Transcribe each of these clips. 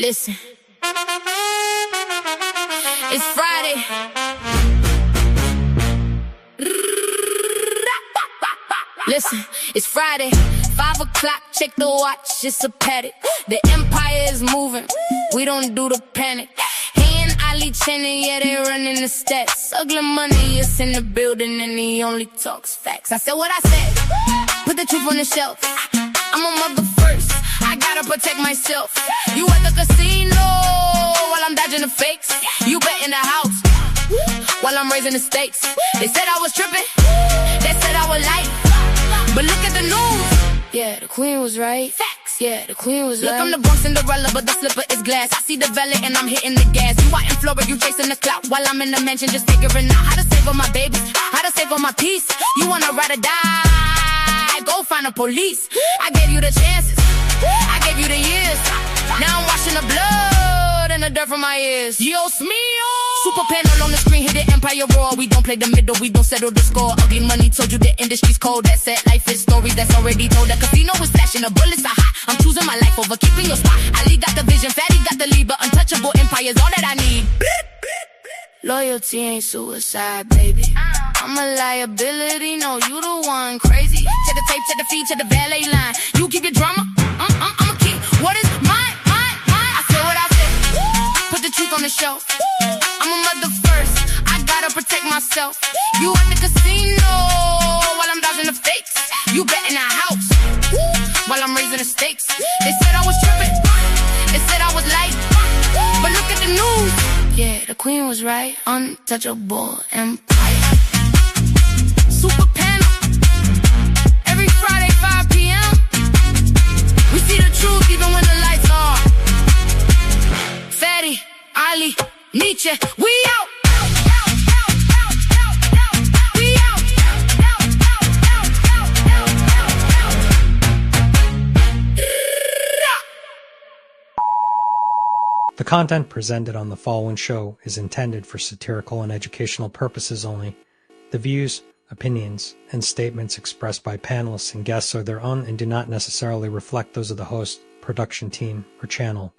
Listen, it's Friday. Listen, it's Friday, 5 o'clock, check the watch, it's a paddock. The empire is moving, we don't do the panic. Hey and Ali Cheney, yeah, they running the stats. Ugly money is in the building and he only talks facts. I said what I said, put the truth on the shelf. I'm a mother first, I gotta protect myself. You at the casino while I'm dodging the fakes. You bet in the house while I'm raising the stakes. They said I was tripping, they said I was light, but look at the news. Yeah, the queen was right. Facts. Yeah, the queen was right. Look, I'm the Bronx Cinderella, but the slipper is glass. I see the valet and I'm hitting the gas. You out in Florida, you chasing the clout, while I'm in the mansion just figuring out how to save all my babies, how to save all my peace. You wanna ride or die? Go find the police. I gave you the chances, I gave you the years. Now I'm washing the blood and the dirt from my ears. Dios mío. Super panel on the screen, hit the empire roar. We don't play the middle, we don't settle the score. Ugly money told you the industry's cold. That's it, life is stories that's already told. The casino is flashing, the bullets are hot. I'm choosing my life over keeping your spot. Ali got the vision, Fatty got the lead, but untouchable empire's all that I need. Loyalty ain't suicide, baby. I'm a liability, no, you the one crazy. Check the tape, check the feed, check the valet line. You keep your drama, I'm a king. What is mine? I said what I said, put the truth on the shelf. I'm a mother first, I gotta protect myself. You at the casino while I'm dodging the fakes. You bet in the house while I'm raising the stakes. They said I was tripping, they said I was light, but look at the news. Yeah, the queen was right. Untouchable empire. Super panel every Friday 5 p.m. We see the truth even when the lights are off. Fatty, Ali, Nietzsche, we out. We out. The content presented on the following show is intended for satirical and educational purposes only. The views, opinions, and statements expressed by panelists and guests are their own and do not necessarily reflect those of the host, production team, or channel.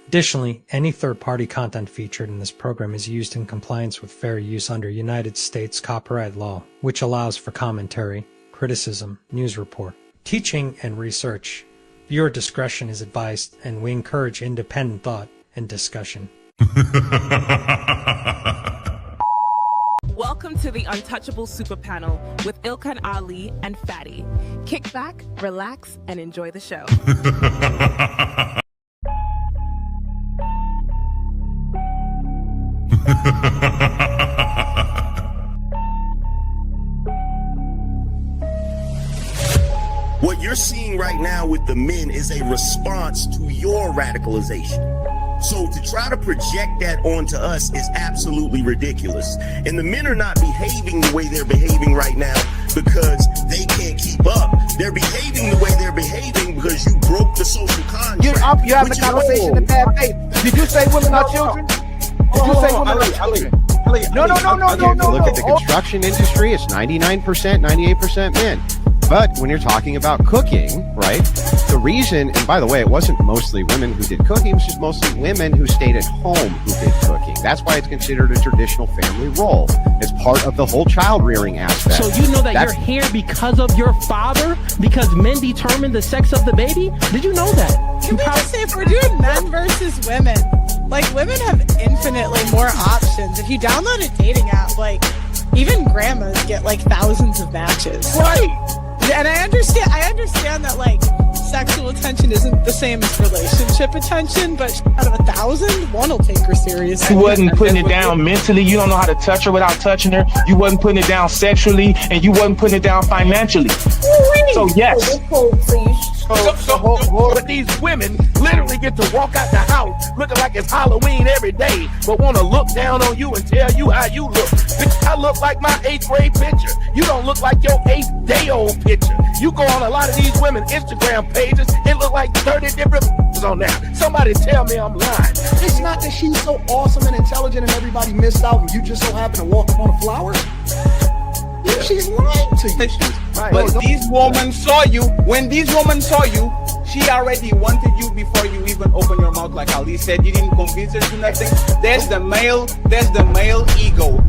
Additionally, any third-party content featured in this program is used in compliance with fair use under United States copyright law, which allows for commentary, criticism, news report, teaching, and research. Viewer discretion is advised, and we encourage independent thought and discussion. Welcome to the Untouchables Super Panel with Ilkan Ali and Fatty. Kick back, relax, and enjoy the show. What you're seeing right now with the men is a response to your radicalization. So to try to project that onto us is absolutely ridiculous. And the men are not behaving the way they're behaving right now because they can't keep up. They're behaving the way they're behaving because you broke the social contract. You having a conversation in bad faith. Did you say women are children? Did you say women are children? No. Look at the construction industry. It's 99%, 98% men. But when you're talking about cooking, right, the reason, and by the way, it wasn't mostly women who did cooking, it was just mostly women who stayed at home who did cooking. That's why it's considered a traditional family role. It's part of the whole child rearing aspect. So you know that you're here because of your father? Because men determine the sex of the baby? Did you know that? Can we just say, if we're doing men versus women, like, women have infinitely more options. If you download a dating app, like, even grandmas get, like, thousands of matches. Right. And I understand that, like, sexual attention isn't the same as relationship attention, but out of 1,000, one will take her seriously. You wasn't putting it down mentally. You don't know how to touch her without touching her. You wasn't putting it down sexually, and you wasn't putting it down financially. So yes. But these women literally get to walk out the house looking like it's Halloween every day, but want to look down on you and tell you how you look. Bitch, I look like my 8th grade picture. You don't look like your 8th day old picture. You go on a lot of these women's Instagram pages, it look like 30 different on there. Somebody tell me I'm lying. It's not that she's so awesome and intelligent and everybody missed out and you just so happen to walk upon a flower. She's lying to you. Right. But these women saw you. When these women saw you, she already wanted you before you even open your mouth. Like Ali said, you didn't convince her to nothing. There's the male ego.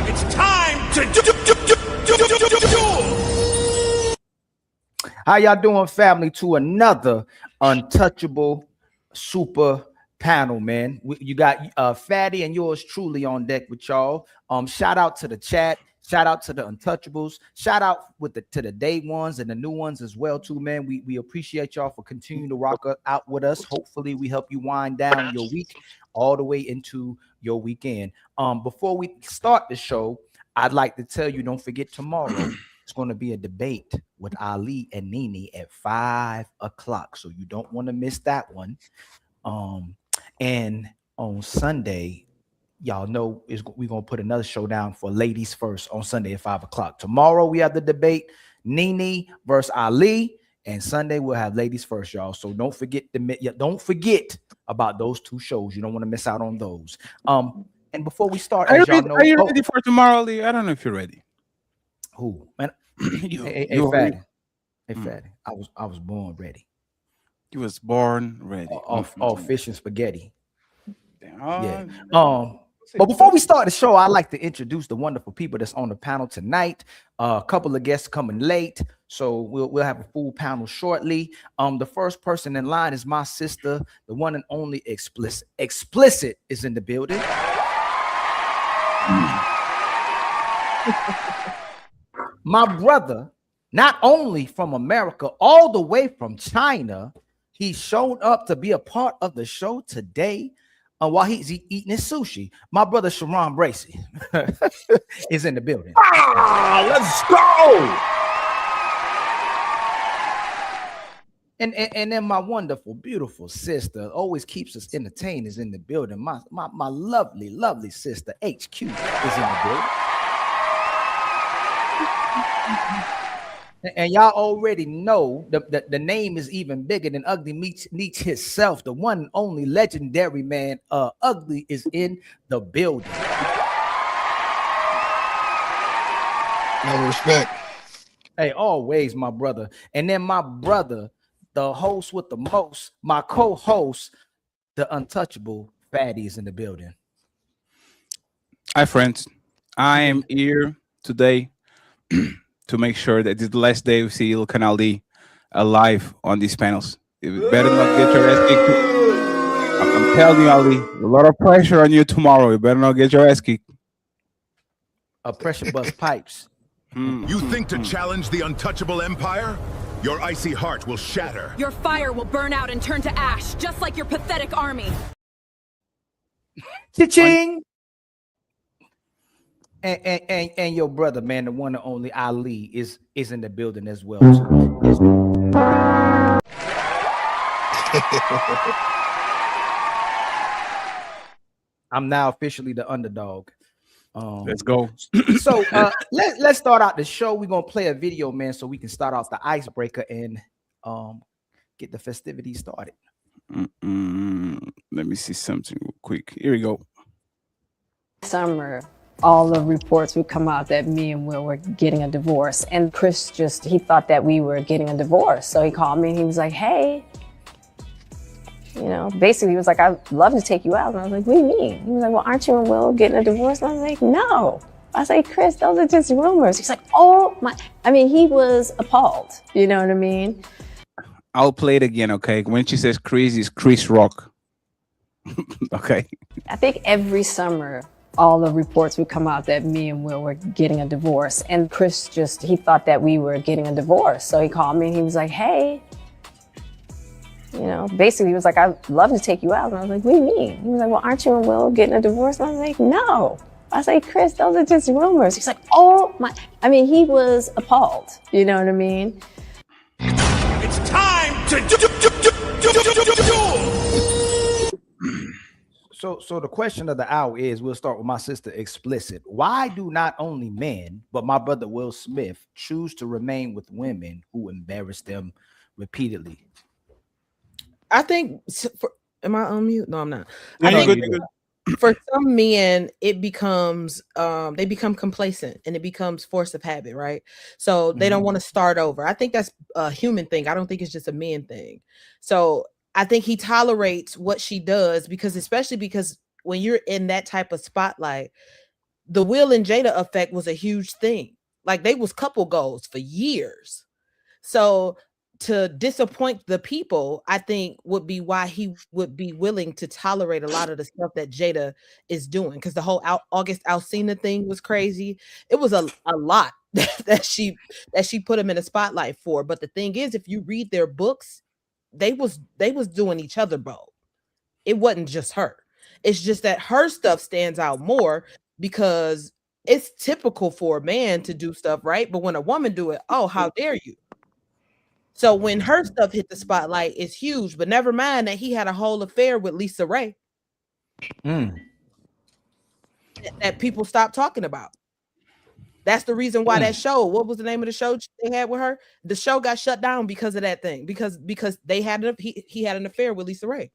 It's time to do. How y'all doing, family? To another Untouchable Super Panel, man. You got Fatty and yours truly on deck with y'all. Shout out to the chat. Shout out to the Untouchables. Shout out to the day ones and the new ones as well, too, man. We appreciate y'all for continuing to rock out with us. Hopefully, we help you wind down your week all the way into your weekend. Before we start the show, I'd like to tell you, don't forget tomorrow. It's going to be a debate with Ali and Nene at 5 o'clock. So you don't want to miss that one. And on Sunday, y'all know we're going to put another show down for Ladies First on Sunday at 5 o'clock. Tomorrow we have the debate, Nene versus Ali. And Sunday we'll have Ladies First, y'all. So don't forget about those two shows. You don't want to miss out on those. And before we start, are you ready for tomorrow, Ali? I don't know if you're ready. Who, man? Hey, Fatty. Hey, Fatty. I was born ready. You was born ready. All fish and spaghetti. Yeah. But before we start the show, I'd like to introduce the wonderful people that's on the panel tonight. A couple of guests coming late, so we'll have a full panel shortly. The first person in line is my sister, the one and only Explicit. Explicit is in the building. My brother, not only from America, all the way from China, he showed up to be a part of the show today while he's eating his sushi. My brother, Sharon Bracy, is in the building. Let's go! And then my wonderful, beautiful sister, always keeps us entertained, is in the building. My lovely, lovely sister, HQ, is in the building. And y'all already know the name is even bigger than Ugly Meets himself. The one and only legendary man, Ugly, is in the building. No respect. Hey, always, my brother. And then my brother, the host with the most, my co-host, the untouchable Fatty, is in the building. Hi, friends. I am here today to make sure that this is the last day we see Ilkan Ali alive on these panels. You better not get your ass kicked. I'm telling you, Ali, a lot of pressure on you tomorrow. You better not get your ass kicked. A pressure bust pipes. You think to challenge the untouchable empire? Your icy heart will shatter. Your fire will burn out and turn to ash, just like your pathetic army. Cha-ching! And your brother, man, the one and only Ali, is in the building as well. I'm now officially the underdog. Let's go. So let's start out the show. We're gonna play a video, man, so we can start off the icebreaker and get the festivities started. Let me see something real quick. Here we go. Summer, all the reports would come out that me and Will were getting a divorce. And Chris he thought that we were getting a divorce. So he called me and he was like, hey, basically he was like, I'd love to take you out. And I was like, what do you mean? He was like, well, aren't you and Will getting a divorce? And I was like, no. I was like, Chris, those are just rumors. He's like, oh my, he was appalled. You know what I mean? I'll play it again, okay? When she says Chris, it's Chris Rock. Okay. I think every summer, all the reports would come out that me and Will were getting a divorce. And Chris he thought that we were getting a divorce. So he called me and he was like, hey, basically he was like, I'd love to take you out. And I was like, what do you mean? He was like, well, aren't you and Will getting a divorce? And I was like, no. I was like, Chris, those are just rumors. He's like, oh my, he was appalled. You know what I mean? It's time to do. So the question of the hour is, we'll start with my sister Explicit. Why do not only men, but my brother Will Smith choose to remain with women who embarrass them repeatedly? I think am I on mute? No, I'm not. Yeah, I think you're good. for some men, it becomes they become complacent and it becomes force of habit, right? So they don't want to start over. I think that's a human thing. I don't think it's just a man thing. So I think he tolerates what she does especially because when you're in that type of spotlight, the Will and Jada effect was a huge thing. Like they was couple goals for years. So to disappoint the people, I think would be why he would be willing to tolerate a lot of the stuff that Jada is doing. Because the whole August Alsina thing was crazy. It was a lot that she put him in a spotlight for. But the thing is, if you read their books, they was doing each other both. It wasn't just her. It's just that her stuff stands out more because it's typical for a man to do stuff, right? But when a woman do it, oh, how dare you? So when her stuff hit the spotlight, it's huge. But never mind that he had a whole affair with Lisa Ray that people stopped talking about. That's the reason why that show, what was the name of the show they had with her? The show got shut down because of that thing, because they had he had an affair with Lisa Ray.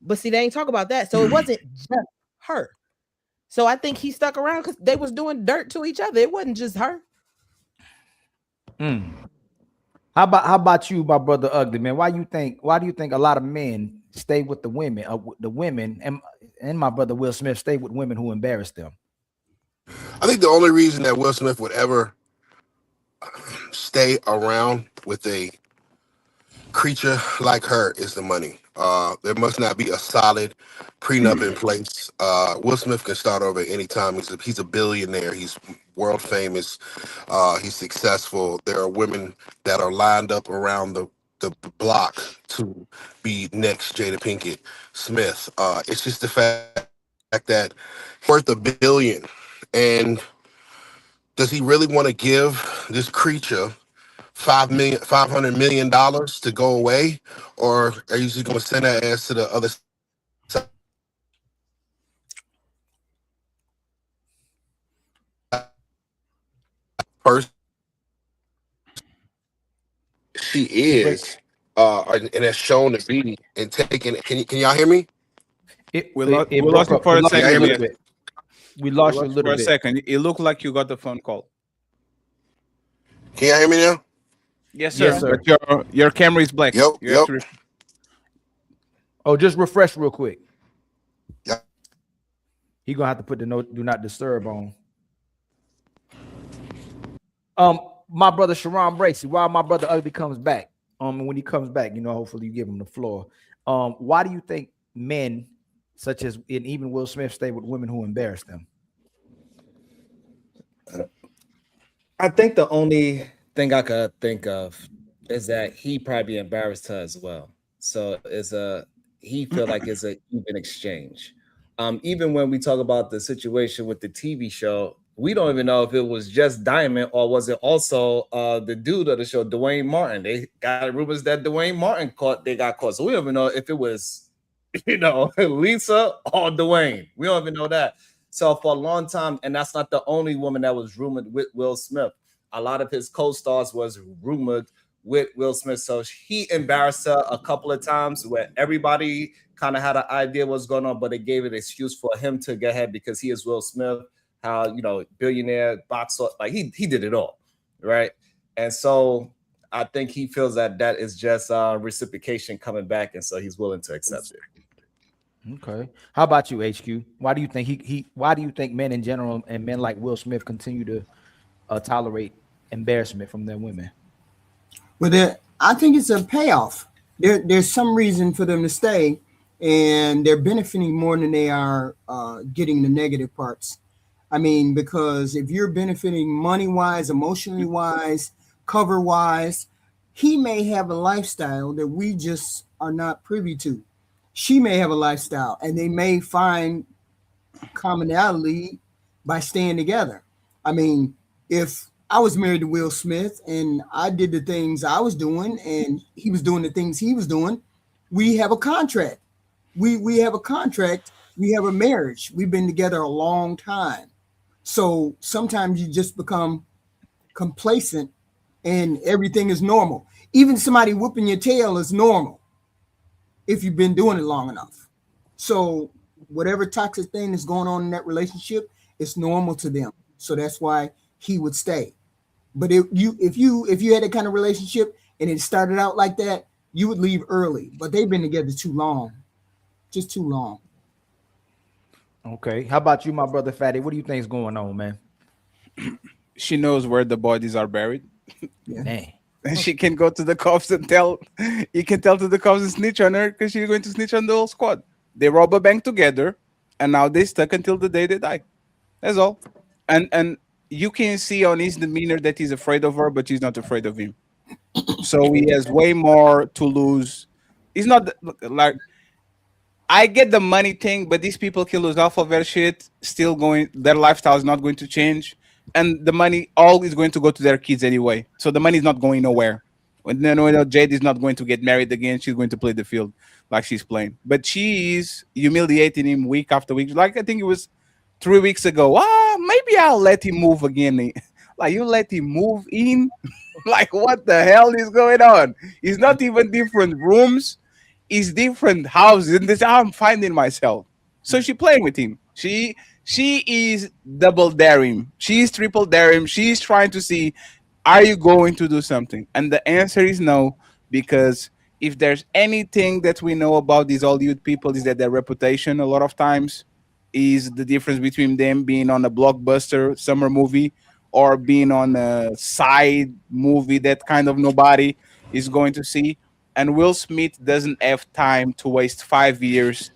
But see, they ain't talk about that. So it wasn't just her. So I think he stuck around because they was doing dirt to each other. It wasn't just her. How about you, my brother Ugly, man? Why do you think a lot of men stay with the women, and my brother Will Smith stay with women who embarrass them? I think the only reason that Will Smith would ever stay around with a creature like her is the money. There must not be a solid prenup in place. Will Smith can start over at any time. He's a billionaire. He's world famous. He's successful. There are women that are lined up around the block to be next Jada Pinkett Smith. It's just the fact that he's worth $1 billion. And does he really want to give this creature $500 million to go away, or are you just going to send that ass to the other side? First, she is, and that's shown to be and taken. Can y'all hear me? We lost you for a second. We lost you a little for a bit. second. It looked like you got the phone call. Can y'all hear me now? Yes, sir. Yes, sir. But your camera is black. Yep. You have to Oh, just refresh real quick. Yep. He gonna have to put the do not disturb on. My brother Sharon Bracey, while my brother Ugly comes back, when he comes back, hopefully you give him the floor. Why do you think men, such as and even Will Smith, stay with women who embarrass them? I think the only thing I could think of is that he probably embarrassed her as well. So he feel like it's an even exchange. Even when we talk about the situation with the TV show, we don't even know if it was just Diamond or was it also the dude of the show, Dwayne Martin. They got rumors that Dwayne Martin got caught. So we don't even know if it was, Lisa or Dwayne. We don't even know that. So for a long time, and that's not the only woman that was rumored with Will Smith. A lot of his co-stars was rumored with Will Smith. So he embarrassed her a couple of times where everybody kind of had an idea what's going on, but they gave it an excuse for him to get ahead because he is Will Smith, how, billionaire, boxer, like he did it all, right? And so I think he feels that is just reciprocation coming back, and so he's willing to accept it. Okay. How about you, HQ? Why do you think why do you think men in general and men like Will Smith continue to tolerate embarrassment from their women? Well, I think it's a payoff. There's some reason for them to stay, and they're benefiting more than they are getting the negative parts. I mean, because if you're benefiting money-wise, emotionally-wise, cover-wise, he may have a lifestyle that we just are not privy to. She may have a lifestyle, and they may find commonality by staying together. I mean, if I was married to Will Smith and I did the things I was doing and he was doing the things he was doing, we have a contract. We have a contract. We have a marriage. We've been together a long time. So sometimes you just become complacent and everything is normal. Even somebody whooping your tail is normal if you've been doing it long enough. So whatever toxic thing is going on in that relationship, it's normal to them. So that's why he would stay. But if you had that kind of relationship and it started out like that, you would leave early. But they've been together too long, just too long. Okay. How about you, my brother Fatty? What do you think is going on, man? She knows where the bodies are buried. Yeah. Dang. And she can go to the cops and tell. You can tell to the cops and snitch on her because she's going to snitch on the whole squad. They rob a bank together, and now they stuck until the day they die. That's all. And you can see on his demeanor that he's afraid of her, but she's not afraid of him. So he has way more to lose. He's not like. I get the money thing, but these people can lose half of their shit. Still going, their lifestyle is not going to change, and the money all is going to go to their kids anyway. So the money is not going nowhere. When Jade is not going to get married again, she's going to play the field like she's playing. But she is humiliating him week after week. Like I think it was 3 weeks ago. Maybe I'll let him move again. Like you let him move in. Like what the hell is going on? It's not even different rooms. It's different houses. And this is how I'm finding myself. So she playing with him. She is double daring. She's triple daring. She's trying to see, are you going to do something? And the answer is no, because if there's anything that we know about these Hollywood people is that their reputation a lot of times is the difference between them being on a blockbuster summer movie or being on a side movie that kind of nobody is going to see. And Will Smith doesn't have time to waste 5 years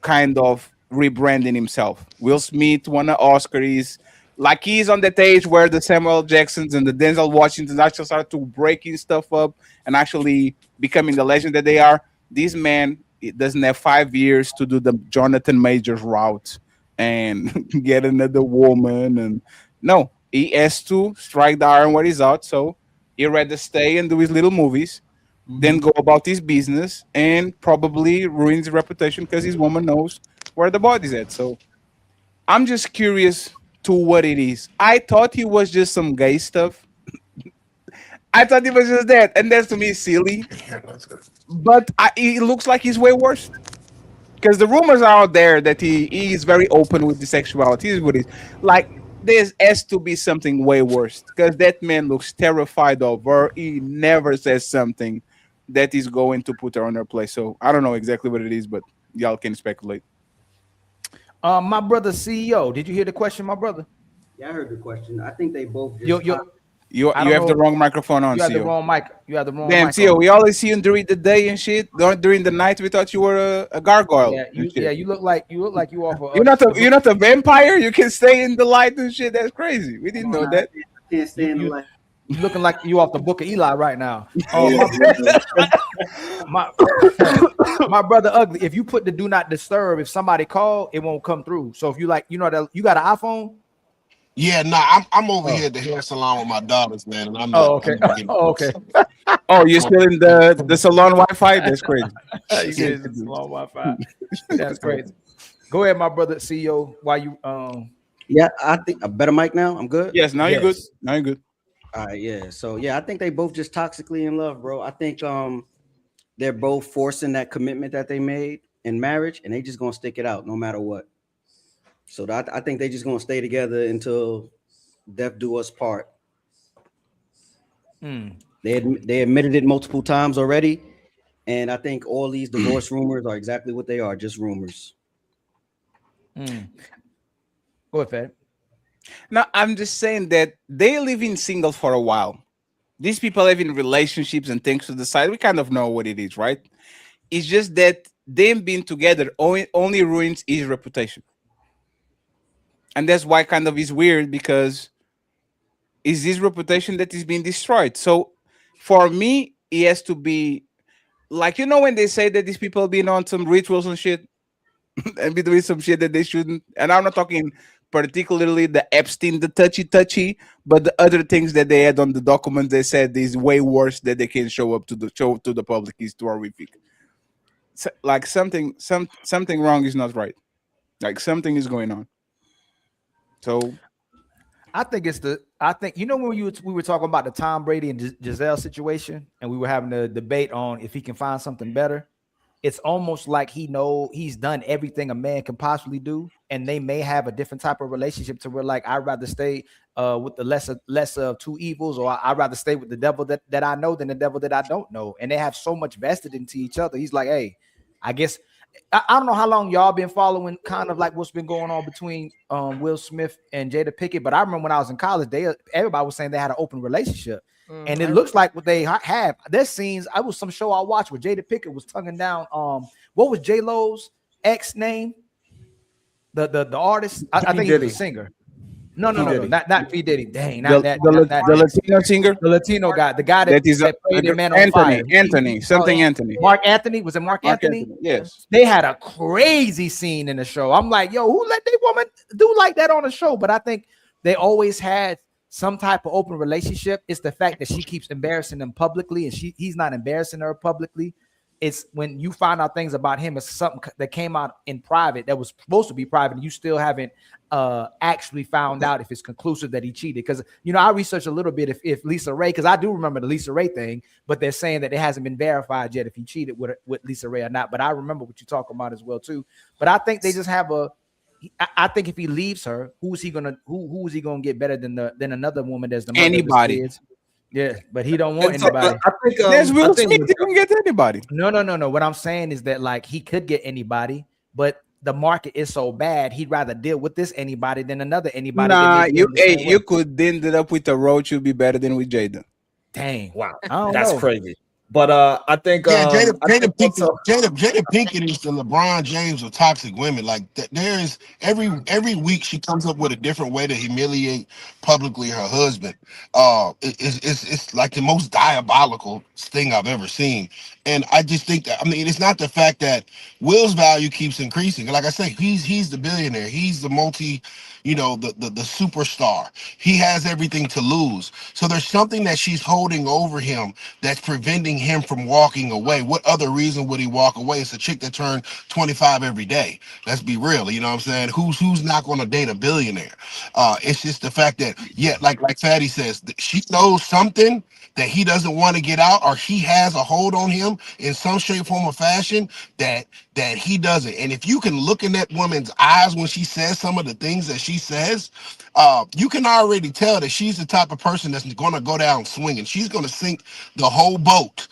kind of rebranding himself. Will Smith won an Oscar. He's like he's on that age where the Samuel Jacksons and the Denzel Washingtons actually start to breaking stuff up and actually becoming the legend that they are. This man doesn't have 5 years to do the Jonathan Majors route and get another woman. And no, he has to strike the iron where he's out. So he'd rather stay and do his little movies then go about his business and probably ruins his reputation because his woman knows where the body's at. So I'm just curious to what it is. I thought he was just some gay stuff. I thought he was just that, and that's to me silly. But it looks like he's way worse because the rumors are out there that he is very open with the sexuality. Is what he's like. There has to be something way worse because that man looks terrified of her. He never says something that is going to put her on her place. So I don't know exactly what it is, but y'all can speculate. My brother CEO, did you hear the question, my brother? Yeah, I heard the question. I think they both just You have the wrong microphone on. You have CEO. the wrong mic. You have the wrong. Damn, mic CEO, on. we always see you during the day and shit. During the night, we thought you were a gargoyle. Yeah, you look like you off of. You're not a vampire. You can stay in the light and shit. That's crazy. We didn't know that. I can't stay in the light. You looking like you off the book of Eli right now. My brother Ugly. If you put the do not disturb, if somebody call, it won't come through. So if you like, you know that you got an iPhone. Yeah, I'm over here at the hair salon with my daughters, man, and I'm not. Okay. Okay. Oh, you're still in the salon Wi-Fi? That's crazy. You get in the salon Wi-Fi. That's crazy. Go ahead, my brother CEO. Why you Yeah, I think a better mic now. I'm good. Yes, now you're good. Now you're good. All right, yeah. So yeah, I think they both just toxically in love, bro. I think they're both forcing that commitment that they made in marriage, and they just gonna stick it out no matter what. So I think they just gonna stay together until death do us part. They admitted it multiple times already, and I think all these divorce rumors are exactly what they are, just rumors. Go ahead, Fed. No, I'm just saying that they live in single for a while. These people live in relationships and things to the side. We kind of know what it is, right? It's just that them being together only ruins his reputation. And that's why kind of is weird because it's his reputation that is being destroyed. So for me, he has to be like, you know, when they say that these people being on some rituals and shit and be doing some shit that they shouldn't. And I'm not talking particularly the Epstein, the touchy, but the other things that they had on the documents they said is way worse that they can show to the public is too horrific. So, like something wrong is not right. Like something is going on. So I think you know when we were talking about the Tom Brady and Giselle situation, and we were having a debate on if he can find something better. It's almost like he's done everything a man can possibly do, and they may have a different type of relationship to where like I'd rather stay with the lesser of two evils, or I'd rather stay with the devil that I know than the devil that I don't know. And they have so much vested into each other. He's like, hey, I guess I don't know how long y'all been following kind of like what's been going on between Will Smith and Jada Pinkett, but I remember when I was in college, everybody was saying they had an open relationship. And it looks like what they have. There's scenes. I was some show I watched where Jada Pinkett was tonguing down. What was J Lo's ex name? The artist. I think he was a singer. No, not P Diddy. Dang, not that. The Latino singer, the Latino guy, the guy that played in Man on Fire. Anthony. Mark Anthony. Was it Mark Anthony? Yes. They had a crazy scene in the show. I'm like, yo, who let that woman do like that on the show? But I think they always had some type of open relationship. It's the fact that she keeps embarrassing them publicly, and he's not embarrassing her publicly. It's when you find out things about him, it's something that came out in private that was supposed to be private, and you still haven't actually found out if it's conclusive that he cheated. Because I researched a little bit if Lisa Ray, because I do remember the Lisa Ray thing, but they're saying that it hasn't been verified yet if he cheated with Lisa Ray or not. But I remember what you're talking about as well too. But I think they just have I think if he leaves her, who is he gonna get better than another woman that's the mother anybody? Of his kids? Yeah, but he don't want anybody. I think there's Will Smith. He can get anybody. No. What I'm saying is that like he could get anybody, but the market is so bad. He'd rather deal with this anybody than another anybody. Nah, you could end up with a Roach. You'll be better than with Jada. Dang, wow, that's crazy. But I think Jada Pinkett is the LeBron James of toxic women. Like there is every week she comes up with a different way to humiliate publicly her husband. It's like the most diabolical thing I've ever seen. And I just think that it's not the fact that Will's value keeps increasing. Like I say, he's the billionaire. He's the multi, the superstar. He has everything to lose. So there's something that she's holding over him that's preventing him from walking away. What other reason would he walk away? It's a chick that turned 25 every day. Let's be real. You know what I'm saying? Who's not going to date a billionaire? It's just the fact that, like Fatty says, she knows something that he doesn't want to get out, or he has a hold on him in some shape, form, or fashion that he doesn't. And if you can look in that woman's eyes when she says some of the things that she says, you can already tell that she's the type of person that's going to go down swinging. She's going to sink the whole boat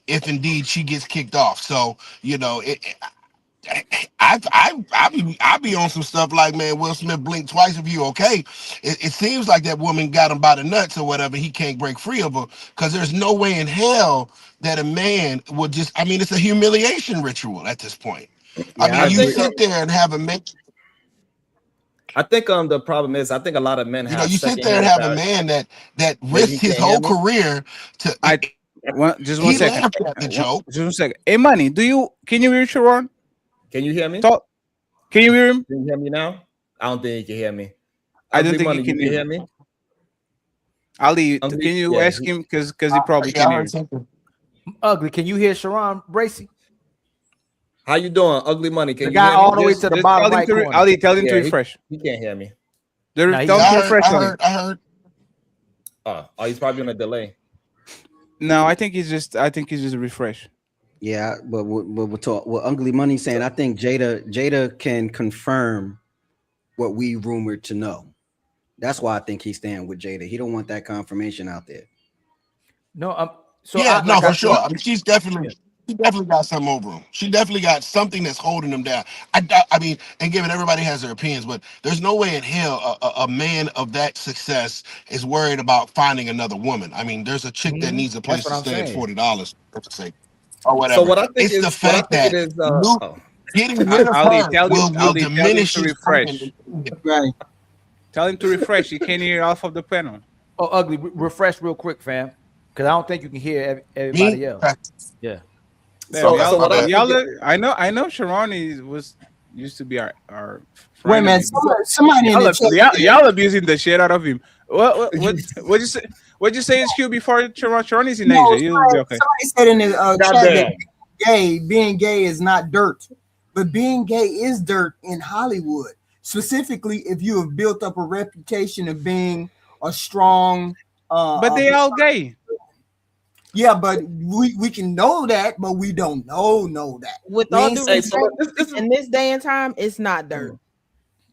if indeed she gets kicked off. So, I be on some stuff like, man, Will Smith blink twice if you okay. It seems like that woman got him by the nuts or whatever. He can't break free of her because there's no way in hell that a man would just. It's a humiliation ritual at this point. You sit there and have a man. I think the problem is I think a lot of men have. You sit there and have a man that risked his whole career to. Just one second. Just 1 second. Hey, Money, can you hear Sharon? Can you hear me? Talk. Can you hear him? Can you hear me now? I don't think you can hear me. I don't think he can hear me. Ali, can you ask him because he probably can hear you. Ugly, can you hear Sharon Bracy? How you doing, Ugly Money? Can the you guy hear me? all the way to the bottom right corner. Ali, tell him to refresh. He can't hear me. Tell him to refresh. I heard. Oh, he's probably on a delay. No, I think he's just a refresh. Yeah, but we'll talk. What Ugly Money saying, I think Jada can confirm what we rumored to know. That's why I think he's staying with Jada. He don't want that confirmation out there. No, for sure. She's definitely got something over him. She definitely got something that's holding him down. And given everybody has their opinions, but there's no way in hell a man of that success is worried about finding another woman. There's a chick that needs a place to stay at $40. Let's say. Or whatever. So what I think it's the fact that getting rid of her will diminish his refresh. Right. Tell him to refresh. He can't hear off of the panel. Oh, Ugly, refresh real quick, fam, because I don't think you can hear everybody else. Yeah. I know Sharon used to be our friend. Wait, man, somebody y'all abusing the shit out of him. What you say? What'd you say is Q before Sharon is in Asia? You'll be okay. Somebody said in the chat that being gay is not dirt, but being gay is dirt in Hollywood. specifically if you have built up a reputation of being a strong. But they all gay. Yeah, but we can know that, but we don't know that. With We all ain't due seen respect, in this day and time, it's not dirt.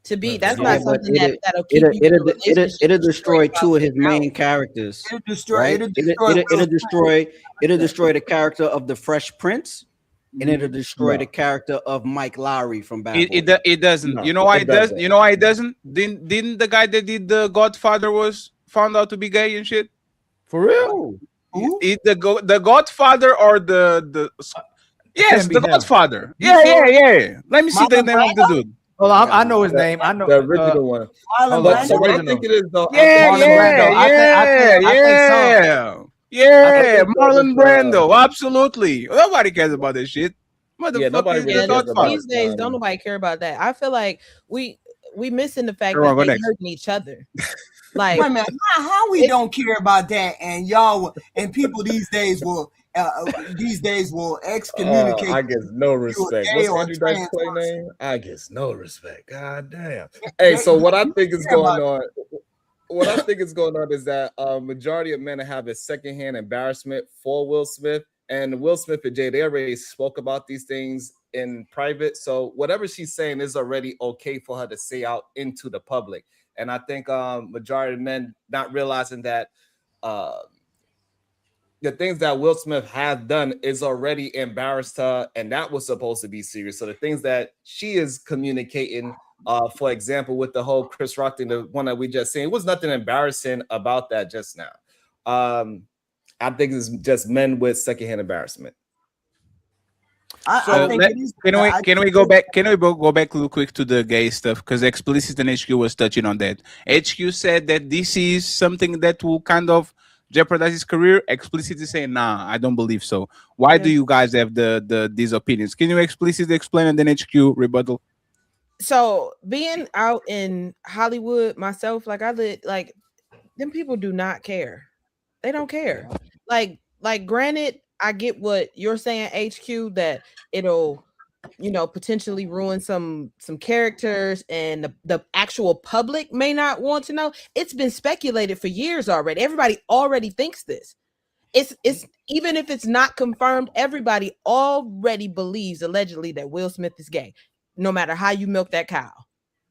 To be, that's Yeah, not but something that'll keep you in a relationship. it'll destroy two of his main characters. It'll destroy. Right? It'll destroy the character of the Fresh Prince, and it'll destroy the character of Mike Lowry from Bad Boys. It doesn't. No, You know why it it does? doesn't. You know why it doesn't? Didn't the guy that did the Godfather was found out to be gay and shit? For real? The Godfather or the yes, be the him. Godfather. You Yeah, sure? yeah. Let me see the name of the dude. Well, I know his name. I know the original one. Marlon So what I Brando. think it is though. Yeah, Marlon Brando. yeah. Marlon Brando. Absolutely. Nobody cares about this shit. nobody Motherfucker, really the cares Godfather. These days, don't nobody care about that. I feel like we missing the fact Go on, that go they next. hurting each other. Like, Wait a minute, how we don't care about that, and y'all and people these days will excommunicate. I guess no respect. gay What's or Andrew Dice trans Clay name? I guess no respect. God damn. Hey, so what I think is going on. What I think is going on is that majority of men have a secondhand embarrassment for Will Smith, and Will Smith and Jay, they already spoke about these things in private. So whatever she's saying is already okay for her to say out into the public. And I think majority of men not realizing that the things that Will Smith has done is already embarrassed her, and that was supposed to be serious. So the things that she is communicating, for example, with the whole Chris Rock thing, the one that we just seen, it was nothing embarrassing about that just now. I think it's just men with secondhand embarrassment. Can we go back? Can we go back real quick to the gay stuff? Because Explicit and HQ was touching on that. HQ said that this is something that will kind of jeopardize his career. Explicit is saying, nah, I don't believe so. Why do you guys have these opinions? Can you explicitly explain and then HQ rebuttal? so being out in Hollywood myself, like them people do not care. They don't care. Like granted, I get what you're saying, HQ, that it'll potentially ruin some characters, and the actual public may not want to know. It's been speculated for years already. Everybody already thinks this. It's even if it's not confirmed, everybody already believes allegedly that Will Smith is gay, no matter how you milk that cow.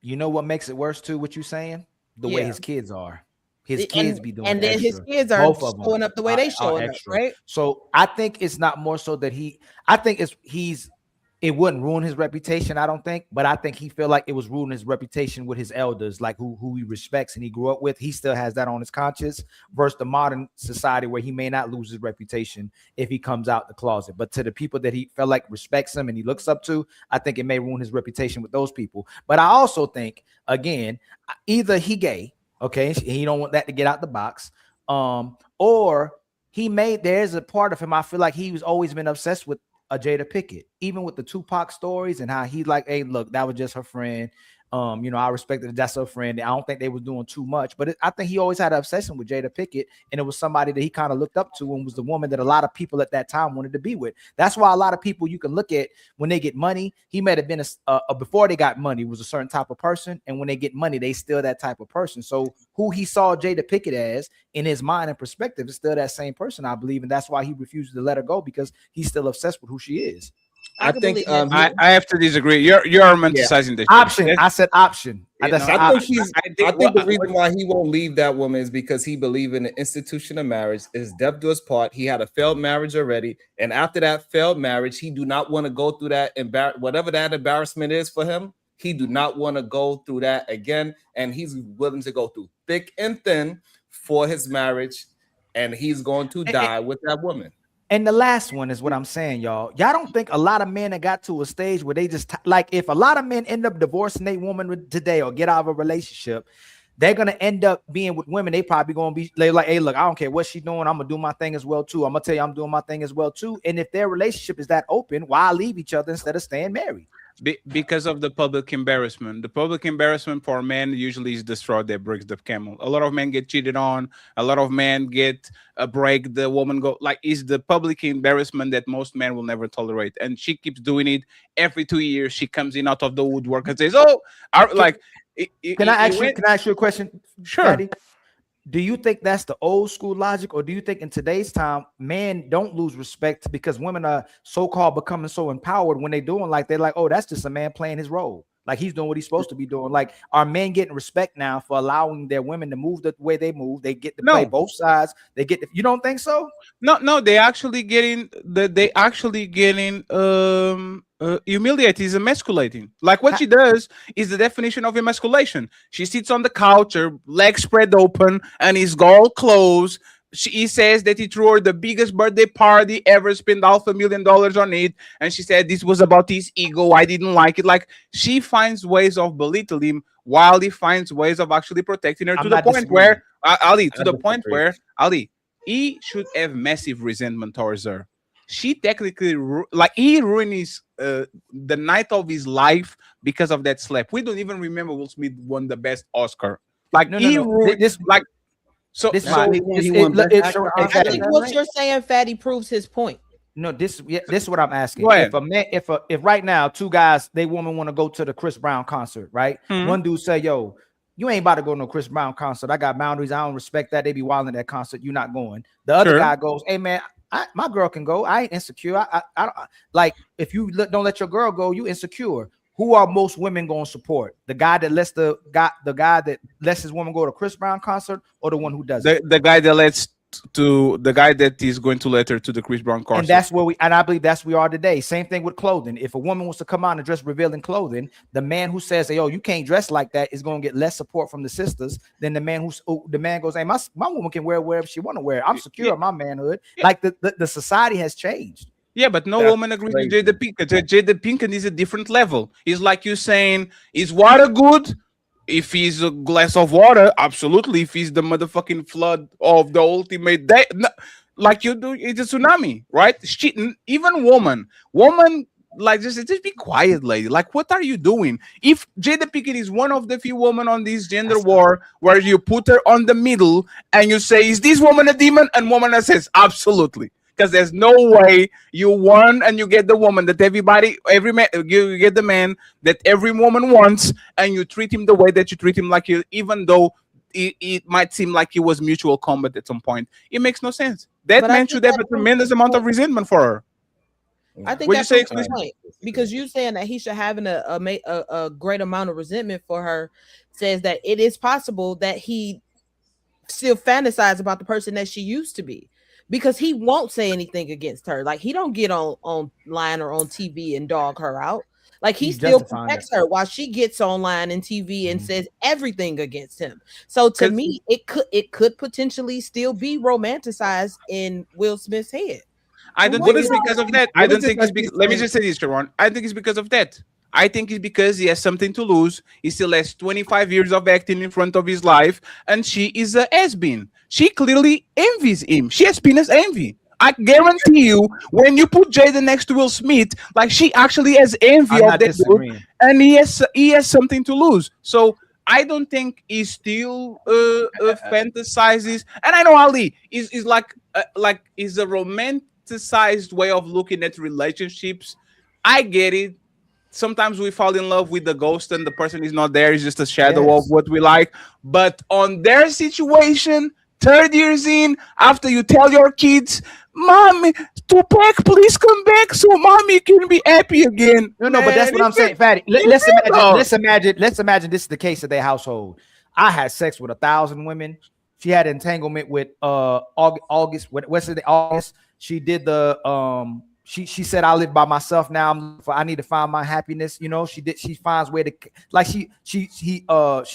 You know what makes it worse too? What you saying? The way his kids are. His kids be doing, and then extra. his kids are Both of them showing up the way they are showing up, extra. right? So I think it's not more so that it wouldn't ruin his reputation, I don't think, but I think he feel like it was ruining his reputation with his elders, like who he respects and he grew up with. He still has that on his conscience versus the modern society where he may not lose his reputation if he comes out the closet. But to the people that he felt like respects him and he looks up to, I think it may ruin his reputation with those people. But I also think, again, either he gay, okay, he don't want that to get out the box, or there's a part of him, I feel like he was always been obsessed with Jada Pinkett, even with the Tupac stories and how he's like, hey, look, that was just her friend. I respected that that's her friend. I don't think they was doing too much, but I think he always had an obsession with Jada Pinkett, and it was somebody that he kind of looked up to and was the woman that a lot of people at that time wanted to be with. That's why a lot of people you can look at when they get money, he might have been before they got money was a certain type of person, and when they get money, they still that type of person. So who he saw Jada Pinkett as in his mind and perspective is still that same person, I believe, and that's why he refuses to let her go, because he's still obsessed with who she is. I think I have to disagree. You're romanticizing the option. I said option. I think the reason why he won't leave that woman is because he believes in the institution of marriage. Is death do us part. He had a failed marriage already, and after that failed marriage, he do not want to go through that whatever that embarrassment is for him. He do not want to go through that again, and he's willing to go through thick and thin for his marriage, and he's going to die with that woman. And the last one is what I'm saying, y'all. Y'all don't think a lot of men have got to a stage where they just like, if a lot of men end up divorcing a woman today or get out of a relationship, they're gonna end up being with women. They probably gonna be like, hey, look, I don't care what she's doing. I'm gonna do my thing as well too. I'm gonna tell you, I'm doing my thing as well too. And if their relationship is that open, why leave each other instead of staying married? Because of the public embarrassment. The public embarrassment for men usually is the straw that breaks the camel. A lot of men get cheated on. A lot of men get a break. The woman go like is the public embarrassment that most men will never tolerate. And she keeps doing it every 2 years. She comes in out of the woodwork and says, "Oh, like." Can I ask you a question, Sure. Fatty? Do you think that's the old school logic, or do you think in today's time men don't lose respect because women are so-called becoming so empowered when they're doing like they're like, oh, that's just a man playing his role, like he's doing what he's supposed to be doing? Like, are men getting respect now for allowing their women to move the way they move? They get to play both sides. They get you don't think so? No, they actually getting humiliated, is emasculating. Like what she does is the definition of emasculation. She sits on the couch, her legs spread open, and his all closed. He says that he threw her the biggest birthday party ever, spent $500,000 on it, and she said this was about his ego. I didn't like it. Like she finds ways of belittling him while he finds ways of actually protecting her to the point where Ali, Ali, he should have massive resentment towards her. She technically he ruined his the night of his life because of that slap. We don't even remember Will Smith won the best Oscar. Like ruined this like so. This so I think what you're saying, Fatty, proves his point. No, this is what I'm asking. Go ahead. If right now two guys, they woman want to go to the Chris Brown concert, right? One dude say, yo, you ain't about to go to no Chris Brown concert. I got boundaries. I don't respect that. They be wilding at that concert. You're not going. The other guy goes, hey man, my girl can go. I ain't insecure. I don't like if you don't let your girl go, you insecure. Who are most women going to support? The guy that lets the guy that lets his woman go to Chris Brown concert, or the one who doesn't? The guy that is going to let her to the Chris Brown concert. And that's where I believe that's where we are today. Same thing with clothing. If a woman wants to come out and dress revealing clothing, the man who says, "Hey, yo, you can't dress like that," is going to get less support from the sisters than the man the man goes, "Hey, my woman can wear wherever she want to wear. I'm secure in my manhood." Like the society has changed. Yeah, but no woman agrees with Jada Pinkett. Jada Pinkett is a different level. It's like you saying, is water good? If he's a glass of water, absolutely. If he's the motherfucking flood of the ultimate day, like you do, it's a tsunami, right? Even woman, like just be quiet, lady. Like, what are you doing? If Jada Pinkett is one of the few women on this gender war where you put her on the middle and you say, is this woman a demon? And woman that says, absolutely. Because there's no way you won and you get the woman that every man, you get the man that every woman wants, and you treat him the way that you treat him, like you, even though it might seem like it was mutual combat at some point. It makes no sense. That man should have a tremendous amount of resentment for her. I think that's the point, because you saying that he should have a great amount of resentment for her says that it is possible that he still fantasizes about the person that she used to be. Because he won't say anything against her. Like he don't get online or on TV and dog her out. Like he still protects her while she gets online and TV and says everything against him. So to me, it could potentially still be romanticized in Will Smith's head. I don't think it's because of that. I don't think it's because. Let me just say this, Sharon. I think it's because of that. I think it's because he has something to lose. He still has 25 years of acting in front of his life, and she is a has-been. She clearly envies him. She has penis envy. I guarantee you, when you put Jada next to Will Smith, like she actually has envy of that dude, and he has something to lose. So I don't think he still fantasizes. And I know Ali is like is a romanticized way of looking at relationships. I get it. Sometimes we fall in love with the ghost and the person is not there. It's just a shadow of what we like. But on their situation, 3 years in, after you tell your kids, "Mommy, Tupac, please come back so mommy can be happy again." No, but that's what I'm saying, Fatty. Let's imagine this is the case of their household. I had sex with 1,000 women. She had entanglement with August. What's it? August. She did the She said, "I live by myself now. I need to find my happiness." You know, she finds way to, like she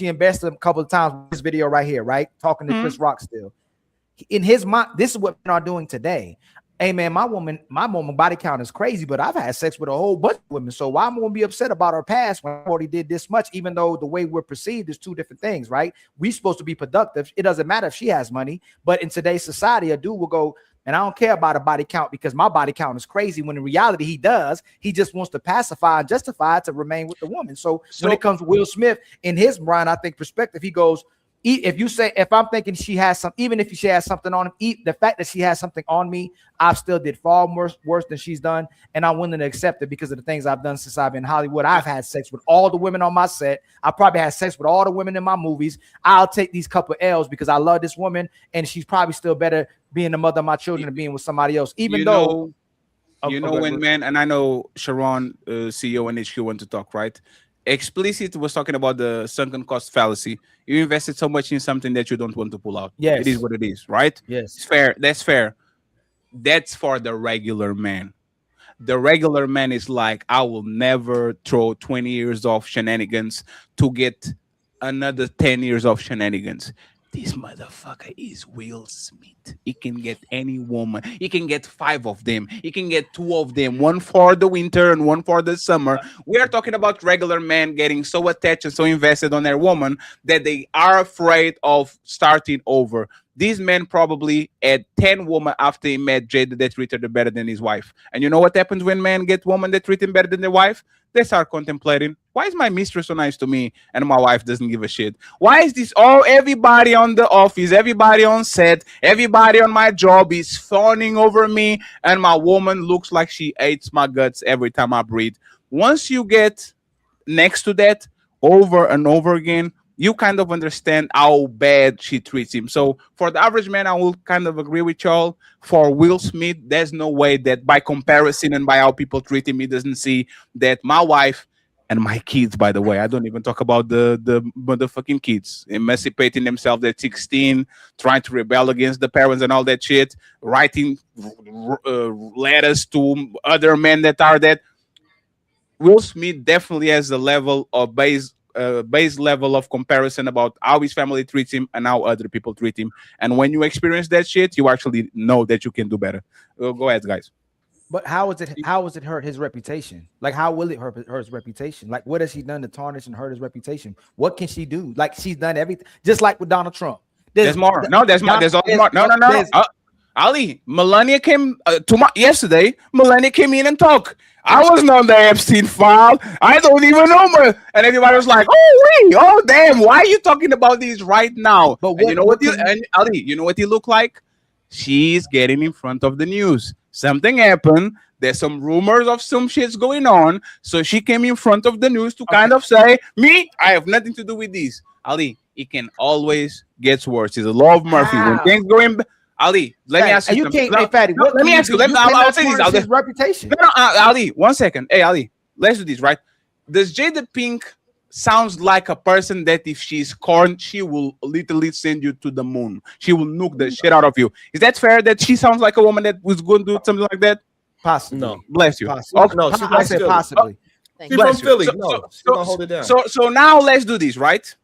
invested a couple of times with this video right here, right? Talking to Chris Rock still. In his mind, this is what men are doing today. Hey man, my woman body count is crazy, but I've had sex with a whole bunch of women. So why am I gonna be upset about her past when I already did this much, even though the way we're perceived is two different things, right? We're supposed to be productive. It doesn't matter if she has money, but in today's society, a dude will go, And I don't care about a body count because my body count is crazy. When in reality, he does. He just wants to pacify and justify to remain with the woman. So when it comes to Will Smith, in his mind, I think perspective, he goes, if you say, if I'm thinking she has some, even if she has something on him, the fact that she has something on me, I've still did far worse than she's done. And I'm willing to accept it because of the things I've done since I've been in Hollywood. I've had sex with all the women on my set. I probably had sex with all the women in my movies. I'll take these couple L's because I love this woman. And she's probably still better being the mother of my children than being with somebody else. Even though, when man, and I know Sharon, CEO and HQ want to talk, right? Explicit was talking about the sunken cost fallacy. You invested so much in something that you don't want to pull out. Yes. It is what it is, right? Yes. It's fair. That's fair. That's for the regular man. The regular man is like, I will never throw 20 years of shenanigans to get another 10 years of shenanigans. This motherfucker is Will Smith. He can get any woman. He can get 5 of them. He can get 2 of them, one for the winter and one for the summer. We are talking about regular men getting so attached and so invested on their woman that they are afraid of starting over. These men probably had 10 women after he met Jada that treated her better than his wife. And you know what happens when men get women that treat him better than their wife? They start contemplating, why is my mistress so nice to me and my wife doesn't give a shit? Why is this everybody on the office, everybody on set, everybody on my job is fawning over me and my woman looks like she hates my guts every time I breathe? Once you get next to that over and over again, you kind of understand how bad she treats him. So for the average man, I will kind of agree with y'all. For Will Smith, there's no way that by comparison and by how people treat him, he doesn't see that my wife and my kids, by the way, I don't even talk about the motherfucking kids emancipating themselves at 16, trying to rebel against the parents and all that shit, writing letters to other men that are dead. Will Smith definitely has a level of base level of comparison about how his family treats him and how other people treat him. And when you experience that shit, you actually know that you can do better. Go ahead, guys. But how is it hurt his reputation? Like, how will it hurt his reputation? Like, what has she done to tarnish and hurt his reputation? What can she do? Like, she's done everything, just like with Donald Trump. There's more. No, there's more. There's more. No. Ali, Melania came yesterday. Melania came in and talked. I wasn't on the Epstein file. I don't even know her. And everybody was like, oh damn, why are you talking about these right now? But you know Ali, you know what he looked like? She's getting in front of the news. Something happened. There's some rumors of some shit's going on. So she came in front of the news to kind of say, me, I have nothing to do with this. Ali, it can always get worse. It's a law of Murphy. When things going Ali, let me ask you. Let me ask you. I'll say this. His reputation. No, Ali, 1 second. Hey, Ali, let's do this, right? Does Jada Pink sounds like a person that if she's corn, she will literally send you to the moon? She will nuke the shit out of you. Is that fair that she sounds like a woman that was going to do something like that? Possibly. No. Bless you. Possibly. Okay. No, I said possibly. She's from Philly. She's gonna hold it down. So now let's do this, right?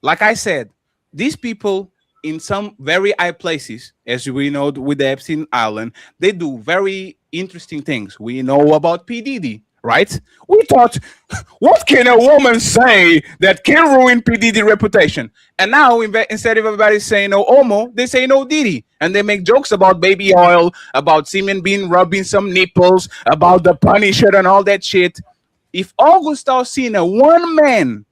Like I said, these people in some very high places, as we know with the Epstein Island, they do very interesting things. We know about P. Diddy, right? We thought, what can a woman say that can ruin P. Diddy's reputation? And now, instead of everybody saying no homo, they say no Diddy. And they make jokes about baby oil, about semen being rubbing some nipples, about the Punisher and all that shit. If August Alsina, one man,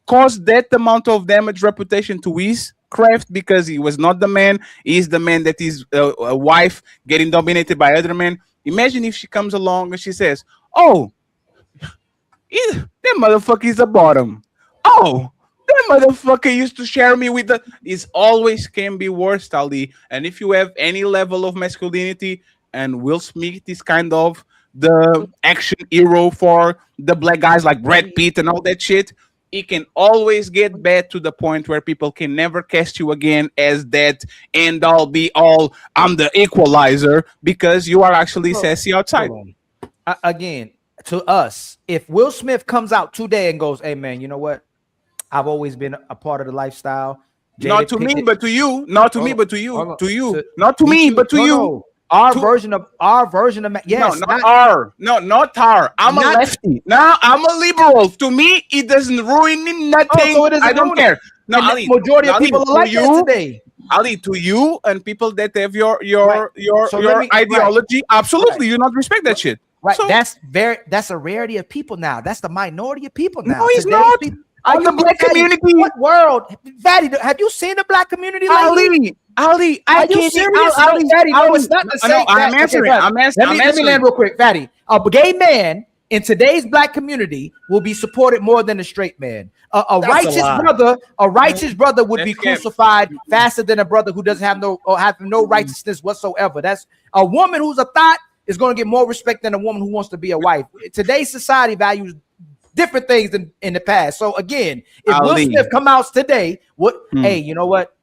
caused that amount of damage reputation to his craft because he was not the man, he's the man that is a wife getting dominated by other men. Imagine if she comes along and she says, oh, that motherfucker is a bottom. Oh, that motherfucker used to share me with the... It always can be worse, Ali. And if you have any level of masculinity, and Will Smith is kind of the action hero for the black guys like Brad Pitt and all that shit, it can always get bad to the point where people can never cast you again as that end all be all. I'm the equalizer because you are actually sassy outside. Again, to us, if Will Smith comes out today and goes, hey man, you know what? I've always been a part of the lifestyle. Not to me, but to you. Not to me, but to you. To you. Not to me, but to you. Our version of yes, no, not our. No, not our. I'm a lefty. No, I'm a liberal. To me, it doesn't ruin nothing. So it doesn't I don't care. No, Ali, majority of people are like that today. Ali, to you and people that have your So ideology, absolutely, you not respect that shit. Right. So, That's a rarity of people now. That's the minority of people now. no, it's Today's not. people- On the black community. What world? Fatty, have you seen the black community lately? Ali, Are I you can't. serious? Ali, No, Fatty, no, Ali, it's not the no, same. I'm Okay, answering. Fatty, I'm Let me answering. land real quick, Fatty. A gay man in today's black community will be supported more than a straight man. A righteous brother would be crucified faster than a brother who doesn't have no righteousness whatsoever. That's a woman who's a thought is going to get more respect than a woman who wants to be a wife. Today's society values different things than in the past. So again, if Will Smith come out today, hey, you know what?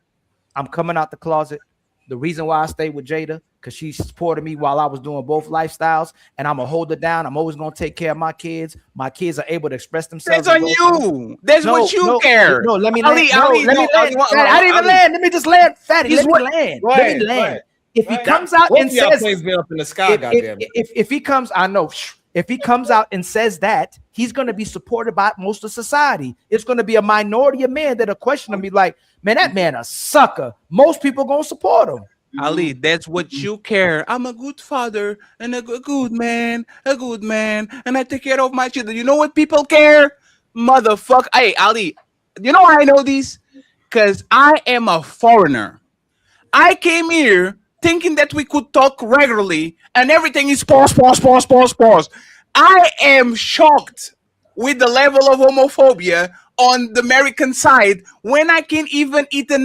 I'm coming out the closet. The reason why I stayed with Jada, because she supported me while I was doing both lifestyles, and I'm gonna hold it down. I'm always gonna take care of my kids. My kids are able to express themselves. That's on you. That's what you care. No, let me Ali, land. Ali, Let me land. I didn't even land. Let me just land. Fatty, let me land. Let me land. If he comes out and says, up in the sky, goddamn it. if he comes, I know. If he comes out and says that, he's going to be supported by most of society. It's going to be a minority of men that are questioning me like, man, that man a sucker. Most people going to support him. Ali, that's what you care. I'm a good father and a good man, and I take care of my children. You know what people care? Motherfucker. Hey, Ali, you know why I know this? Because I am a foreigner. I came here thinking that we could talk regularly and everything is pause. I am shocked with the level of homophobia on the American side when I can even eat a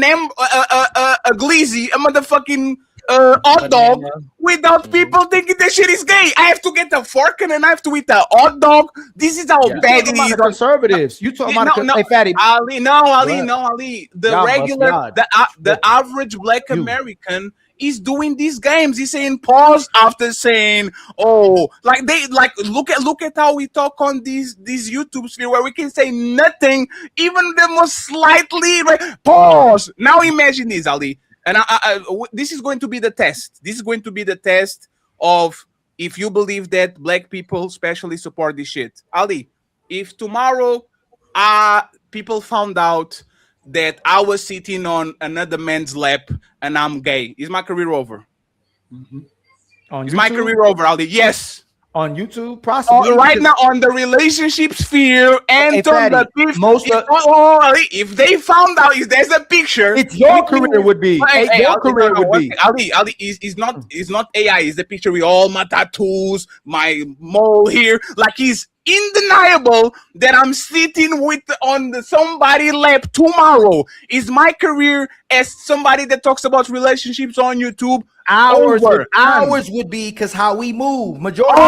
glizzy, a motherfucking hot dog without people thinking that shit is gay. I have to get a fork and a knife to eat a hot dog. This is how bad it is. Conservatives. You talking about hey, Fatty. Ali. The average black American is doing these games. He's saying pause after saying, look at how we talk on these YouTube sphere where we can say nothing, even the most slightly pause. Now imagine this, Ali. And this is going to be the test. This is going to be the test of if you believe that black people especially support this shit. Ali, if tomorrow people found out that I was sitting on another man's lap and I'm gay, is my career over? Is my career over, Ali? Yes. On YouTube, possibly. Right now, on the relationship sphere and on the if they found out if there's a picture, it's your career would be. Your career would be. Ali is not AI. It's the picture with all my tattoos, my mole here. Like he's undeniable that I'm sitting on somebody's lap tomorrow. Is my career as somebody that talks about relationships on YouTube? Ours would be because how we move. Majority.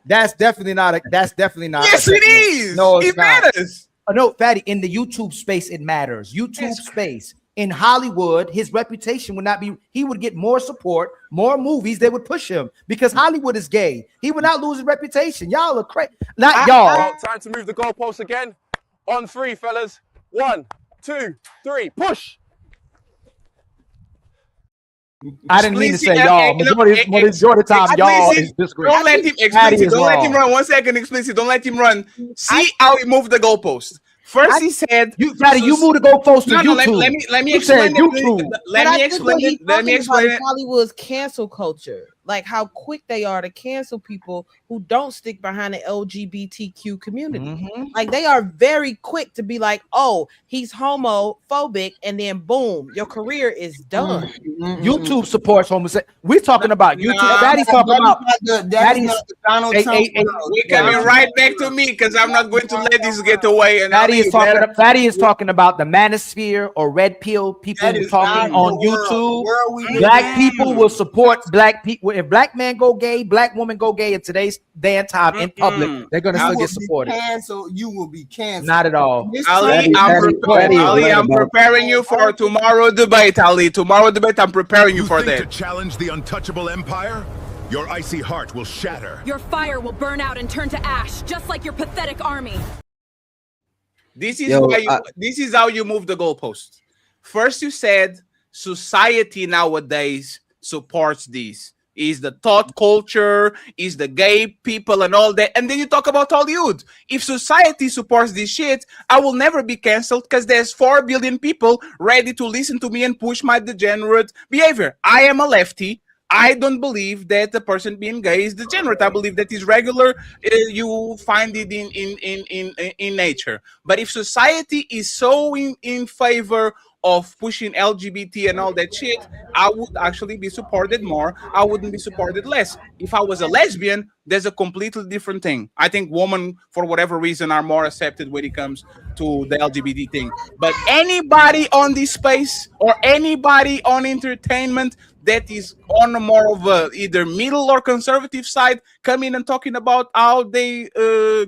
That's definitely not. Yes, it is. No, it matters. No, Fatty. In the YouTube space, it matters. YouTube space. In Hollywood, his reputation would not be. He would get more support, more movies. They would push him because Hollywood is gay. He would not lose his reputation. Y'all are crazy. Not y'all. Time to move the goalpost again. On three, fellas. 1, 2, 3. Push. I didn't mean to say y'all. Majority of the time, y'all is disagreeing. Don't let him explicit. Don't let him run. 1 second, explicit. Don't let him run. See how he moved the goalpost. First, he said, "You move the goalpost to YouTube." Let me explain it. Let me explain it. Hollywood's cancel culture, like how quick they are to cancel people who don't stick behind the LGBTQ community. Like they are very quick to be like, "Oh, he's homophobic," and then boom, your career is done. YouTube supports homosexuality. We're talking about YouTube. Daddy's talking about Daddy's Donald Trump. We're coming right back to me because I'm not going to let this get away. And Fatty is talking about the manosphere or red pill people who talking on YouTube. Black people will support black people. If black man go gay, black woman go gay in today's day and time in public, they're gonna still get supported. You will be canceled. Not at all. Ali, I'm preparing you for tomorrow debate. Ali, tomorrow debate. I'm preparing you for that. To challenge the untouchable empire, your icy heart will shatter. Your fire will burn out and turn to ash, just like your pathetic army. This is this is how you move the goalpost. First, you said society nowadays supports this. is the thought culture, is the gay people and all that. And then you talk about Hollywood. If society supports this shit, I will never be canceled because there's 4 billion people ready to listen to me and push my degenerate behavior. I am a lefty. I don't believe that the person being gay is degenerate. I believe that is regular. You find it in nature. But if society is so in favor of pushing LGBT and all that shit, I would actually be supported more. I wouldn't be supported less. If I was a lesbian, there's a completely different thing. I think women, for whatever reason, are more accepted when it comes to the LGBT thing. But anybody on this space or anybody on entertainment that is on a more of a either middle or conservative side, coming and talking about how they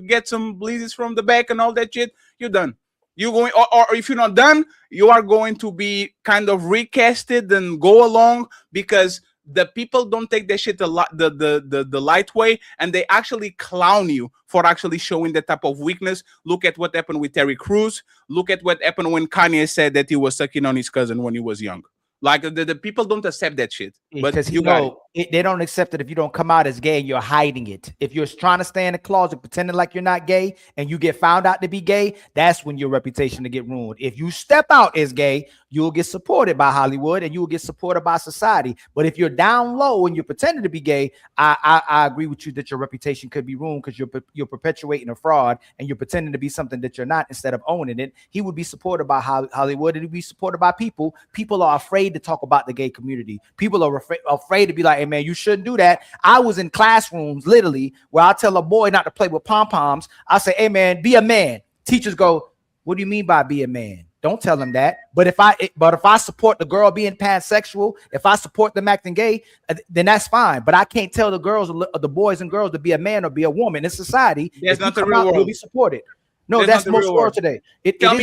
get some blizzards from the back and all that shit, you're done. You're going, or if you're not done, you are going to be kind of recasted and go along, because the people don't take that shit the light way, and they actually clown you for actually showing that type of weakness. Look at what happened with Terry Crews. Look at what happened when Kanye said that he was sucking on his cousin when he was young. Like the people don't accept that shit. Because you know they don't accept it if you don't come out as gay and you're hiding it. If you're trying to stay in the closet pretending like you're not gay and you get found out to be gay, that's when your reputation to get ruined. If you step out as gay, you'll get supported by Hollywood and you will get supported by society. But if you're down low and you're pretending to be gay, I agree with you that your reputation could be ruined because you're perpetuating a fraud and you're pretending to be something that you're not instead of owning it. He would be supported by Hollywood and he'd be supported by people. People are afraid to talk about the gay community. People are afraid to be like, hey man, you shouldn't do that. I was in classrooms literally where I tell a boy not to play with pom-poms. I say, hey man, be a man. Teachers go, what do you mean by be a man? Don't tell them that. But if I support the girl being pansexual, if I support them acting gay, then that's fine. But I can't tell the girls, the boys and girls to be a man or be a woman in society. That's not the real world. You'll be supported. No, that's most world today. Tell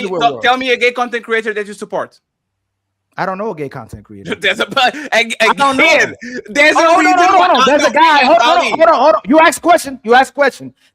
me a gay content creator that you support. I don't know a gay content creator. There's a I don't know. There's There's a guy. Hold on. You ask question.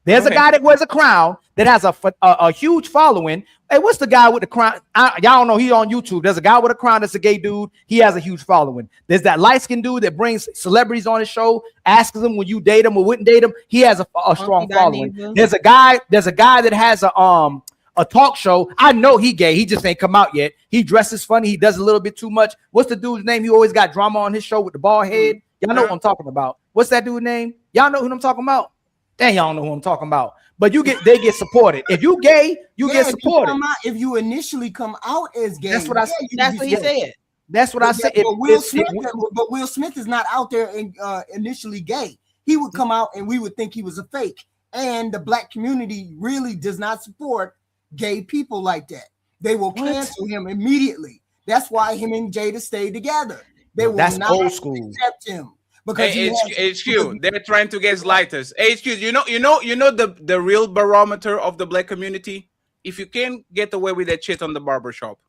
There's a guy that wears a crown that has a huge following. Hey, what's the guy with the crown? Y'all don't know. He's on YouTube. There's a guy with a crown that's a gay dude. He has a huge following. There's that light-skinned dude that brings celebrities on his show, asks them would you date him or wouldn't date him. He has a strong following. There's a guy that has a talk show. I know he gay. He just ain't come out yet. He dresses funny. He does a little bit too much. What's the dude's name? He always got drama on his show with the bald head. Y'all know what I'm talking about. What's that dude's name? Y'all know who I'm talking about? Dang, y'all know who I'm talking about. But they get supported. If you gay, you get supported. If you initially come out as gay, that's what I said. That's what he said. That's what I said. But Will Smith is not out there initially gay. He would come out and we would think he was a fake. And the black community really does not support gay people like that. They will cancel him immediately. That's why him and Jada stayed together. They will not old school. accept him. Because HQ, they're trying to get lighters. HQ, you know the real barometer of the black community. If you can't get away with that shit on the barbershop,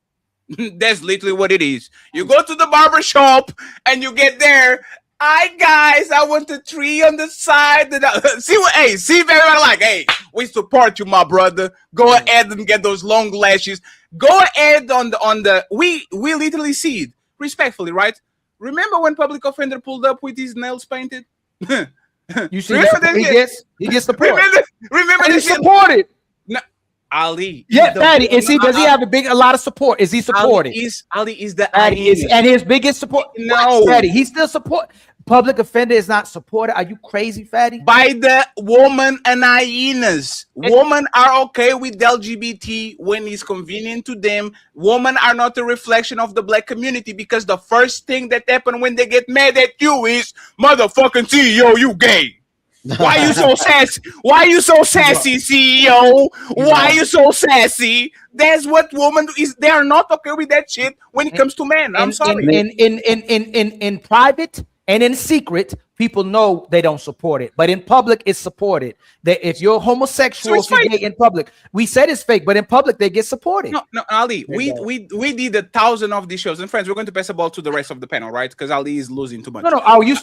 that's literally what it is. You go to the barbershop and you get there. Hi guys, I want the tree on the side. See if everybody like, hey, we support you, my brother. Go ahead and get those long lashes. Go ahead on the we literally see it respectfully, right? Remember when Public Offender pulled up with his nails painted? You see, he gets support. Remember and this he's supported. No, Ali. Yeah, Fatty. Does he have a lot of support? Is he supported? Ali is the and his biggest support. No, Fatty, he still support. Public Offender is not supported. Are you crazy, Fatty? By the woman and hyenas. Women are okay with LGBT when it's convenient to them. Women are not a reflection of the black community, because the first thing that happens when they get mad at you is, motherfucking CEO, you gay. Why you so sassy? Why you so sassy, CEO? Why you so sassy? That's what women is. They are not okay with that shit when it comes to men. I'm sorry. In private and in secret, people know they don't support it, but in public, it's supported. That if you're homosexual, if you're gay in public, we said it's fake, but in public, they get supported. No, Ali, we did 1,000 of these shows, and friends, we're going to pass the ball to the rest of the panel, right? Because Ali is losing too much. No, are we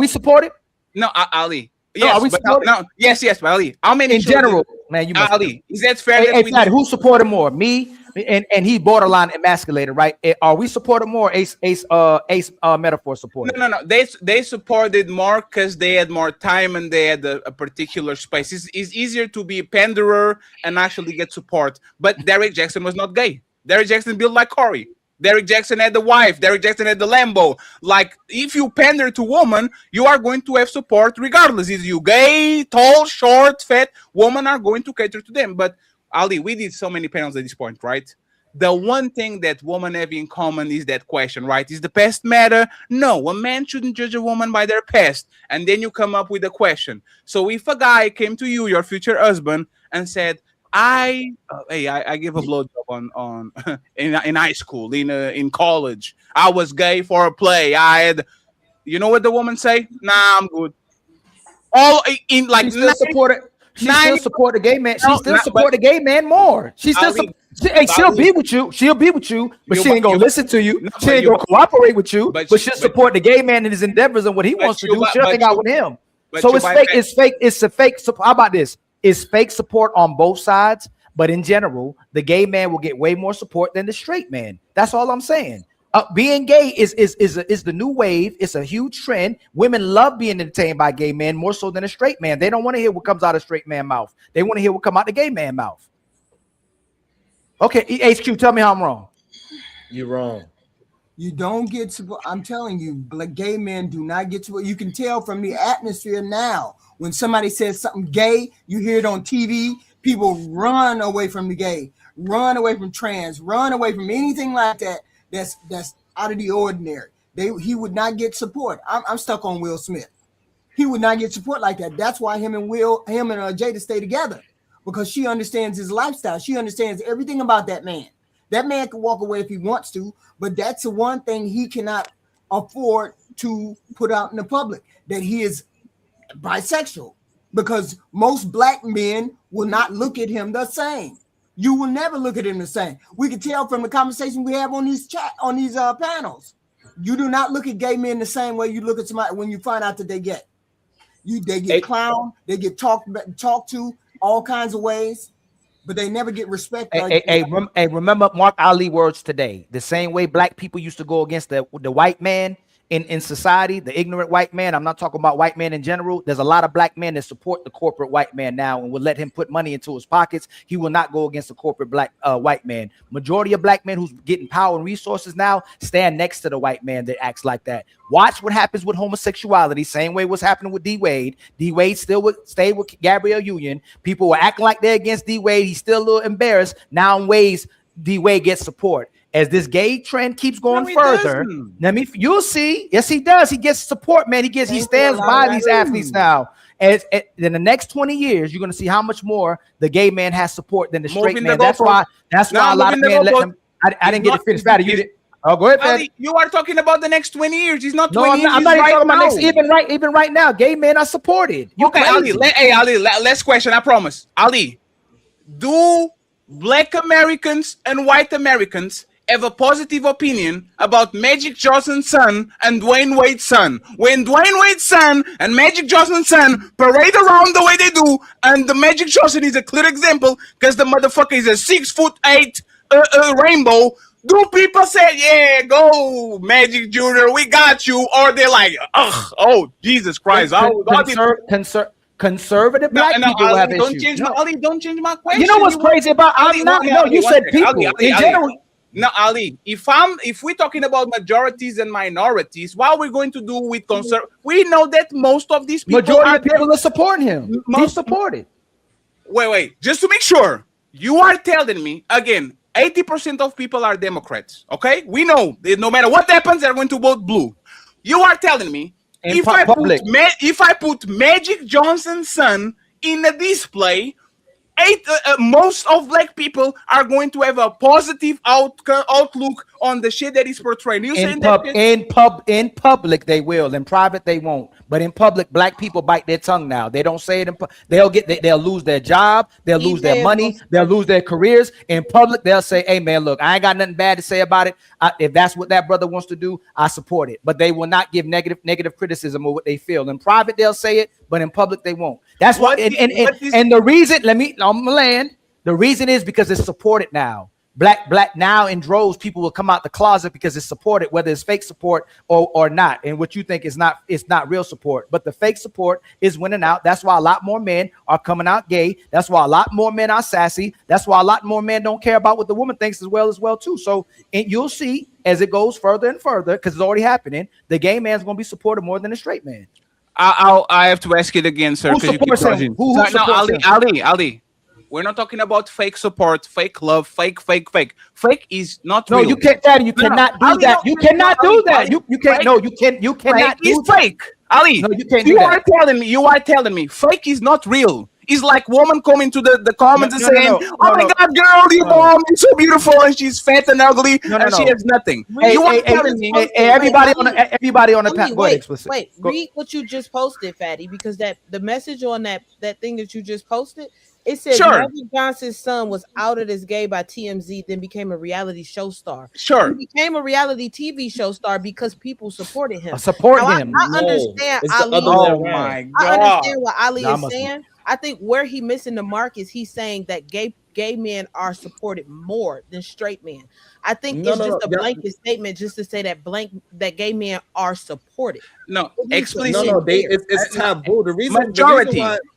supported? No, Ali. Yes, yes, but Ali, how many in general, man? You must Ali, is that fair? Hey, who supported more, me, and he borderline emasculated, right? Are we supporting more Ace metaphor supported? No. They supported more because they had more time and they had a particular space. It's easier to be a panderer and actually get support. But Derrick Jackson was not gay. Derrick Jackson built like Corey. Derrick Jackson had the wife. Derrick Jackson had the Lambo. Like, if you pander to woman, you are going to have support regardless. Is you gay, tall, short, fat, women are going to cater to them. But Ali, we did so many panels at this point, right? The one thing that women have in common is that question, right? Is the past matter? No, a man shouldn't judge a woman by their past. And then you come up with a question. So if a guy came to you, your future husband, and said, I give a blowjob on in high school, in college. I was gay for a play. I had, you know what the woman say? Nah, I'm good. All in like she still supported. She still support the gay man. She still support the gay man more. She still she'll be with you. She'll be with you, but she ain't gonna listen to you. She ain't gonna cooperate with you. But she'll support the gay man in his endeavors and what he wants to do. She'll hang out with him. So it's fake. It's fake. It's a fake. How about this? It's fake support on both sides. But in general, the gay man will get way more support than the straight man. That's all I'm saying. Being gay is the new wave. It's a huge trend. Women love being entertained by gay men more so than a straight man. They don't want to hear what comes out of straight man mouth. They want to hear what come out the gay man mouth. Okay, HQ, tell me how I'm wrong. You're wrong. You don't get support. I'm telling you, gay men do not get support. You can tell from the atmosphere now. When somebody says something gay, you hear it on TV. People run away from the gay, run away from trans, run away from anything like that. That's out of the ordinary. He would not get support. I'm stuck on Will Smith. He would not get support like that. That's why him and Jada stay together, because she understands his lifestyle. She understands everything about that man. That man can walk away if he wants to, but that's the one thing he cannot afford to put out in the public, that he is bisexual, because most black men will not look at him the same. You will never look at him the same. We can tell from the conversation we have on these panels. You do not look at gay men the same way you look at somebody when you find out that they gay. They get clowned, they get talked to all kinds of ways, but they never get respect. Remember Mark Ali words today. The same way black people used to go against the white man in society, the ignorant white man. I'm not talking about white men in general. There's a lot of black men that support the corporate white man now and will let him put money into his pockets. He will not go against the corporate black white man. Majority of black men who's getting power and resources now stand next to the white man that acts like that. Watch what happens with homosexuality. Same way what's happening with D Wade. D Wade still would stay with Gabrielle Union. People were acting like they're against D Wade. He's still a little embarrassed. Now in ways D Wade gets support. As this gay trend keeps going further, you'll see. Yes, he does. He gets support, man. He stands by these athletes now. In the next 20 years, you're going to see how much more the gay man has support than the straight man. That's why a lot of men let them. I didn't get to finish. Fatty, you did. Oh, go ahead, Fatty. You are talking about the next 20 years. He's not 20 years. I'm not even talking about next. Even right now, gay men are supported. Okay, Ali. Ali. Last question. I promise. Ali, do Black Americans and white Americans have a positive opinion about Magic Johnson's son and Dwayne Wade's son? When Dwayne Wade's son and Magic Johnson's son parade around the way they do, and the Magic Johnson is a clear example because the motherfucker is a 6'8" rainbow, do people say, yeah, go Magic Jr., we got you? Or they're like, ugh, oh, Jesus Christ. Conservative black people Ali, have don't issues. Don't change my question. You know what's crazy about Ali? You said people in general. No, Ali, if we're talking about majorities and minorities, what are we going to do with we know that most of these people majority of people are supporting him. He's supported. Wait, just to make sure, you are telling me again, 80% of people are Democrats. Okay, we know that no matter what happens, they're going to vote blue. You are telling me if I put Magic Johnson's son in a display, most of black people are going to have a positive outlook on the shit that is portrayed. In public they will. In private they won't. But in public, black people bite their tongue now. They don't say it. They'll lose their job. They'll lose their money. They'll lose their careers. In public, they'll say, "Hey man, look, I ain't got nothing bad to say about it. If that's what that brother wants to do, I support it." But they will not give negative criticism of what they feel. In private, they'll say it, but in public, they won't. That's why. And the reason, I'm gonna land. The reason is because it's supported now. Black now in droves, people will come out the closet because it's supported, whether it's fake support or not. And what you think is not, it's not real support, but the fake support is winning out. That's why a lot more men are coming out gay. That's why a lot more men are sassy. That's why a lot more men don't care about what the woman thinks as well too. So, and you'll see as it goes further and further, because it's already happening, the gay man's going to be supported more than the straight man. I have to ask it again, sir. Who supports him? Who No, supports him? Ali. We're not talking about fake support, fake love, fake. Fake is not real. No, you can't, Daddy. You cannot do that. You cannot do that. You can't. No, you can't. You cannot. Fake is fake. Ali, no, you can't. You are telling me fake is not real. It's like woman coming to the comments and saying, "Oh my God, girl, you mom is so beautiful and she's fat and ugly and she has nothing." You are telling me, everybody on the panel. Wait, read what you just posted, Fatty, because that the message on that thing that you just posted. It says Magic Johnson's son was outed as gay by TMZ, then became a reality show star. Sure. He became a reality TV show star because people supported him. I understand Ali. Oh my God. I understand what Ali is saying. I think where he missing the mark is he's saying that gay men are supported more than straight men. I think it's just a blanket statement just to say that gay men are supported. No, explicit. It's taboo.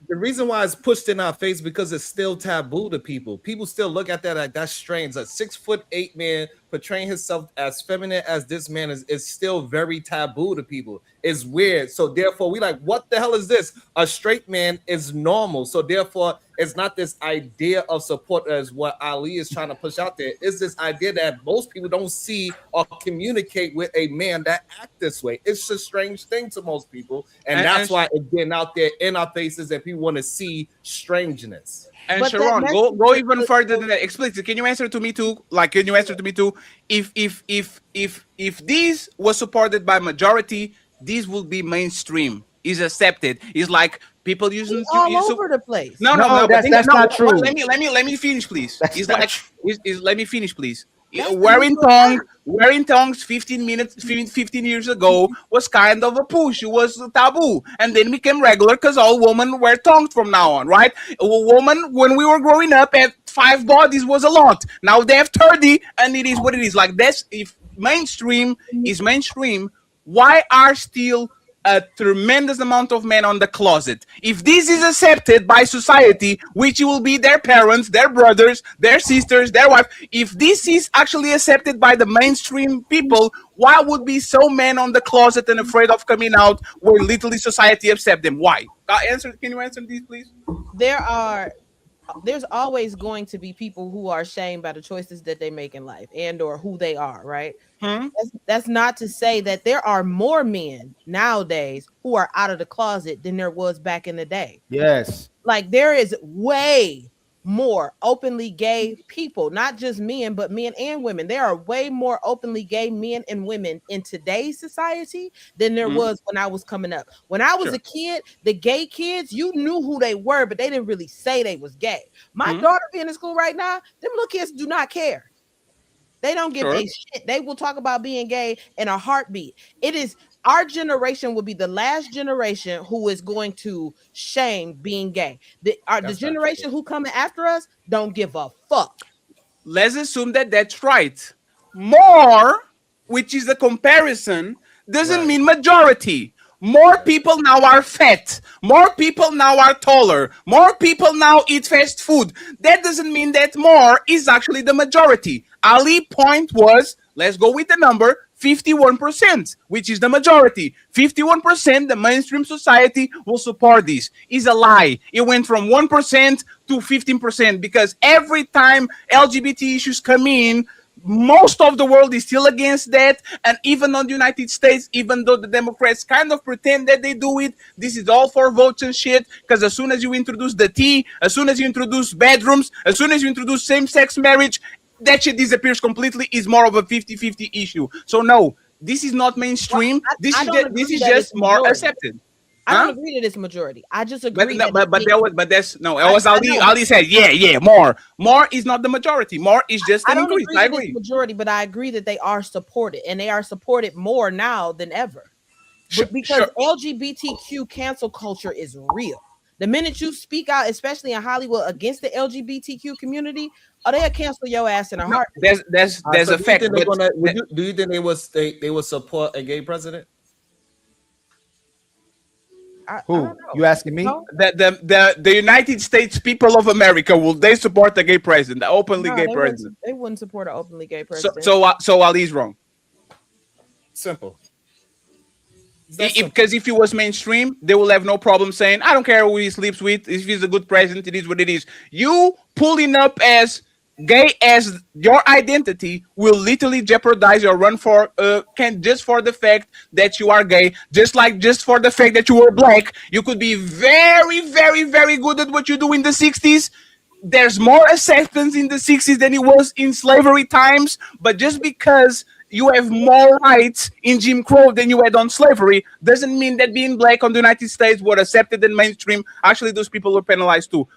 The reason why it's pushed in our face because it's still taboo to people. People still look at that like that's strange. A 6'8" man portraying himself as feminine as this man is still very taboo to people. It's weird. So therefore, we like, what the hell is this? A straight man is normal. So therefore, it's not this idea of support as what Ali is trying to push out there. It's this idea that most people don't see or communicate with a man that act this way. It's a strange thing to most people, and that's why it's getting out there in our faces, and people want to see strangeness. And Sharon, go even further than that. Explicit. Can you answer to me too? Like, can you answer to me too? If this was supported by majority, this will be mainstream. Is accepted. It's like people using all over the place. No, that's not true. Let me finish, please. Let me finish, please. Wearing tongues 15 years ago was kind of a push. It was taboo, and then became regular because all women wear tongues from now on, right? A woman, when we were growing up, at 5 bodies was a lot. Now they have 30, and it is what it is. Like that's if mainstream is mainstream, why are still a tremendous amount of men on the closet? If this is accepted by society, which will be their parents, their brothers, their sisters, their wife, if this is actually accepted by the mainstream people, why would be so men on the closet and afraid of coming out where literally society accept them? Why? Can you answer these, please? There's always going to be people who are shamed by the choices that they make in life and or who they are, right? That's not to say that there are more men nowadays who are out of the closet than there was back in the day. Yes. Like there is way more openly gay people, not just men, but men and women. There are way more openly gay men and women in today's society than there was when I was coming up. When I was a kid, the gay kids, you knew who they were, but they didn't really say they was gay. My daughter being in school right now, them little kids do not care. They don't give a shit. They will talk about being gay in a heartbeat. It is our generation will be the last generation who is going to shame being gay. The generation who coming after us don't give a fuck. Let's assume that that's right. More, which is a comparison, doesn't mean majority. More people now are fat. More people now are taller. More people now eat fast food. That doesn't mean that more is actually the majority. Ali's point was, let's go with the number, 51%, which is the majority. 51%, the mainstream society will support this. Is a lie. It went from 1% to 15% because every time LGBT issues come in, most of the world is still against that, and even on the United States, even though the Democrats kind of pretend that they do it, this is all for votes and shit, because as soon as you introduce the T, as soon as you introduce bedrooms, as soon as you introduce same-sex marriage, that shit disappears completely. Is more of a 50-50 issue. So no, this is not mainstream. This is just more accepted. I don't agree that it's majority. I just agree. Ali said, yeah, more. More is not the majority. More is just an increase. I agree. It's majority, but I agree that they are supported, and they are supported more now than ever. Because LGBTQ cancel culture is real. The minute you speak out, especially in Hollywood, against the LGBTQ community, they'll cancel your ass in a heart. There's So a fact. do you think they would support a gay president? Who? You asking me? The United States people of America, will they support a gay president, an openly gay president? They wouldn't support an openly gay president. So Ali's wrong. Simple. Because if he was mainstream, they will have no problem saying, I don't care who he sleeps with. If he's a good president, it is what it is. You pulling up as gay as your identity will literally jeopardize your run for just for the fact that you are gay. Just for the fact that you were black, you could be very, very, very good at what you do in the 60s. There's more acceptance in the 60s than it was in slavery times, but just because you have more rights in Jim Crow than you had on slavery doesn't mean that being black on the United States were accepted and mainstream. Actually, those people were penalized too.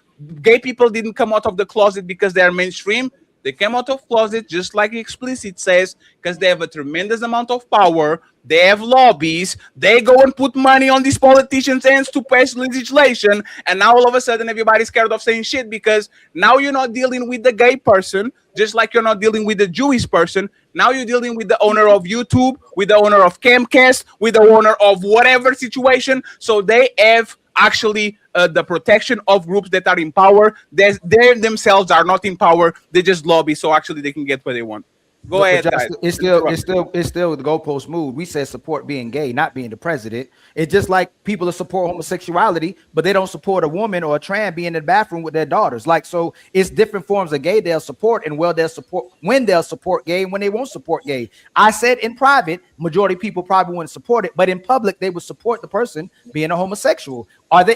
Gay people didn't come out of the closet because they are mainstream. They came out of closet, just like explicit says, because they have a tremendous amount of power. They have lobbies. They go and put money on these politicians' hands to pass legislation. And now all of a sudden, everybody's scared of saying shit because now you're not dealing with the gay person, just like you're not dealing with the Jewish person. Now you're dealing with the owner of YouTube, with the owner of Camcast, with the owner of whatever situation. So they have actually the protection of groups that are in power. They themselves are not in power. They just lobby so actually they can get what they want. Go ahead, guys. It's still the goalpost move. We said support being gay, not being the president. It's just like people that support homosexuality, but they don't support a woman or a trans being in the bathroom with their daughters. Like, so it's different forms of gay they'll support, and they'll support gay and when they won't support gay. I said in private, majority of people probably wouldn't support it, but in public they would support the person being a homosexual.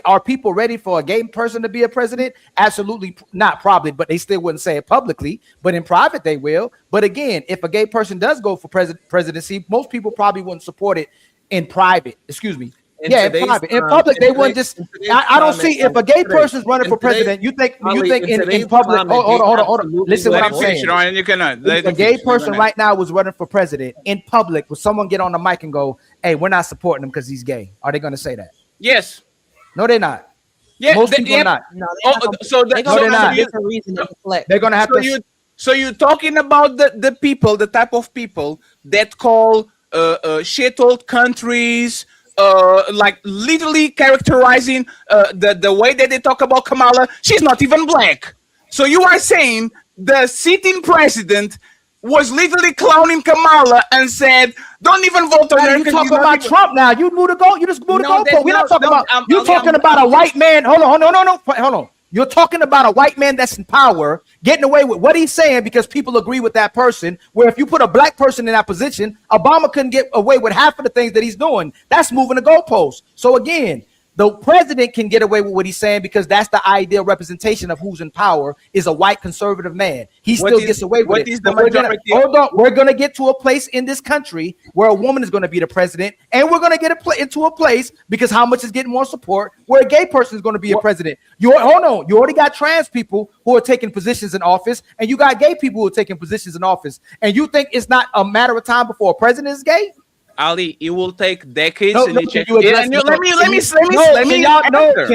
Are people ready for a gay person to be a president? Absolutely not, probably, but they still wouldn't say it publicly, but in private they will. But again, if a gay person does go for presidency, most people probably wouldn't support it in private. Excuse me. In private. In public, they wouldn't just. I don't see if a gay person's running for president. You think in public? Hold on. Listen, what I'm saying. You cannot. If a gay person right now was running for president in public, would someone get on the mic and go, "Hey, we're not supporting him because he's gay"? Are they going to say that? Yes. No, they're not. Yeah, most people are not. No, they're not. They're going to have to. So you're talking about the people, the type of people that call shithole countries, like literally characterizing the way that they talk about Kamala. She's not even black. So you are saying the sitting president was literally clowning Kamala and said, "Don't even vote on her." You talking about Trump now? You move the goal. You just move the goalpost. We're not talking about. You're talking about a white man. Hold on. You're talking about a white man that's in power getting away with what he's saying because people agree with that person. Where if you put a black person in that position, Obama couldn't get away with half of the things that he's doing. That's moving the goalpost. So again, the president can get away with what he's saying because that's the ideal representation of who's in power is a white conservative man. He still gets away with it. We're going to get to a place in this country where a woman is going to be the president, and we're going to get into a place because how much is getting more support where a gay person is going to be a president. You already got trans people who are taking positions in office, and you got gay people who are taking positions in office. And you think it's not a matter of time before a president is gay? Ali, it will take decades. Let me can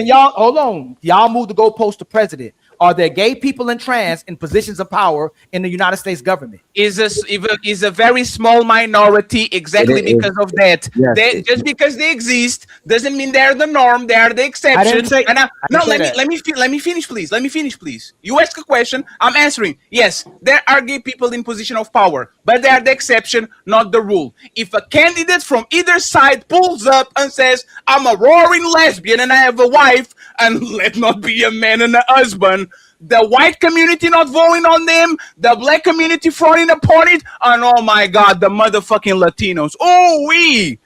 y'all hold on? Y'all move the goalpost to president. Are there gay people and trans in positions of power in the United States government? Is a very small minority exactly because of that. Yes, just because they exist doesn't mean they're the norm. They are the exception. Let me finish, please. Let me finish, please. You ask a question, I'm answering. Yes, there are gay people in position of power, but they are the exception, not the rule. If a candidate from either side pulls up and says, "I'm a roaring lesbian and I have a wife," and let not be a man and a husband, the white community not voting on them, the black community frowning upon it, and oh my God, the motherfucking Latinos. The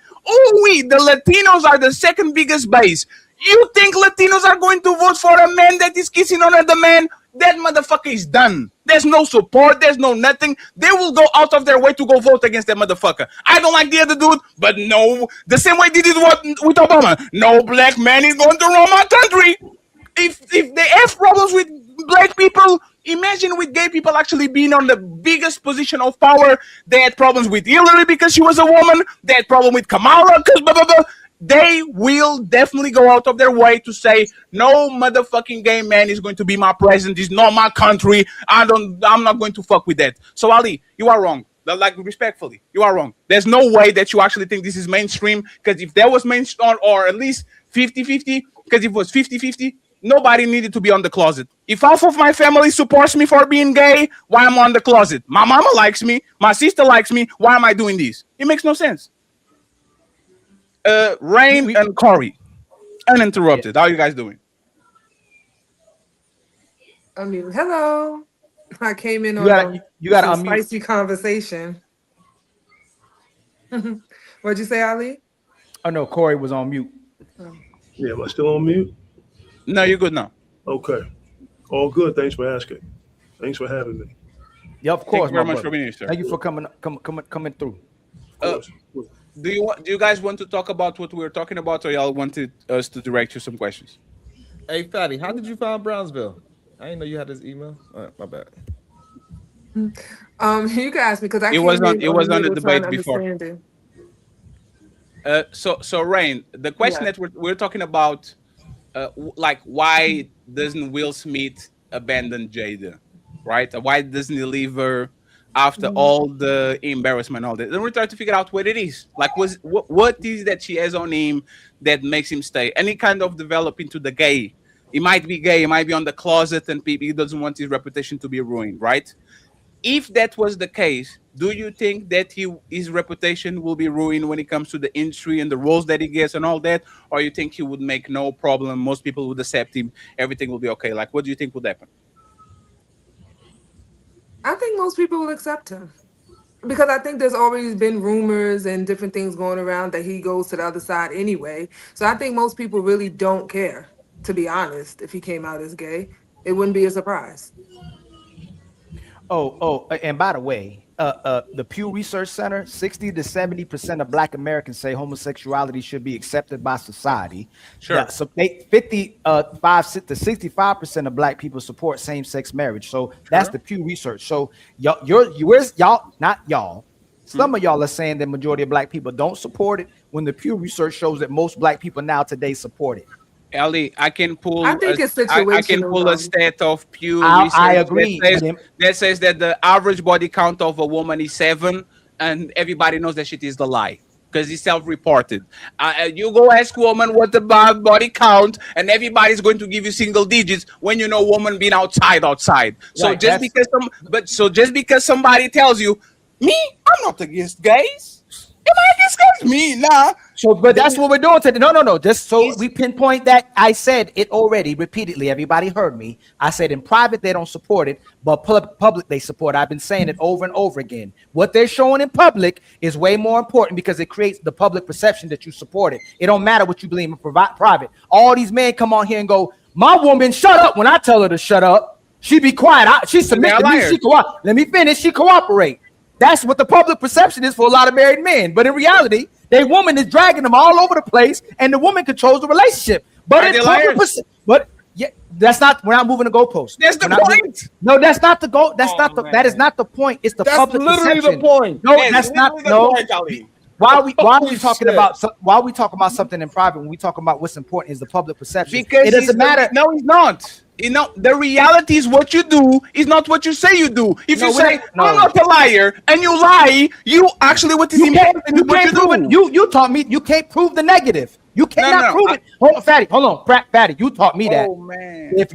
Latinos are the second biggest base. You think Latinos are going to vote for a man that is kissing on another man? That motherfucker is done. There's no support. There's no nothing. They will go out of their way to go vote against that motherfucker. I don't like the other dude, but no, the same way they did with Obama. No black man is going to run my country. If they have problems with black people, imagine with gay people actually being on the biggest position of power. They had problems with Hillary because she was a woman. They had problem with Kamala because blah, blah, blah. they will definitely go out of their way to say no motherfucking gay man is going to be my president. This is not my country. I'm not going to fuck with that. So Ali, you are wrong. Like respectfully, you are wrong. There's no way that you actually think this is mainstream, because if there was mainstream or at least 50-50, because if it was 50-50, nobody needed to be on the closet. If half of my family supports me for being gay, why am I on the closet? My mama likes me, my sister likes me, why am I doing this? It makes no sense. Rain and Corey, uninterrupted. How are you guys doing? I mean, hello. I came in You on gotta some unmute. spicy conversation. What'd you say, Ali? Oh no, Corey was on mute. Yeah, am I still on mute? No, you're good now. Okay. All good. Thanks for asking. Thanks for having me. Yeah, of course. Thank you very my much brother. for being here, sir. Thank you for coming through. Do you guys want to talk about what we were talking about, or y'all wanted us to direct you some questions? Hey, Fatty, how did you find Brownsville? I didn't know you had his email. All right, my bad. You can ask me because I It was came in on the middle trying debate to before. understand it. So Rain, the question Yeah. that we're talking about, like why doesn't Will Smith abandon Jada, right? Why doesn't he leave her after all the embarrassment, all that? Then we try to figure out what it is. Like, what is that she has on him that makes him stay? Any kind of develop into the gay. He might be gay, he might be on the closet, and he doesn't want his reputation to be ruined, right? If that was the case, do you think that his reputation will be ruined when it comes to the industry and the roles that he gets and all that? Or you think he would make no problem, most people would accept him, everything will be okay? Like, what do you think would happen? I think most people will accept him because I think there's always been rumors and different things going around that he goes to the other side anyway. So I think most people really don't care, to be honest. If he came out as gay, it wouldn't be a surprise. And by the way, the Pew Research Center, 60 to 70% of Black Americans say homosexuality should be accepted by society. Sure. Yeah, so 55 to 65% of Black people support same-sex marriage. So that's the Pew Research. So some of y'all are saying the majority of Black people don't support it, when the Pew Research shows that most Black people now today support it. Ali, I can pull. I think it's I can situational, pull a though. stat of Pew I Research agree. that says that the average body count of a woman is 7, and everybody knows that shit is the lie because it's self-reported. You go ask woman what the body count, and everybody's going to give you single digits when you know woman being outside. So Right, just because somebody tells you, me, I'm not against gays. Am I against gays? Me, nah. So, but that's what we're doing today. No. Just so we pinpoint that. I said it already repeatedly. Everybody heard me. I said in private they don't support it, but public they support. I've been saying it over and over again. What they're showing in public is way more important because it creates the public perception that you support it. It don't matter what you believe in private. All these men come on here and go, my woman, shut up. When I tell her to shut up, she be quiet. She submits to me. Let me finish. She cooperate. That's what the public perception is for a lot of married men. But in reality, their woman is dragging them all over the place, and the woman controls the relationship. But that's not. We're not moving the goalposts. That's the point. No, that's not the goal. That is not the point. It's the public literally perception. the point. No, Yes, that's not. the No. point, Ali. Why are we talking about something in private when we talk about what's important is the public perception? Because it doesn't matter. No, he's not. You know, the reality is what you do is not what you say you do. If you say, I'm not a liar, and you lie, you actually what is important is what you do. You taught me you can't prove the negative. You cannot prove it. Hold on, Fatty. You taught me that. Oh man. If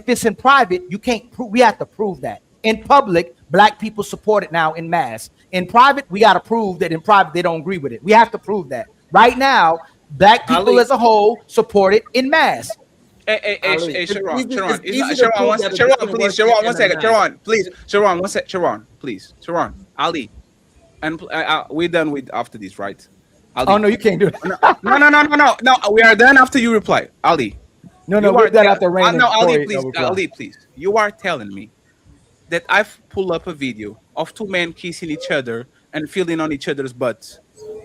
it's in private, you can't prove. We have to prove that. In public, Black people support it now in mass. In private, we got to prove that in private they don't agree with it. We have to prove that. Right now, Black people as a whole support it in mass. Hey, Sharon, please. Sharon, Ali, and we're done with after this, right? Ali. Oh no, you can't do it. No, we are done after you reply, Ali. No, we're done after Rain. No, Ali, please. You are telling me that I've pulled up a video of 2 men kissing each other and feeling on each other's butts.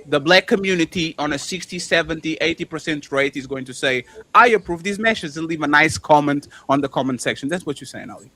The Black community on a 60, 70, 80% rate is going to say, I approve these measures, and leave a nice comment on the comment section. That's what you're saying, Ali.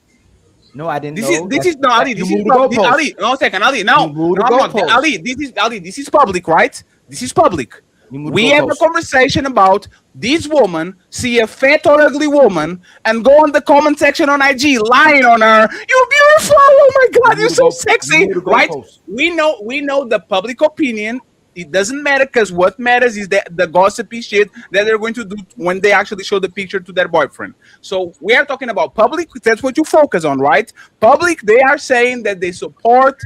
No, I didn't this know. This is not Ali. This is Ali. No, second, Ali. No, I'm not. Ali, this is public, right? This is public. We have a conversation about this woman see a fat or ugly woman and go on the comment section on IG lying on her. You're beautiful. Oh my God, you're so sexy, right? We know the public opinion. It doesn't matter because what matters is that the gossipy shit that they're going to do when they actually show the picture to their boyfriend. So we are talking about public. That's what you focus on, right? Public, they are saying that they support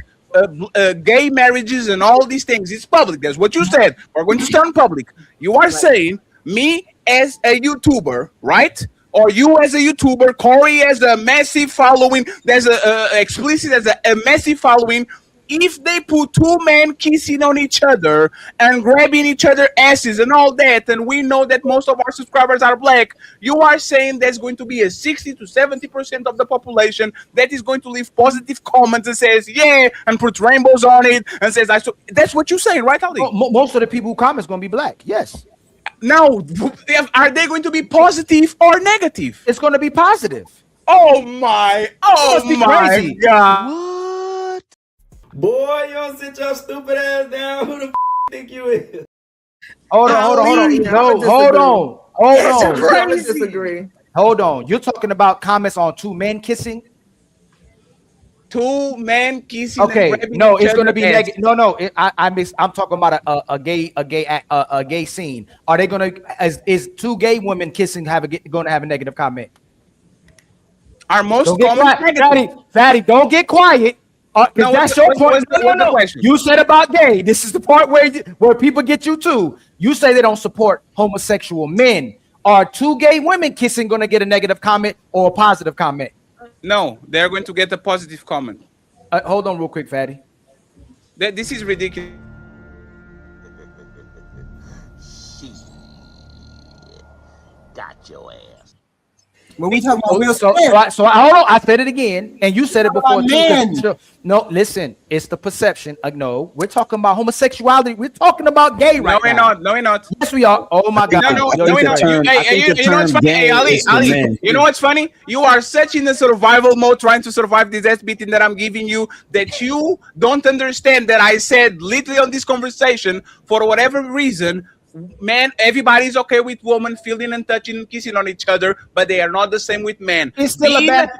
gay marriages and all these things. It's public. That's what you said. We're going to start in public. You are saying me as a YouTuber, right? Or you as a YouTuber, Corey as a massive following. There's a explicit as a massive following. If they put two men kissing on each other and grabbing each other asses and all that, and we know that most of our subscribers are black, you are saying there's going to be a 60 to 70% of the population that is going to leave positive comments and says, yeah, and put rainbows on it and says, that's what you're saying, right, Ali? Most of the people who comment is going to be black, yes. Now, are they going to be positive or negative? It's going to be positive. Oh my God. Boy, you don't sit your stupid ass down. Who the think you is? Hold on. Disagree. Hold on. You're talking about comments on two men kissing? Two men kissing. Okay, no, it's going to be negative. No, I'm talking about a gay scene. Are they going to? Is two gay women kissing going to have a negative comment? Are most comments negative? Fatty, don't get quiet. No, that's your point. No. You said about gay. This is the part where people get you too. You say they don't support homosexual men. Are two gay women kissing going to get a negative comment or a positive comment? No, they're going to get a positive comment. Hold on real quick, Fatty. This is ridiculous. Got your ass. When we talk about Will so hold on, I said it again, and you said it before too. No, listen, it's the perception. No, we're talking about homosexuality. We're talking about gay right now. No, we're not. Yes, we are. Oh my God. No, we're not. You know what's funny? Hey, Ali, you know what's funny? You are such in a survival mode trying to survive this ass beating that I'm giving you that you don't understand that I said literally on this conversation, for whatever reason, man, everybody's okay with women feeling and touching and kissing on each other, but they are not the same with men. It's still a bad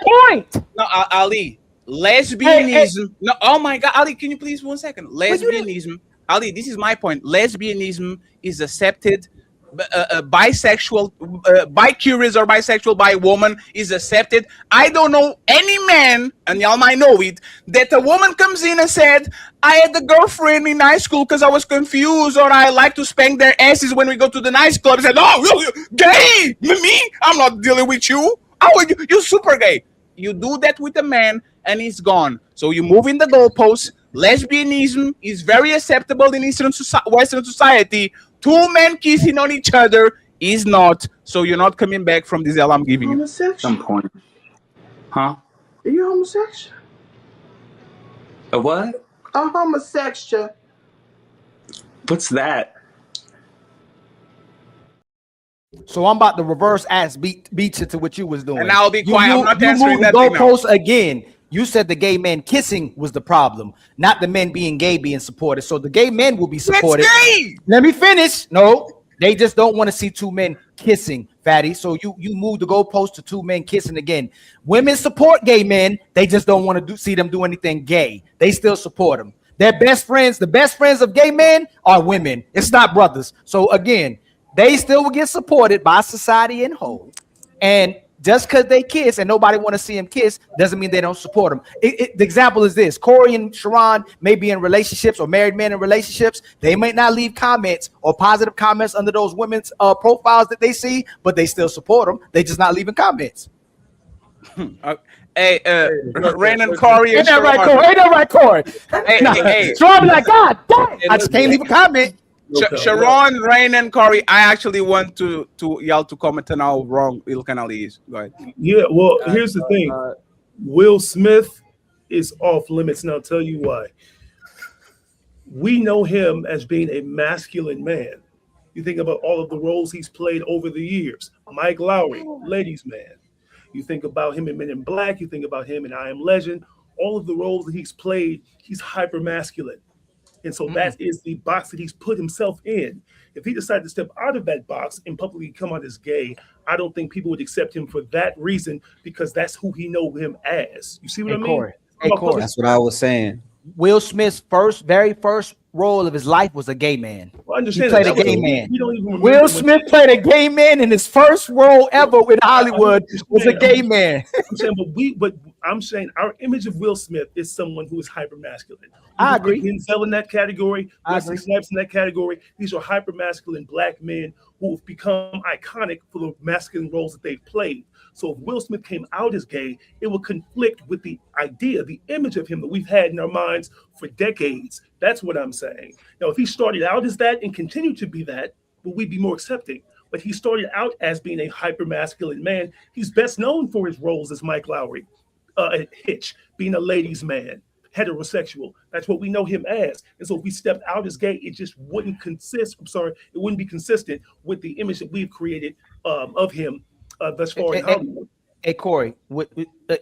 point. No, Ali, lesbianism. No, oh my God, Ali, can you please 1 second? Lesbianism, Ali, this is my point. Lesbianism is accepted. Bisexual, bi-curious or bisexual by woman is accepted. I don't know any man, and y'all might know it, that a woman comes in and said, I had a girlfriend in high school because I was confused, or I like to spank their asses when we go to the nice club. Said, oh, gay, me? I'm not dealing with you. Oh, you're super gay. You do that with a man, and he's gone. So you move in the goalposts. Lesbianism is very acceptable in Western society. Two men kissing on each other is not. So you're not coming back from this hell I'm giving you. Some point. Huh? Are you homosexual? A what? I'm homosexual. What's that? So I'm about to reverse ass beat you to what you was doing. And I'll be quiet. I'm not answering that thing now. Goalposts again. You said the gay men kissing was the problem, not the men being gay being supported. So the gay men will be supported. That's gay. Let me finish. No, they just don't want to see two men kissing, Fatty. So you move the goalpost to two men kissing again. Women support gay men. They just don't want to see them do anything gay. They still support them. Their best friends, the best friends of gay men are women. It's not brothers. So again, they still will get supported by society in whole. And just because they kiss and nobody want to see him kiss doesn't mean they don't support him. The example is this. Corey and Sharon may be in relationships or married men in relationships. They might not leave comments or positive comments under those women's profiles that they see, but they still support them. They just not leaving comments. Hey, Rain and Corey. Ain't that right, Corey? Hey. So I'm like, God damn, I just can't leave a comment. Sharon, Rain, and Corey, I actually want to y'all to comment on how wrong Ilkan Ali is. Go ahead. Yeah, well, here's the thing. Will Smith is off limits, and I'll tell you why. We know him as being a masculine man. You think about all of the roles he's played over the years. Mike Lowry, ladies' man. You think about him in Men in Black. You think about him in I Am Legend. All of the roles that he's played, he's hyper masculine. And so that is the box that he's put himself in. If he decided to step out of that box and publicly come out as gay, I don't think people would accept him for that reason, because that's who he know him as. You see what I mean? Corey. Hey, Corey. That's what I was saying. Will Smith's very first role of his life was a gay man. Well, I He understand played that. a gay man. We don't even remember Will when- Smith played a gay man, and his first role ever with Hollywood was a gay man. I'm saying, but I'm saying our image of Will Smith is someone who is hyper masculine. I agree. Denzel in that category, I Wesley agree. Snipes in that category. These are hyper masculine black men who have become iconic for the masculine roles that they've played. So if Will Smith came out as gay, it would conflict with the idea, the image of him that we've had in our minds for decades. That's what I'm saying. Now, if he started out as that and continued to be that, would we be more accepting? But he started out as being a hyper masculine man. He's best known for his roles as Mike Lowry, Hitch, being a ladies' man, heterosexual. That's what we know him as. And so if we stepped out as gay, it just wouldn't it wouldn't be consistent with the image that we've created of him thus far in Hollywood. Hey Corey,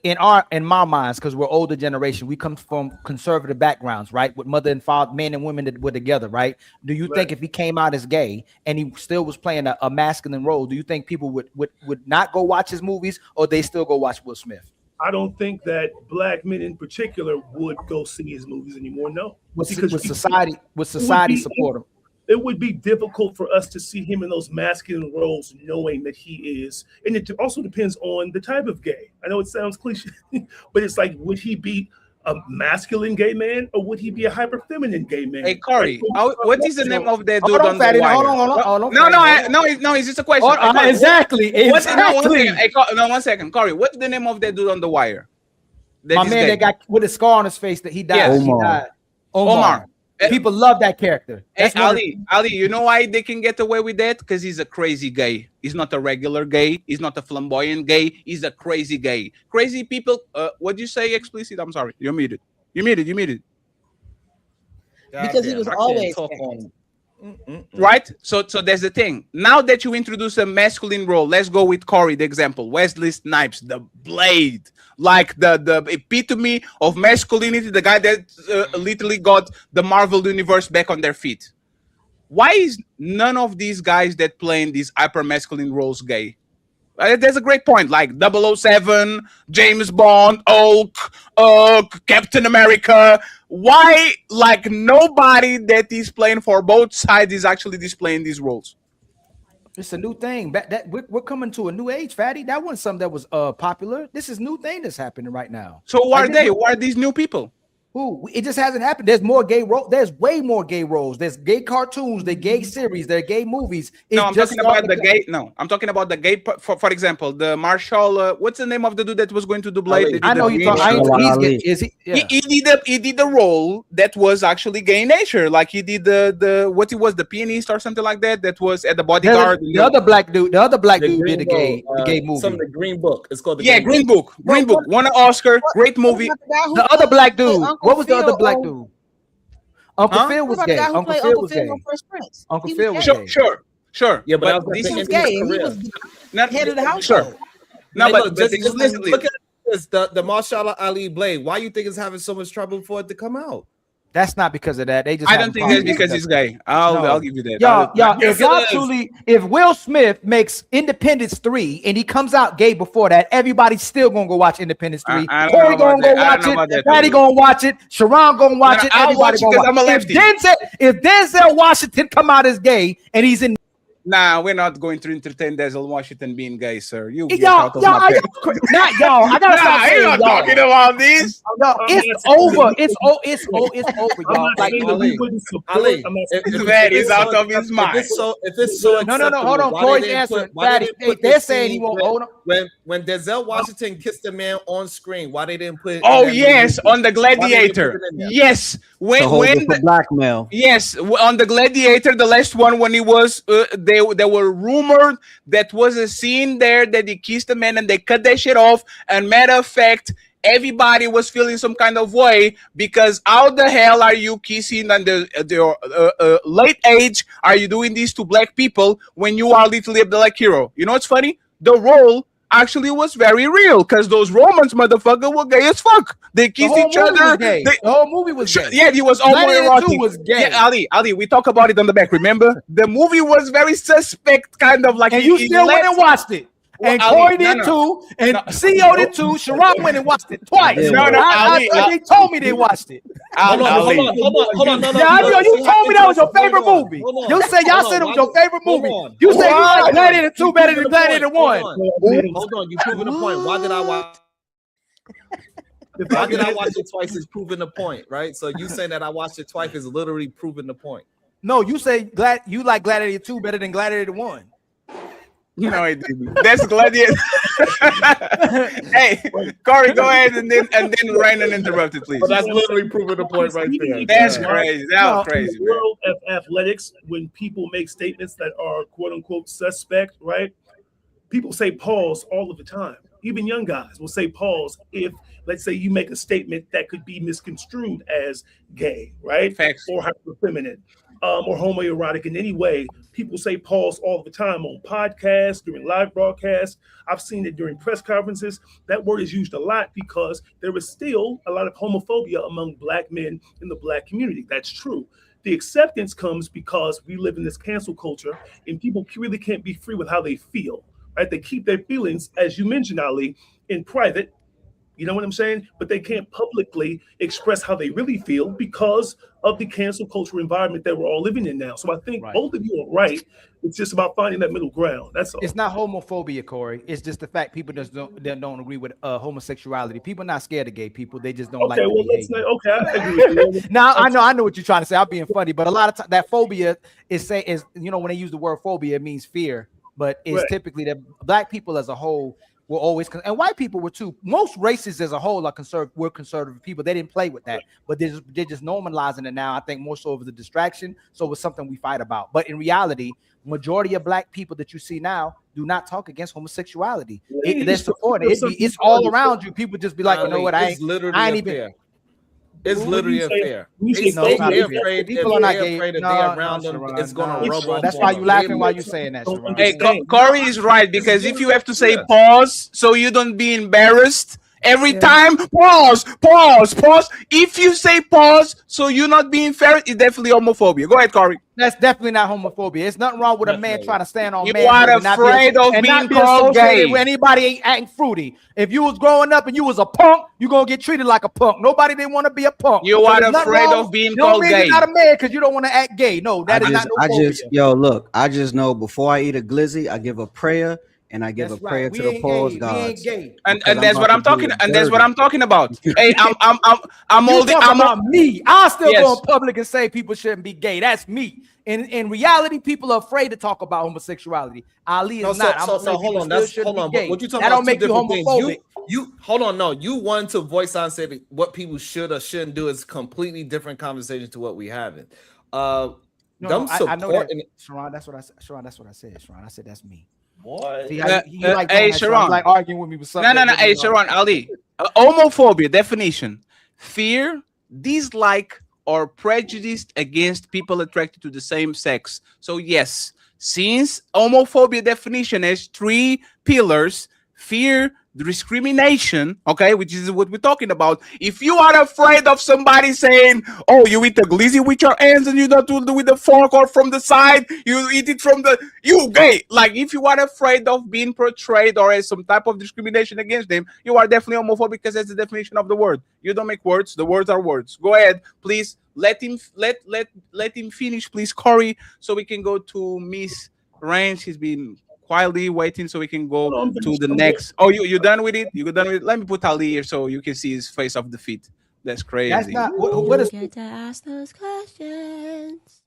in my minds, because we're older generation, we come from conservative backgrounds, right? With mother and father, men and women that were together, right? Do you think if he came out as gay and he still was playing a masculine role, do you think people would not go watch his movies, or they still go watch Will Smith? I don't think that black men in particular would go see his movies anymore. No, Would society support him? It would be difficult for us to see him in those masculine roles, knowing that he is, and it also depends on the type of gay. I know it sounds cliche, but it's like, would he be a masculine gay man, or would he be a hyper feminine gay man? Hey Corey, what is the name of that dude Hold on, on the Fatty, wire? hold on. No, it's just a question. Hold on, Corey, exactly. What's the name? 1 second, Corey. What's the name of that dude on the wire? My man that got with a scar on his face that he died. Yes. He died. Omar. People love that character. Hey, That's Ali, you know why they can get away with that? Because he's a crazy gay. He's not a regular gay. He's not a flamboyant gay. He's a crazy gay. Crazy people. What do you say explicit? I'm sorry. You're muted. You muted. Because he was always Right? So there's the thing. Now that you introduce a masculine role, let's go with Corey, the example. Wesley Snipes, the Blade, like the epitome of masculinity, the guy that literally got the Marvel universe back on their feet. Why is none of these guys that play in these hyper masculine roles gay? There's a great point, like 007, James Bond, Hulk, Captain America. Why, like, nobody that is playing for both sides is actually displaying these roles? It's a new thing. We're coming to a new age, Fatty. That wasn't something that was popular. This is new thing that's happening right now. So who are they? Who are these new people? Who? It just hasn't happened. There's more gay roles. There's way more gay roles. There's gay cartoons, there's gay series, there's gay movies. No, I'm talking about the gay. No, I'm talking about the gay. For example, the Marshall. What's the name of the dude that was going to do Blade? I know you talking. Is he? Yeah. He did the role that was actually gay in nature. Like he did the what he was, the pianist or something like that. That was at the Bodyguard. The other black dude did the gay movie. Some of the Green Book. It's called the Green Book. Green Book won an Oscar. Great movie. The other black dude. What was the other black dude? Uncle Phil was gay. Uncle Phil was gay. Uncle Phil was gay. Sure. Yeah, but he was gay. He was the head of the household. Sure. No, Hey, but look, listen. look at this, the Marshall Ali Blade. Why you think it's having so much trouble for it to come out? That's not because of that. They just. I don't think that's because he's gay. I'll give you that. Y'all, if Will Smith makes Independence 3 and he comes out gay before that, everybody's still gonna go watch Independence 3. Corey gonna go watch it. Patty gonna watch it. Sharon gonna watch it. Everybody gonna watch it. I'm a lefty. If Denzel Washington come out as gay and he's in. Nah, we're not going to entertain Denzel Washington being gay, sir. Not y'all. I gotta stop saying you're not y'all. talking about this. No, it's over. It's over, y'all. Like, Ali, he's out of his mind. If it's so no. Hold on, Corey's answering. They're saying he won't. Hold on. When Denzel Washington kissed a man on screen, why they didn't put it? Oh yes, on the Gladiator. Yes, when the blackmail. Yes, on the Gladiator, the last one when he was they were rumored that was a scene there that he kissed a man and they cut that shit off. And matter of fact, everybody was feeling some kind of way because how the hell are you kissing on the late age? Are you doing this to black people when you are literally a black hero? You know what's funny? The role actually was very real because those Romans motherfucker were gay as fuck. They kissed each other. The whole movie was gay. Yeah, it was Gladiator 2 homoerotic. was gay. Yeah, Ali, we talk about it on the back. Remember, the movie was very suspect, kind of like. And you still went and watched it. And Corey did too, and CEO did too. Sharon went and watched it twice. They told me they watched it. Hold on. No. You told me that was your favorite movie. You said y'all said it was your favorite movie. You said you like Gladiator 2 better than Gladiator 1. Hold on, you proving the point. Why did I watch? Why did I watch it twice? Is proving the point, right? So you saying that I watched it twice is literally proving the point. No, you say you like Gladiator 2 better than Gladiator 1. No, I didn't. That's Gladiator. Hey, Corey, go ahead and then Ryan interrupt it, please. But that's literally proving the point right there. That's crazy. That was crazy. In the world of athletics, when people make statements that are quote unquote suspect, right? People say pause all of the time. Even young guys will say pause if, let's say, you make a statement that could be misconstrued as gay, right? Facts. Or hyperfeminine. Or homoerotic in any way. People say pause all the time on podcasts, during live broadcasts. I've seen it during press conferences. That word is used a lot because there is still a lot of homophobia among Black men in the Black community. That's true. The acceptance comes because we live in this cancel culture and people really can't be free with how they feel, right? They keep their feelings, as you mentioned, Ali, in private. You know what I'm saying? But they can't publicly express how they really feel because of the cancel culture environment that we're all living in now. So I think both of you are right. It's just about finding that middle ground. That's all. It's not homophobia, Corey. It's just the fact people just don't agree with homosexuality. People are not scared of gay people. They just don't like the behavior. I agree with you. Now I know what you're trying to say. I'm being funny, but a lot of times that phobia is when they use the word phobia, it means fear. But it's typically that Black people as a whole were always, and white people were too. Most races as a whole are conservative people. They didn't play with that, but they're just normalizing it now. I think more so over the distraction. So it's something we fight about. But in reality, majority of Black people that you see now do not talk against homosexuality. They're supporting it. It's all around you. People just be like, you know what? I ain't even. It's literally unfair. People are not gay. If they're around them, it's gonna rub off. That's why you laughing while you saying that. Hey, Corey is right because if you have to say pause so you don't be embarrassed every time, pause. If you say pause so you're not being fair, it's definitely homophobia. Go ahead, Corey. That's definitely not homophobia. It's nothing wrong with a man trying to stand on. You are afraid of being called gay. With anybody ain't acting fruity. If you was growing up and you was a punk, you gonna get treated like a punk. Nobody didn't want to be a punk. You are afraid of being called gay. You're not a man because you don't want to act gay. No, that is not no phobia. Look, I just know before I eat a glizzy, I give a prayer. And I give a prayer to the pause gods. And that's what I'm talking. And that's what I'm talking about. Hey, I'm holding. I'm about me. I still go in public and say people shouldn't be gay. That's me. In reality, people are afraid to talk about homosexuality. Ali is not. So hold on. What you talking about? That don't make you homophobic. You hold on. No, you want to voice out and say that what people should or shouldn't do is completely different conversation to what we having. I know that. Sharon, that's what I said. Sharon, I said that's me. What? See, hey, Sharon, like arguing with me with something. No. Hey, Sharon, Ali. Homophobia definition: fear, dislike, or prejudice against people attracted to the same sex. So yes, since homophobia definition has 3 pillars: fear, discrimination, okay, which is what we're talking about. If you are afraid of somebody saying, oh, you eat the glizzy with your hands and you don't do it with the fork or from the side, you eat it from the, you gay. Like, if you are afraid of being portrayed or as some type of discrimination against them, you are definitely homophobic because that's the definition of the word. You don't make words, the words are words. Go ahead, please let him finish, please, Corey, so we can go to Miss Range. He's been quietly waiting so we can go to the next. Oh, you done with it? You done with it? Let me put Ali here so you can see his face of defeat. That's crazy. That's not what is. Get to ask those questions.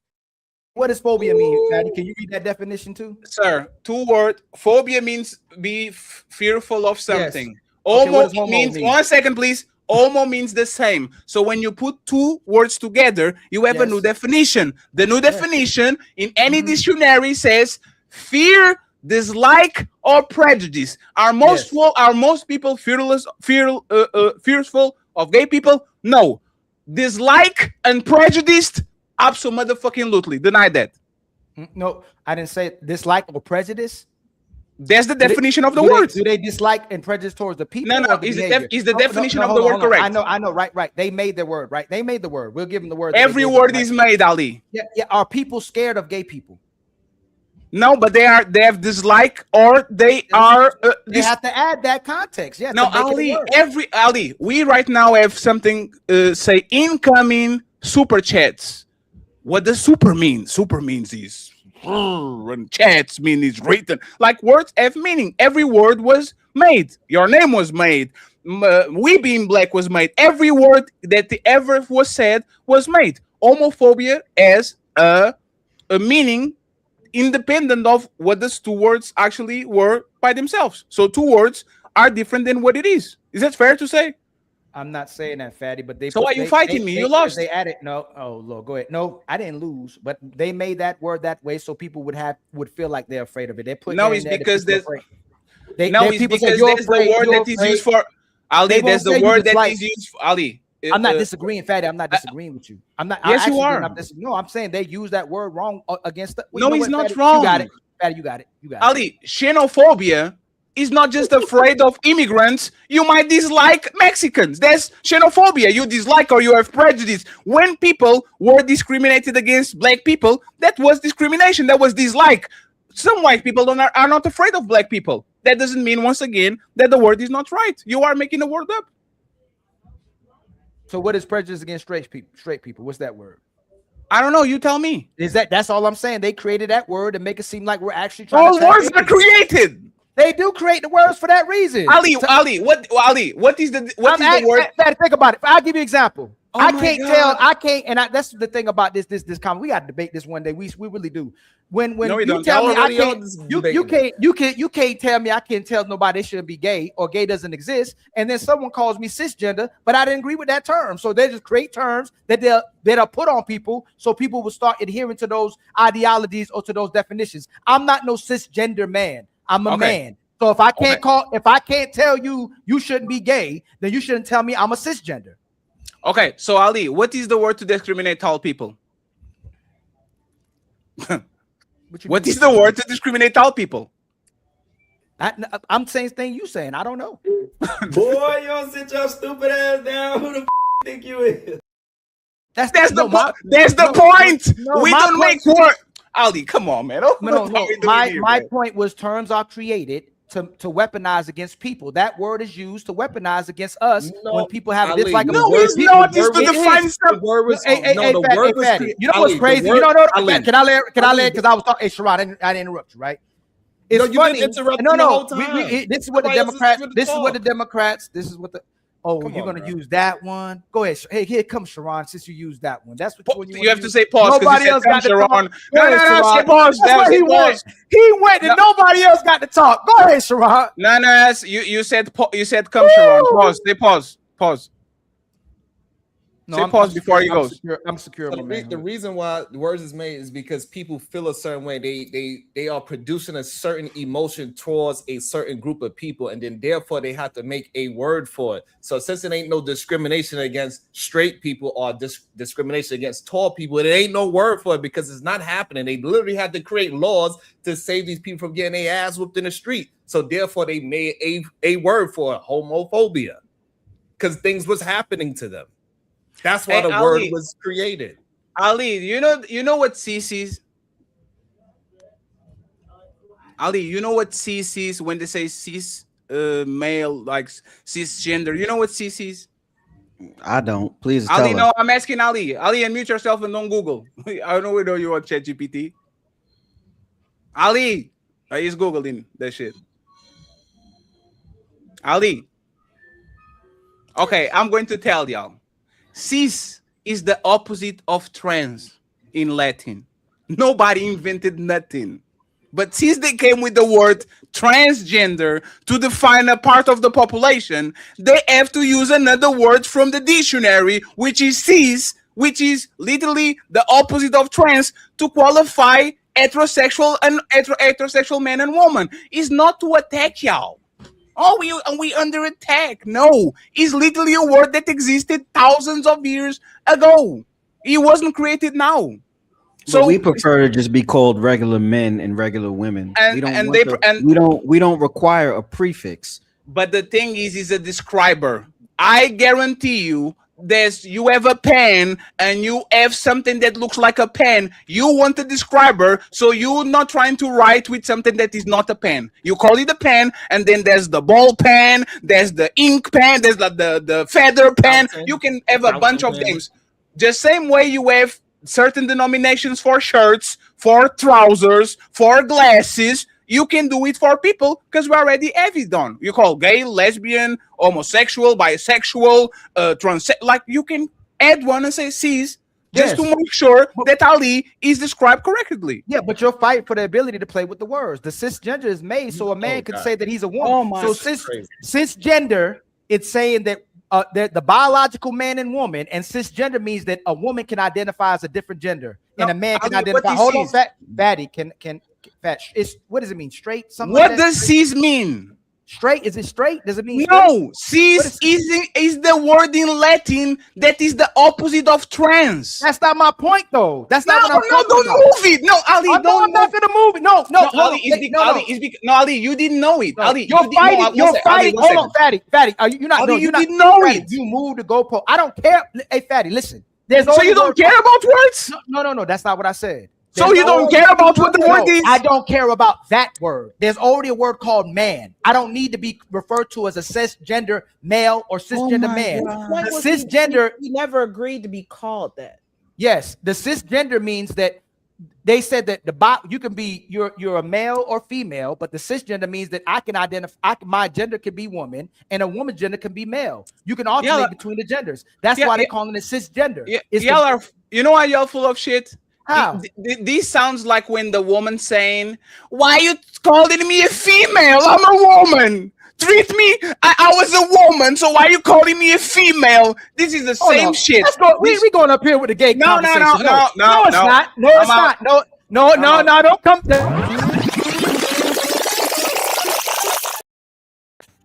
What does phobia mean, Fatty? Can you read that definition too? Sir, 2 words. Phobia means be fearful of something. Yes. Homo means, 1 second, please. Homo means the same. So when you put 2 words together, you have a new definition. The new definition in any dictionary says fear, dislike, or prejudice. Are most people fearful of gay people? No. Dislike and prejudiced? Absolutely. Deny that. No, I didn't say dislike or prejudice. That's the definition of the do word. Do they dislike and prejudice towards the people? No. Or the Is behavior? the definition of the word hold on. correct? I know. Right. They made the word. Right. They made the word. We'll give them the word. Every word is made, Ali. Yeah. Are people scared of gay people? No, but they have dislike, or they are. They have to add that context. Yeah. No, Ali. We right now have something. Say incoming super chats. What does super mean? Super means is. And chats mean is written. Like words have meaning. Every word was made. Your name was made. We being black was made. Every word that ever was said was made. Homophobia as a meaning independent of what those two words actually were by themselves. So two words are different than what it is. Is that fair to say? I'm not saying that, Fatty, but they. So why are you fighting me? You lost. They added no. Oh Lord, go ahead. No, I didn't lose, but they made that word that way so people would feel like they're afraid of it. They put no, it's because there's it's because there's the word that is used for Ali. There's the word that is used for Ali. I'm not disagreeing, Fatty. I'm not disagreeing with you. I'm not. Yes, you are. No, I'm saying they use that word wrong against. No, he's not wrong. You got it, Fatty. You got it. Ali, xenophobia is not just afraid of immigrants. You might dislike Mexicans. That's xenophobia. You dislike or you have prejudice. When people were discriminated against black people, that was discrimination. That was dislike. Some white people are not afraid of black people. That doesn't mean, once again, that the word is not right. You are making the word up. So what is prejudice against straight people? What's that word? I don't know. You tell me. That's all I'm saying. They created that word to make it seem like we're actually trying to. All words are created. They do create the words for that reason. Ali, what is the word? Think about it. I'll give you an example. I can't, and that's the thing about this comment. We got to debate this one day. We really do. When no, you tell me I can't, you can't tell me I can't tell nobody they shouldn't be gay or gay doesn't exist, and then someone calls me cisgender, but I didn't agree with that term. So they just create terms that they'll put on people, so people will start adhering to those ideologies or to those definitions. I'm not no cisgender man. I'm a man. So if I can't tell you shouldn't be gay, then you shouldn't tell me I'm a cisgender. Okay, so Ali, what is the word to discriminate tall people? What is the word to discriminate tall people? I'm saying thing you saying. I don't know. Boy, you don't sit your stupid ass down. Who the think you is? That's the point. We don't make word. Ali, come on, man. My point was terms are created to weaponize against people. That word is used to weaponize against us when people have a dislike. No, it's not. It's to define stuff. You know what's crazy? Can I let? Because I was talking. Hey, Sharon, I didn't interrupt you, right? It's funny. The whole time. This is what the Democrats. This is what the Democrats. This is what the. Oh, you're gonna use that one? Go ahead. Hey, here comes Sharon. Since you use that one, that's what you have to say. Pause. Nobody else got to talk. No, say pause. He went. He went, and nobody else got to talk. Go ahead, Sharon. No. You said come, Sharon. Pause. Say pause. Pause. No, Say pause before he goes. I'm secure. The reason why the words is made is because people feel a certain way. They are producing a certain emotion towards a certain group of people, and then therefore they have to make a word for it. So since it ain't no discrimination against straight people or discrimination against tall people, it ain't no word for it because it's not happening. They literally had to create laws to save these people from getting their ass whooped in the street. So therefore they made a word for it, homophobia, because things was happening to them. That's why the word was created. Ali, you know what CC's? Ali, you know what CC's when they say cis male, like cisgender? You know what CC's? I don't. Please Ali, tell no, I'm asking Ali. Ali, unmute yourself and don't Google. I know we know you on ChatGPT. Ali, he's Googling that shit. Ali. Okay, I'm going to tell y'all. Cis is the opposite of trans in Latin. Nobody invented nothing. But since they came with the word transgender to define a part of the population, they have to use another word from the dictionary, which is cis, which is literally the opposite of trans, to qualify heterosexual man and woman. It's not to attack y'all. Oh, we under attack. No, it's literally a word that existed thousands of years ago. It wasn't created now. So we prefer to just be called regular men and regular women. And- we don't and want they the- pr- and- we don't require a prefix. But the thing is a describer. I guarantee you, you have a pen and you have something that looks like a pen. You want a describer, so you're not trying to write with something that is not a pen. You call it a pen, and then there's the ball pen, there's the ink pen, there's the feather pen. You can have a bunch of names. Just same way you have certain denominations for shirts, for trousers, for glasses. You can do it for people because we already have it done. You call gay, lesbian, homosexual, bisexual, trans. Like you can add one and say cis just to make sure that Ali is described correctly. Yeah, but you're fighting for the ability to play with the words. The cisgender is made so a man can say that he's a woman. Oh my, so cisgender, it's saying that the biological man and woman, and cisgender means that a woman can identify as a different gender, and a man can identify. Hold on, fatty can. It's what does it mean? Straight? Something What like that? does cis mean? Straight? Is it straight? Does it mean no? straight? Cis is the word in Latin that is the opposite of trans. That's not my point, though. That's not what I'm talking don't about. move it. No, Ali, I'm don't. not gonna move it. No, Ali, Ali, you didn't know it. Ali, you're fighting. You're fighting. Hold on, fatty. You're not. Ali, No, you not, didn't know Fatty, it. You moved the goalpost. I don't care. Hey, fatty, listen. So you don't care about words? No. That's not what I said. So you don't care about what the word is? I don't care about that word. There's already a word called man. I don't need to be referred to as a cisgender male or cisgender man. The cisgender. We never agreed to be called that. Yes, the cisgender means that they said that you can be you're a male or female, but the cisgender means that I can identify. My gender can be woman, and a woman's gender can be male. You can alternate between the genders. That's why they're calling it cisgender. You know why y'all full of shit? How? This sounds like when the woman saying, "Why you calling me a female? I'm a woman. Treat me. I was a woman, so why you calling me a female?" This is the same shit. We going up here with the gay conversation. No, it's not. No, it's not. No, don't come down.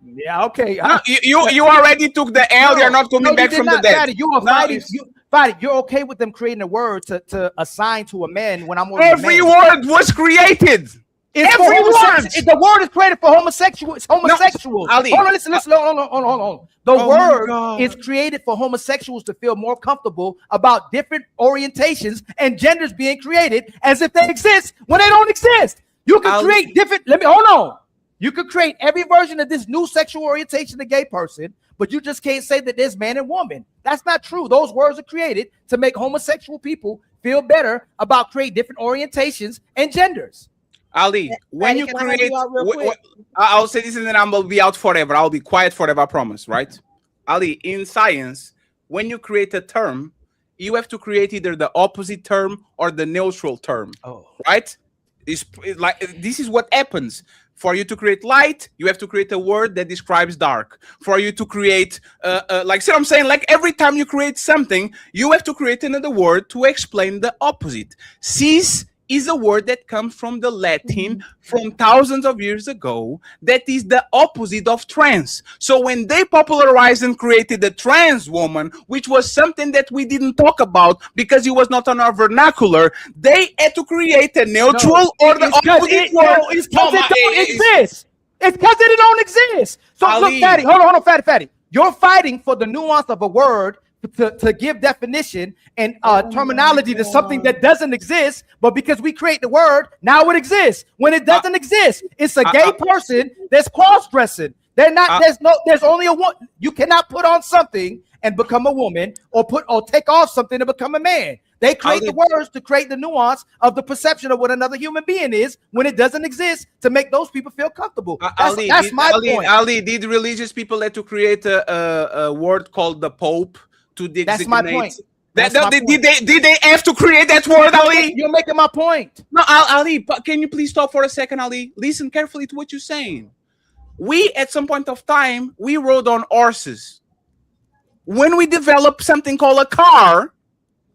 Yeah, okay. No, you already took the L. You're not coming back from the dead. Fatty, you are fighting. Fatty, you're okay with them creating a word to assign to a man when I'm Every word was created. Every word. The word is created for homosexuals. It's homosexuals. No, Ali. Hold on, listen. Hold on. The word is created for homosexuals to feel more comfortable about different orientations and genders being created as if they exist when they don't exist. You can create different. Hold on. You could create every version of this new sexual orientation to gay person, but you just can't say that there's man and woman. That's not true. Those words are created to make homosexual people feel better about create different orientations and genders. Ali, when you create, I'll say this and then I'm gonna be out forever. I'll be quiet forever, I promise, right? Ali, in science, when you create a term, you have to create either the opposite term or the neutral term, right? It's like this is what happens. For you to create light, you have to create a word that describes dark. For you to create, like, see what I'm saying? Like every time you create something, you have to create another word to explain the opposite. Cis is a word that comes from the Latin from thousands of years ago that is the opposite of trans. So when they popularized and created the trans woman, which was something that we didn't talk about because it was not on our vernacular, they had to create a neutral or the opposite word. It's because it don't exist. It's because it don't exist. So Ali. look, Fatty, hold on, Fatty. You're fighting for the nuance of a word to give definition and terminology to something that doesn't exist, but because we create the word, now it exists. When it doesn't exist, it's a gay person that's cross-dressing. There's only a one. You cannot put on something and become a woman, or take off something to become a man. They create the words to create the nuance of the perception of what another human being is when it doesn't exist, to make those people feel comfortable. That's my point. Ali, did religious people had to create a word called the Pope to designate? That's my point. Did they have to create that word, Ali? You're making my point. No, Ali, can you please stop for a second, Ali? Listen carefully to what you're saying. We, at some point of time, we rode on horses. When we developed something called a car,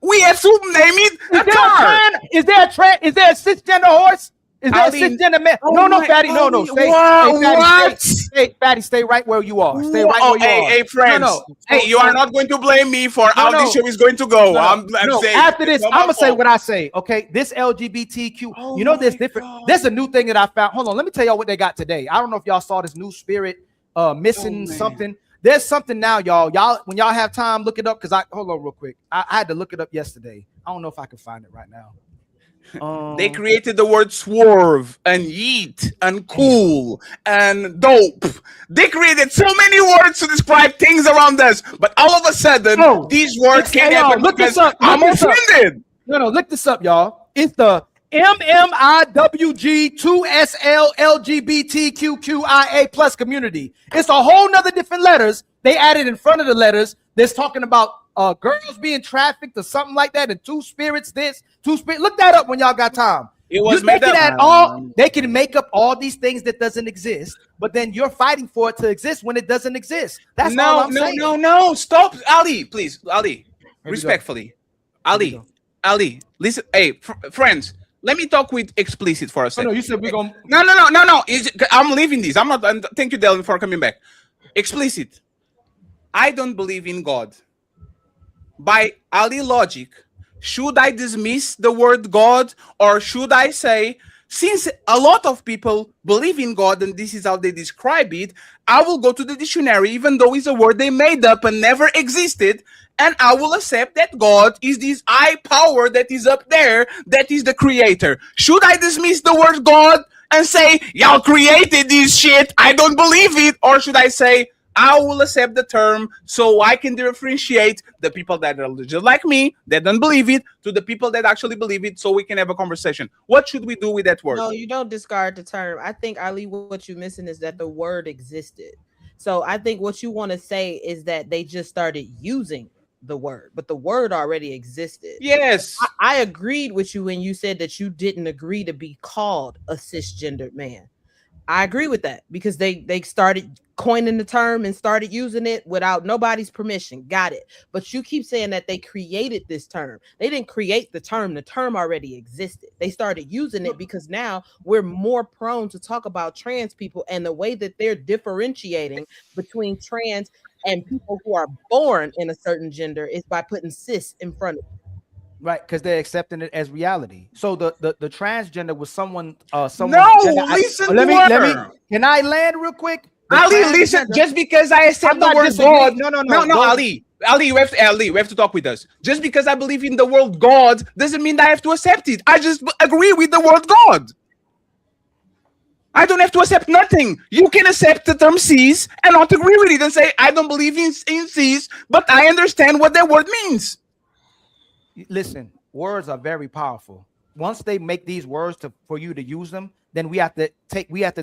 we have to name it a car. Is there a cisgender horse? Is there a cisgender man? No, Fatty. No. What? Stay right where you are. Stay right where you are. Hey, friends. No. Hey, you are not going to blame me for how this show is going to go. I'm saying after this, it's I'm not my gonna say fault. what I say. Okay, this LGBTQ. You know, there's different. There's a new thing that I found. Hold on, let me tell y'all what they got today. I don't know if y'all saw this new spirit missing something. There's something now, y'all. When y'all have time, look it up. Cause hold on real quick. I had to look it up yesterday. I don't know if I can find it right now. They created the word swerve and yeet and cool and dope. They created so many words to describe things around us, but all of a sudden, these words can't happen because I'm offended. No, look this up, y'all. It's the MMIWG2SL LGBTQQIA plus community. It's a whole nother different letters. They added in front of the letters. That's talking about girls being trafficked or something like that, and two spirits. Look that up when y'all got time. It was They made up. They can make up all these things that doesn't exist, but then you're fighting for it to exist when it doesn't exist. That's all I'm saying. No. Stop, Ali, please, Ali. Respectfully, Ali, listen. Hey, friends. Let me talk with explicit for a second. No, you said we're gonna. No. I'm leaving this. I'm not. Thank you, Dylan, for coming back. Explicit. I don't believe in God. By Ali logic, should I dismiss the word God, or should I say, since a lot of people believe in God and this is how they describe it, I will go to the dictionary, even though it's a word they made up and never existed, and I will accept that God is this high power that is up there, that is the creator. Should I dismiss the word God and say, y'all created this shit, I don't believe it? Or should I say, I will accept the term so I can differentiate the people that are just like me, that don't believe it, to the people that actually believe it, so we can have a conversation. What should we do with that word? No, you don't discard the term. I think, Ali, what you're missing is that the word existed. So I think what you want to say is that they just started using the word, but the word already existed. Yes. I agreed with you when you said that you didn't agree to be called a cisgendered man. I agree with that because they started coining the term and started using it without nobody's permission. Got it. But you keep saying that they created this term. They didn't create the term. The term already existed. They started using it because now we're more prone to talk about trans people, and the way that they're differentiating between trans and people who are born in a certain gender is by putting cis in front of it. Right, because they're accepting it as reality. So the transgender was someone. Listen let me. Can I land real quick? Ali, listen. Just because I accept the word God, no, Ali, we have to talk with us. Just because I believe in the word God doesn't mean that I have to accept it. I just agree with the word God. I don't have to accept nothing. You can accept the term cis and not agree with it and say I don't believe in cis, but I understand what that word means. Listen, words are very powerful. Once they make these words for you to use them, then we have to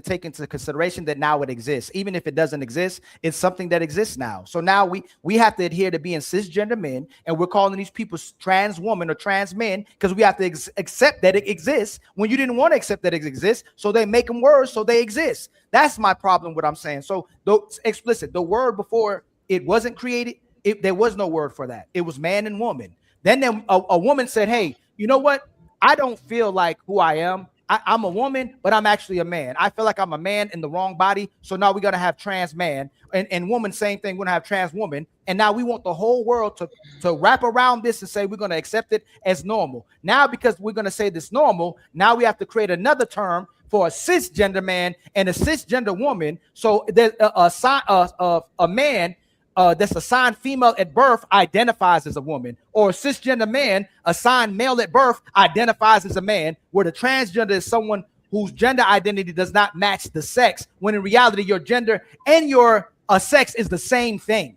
take into consideration that now it exists. Even if it doesn't exist, it's something that exists now. So now we have to adhere to being cisgender men, and we're calling these people trans women or trans men because we have to accept that it exists when you didn't want to accept that it exists. So they make them words so they exist. That's my problem. What I'm saying. So the word before it wasn't created, there was no word for that. It was man and woman. Then a woman said, hey, you know what? I don't feel like who I am. I'm a woman, but I'm actually a man. I feel like I'm a man in the wrong body. So now we're going to have trans man and woman, same thing. We're going to have trans woman. And now we want the whole world to wrap around this and say we're going to accept it as normal. Now, because we're going to say this normal, now we have to create another term for a cisgender man and a cisgender woman. So there's a man that's assigned female at birth identifies as a woman, or a cisgender man assigned male at birth identifies as a man, where the transgender is someone whose gender identity does not match the sex, when in reality your gender and your sex is the same thing.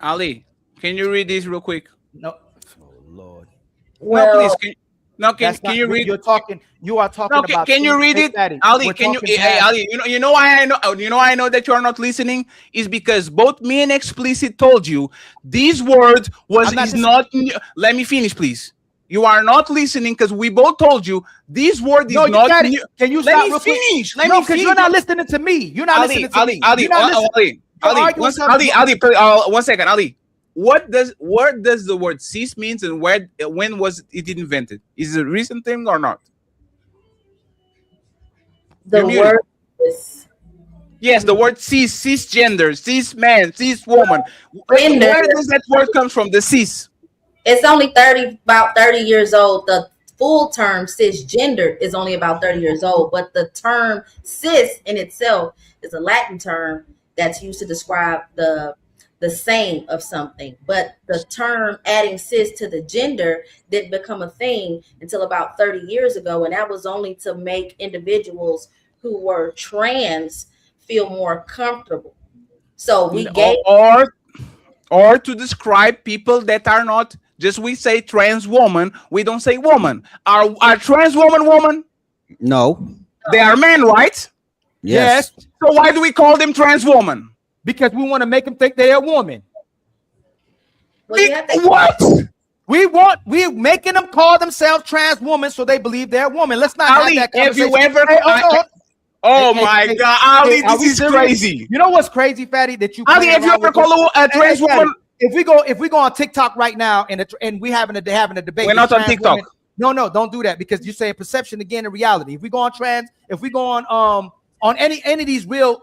Ali, can you read this real quick? No. Oh, Lord. Well, no, please. Can you read? You are talking about. Can you read it, Ali? Can you, Ali? You know why I know. You know why I know that you are not listening is because both me and Explicit told you this word is not. Let me finish, please. You are not listening because we both told you this word is not. Can you stop? Let me finish. No, because you're not listening to me. You're not listening to me. Ali, one second, Ali. What does the word cis means, and when was it invented? Is it a recent thing or not? The word is Yes, the word cisgender, cis man, cis woman. Gender. Where does that word come from? The cis. It's only about 30 years old. The full term cisgender is only about 30 years old, but the term cis in itself is a Latin term that's used to describe the same of something. But the term adding cis to the gender didn't become a thing until about 30 years ago, and that was only to make individuals who were trans feel more comfortable. So we gave or to describe people that are not just, we say trans woman, we don't say woman. Are trans woman? No. They are men, right? Yes. So why do we call them trans woman? Because we want to make them think they're a woman. What? We're making them call themselves trans woman so they believe they're a woman. Let's not Ali, have that have you conversation. ever? Oh my God, Ali, this is crazy. You know what's crazy, Fatty? That you Ali, have you ever called a trans woman? If we go on TikTok right now and we having a debate, we're not on TikTok. Women, no, don't do that, because you're saying perception again and reality. If we go on any of these real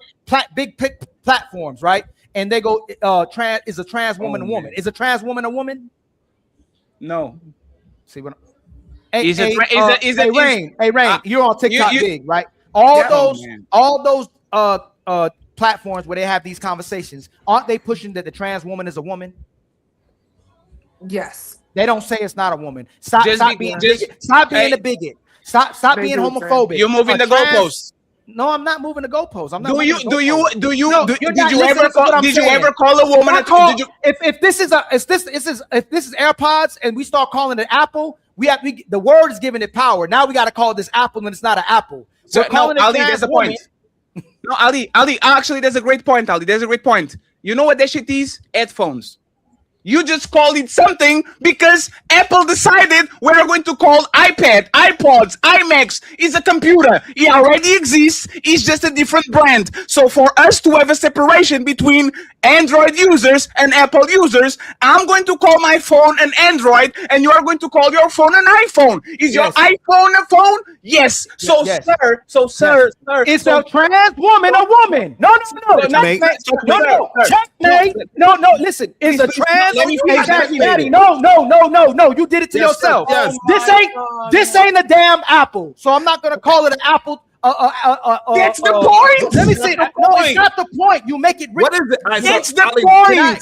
big platforms, right? And they go trans, is a trans woman a woman? Is a trans woman a woman? No. See what? Rain, you're on TikTok big, right? All those platforms where they have these conversations, aren't they pushing that the trans woman is a woman? Yes. They don't say it's not a woman. Stop being a bigot. Stop being a bigot. Stop being homophobic. You're moving the goalposts. No, I'm not moving the goalposts. I'm not. Did you ever call a woman? If this is AirPods and we start calling it Apple, the word is giving it power. Now we got to call this Apple and it's not an apple. So Ali, there's a point. No, Ali, actually, there's a great point, Ali. There's a great point. You know what that shit is? Headphones. You just called it something because Apple decided we're going to call iPad, iPods, iMacs is a computer. It already exists. It's just a different brand. So for us to have a separation between Android users and Apple users, I'm going to call my phone an Android and you are going to call your phone an iPhone. Is your iPhone a phone? Yes. Sir. Is a trans woman a woman? No. Checkmate. No. Listen. Is a trans? Daddy, no. You did it to yourself. Yes. This ain't a damn apple. So I'm not gonna call it an apple. That's the point. Let me see. No, it's not the point. You make it. What is it? That's the point.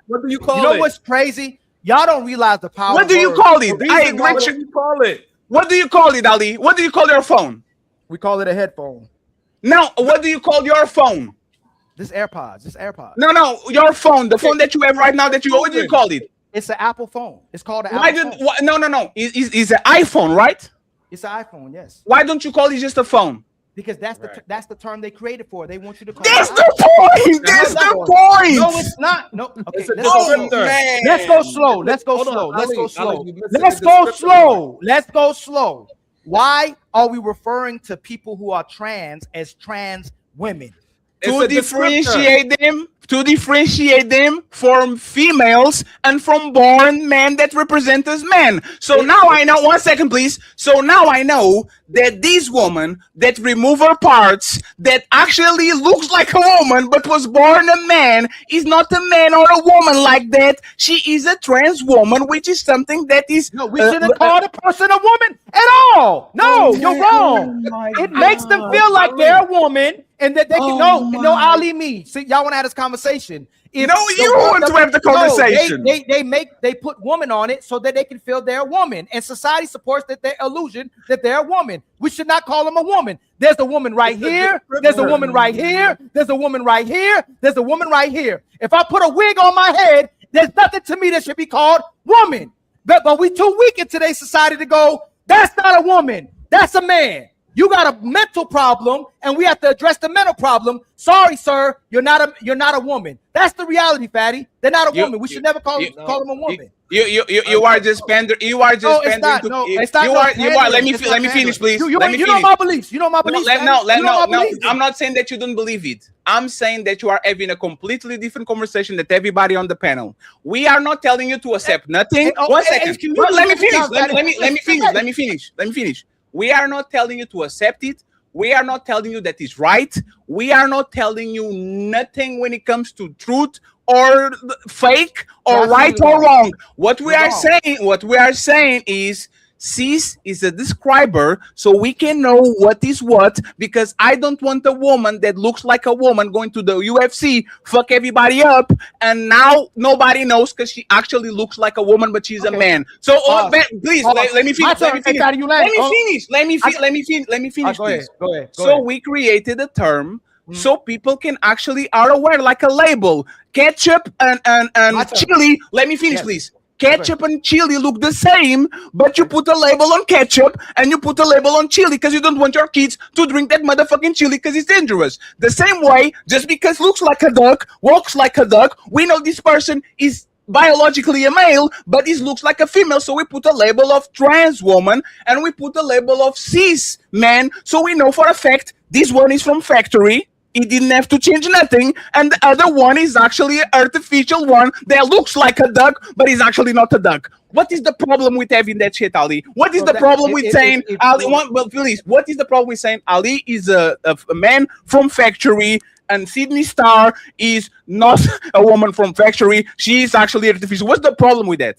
What do you call it? You know what's crazy? Y'all don't realize the power. What do you call it? What do you call it? What do you call it, Ali? What do you call your phone? We call it a headphone. Now, what do you call your phone? This AirPods. No, your phone, the phone that you have right now. What do you call it? It's an Apple phone. It's called an Apple phone. No. It's an iPhone, right? It's an iPhone, yes. Why don't you call it just a phone? Because that's the term they created for. They want you to call That's it the point. That's the point. No, it's not. No. Okay, Man. Let's go slow. Let's go slow. Why are we referring to people who are trans as trans women? To differentiate them from females and from born men that represent as men. So now I know, 1 second please. So now I know that this woman that remove her parts that actually looks like a woman but was born a man is not a man or a woman like that. She is a trans woman, which is something that is we shouldn't call the person a woman at all. No, you're wrong. It makes them feel like they're a woman and that they can no Ali me. See, y'all want to have this conversation. You want to have the conversation. They put woman on it so that they can feel they're a woman, and society supports their illusion that they're a woman. We should not call them a woman. There's a woman right here. There's a woman right here. There's a woman right here. There's a woman right here. If I put a wig on my head, there's nothing to me that should be called woman. But we too weak in today's society to go, that's not a woman. That's a man. You got a mental problem, and we have to address the mental problem. Sorry, sir, you're not a woman. That's the reality, Fatty. They're not a woman. We should never call them a woman. You are just pandering. You are just pandering. It's not. Let me finish, please. You know my beliefs. You know my beliefs. No. I'm not saying that you don't believe it. I'm saying that you are having a completely different conversation that everybody on the panel. We are not telling you to accept nothing. 1 second. Let me finish. We are not telling you to accept it. We are not telling you that is right. We are not telling you nothing when it comes to truth or fake or right or wrong. What we are saying is cis is a describer, so we can know what is what, because I don't want a woman that looks like a woman going to the UFC, fuck everybody up, and now nobody knows because she actually looks like a woman, but she's a man. So please let me finish. Let me finish. Go ahead. So we created a term so people can actually are aware, like a label. Ketchup and chili. Let me finish, please. Ketchup and chili look the same, but you put a label on ketchup and you put a label on chili because you don't want your kids to drink that motherfucking chili because it's dangerous. The same way, just because looks like a duck, walks like a duck, we know this person is biologically a male, but he looks like a female, so we put a label of trans woman and we put a label of cis man, so we know for a fact this one is from factory. He didn't have to change nothing, and the other one is actually an artificial one that looks like a duck, but is actually not a duck. What is the problem with having that shit, Ali? What is the problem with saying Ali? Well, please, what is the problem with saying Ali is a man from factory and Sydney Star is not a woman from factory? She is actually artificial. What's the problem with that?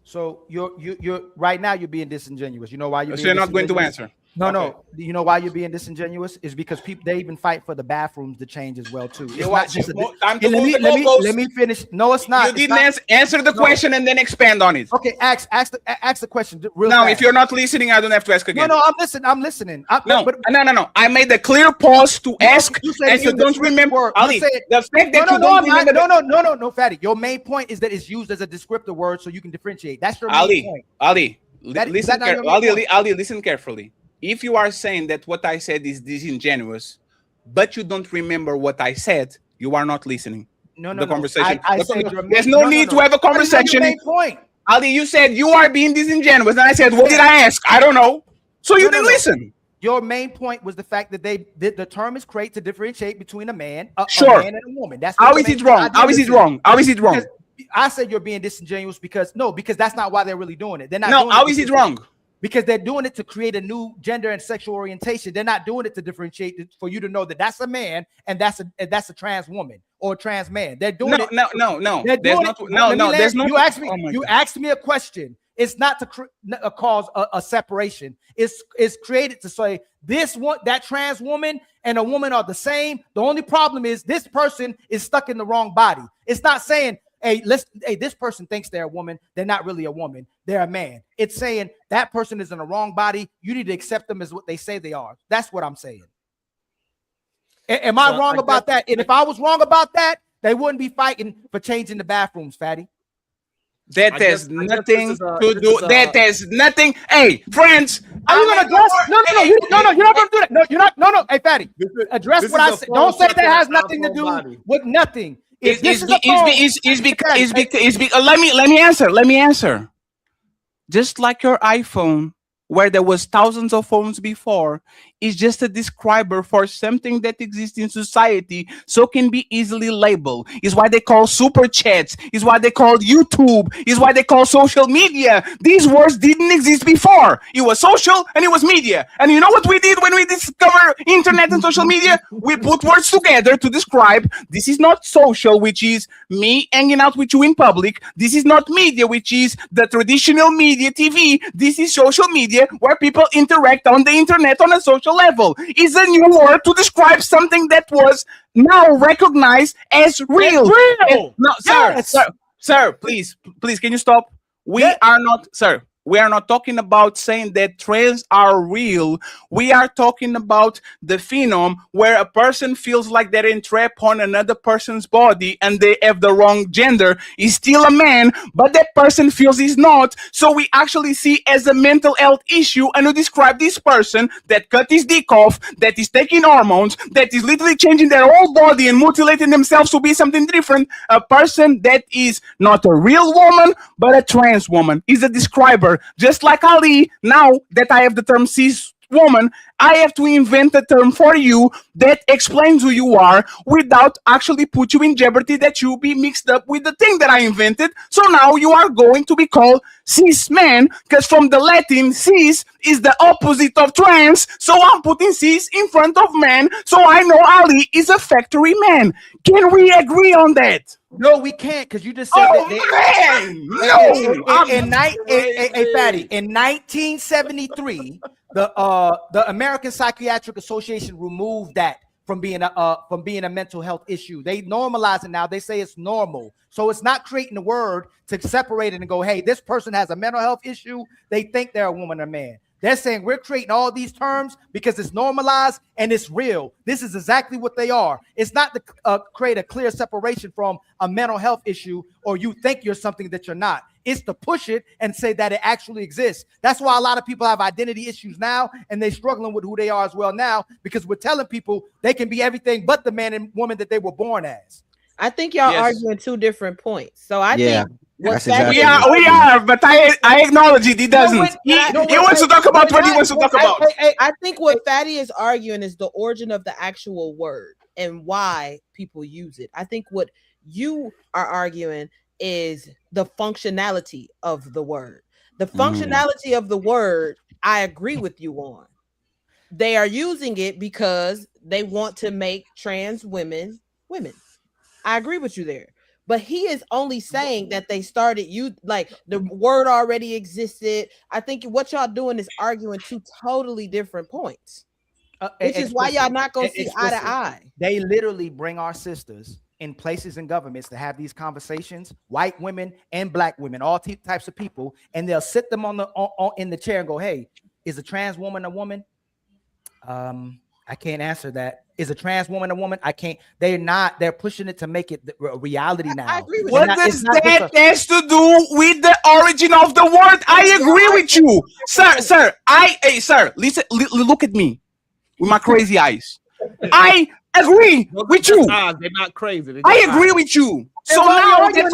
So you're right now you're being disingenuous. You know why you're so you're not going to answer? No. You know why you're being disingenuous is because people they even fight for the bathrooms to change as well too. It's not just let me finish. No, it's not. You didn't answer the question and then expand on it. Okay, ask the question. Real now, fast. if you're not listening, I don't have to ask again. No, I'm listening. No. I made a clear pause to ask, and you don't remember. Ali, the fact that you don't remember. No, Fatty. Your main point is that it's used as a descriptive word so you can differentiate. That's your main point. Ali, listen carefully. If you are saying that what I said is disingenuous, but you don't remember what I said, you are not listening. No. Conversation. There's no need to have a conversation. Main point. Ali, you said you are being disingenuous, and I said, what did I ask? I don't know. So you didn't listen. Your main point was the fact that the term is created to differentiate between a man, a man and a woman. That's how is it wrong? How is it wrong? How is it wrong? I said you're being disingenuous because that's not why they're really doing it. They're not. No, how is it wrong? Because they're doing it to create a new gender and sexual orientation. They're not doing it to differentiate it for you to know that that's a man and that's a trans woman or a trans man. They're doing it. No. There's no. You asked me a question. It's not to cause a separation. It's created to say that trans woman and a woman are the same. The only problem is this person is stuck in the wrong body. It's not saying, hey, this person thinks they're a woman. They're not really a woman. They're a man. It's saying that person is in the wrong body. You need to accept them as what they say they are. That's what I'm saying. Am I wrong about that? And if I was wrong about that, they wouldn't be fighting for changing the bathrooms, Fatty. That has nothing to do. That has nothing. Hey, friends, are you gonna address? No, you're not gonna do that. No, you're not. No. Hey, Fatty, address what I said. Don't say that has nothing to do with nothing. Let me answer. Just like your iPhone, where there was thousands of phones before, is just a describer for something that exists in society, so can be easily labeled. Is why they call super chats. Is why they call YouTube. Is why they call social media. These words didn't exist before. It was social and it was media. And you know what we did when we discovered internet and social media? We put words together to describe. This is not social, which is me hanging out with you in public. This is not media, which is the traditional media TV. This is social media where people interact on the internet on a social level. Is a new word to describe something that was now recognized as real. No, sir, please, can you stop? We are not talking about saying that trans are real. We are talking about the phenom where a person feels like they're entrapped on another person's body and they have the wrong gender. He's still a man, but that person feels he's not. So we actually see as a mental health issue, and we describe this person that cut his dick off, that is taking hormones, that is literally changing their whole body and mutilating themselves to be something different. A person that is not a real woman, but a trans woman is a describer. Just like Ali, now that I have the term cis woman, I have to invent a term for you that explains who you are without actually put you in jeopardy that you be mixed up with the thing that I invented. So now you are going to be called cis man, because from the Latin, cis is the opposite of trans. So I'm putting cis in front of man. So I know Ali is a factory man. Can we agree on that? No, we can't, because you just said Oh, that. man! No! Fatty, in 1973, the American Psychiatric Association removed that from being a mental health issue. They normalize it now. They say it's normal. So it's not creating a word to separate it and go, hey, this person has a mental health issue. They think they're a woman or man. They're saying we're creating all these terms because it's normalized and it's real. This is exactly what they are. It's not to create a clear separation from a mental health issue or you think you're something that you're not. It's to push it and say that it actually exists. That's why a lot of people have identity issues now and they're struggling with who they are as well now, because we're telling people they can be everything but the man and woman that they were born as. I think y'all arguing two different points. So I think we are, but I acknowledge it. He doesn't. He wants to talk about what he wants to talk about. I think what Fatty is arguing is the origin of the actual word and why people use it. I think what you are arguing is the functionality of the word. The functionality of the word, I agree with you on. They are using it because they want to make trans women women. I agree with you there. But he is only saying that they started like the word already existed. I think what y'all doing is arguing two totally different points, which is why y'all not gonna see eye to eye. They literally bring our sisters in places and governments to have these conversations, white women and black women, all types of people, and they'll sit them in the chair and go, "Hey, is a trans woman a woman?" I can't answer that. Is a trans woman a woman? I can't. They're not. They're pushing it to make it a reality now. I agree with what does that has to do with the origin of the word? I agree with you, sir. Sir, listen. Look at me with my crazy eyes. I agree with you. They're not crazy. I agree with you. So now that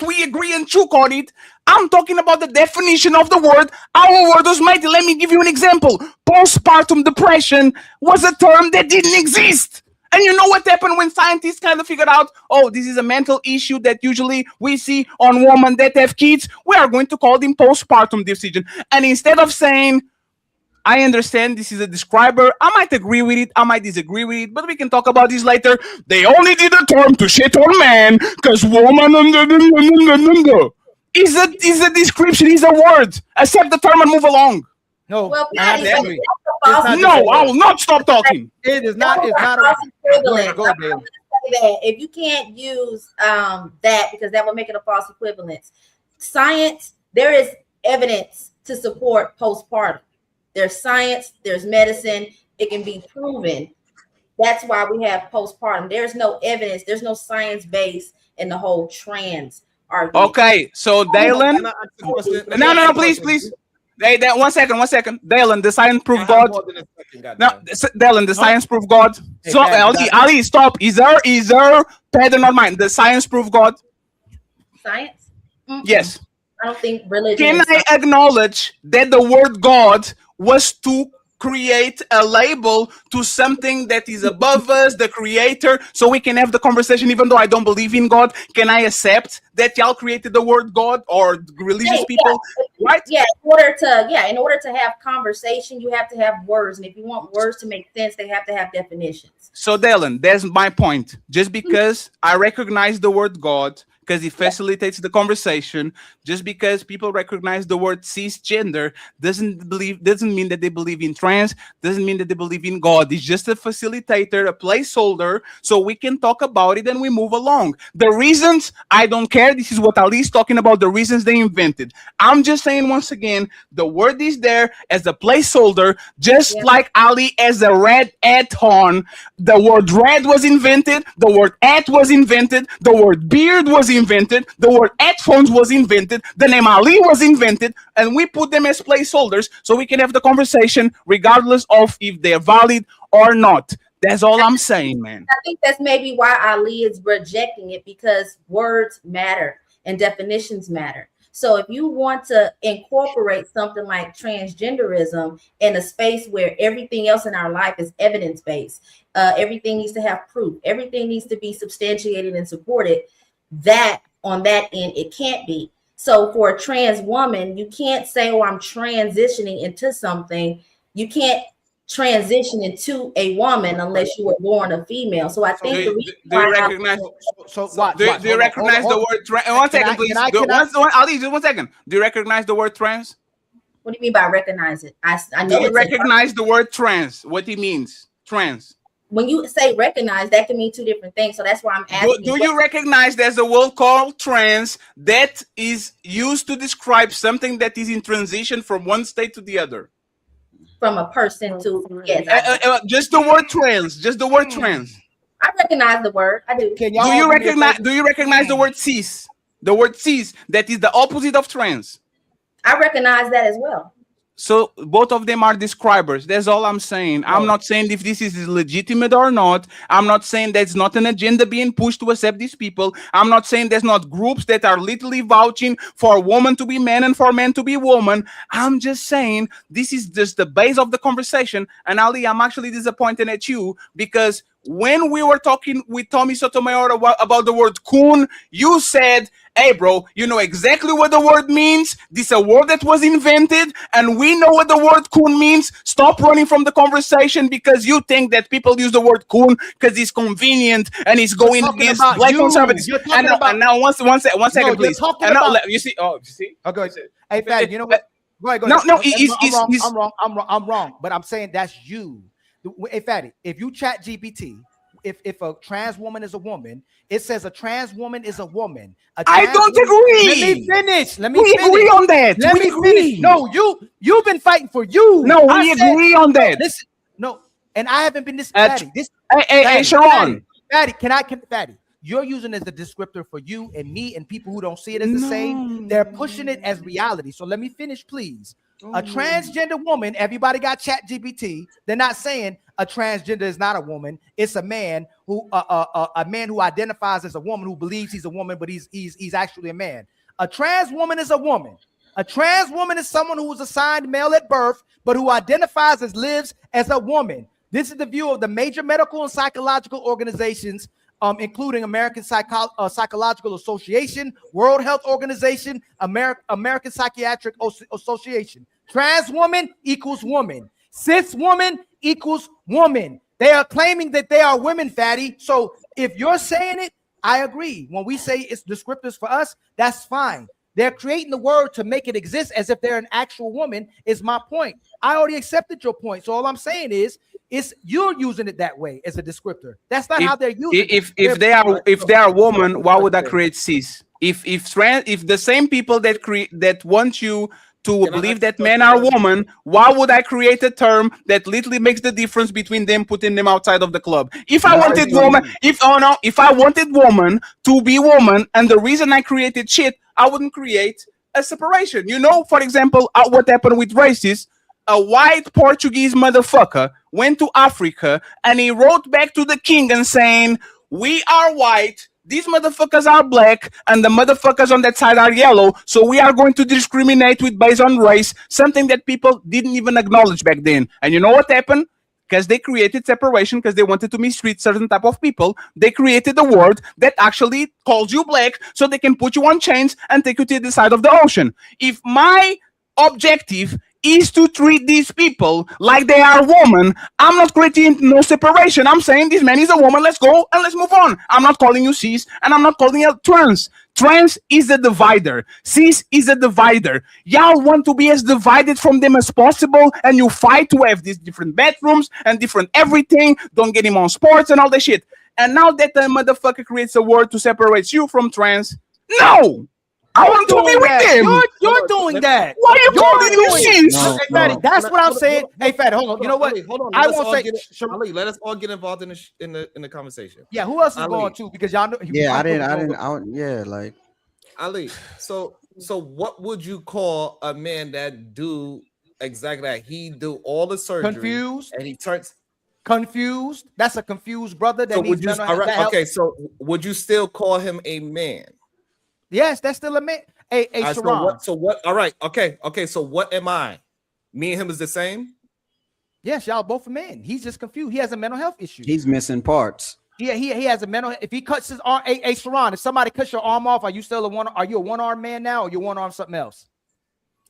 we agree and choke on it, I'm talking about the definition of the word. Our word was mighty. Let me give you an example. Postpartum depression was a term that didn't exist. And you know what happened when scientists kind of figured out, oh, this is a mental issue that usually we see on women that have kids. We are going to call them postpartum depression. And instead of saying, I understand this is a describer, I might agree with it, I might disagree with it, but we can talk about this later. They only did a term to shit on man because woman is a description, is a word. Accept the term and move along. No, well, I will not stop talking. It is not. It's not a equivalent. That if you can't use that because that would make it a false equivalence. Science, there is evidence to support postpartum. There's science, there's medicine, it can be proven. That's why we have postpartum. There's no evidence, there's no science base in the whole trans argument. Okay, so Dalen, no, please. One second. Dalen, the science proof God. No, Dalen, the science proof God. So Ali, stop. Is there pattern on mine? The science proof God. Science? Mm-hmm. Yes. I don't think religion. Can I acknowledge that the word God was to create a label to something that is above us, the creator, so we can have the conversation even though I don't believe in God? Can I accept that y'all created the word God or religious people? Right? Yeah, in order to have conversation, you have to have words. And if you want words to make sense, they have to have definitions. So Dylan, that's my point. Just because I recognize the word God, because it facilitates the conversation, just because people recognize the word cisgender doesn't mean that they believe in trans, doesn't mean that they believe in God. It's just a facilitator, a placeholder, so we can talk about it and we move along. The reasons, I don't care. This is what Ali's talking about, the reasons they invented. I'm just saying once again, the word is there as a placeholder, just like Ali as a red at on. The word red was invented, the word at was invented, the word beard was invented, the word headphones was invented, the name Ali was invented, and we put them as placeholders so we can have the conversation regardless of if they're valid or not. That's all I'm saying, man. I think that's maybe why Ali is rejecting it, because words matter and definitions matter. So if you want to incorporate something like transgenderism in a space where everything else in our life is evidence-based, everything needs to have proof, everything needs to be substantiated and supported, that on that end, it can't be. So for a trans woman, you can't say, oh, I'm transitioning into something. You can't transition into a woman unless you were born a female. So I think the reason Do you why recognize? watch, Do you recognize the word trans? One second, please. Ali, just 1 second. Do you recognize the word trans? What do you mean by recognize it? I Do know you it's recognize the word trans? What it means? Trans. when you say recognize, that can mean two different things. So that's why I'm asking. Do you recognize there's a word called trans that is used to describe something that is in transition from one state to the other? From a person to Just the word trans. Just the word trans. I recognize the word. I do. Do you recognize the word cis? The word cis that is the opposite of trans. I recognize that as well. So both of them are describers. That's all I'm saying. I'm not saying if this is legitimate or not. I'm not saying there's not an agenda being pushed to accept these people. I'm not saying there's not groups that are literally vouching for women to be men and for men to be women. I'm just saying this is just the base of the conversation. And Ali, I'm actually disappointed at you because when we were talking with Tommy Sotomayor about the word coon, you said, hey, bro, you know exactly what the word means. This is a word that was invented, and we know what the word coon means. Stop running from the conversation because you think that people use the word coon because it's convenient and it's going against black conservatives. And now, one second, please. And now, you see? Oh, you see? Okay. Hey, Fatty, you know what? Go ahead. I'm wrong, but I'm saying that's you. Hey, Fatty, if you chat GPT, if a trans woman is a woman, it says a trans woman is a woman. I don't agree. Let me finish. We agree on that. We agree. No, you've been fighting for you. No, we agree on that. Listen, no, and I haven't been this. Fatty, hey, Sharon. Fatty, you're using it as a descriptor for you and me and people who don't see it as the same. They're pushing it as reality. So let me finish, please. A transgender woman, everybody got chat GPT. They're not saying a transgender is not a woman. It's a man who a man who identifies as a woman, who believes he's a woman, but he's actually a man. A trans woman is a woman. A trans woman is someone who was assigned male at birth, but who identifies as lives as a woman. This is the view of the major medical and psychological organizations, including American Psychological Association, World Health Organization, American Psychiatric Association. Trans woman equals woman. Cis woman equals woman. They are claiming that they are women, Fatty. So if you're saying it, I agree. When we say it's descriptors for us, that's fine. They're creating the word to make it exist as if they're an actual woman, is my point. I already accepted your point. So all I'm saying is, you're using it that way as a descriptor. That's not how they're using it. If they are woman, why would I create cis? If the same people that want you to believe that men are women, why would I create a term that literally makes the difference between them, putting them outside of the club? If I wanted woman to be woman, and the reason I created shit, I wouldn't create a separation. You know, for example, what happened with racists. A white Portuguese motherfucker went to Africa and he wrote back to the king and saying, we are white, these motherfuckers are black, and the motherfuckers on that side are yellow, so we are going to discriminate based on race, something that people didn't even acknowledge back then. And you know what happened? Because they created separation, because they wanted to mistreat certain type of people, they created a word that actually calls you black so they can put you on chains and take you to the side of the ocean. If my objective is to treat these people like they are women, I'm not creating no separation. I'm saying this man is a woman, let's go and let's move on. I'm not calling you cis and I'm not calling you trans. Trans is a divider. Cis is a divider. Y'all want to be as divided from them as possible, and you fight to have these different bedrooms and different everything. Don't get him on sports and all that shit. And now that the motherfucker creates a word to separate you from trans, no! I want to be with them. You're doing that. Why are you calling me cis? Hey, Fatty, that's what I'm saying. Hey, Fatty, hold on. You know what? Hold on. I won't say. Ali, let us all get involved in the conversation. Yeah, who else is going to? Because y'all know. Yeah, I didn't. Yeah, like Ali. So what would you call a man that do exactly that? He do all the surgery. Confused, and he turns confused. That's a confused brother. That so needs would you, all right, okay, so would you still call him a man? Yes, that's still a man. Hey, All right, Sharon. so what? All right, okay. So what am I? Me and him is the same. Yes, y'all both are men. He's just confused. He has a mental health issue. He's missing parts. He has a mental. If he cuts his arm, hey Sharon, if somebody cuts your arm off, are you still Are you a one-armed man now, or you one-armed something else?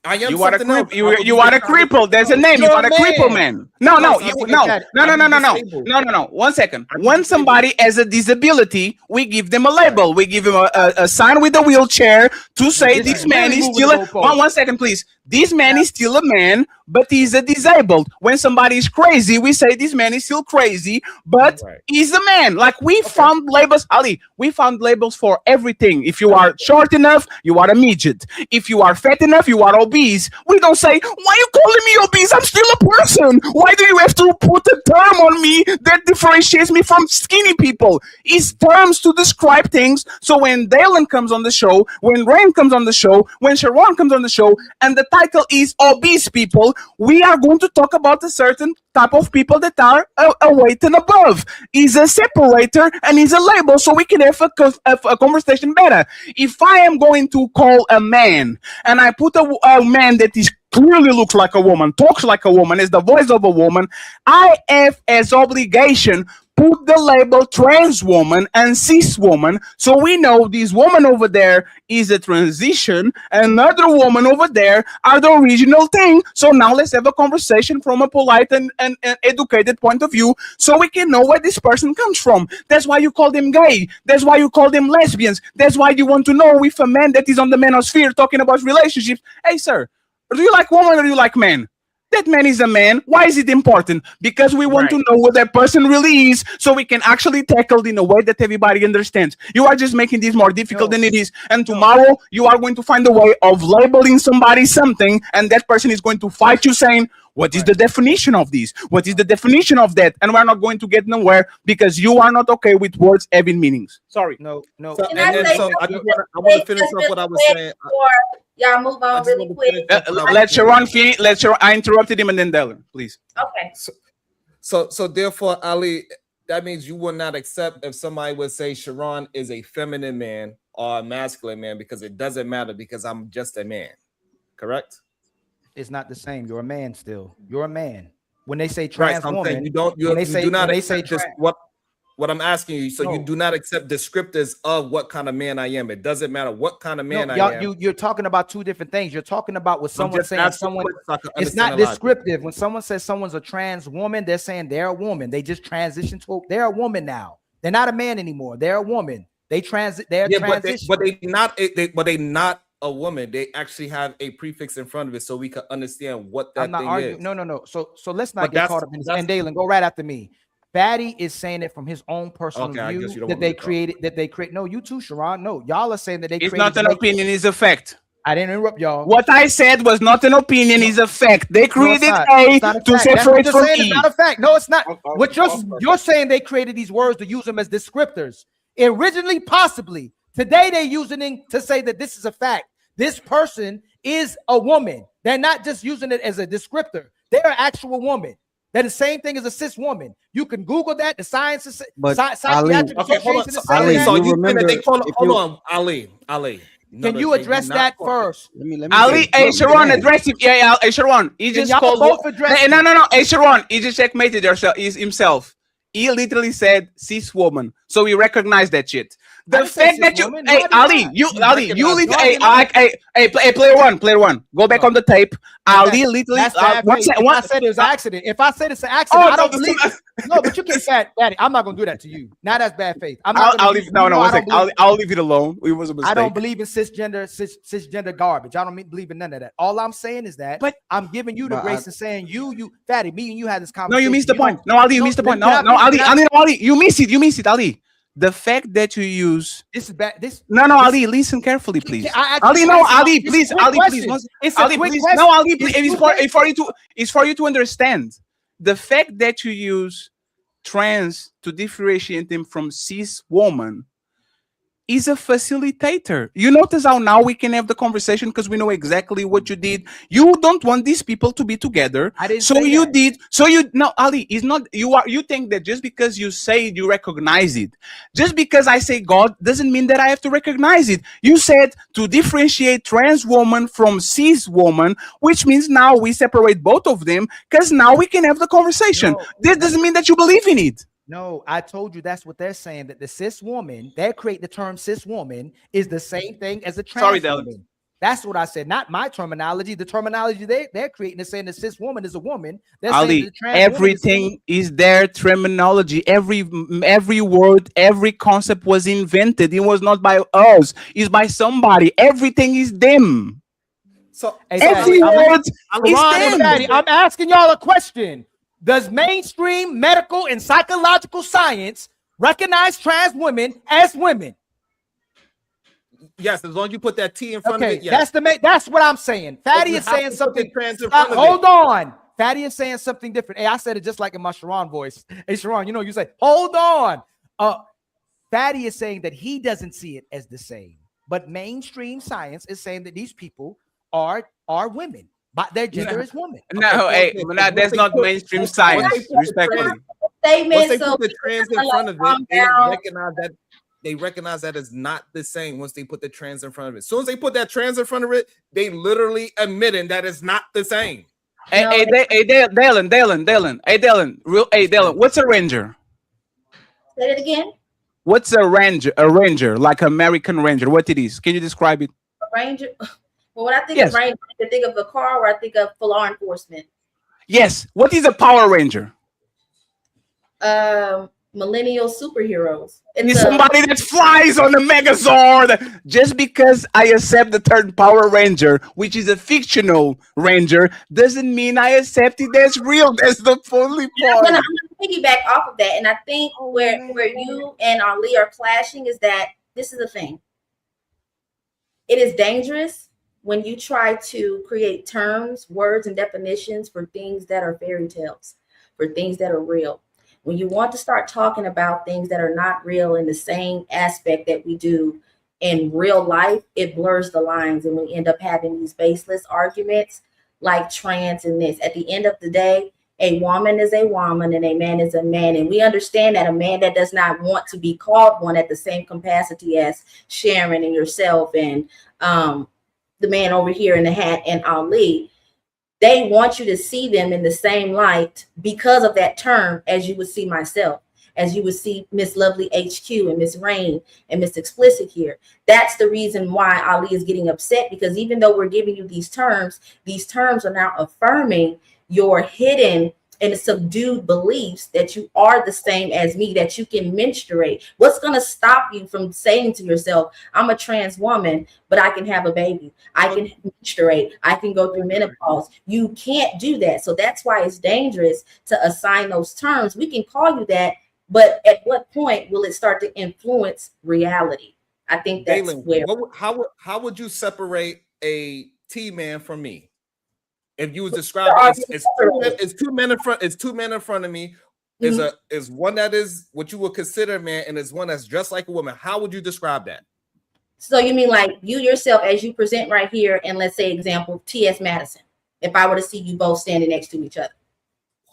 I am. You are a something cripple. else. You are a cripple. There's a name. You You're are a a cripple, man. man. No. disabled. 1 second. When somebody has a disability, we give them a label. We give him a sign with a wheelchair to say this man is still a. 1 second, please. This man is still a man, but he's a disabled. When somebody is crazy, we say this man is still crazy, but he's a man. Like we found labels, Ali. We found labels for everything. If you are short enough, you are a midget. If you are fat enough, you are obese. We don't say, why are you calling me obese? I'm still a person. Why do you have to put a term on me that differentiates me from skinny people? It's terms to describe things. So when Dalen comes on the show, when Rain comes on the show, when Sharon comes on the show, and the title is obese people, we are going to talk about a certain type of people that are a weight and above. Is a separator and is a label, so we can have a conversation better. If I am going to call a man and I put a man that is clearly looks like a woman, talks like a woman, is the voice of a woman, I have as obligation put the label trans woman and cis woman, so we know this woman over there is a transition, another woman over there are the original thing. So now let's have a conversation from a polite and educated point of view, so we can know where this person comes from. That's why you call them gay. That's why you call them lesbians. That's why you want to know if a man that is on the manosphere talking about relationships. Hey, sir, do you like woman or do you like men? That man is a man. Why is it important? Because we want to know what that person really is, so we can actually tackle it in a way that everybody understands. You are just making this more difficult than it is. And tomorrow, you are going to find a way of labeling somebody something, and that person is going to fight you saying, what is the definition of this? What is the definition of that? And we're not going to get nowhere because you are not okay with words having meanings. Sorry. No. So, I want to finish up what I was saying. Y'all move on really quick. Let Sharon finish. I interrupted him and then Dylan, please. Okay. So therefore, Ali, that means you will not accept if somebody would say Sharon is a feminine man or a masculine man, because it doesn't matter because I'm just a man. Correct? It's not the same. You're a man still. You're a man. When they say trans I'm woman, saying you do not accept this, what I'm asking you. So you do not accept descriptors of what kind of man I am. It doesn't matter what kind of man I am. You're talking about two different things. You're talking about what someone saying someone. It's not the descriptive. When someone says someone's a trans woman, they're saying they're a woman. They just transition to they're a woman now. They're not a man anymore. They're a woman. They're transition. But they not a woman. They actually have a prefix in front of it, so we can understand what that thing is. No. So let's not get caught up in this. And Dalen, go right after me. Fatty is saying it from his own personal view that they create. No, you too, Sharon. No, y'all are saying that they it's not an opinion, it's a fact. I didn't interrupt y'all. What I said was not an opinion, it's a fact. They created A to separate from E. It's not a fact. No, it's not. What you're saying, they created these words to use them as descriptors. Originally, possibly. Today, they're using it to say that this is a fact. This person is a woman. They're not just using it as a descriptor. They're an actual woman. They're the same thing as a cis woman. You can Google that. The science is psychiatric association is saying that. Hold on, Ali. Can you address that first? Ali, hey Sharon, address it. Yeah, hey Sharon, he just called. No. Hey Sharon, he just checkmated himself. He literally said cis woman, so we recognize that shit. The fact that you, hey Ali, you literally, hey, player one, go back on the tape. Ali literally, if I said it was an accident, it's an accident, I don't believe. No, but you can't say that. I'm not gonna do that to you. Now that's bad faith. I'll leave it alone. It was a mistake. I don't believe in cisgender garbage. I don't believe in none of that. All I'm saying is that, but I'm giving you the grace and saying you, Fatty, me and you had this conversation. No, you missed the point. No, Ali, you missed the point. No, Ali, you missed it, Ali. The fact that you use this is bad. Ali, listen carefully, please. Ali, please. It's Ali, please. No, Ali, please. It's for you to understand. The fact that you use trans to differentiate them from cis woman is a facilitator. You notice how now we can have the conversation because we know exactly what you did. You don't want these people to be together. I didn't So say you that. did. So you now, Ali, is not you think that just because you say it, you recognize it. Just because I say God doesn't mean that I have to recognize it. You said to differentiate trans woman from cis woman, which means now we separate both of them because now we can have the conversation. This doesn't mean that you believe in it. No, I told you that's what they're saying, that the cis woman, they create the term cis woman is the same thing as a trans Sorry, Dylan. woman. That's what I said, not my terminology. The terminology they're creating is saying the cis woman is a woman. They're saying Ali, the trans woman is everything is their terminology. Every word, every concept was invented. It was not by us. It's by somebody. Everything is them. So every word is them. I'm asking y'all a question. Does mainstream medical and psychological science recognize trans women as women? Yes, as long as you put that T in front of it. Yes. That's what I'm saying. Fatty is saying something. Hold on. Fatty is saying something different. Hey, I said it just like in my Sharon voice. Hey, Sharon, you say, hold on. Fatty is saying that he doesn't see it as the same. But mainstream science is saying that these people are women. But their gender is woman. No, that's not mainstream science. Respectfully. Once they put the trans in front of it, they recognize that as not the same. Once they put the trans in front of it, as soon as they put that trans in front of it, they literally admitting that it's not the same. Hey, Dylan. Hey, Dylan. What's a ranger? Say it again. What's a ranger? A ranger, like American Ranger. What it is? Can you describe it? A ranger. Well, when I think of ranger, I think of a car, or I think of law enforcement. Yes. What is a Power Ranger? Millennial superheroes. It's somebody that flies on the Megazord. Just because I accept the term Power Ranger, which is a fictional ranger, doesn't mean I accept it as real. That's the only point. I'm gonna piggyback off of that, and I think where you and Ali are clashing is that this is the thing. It is dangerous when you try to create terms, words, and definitions for things that are fairy tales, for things that are real. When you want to start talking about things that are not real in the same aspect that we do in real life, it blurs the lines, and we end up having these baseless arguments like trans and this. At the end of the day, a woman is a woman and a man is a man. And we understand that a man that does not want to be called one at the same capacity as Sharon and yourself and the man over here in the hat and Ali, they want you to see them in the same light because of that term as you would see myself, as you would see Miss Lovely HQ and Miss Rain and Miss Explicit here. That's the reason why Ali is getting upset, because even though we're giving you these terms are now affirming your hidden and subdued beliefs that you are the same as me, that you can menstruate. What's going to stop you from saying to yourself, I'm a trans woman, but I can have a baby. I can menstruate. I can go through menopause. You can't do that. So that's why it's dangerous to assign those terms. We can call you that, but at what point will it start to influence reality? I think that's Galen, where. How would you separate a T-man from me? If you was describing it's two men in front, it's two men in front of me. Is one that is what you would consider a man, and is one that's dressed like a woman. How would you describe that? So you mean like you yourself as you present right here, and let's say example T.S. Madison. If I were to see you both standing next to each other,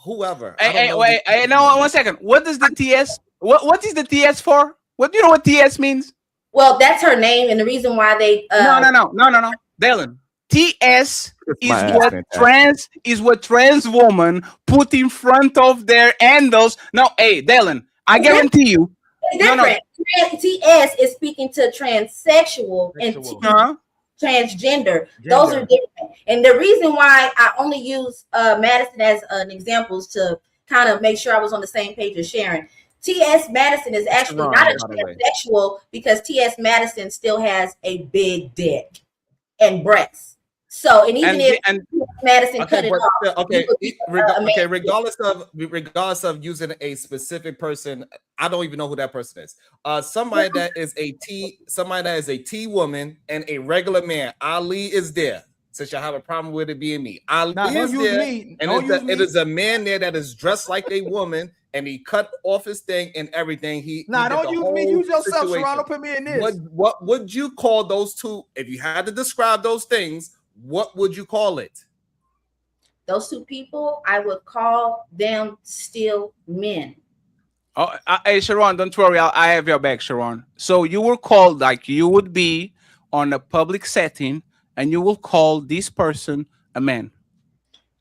whoever. Hey, 1 second. What does the TS? What is the TS for? What do you know what TS means? Well, that's her name, and the reason why they. No, Dylan. TS is what trans woman put in front of their handles. No, hey, Dylan, I guarantee you. It's different. No. TS is speaking to transsexual and transgender. Those are different. And the reason why I only use Madison as an example is to kind of make sure I was on the same page as Sharon. T.S. Madison is actually not a transsexual because T.S. Madison still has a big dick and breasts. So, and even if Madison cut it off, regardless of using a specific person, I don't even know who that person is. Somebody that is a T woman and a regular man. Ali is there. Since you have a problem with it being me, Ali is there, and it is a man there that is dressed like a woman and he cut off his thing and everything. He Nah, he did don't the use me. whole Use yourself, situation. Sharon. Don't put me in this. What would you call those two? If you had to describe those things, what would you call it? Those two people, I would call them still men. Oh, hey, Sharon, don't worry. I have your back, Sharon. So you were called like you would be on a public setting, and you will call this person a man.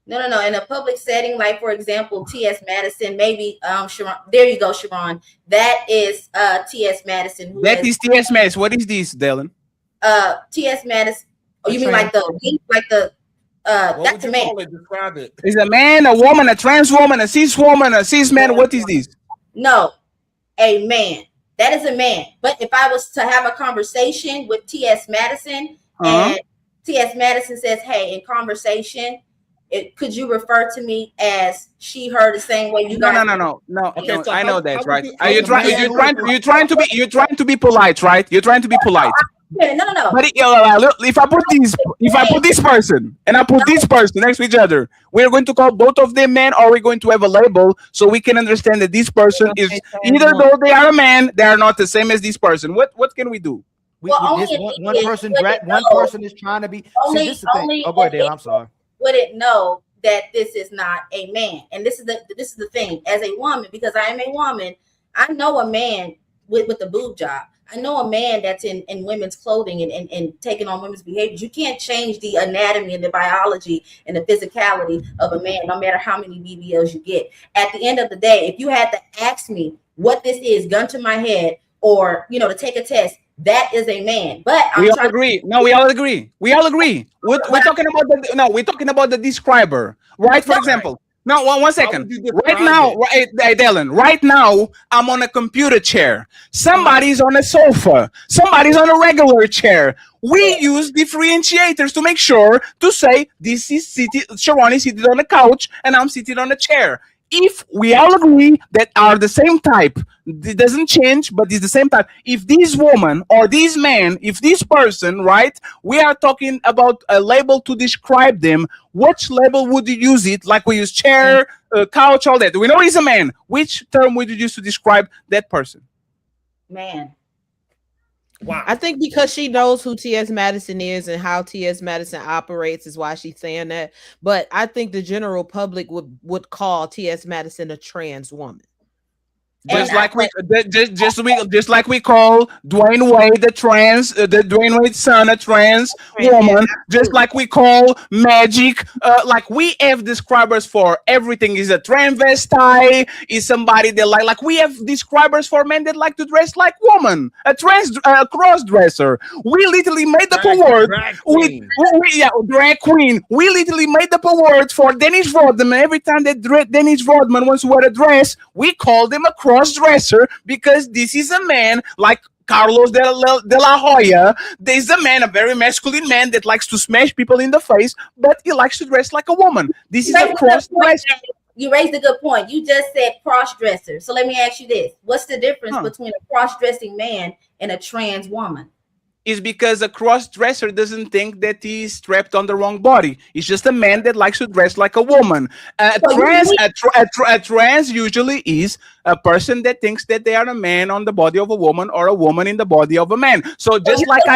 No. In a public setting, like for example, T.S. Madison, maybe Sharon. There you go, Sharon. That is T.S. Madison. That is T.S. Madison. What is this, Dylan? T.S. Madison. Oh, you mean like the that's a man. Describe it. Is a man, a woman, a trans woman, a cis woman, a cis man? What is this? No, a man. That is a man. But if I was to have a conversation with T.S. Madison and T.S. Madison says, "Hey, in conversation, could you refer to me as she, her, the same way you guys?" No. Okay, so I know that, right? you're Trying to be polite, right? You're trying to be polite. No. But if I put this person and I put this person next to each other, we're going to call both of them men, or we're going to have a label so we can understand that this person is either though they are a man, they are not the same as this person. What can we do? One person is trying to be. See, this is the thing. Oh, go ahead, Dale. I'm sorry. Would it know that this is not a man? And this is the thing. As a woman, because I am a woman, I know a man with the boob job. I know a man that's in women's clothing and taking on women's behaviors. You can't change the anatomy and the biology and the physicality of a man, no matter how many BBLs you get. At the end of the day, if you had to ask me what this is, gun to my head, or to take a test, that is a man. But we all agree. We all agree. We're talking about the describer, right? For example. No, one second. Right now, Dylan, right now, I'm on a computer chair. Somebody's on a sofa. Somebody's on a regular chair. We use differentiators to make sure to say this is Sharon is seated on a couch and I'm seated on a chair. If we all agree that are the same type, it doesn't change, but it's the same type. If this woman or this man, if this person, right, we are talking about a label to describe them, which label would you use it? Like we use chair, couch, all that. We know he's a man. Which term would you use to describe that person? Man. Wow. I think because she knows who T.S. Madison is and how T.S. Madison operates is why she's saying that. But I think the general public would call T.S. Madison a trans woman. Just like we call Dwayne Wade the Dwayne Wade's son a trans woman, just like we call Magic. Like we have describers for everything. Is a transvestite, is somebody that like we have describers for men that like to dress like woman, a cross dresser. We literally made up a word. Drag queen. We literally made up a word for Dennis Rodman. Every time that Dennis Rodman wants to wear a dress, we call them a cross dresser because this is a man like Carlos de la Hoya. There's a man, a very masculine man that likes to smash people in the face, but he likes to dress like a woman. This is a cross dresser. You raised a good point. You just said cross dresser. So let me ask you this: what's the difference between a cross dressing man and a trans woman? Is because a cross-dresser doesn't think that he's strapped on the wrong body. It's just a man that likes to dress like a woman. A trans usually is a person that thinks that they are a man on the body of a woman or a woman in the body of a man. So just like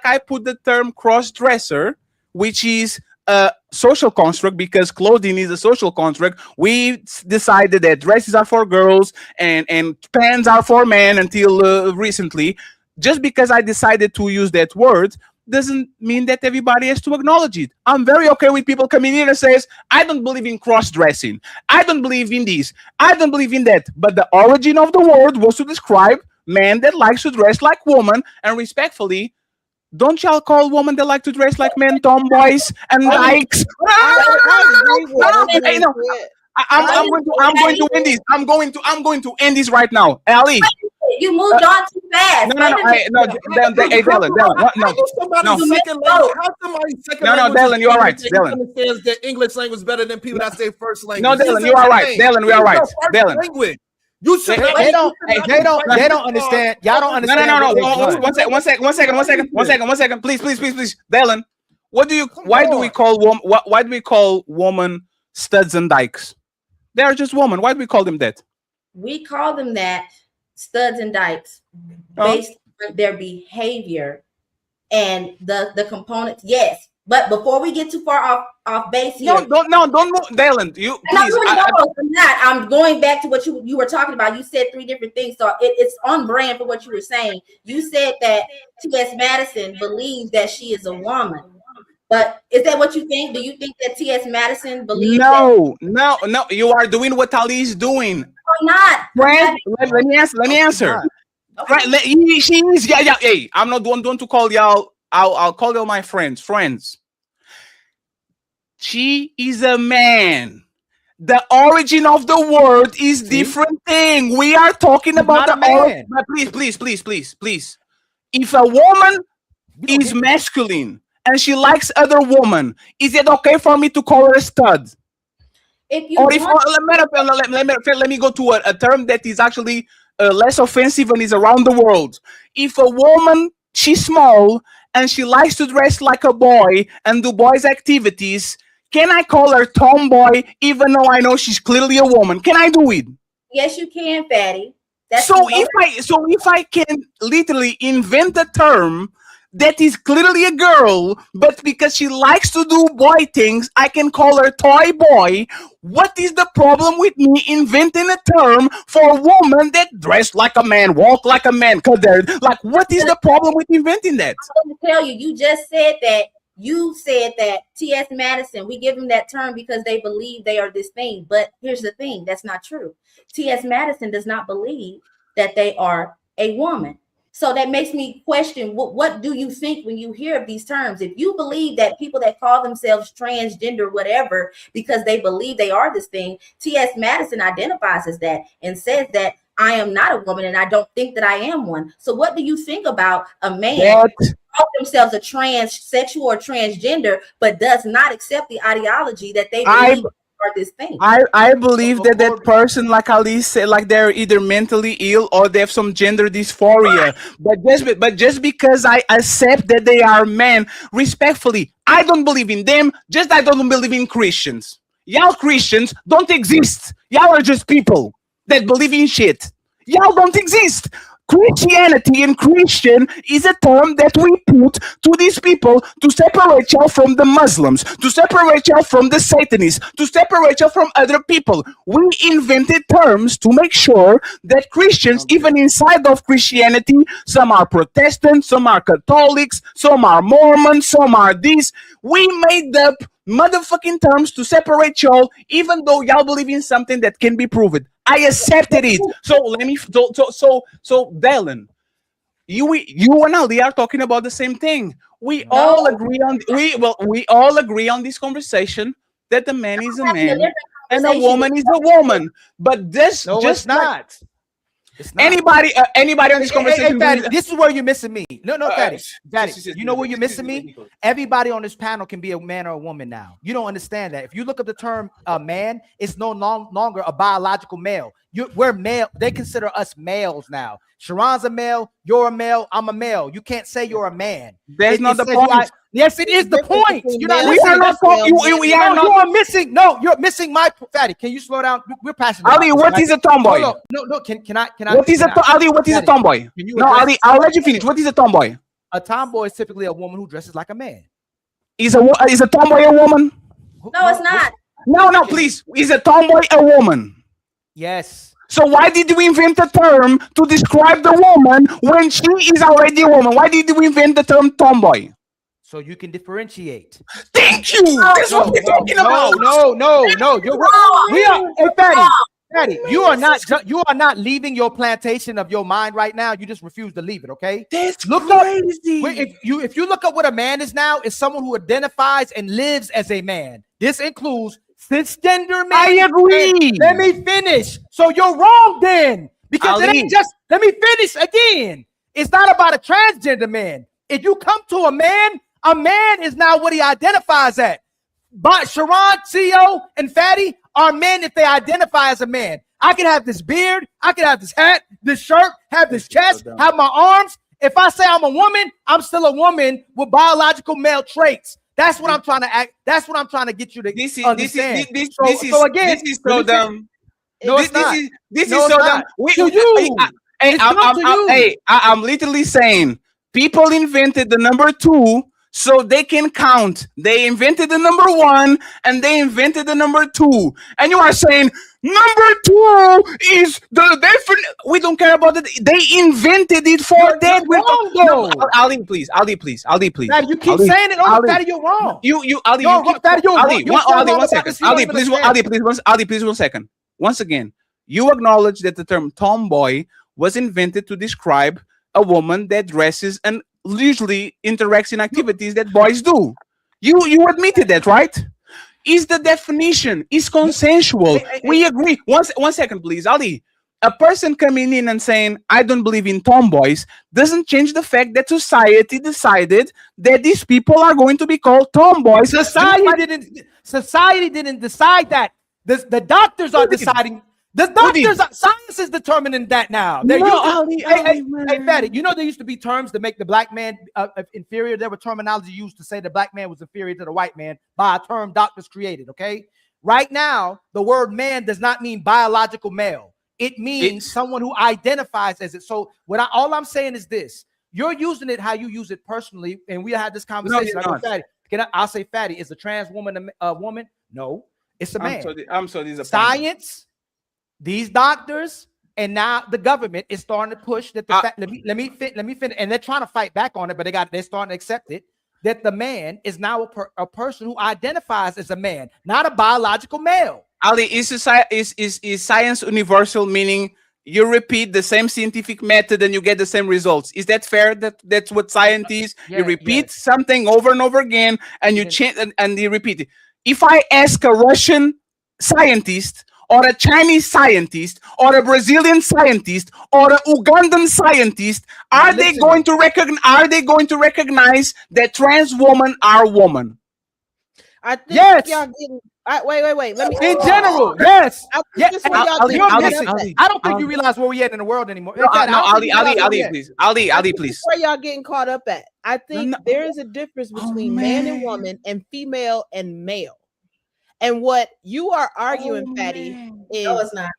I put the term cross-dresser, which is a social construct because clothing is a social construct. We decided that dresses are for girls and pants are for men until recently. Just because I decided to use that word doesn't mean that everybody has to acknowledge it. I'm very okay with people coming in and says, I don't believe in cross-dressing. I don't believe in this. I don't believe in that. But the origin of the word was to describe man that likes to dress like woman. And respectfully, don't y'all call women that like to dress like men tomboys and likes? I'm going to end this. I'm going to end this right now. Ali. You moved on too fast. Dylan, you are right. Dylan understands the English language better than people that say first language. No, Dylan, you are right. Dylan, we are right. Dylan. You should. They don't understand. Y'all don't understand. No. One second. Please. Dylan, why do we call woman studs and dykes? They are just women. Why do we call them that? We call them that studs and dykes based on their behavior and the components. Yes, but before we get too far off base here, don't move, Dylan. You please. I'm going back to what you were talking about. You said 3 different things, so it's on brand for what you were saying. You said that T.S. Madison believes that she is a woman. But is that what you think? Do you think that T.S. Madison believes No. You are doing what Ali is doing. I'm not. Friend, let me answer. Okay. Right, she is. Yeah. Hey, I'm not one to call y'all. I'll call y'all my friends. Friends. She is a man. The origin of the word is different thing. We are talking about the man. Please. If a woman is masculine and she likes other women, is it okay for me to call her a stud? Let me go to a term that is actually less offensive and is around the world. If a woman, she's small and she likes to dress like a boy and do boys' activities, can I call her tomboy even though I know she's clearly a woman? Can I do it? Yes, you can, Fatty. So if I can literally invent a term that is clearly a girl, but because she likes to do boy things, I can call her toy boy. What is the problem with me inventing a term for a woman that dressed like a man, walk like a man, like what is the problem with inventing that? I'm going to tell you, you just said that. You said that T.S. Madison, we give them that term because they believe they are this thing. But here's the thing, that's not true. T.S. Madison does not believe that they are a woman. So that makes me question, what do you think when you hear of these terms? If you believe that people that call themselves transgender, whatever, because they believe they are this thing, T.S. Madison identifies as that and says that I am not a woman and I don't think that I am one. So what do you think about a man call themselves a transsexual or transgender, but does not accept the ideology that they believe are this thing? I believe that person, like Ali said, like they're either mentally ill or they have some gender dysphoria. But just because I accept that they are men, respectfully, I don't believe in them. Just I don't believe in Christians. Y'all Christians don't exist. Y'all are just people that believe in shit. Y'all don't exist. Christianity and Christian is a term that we put to these people to separate y'all from the Muslims, to separate y'all from the Satanists, to separate y'all from other people. We invented terms to make sure that Christians, even inside of Christianity, some are Protestant, some are Catholics, some are Mormons, some are this. We made up motherfucking terms to separate y'all, even though y'all believe in something that can be proven. I accepted it. So Dylan, you and Ali are talking about the same thing. We all agree on this conversation that the man is a man and a woman is a woman. But this it's not. It's not. Anybody on this conversation? Hey, Fatty, this is where you're missing me. No, Fatty. You know where you're missing me? Everybody on this panel can be a man or a woman now. You don't understand that. If you look up the term man, it's no longer a biological male. We're male. They consider us males now. Sharon's a male. You're a male. I'm a male. You can't say you're a man. That's not the point. Yes, it is the point. You're not we are not talking. We are not. You are missing. No, you're missing my Fatty. Can you slow down? We're passing. Ali, what is a tomboy? No. Can I? What is a tomboy? No, Ali, I'll let you finish. What is a tomboy? A tomboy is typically a woman who dresses like a man. Is a tomboy a woman? No, it's not. No, please. Is a tomboy a woman? Yes. So why did we invent a term to describe the woman when she is already a woman? Why did we invent the term tomboy? So you can differentiate. Thank you. That's what we're talking about. No. You're wrong. We are. Hey, Fatty, you are not leaving your plantation of your mind right now. You just refuse to leave it. Okay. That's crazy. If you look up what a man is now, it's someone who identifies and lives as a man. This includes cisgender men. I agree. Let me finish. So you're wrong then, because it ain't just. Let me finish again. It's not about a transgender man. If you come to a man is now what he identifies at. But Sharon, CEO, and Fatty are men if they identify as a man. I can have this beard, I can have this hat, this shirt, have this chest, have my arms. If I say I'm a woman, I'm still a woman with biological male traits. That's what I'm trying to act. That's what I'm trying to get you to understand. So again, this is so dumb. No, it's not. This No, is it's so not. dumb. To you. I'm literally saying people invented the number 2 so they can count. They invented the number 1 and they invented the number 2. And you are saying number 2 is the definite. We don't care about it. They invented it for that. Ali, please. Fatty, you keep saying it. Oh, Fatty, you're wrong. Ali, one second. Ali, please, 1 second. Once again, you acknowledge that the term tomboy was invented to describe a woman that dresses and usually interacts in activities that boys do. You admitted that, right? Is the definition is consensual? We agree. One second, please, Ali. A person coming in and saying, I don't believe in tomboys, doesn't change the fact that society decided that these people are going to be called tomboys. Society didn't decide that. The doctors are deciding. The doctors, science is determining that now. Hey, Fatty, you know there used to be terms to make the black man inferior. There were terminology used to say the black man was inferior to the white man by a term doctors created, okay? Right now, the word man does not mean biological male. It means someone who identifies as it. So all I'm saying is this. You're using it how you use it personally, and we had this conversation. I'll say Fatty, is a trans woman a woman? No, it's a man. I'm so disappointed. Science, these doctors, and now the government is starting to push that the fact. Let me finish. And they're trying to fight back on it, but they're starting to accept it. That the man is now a person who identifies as a man, not a biological male. Ali, is science universal, meaning you repeat the same scientific method and you get the same results? Is that fair? That's what science is. You repeat something over and over again, and you change and you repeat it. If I ask a Russian scientist, or a Chinese scientist, or a Brazilian scientist, or a Ugandan scientist, are they going to recognize that trans women are women? I think y'all getting. Wait. Let me. In general, yes. I don't think you realize where we at in the world anymore. Ali, please. Where y'all getting caught up at? I think there is a difference between man and woman, and female and male. And what you are arguing, Fatty, is no, it's not.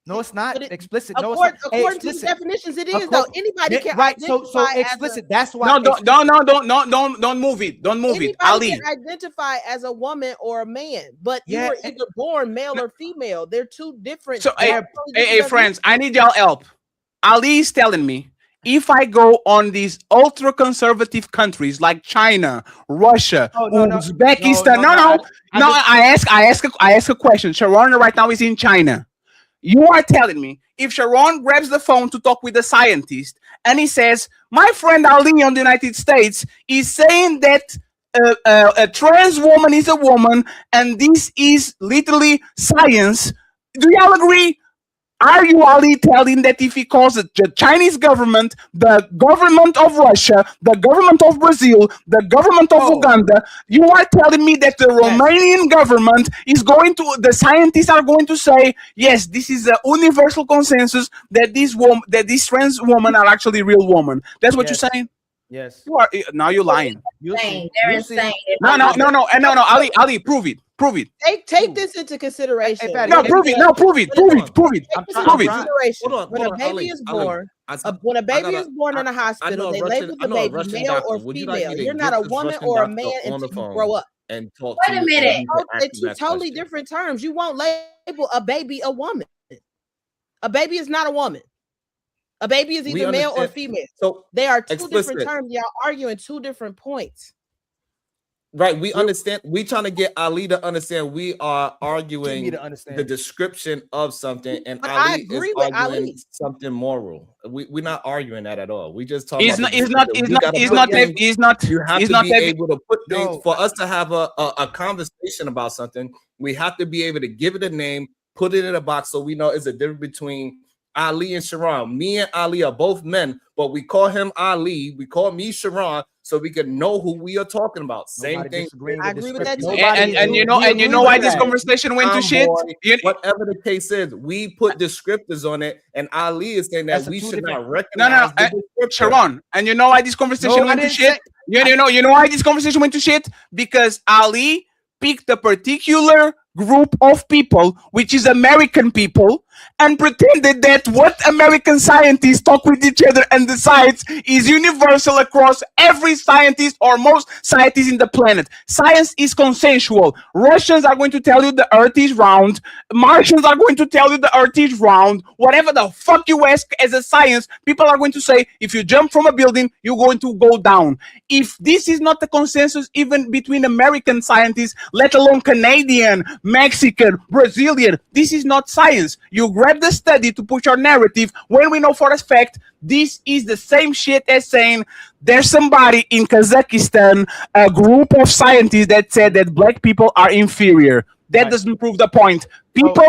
No, it's not explicit. According to the definitions, it is though. Anybody can identify so explicit. That's why. No, don't move it. Don't move it. Ali can identify as a woman or a man, but you were either born male or female. They're two different. So, hey, friends, I need y'all help. Ali is telling me if I go on these ultra conservative countries like China, Russia, Uzbekistan, I ask a question. Sharon right now is in China. You are telling me if Sharon grabs the phone to talk with a scientist and he says, my friend Ali on the United States is saying that a trans woman is a woman and this is literally science. Do y'all agree? Are you, Ali, telling that if he calls it the Chinese government, the government of Russia, the government of Brazil, the government of Uganda, you are telling me that the Romanian government is going to, the scientists are going to say, yes, this is a universal consensus that these trans women are actually real women. That's what you're saying? Yes. You are now you're lying. They're insane. No, Ali, prove it. Prove it. Take this into consideration. No, prove it. Prove it. When a baby is born, when a baby is born in a hospital, they label the baby male or female. You're not a woman or a man until you grow up. And talk. Wait a minute. They're two totally different terms. You won't label a baby a woman. A baby is not a woman. A baby is either male or female. So they are two different terms. Y'all arguing two different points. Right, we understand. We trying to get Ali to understand. We are arguing the description of something, and Ali is arguing something moral. We're not arguing that at all. We just talking. He's not. You have to be able to put things for us to have a conversation about something. We have to be able to give it a name, put it in a box, so we know it's a difference between Ali and Sharon. Me and Ali are both men, but we call him Ali. We call me Sharon. so we can know who we are talking about. Same Nobody thing. disagreeing I with the agree with that script. too. Nobody and you know we and you agree know why with this that. conversation went to shit. Tomboy, whatever the case is, we put descriptors on it, and Ali is saying that That's we two should different. not No, recognize the descriptor. Sharon, and you know why this conversation No, I went to didn't shit? say. You know why this conversation went to shit? Because Ali picked a particular group of people, which is American people, and pretended that what American scientists talk with each other and decides is universal across every scientist or most scientists in the planet. Science is consensual. Russians are going to tell you the earth is round. Martians are going to tell you the earth is round. Whatever the fuck you ask as a science, people are going to say if you jump from a building, you're going to go down. If this is not the consensus even between American scientists, let alone Canadian, Mexican, Brazilian, this is not science. You grab the study to push your narrative when we know for a fact this is the same shit as saying there's somebody in Kazakhstan, a group of scientists that said that black people are inferior. That doesn't prove the point. People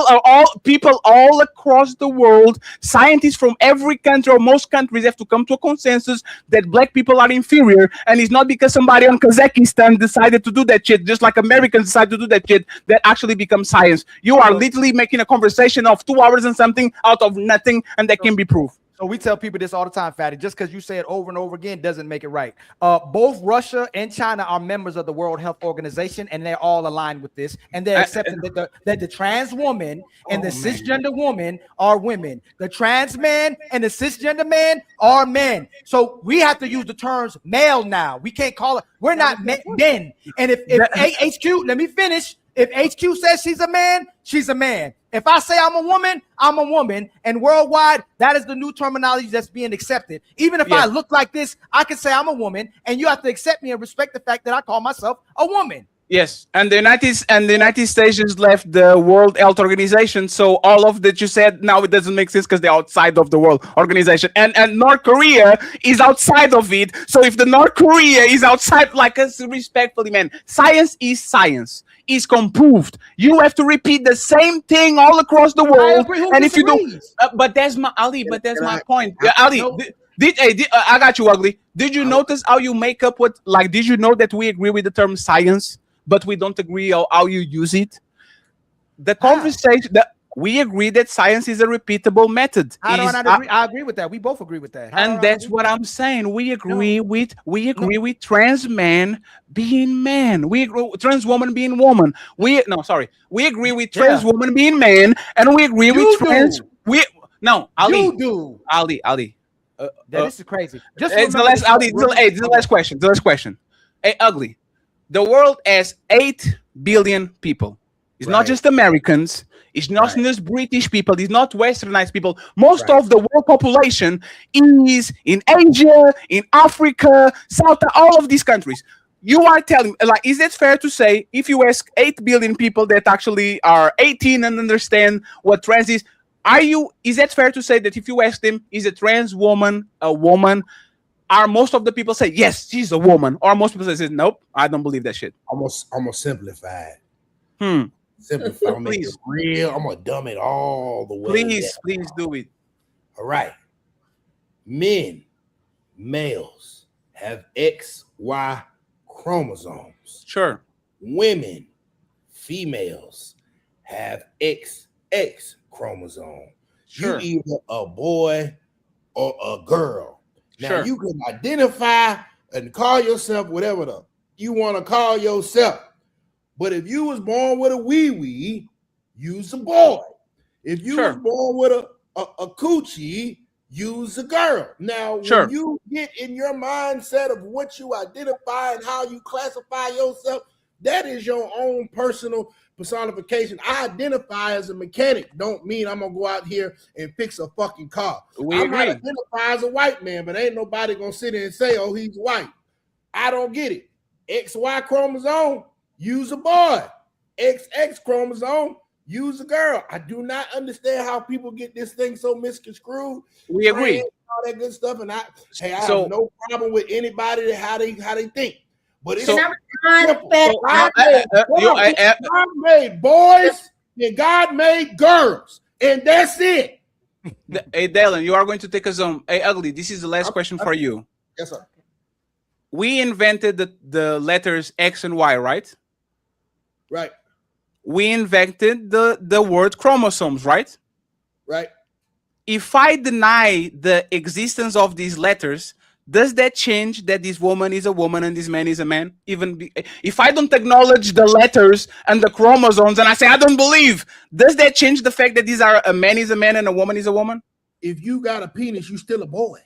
all across the world, scientists from every country or most countries have to come to a consensus that black people are inferior, and it's not because somebody on Kazakhstan decided to do that shit, just like Americans decided to do that shit, that actually becomes science. You are literally making a conversation of 2 hours and something out of nothing, and that can be proof. So we tell people this all the time, Fatty. Just because you say it over and over again doesn't make it right. Both Russia and China are members of the World Health Organization, and they're all aligned with this. And they're accepting that the trans woman and the cisgender woman are women. The trans man and the cisgender man are men. So we have to use the terms male now. We can't call it. We're not men. And if HQ, let me finish. If HQ says she's a man, she's a man. If I say I'm a woman, I'm a woman. And worldwide, that is the new terminology that's being accepted. Even if I look like this, I can say I'm a woman, and you have to accept me and respect the fact that I call myself a woman. Yes, and the United States just left the World Health Organization, so all of that you said now it doesn't make sense because they're outside of the World Organization, and North Korea is outside of it. So if the North Korea is outside, like us, respectfully, man, science is science. Is comproved. You have to repeat the same thing all across the world, and if you don't, but that's my Ali. But that's my point, Ali. I got you, Ugly. Did you notice how you make up what? Like, did you know that we agree with the term science, but we don't agree how you use it? The conversation that we agree that science is a repeatable method. I agree with that. We both agree with that. And that's what I'm saying. We agree with trans man being man. We agree with trans woman being woman. We agree with trans woman being man, and we agree with trans. Ali. You do. Ali. This is crazy. It's the last. Ali. This is the last question. The last question. Hey, Ugly. The world has 8 billion people. It's not just Americans. It's not just British people. It's not Westernized people. Most of the world population is in Asia, in Africa, South, all of these countries. You are telling, like, is it fair to say if you ask 8 billion people that actually are 18 and understand what trans is, is it fair to say that if you ask them, is a trans woman a woman? Are most of the people say, yes, she's a woman? Or most people say, nope, I don't believe that shit. I'm gonna simplify it. Simplify, I'm make it real. I'm gonna dumb it all the way. Please do it. All right. Males have XY chromosomes. Sure. Women, females have XX chromosome. Sure. You either a boy or a girl. Now you can identify and call yourself whatever you want to call yourself. But if you was born with a wee-wee, you's a boy. If you was born with a coochie, you's a girl. Now, when you get in your mindset of what you identify and how you classify yourself, that is your own personal personification. I identify as a mechanic. Don't mean I'm gonna go out here and fix a fucking car. I might identify as a white man, but ain't nobody gonna sit there and say, oh, he's white. I don't get it. XY chromosome, use a boy. XX chromosome, use a girl. I do not understand how people get this thing so misconstrued. We agree. All that good stuff, and I have no problem with anybody how they think. But it's God made boys and God made girls, and that's it. Hey, Dylan, you are going to take us on. Hey, Ugly, this is the last question for you. Yes, sir. we invented the letters X and Y, right? Right. We invented the word chromosomes, right? Right. If I deny the existence of these letters, does that change that this woman is a woman and this man is a man? If I don't acknowledge the letters and the chromosomes and I say I don't believe, does that change the fact that these are a man is a man and a woman is a woman? If you got a penis, you still a boy.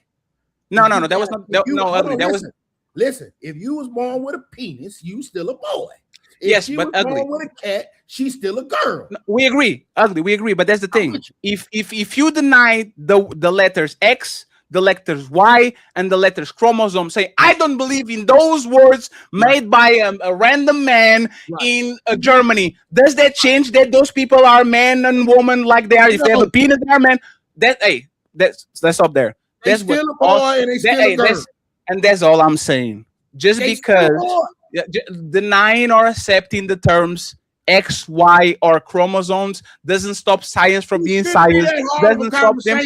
No, that was not. Ugly. That was. Listen, if you was born with a penis, you still a boy. If Yes, she but was ugly. born with a cat, she's still a girl. No, we agree, ugly. We agree, but that's the thing. If you deny the letters X, the letters Y, and the letters chromosome, say I don't believe in those words made by a random man in Germany. Does that change that those people are man and woman like they are? If they have a penis, they are man. Let's stop there. They still a boy and they still a girl. And that's all I'm saying. Just because denying or accepting the terms X, Y, or chromosomes doesn't stop science from being science. Doesn't stop them.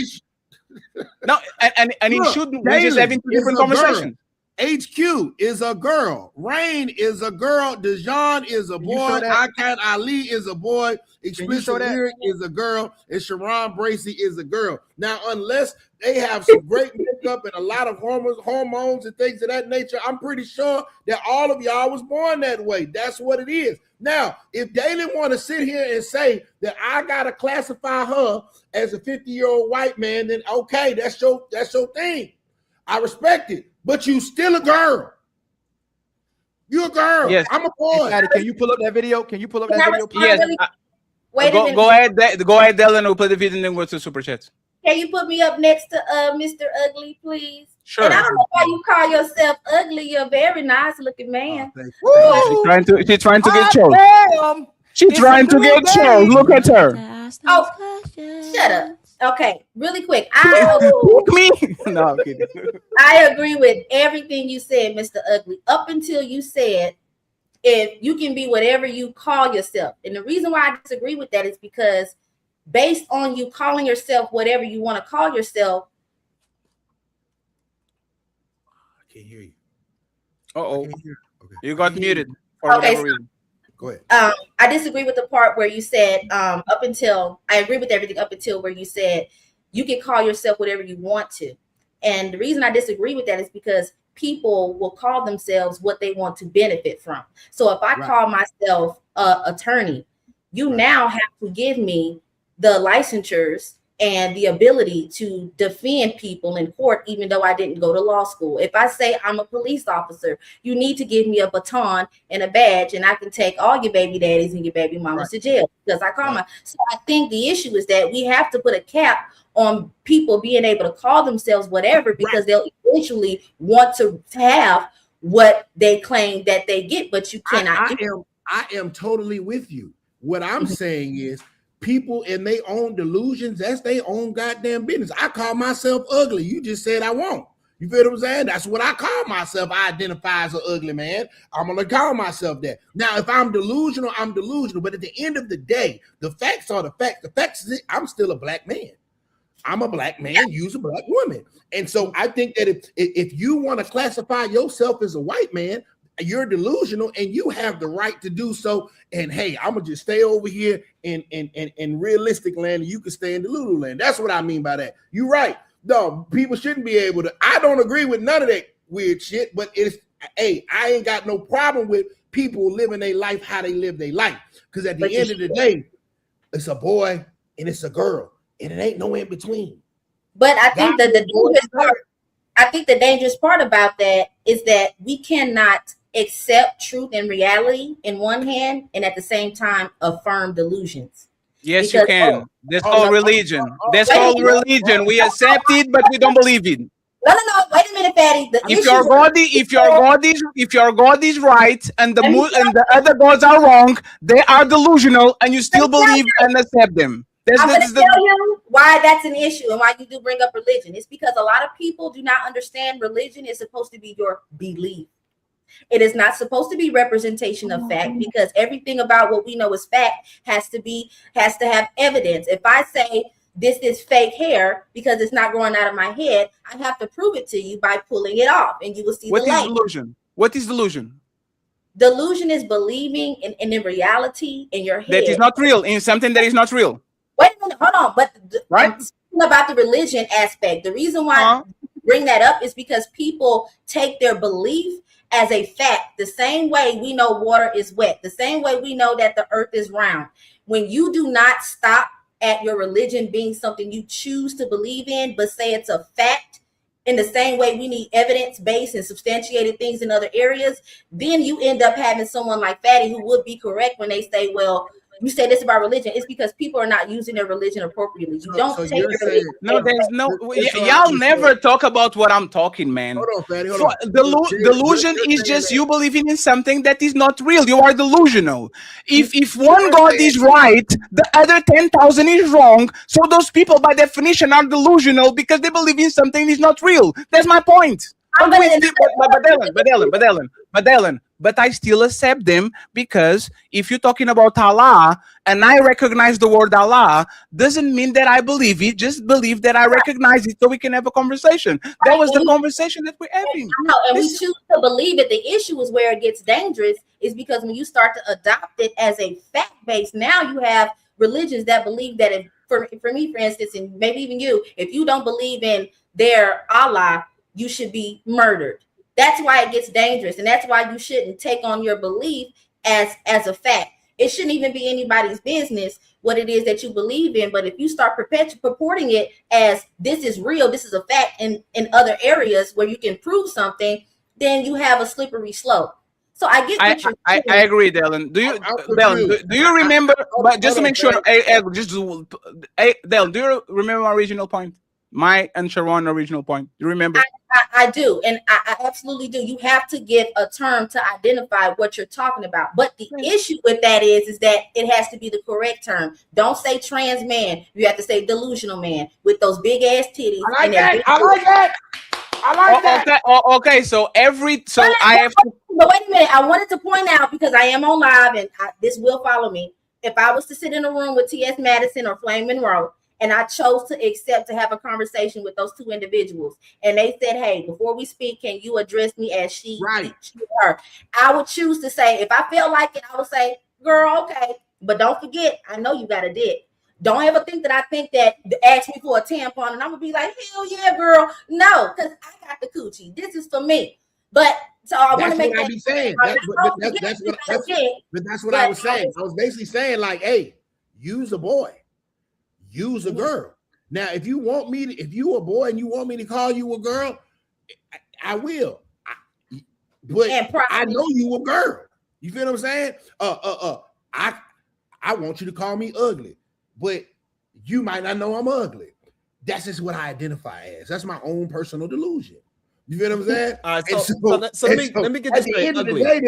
No, and it shouldn't. We're just having two different conversations. HQ is a girl. Rain is a girl. Dejan is a boy. Akat Ali is a boy. Explicit Lyric is a girl. And Sharon Bracey is a girl. Now, unless they have some great makeup and a lot of hormones and things of that nature, I'm pretty sure that all of y'all was born that way. That's what it is. Now, if they didn't want to sit here and say that I gotta classify her as a 50-year-old white man, then okay, that's your thing. I respect it. But you still a girl. You're a girl. Yes. I'm a boy. Hey, can you pull up that video? Can you pull up that video? Yes. Go ahead, Dylan. We'll play the video and then go to super chats. Can you put me up next to Mr. Ugly, please? Sure. And I don't know why you call yourself ugly. You're a very nice looking man. She's trying to get chose. She's trying to get chose. Look at her. Oh, shut up. Okay, really quick. I agree with everything you said, Mr. Ugly, up until you said if you can be whatever you call yourself. And the reason why I disagree with that is because based on you calling yourself whatever you want to call yourself. I can't hear you. Okay. You got muted. Okay. Go ahead. I disagree with the part where you said I agree with everything up until where you said you can call yourself whatever you want to. And the reason I disagree with that is because people will call themselves what they want to benefit from. So if I call myself attorney, you now have to give me the licensures and the ability to defend people in court, even though I didn't go to law school. If I say I'm a police officer, you need to give me a baton and a badge, and I can take all your baby daddies and your baby mamas to jail because I call my. So I think the issue is that we have to put a cap on people being able to call themselves whatever because they'll eventually want to have what they claim that they get, but you cannot. I am totally with you. What I'm saying is people in their own delusions, that's their own goddamn business. I call myself ugly. You just said I won't. You feel what I'm saying? That's what I call myself. I identify as an ugly man. I'm going to call myself that. Now, if I'm delusional, I'm delusional. But at the end of the day, the facts are the facts. The facts is I'm still a black man. I'm a black man, you's a black woman. And so I think that if you want to classify yourself as a white man, you're delusional and you have the right to do so. And hey, I'm gonna just stay over here in realistic land and you can stay in the Lulu land. That's what I mean by that. You're right. No, people shouldn't be able to. I don't agree with none of that weird shit, but I ain't got no problem with people living their life how they live their life. Because at the end of the day, it's a boy and it's a girl. And it ain't no in between. But I think that the dangerous part about that is that we cannot accept truth and reality in one hand and at the same time affirm delusions. Yes, you can. That's called religion. That's called religion. We accept it, but we don't believe it. No. Wait a minute, Patty. If your God is right and the other gods are wrong, they are delusional, and you still believe and accept them. I'm going to tell you why that's an issue and why you do bring up religion. It's because a lot of people do not understand religion is supposed to be your belief. It is not supposed to be representation of fact because everything about what we know is fact has to have evidence. If I say this is fake hair because it's not growing out of my head. I have to prove it to you by pulling it off, and you will see What the is light. delusion? What is delusion? Delusion is believing in reality in your head. That is not real, in something that is not real. Wait a minute, hold on. But Right? I'm speaking about the religion aspect. The reason why I bring that up is because people take their belief as a fact. The same way we know water is wet, the same way we know that the earth is round. When you do not stop at your religion being something you choose to believe in, but say it's a fact, in the same way we need evidence-based and substantiated things in other areas, then you end up having someone like Fatty who would be correct when they say, well, you say this about religion. It's because people are not using their religion appropriately. You don't take your religion. No, there's no. Y'all never talk about what I'm talking, man. Hold on, Fatty. Hold So, on. delusion is just you believing in something that is not real. You are delusional. If one God is right, the other 10,000 is wrong. So those people, by definition, are delusional because they believe in something that is not real. That's my point. But Ellen, but I still accept them because if you're talking about Allah and I recognize the word Allah, doesn't mean that I believe it. Just believe that I recognize it so we can have a conversation. That was the conversation that we're having. No, and we choose to believe it. The issue is where it gets dangerous is because when you start to adopt it as a fact base, now you have religions that believe that if, for me, for instance, and maybe even you, if you don't believe in their Allah, you should be murdered. That's why it gets dangerous, and that's why you shouldn't take on your belief as a fact. It shouldn't even be anybody's business what it is that you believe in. But if you start purporting it as this is real, this is a fact in other areas where you can prove something, then you have a slippery slope. So I get what you're saying. I agree, Dylan. Do you remember? But just to make sure, Dylan, do you remember my original point? My and Sharon original point. You remember? I do, and I absolutely do. You have to give a term to identify what you're talking about. But the issue with that is that it has to be the correct term. Don't say trans man. You have to say delusional man with those big ass titties. I like that. Okay. So I have to. But wait a minute. I wanted to point out because I am on live, and this will follow me. If I was to sit in a room with T.S. Madison or Flame Monroe, and I chose to accept to have a conversation with those two individuals, and they said, "Hey, before we speak, can you address me as she, her?" I would choose to say, if I felt like it, I would say, "Girl, okay," but don't forget, I know you got a dick. Don't ever think that I think that ask me for a tampon, and I'm gonna be like, "Hell yeah, girl!" No, because I got the coochie. This is for me. But so I want to make that. That's what I was saying. I was basically saying, like, hey, use a boy. Use a girl. Now, if you want me to, if you a boy and you want me to call you a girl, I will. But I know you a girl. You feel what I'm saying? I want you to call me ugly, but you might not know I'm ugly. That's just what I identify as. That's my own personal delusion. You feel what I'm saying? All right, so let me get this straight. At the end of the day,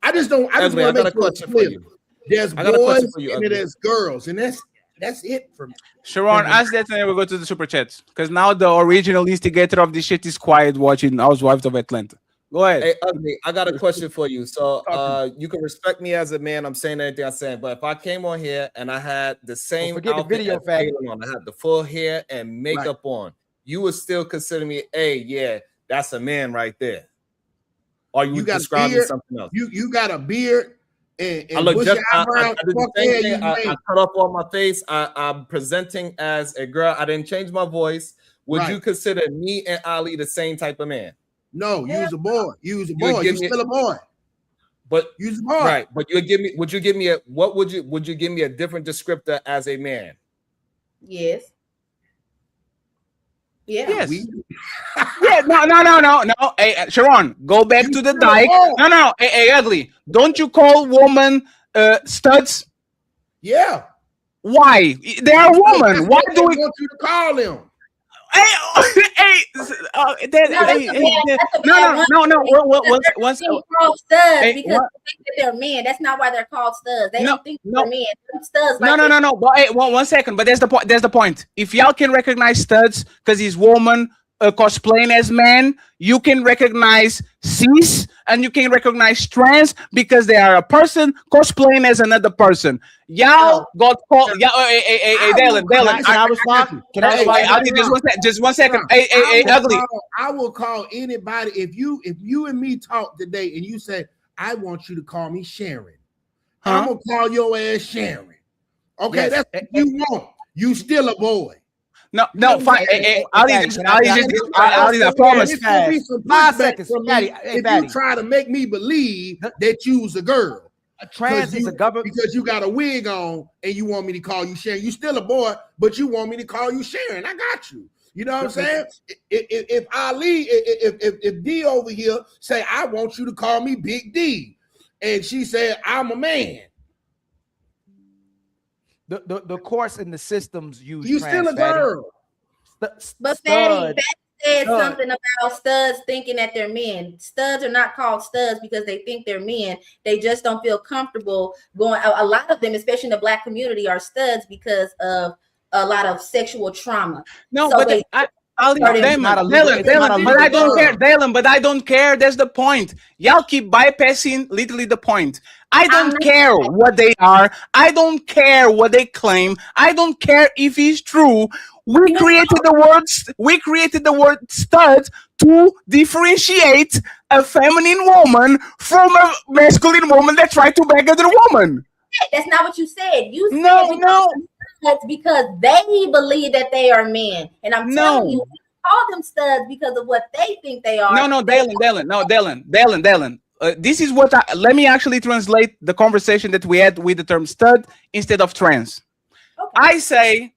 I just want to make a question for you. There's boys and there's girls, and that's it for me. Sharon, ask that and then we'll go to the super chats. Because now the original instigator of this shit is quiet watching Housewives of Atlanta. Go ahead. Hey, Ugly, I got a question for you. So you can respect me as a man. I'm saying everything I'm saying. But if I came on here and I had the same forget the video on, I had the full hair and makeup on, you would still consider me, hey, yeah, that's a man right there. Or you describing something else? You got a beard. And I look just I did the same thing. I cut off all my face. I'm presenting as a girl. I didn't change my voice. Would you consider me and Ali the same type of man? No, use a boy. Use a boy. You're still a boy. But use a boy. Right. But would you give me a different descriptor as a man? Yes. Yeah. Yes. Yeah. No. Hey, Sharon, go back to the dike. No. Hey, Ugly. Don't you call women studs? Yeah. Why? They are women. Why do we want you to call them? No. Once called studs because they think that they're men. That's not why they're called studs. They don't think they're men. Studs. No. But hey, one second. But there's the point. If y'all can recognize studs because he's woman, cosplaying as men, you can recognize cis and you can recognize trans because they are a person cosplaying as another person. Y'all got called. Yeah, hey, Dalen. Can I respond? Can I respond? Just one second. Hey, ugly. I will call anybody if you and me talk today and you say I want you to call me Sharon. I'm gonna call your ass Sharon. Okay, that's what you want. You still a boy. No, fine. I promise. 5 seconds. If you try to make me believe that you's a girl, trans is a government because you got a wig on and you want me to call you Sharon. You still a boy, but you want me to call you Sharon. I got you. You know what I'm saying? If Ali, if D over here say I want you to call me Big D, and she said I'm a man. The course and the systems use. You still a girl. But Fatty said something about studs thinking that they're men. Studs are not called studs because they think they're men. They just don't feel comfortable going. A lot of them, especially in the Black community, are studs because of a lot of sexual trauma. No, so but Dalen, but I don't care. Dalen, but I don't care. That's the point. Y'all keep bypassing literally the point. I don't care what they are. I don't care what they claim. I don't care if it's true. We created the word stud to differentiate a feminine woman from a masculine woman that tried to beg another woman. That's not what you said. You said no. That's because they believe that they are men, and I'm telling you, call them studs because of what they think they are. No, Dalen. This is what let me actually translate the conversation that we had with the term stud instead of trans. Okay. I say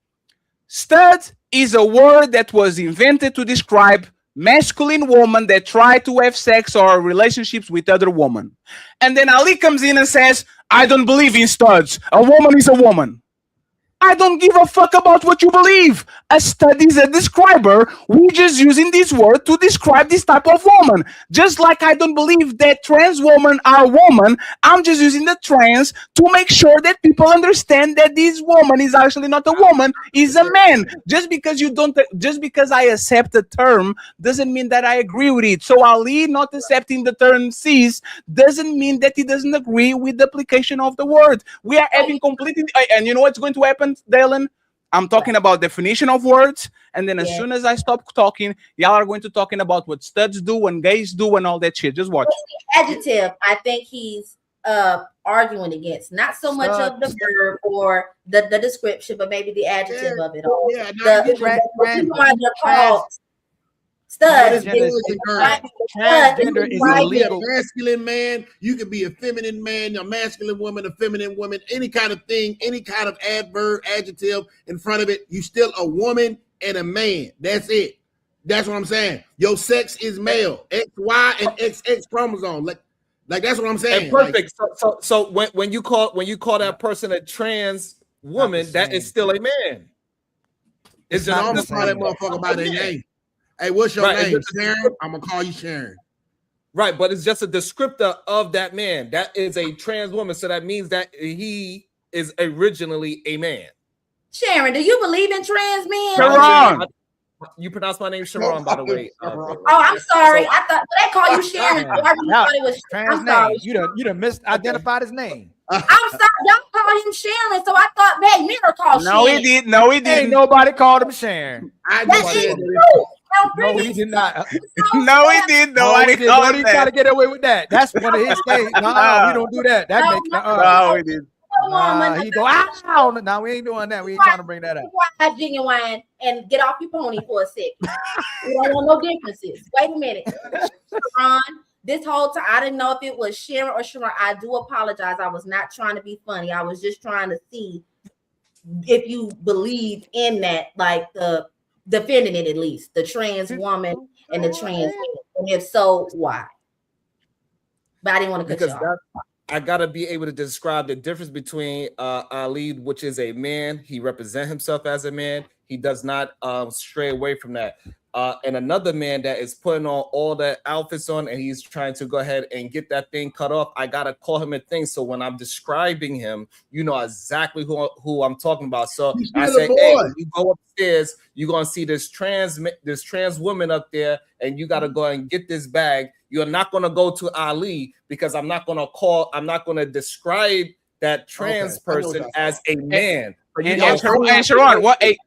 stud is a word that was invented to describe masculine women that try to have sex or relationships with other women. And then Ali comes in and says, I don't believe in studs. A woman is a woman. I don't give a fuck about what you believe. A stud is a describer. We're just using this word to describe this type of woman. Just like I don't believe that trans women are women, I'm just using the trans to make sure that people understand that this woman is actually not a woman, is a man. Just because I accept the term doesn't mean that I agree with it. So Ali not accepting the term cis doesn't mean that he doesn't agree with the application of the word. We are having completely, and you know what's going to happen, Dalen? I'm talking about definition of words, and then as soon as I stop talking, y'all are going to talking about what studs do and gays do and all that shit. Just watch. Adjective, I think he's arguing against, not so much of the verb or the description, but maybe the adjective of it all. Yeah, transgender is illegal. A masculine man, you can be a feminine man, a masculine woman, a feminine woman, any kind of thing, any kind of adverb, adjective in front of it. You still a woman and a man. That's it. That's what I'm saying. Your sex is male, XY and XX chromosome. Like that's what I'm saying. And perfect. So when you call that person a trans woman, that is still a man. It's just I'm gonna call that motherfucker by their name. Hey, what's your name? Sharon? I'm gonna call you Sharon. Right, but it's just a descriptor of that man. That is a trans woman, so that means that he is originally a man. Sharon, do you believe in trans men? Sharon. You pronounce my name Sharon, by the way. I'm sorry. I thought they call you Sharon. I thought it was trans name. You done misidentified his name. I'm sorry, y'all call him Sharon, so I thought, hey, Mirror called Sharon. No, he didn't. Ain't nobody called him Sharon. That is true. No, he did not. No, he did. Nobody called him that. Try to get away with that. That's one of his things. No, we don't do that. That makes no, he did. He go, ow! No, we ain't doing that. We ain't trying to bring that up. Genuine and get off your pony for a second. We don't want no differences. Wait a minute, Sharon. This whole time, I didn't know if it was Sharon or Sharon. I do apologize. I was not trying to be funny. I was just trying to see if you believe in that, like the defending it, at least the trans woman and the trans man. And if so, why? But I didn't want to cut you off. I gotta be able to describe the difference between Ali, which is a man. He represents himself as a man. He does not stray away from that. And another man that is putting on all the outfits on and he's trying to go ahead and get that thing cut off, I gotta call him a thing. So when I'm describing him, you know exactly who I'm talking about. So I say, hey, when you go upstairs, you're gonna see this trans woman up there, and you gotta go and get this bag. You're not gonna go to Ali because I'm not gonna describe that trans person as a man. And Sharon,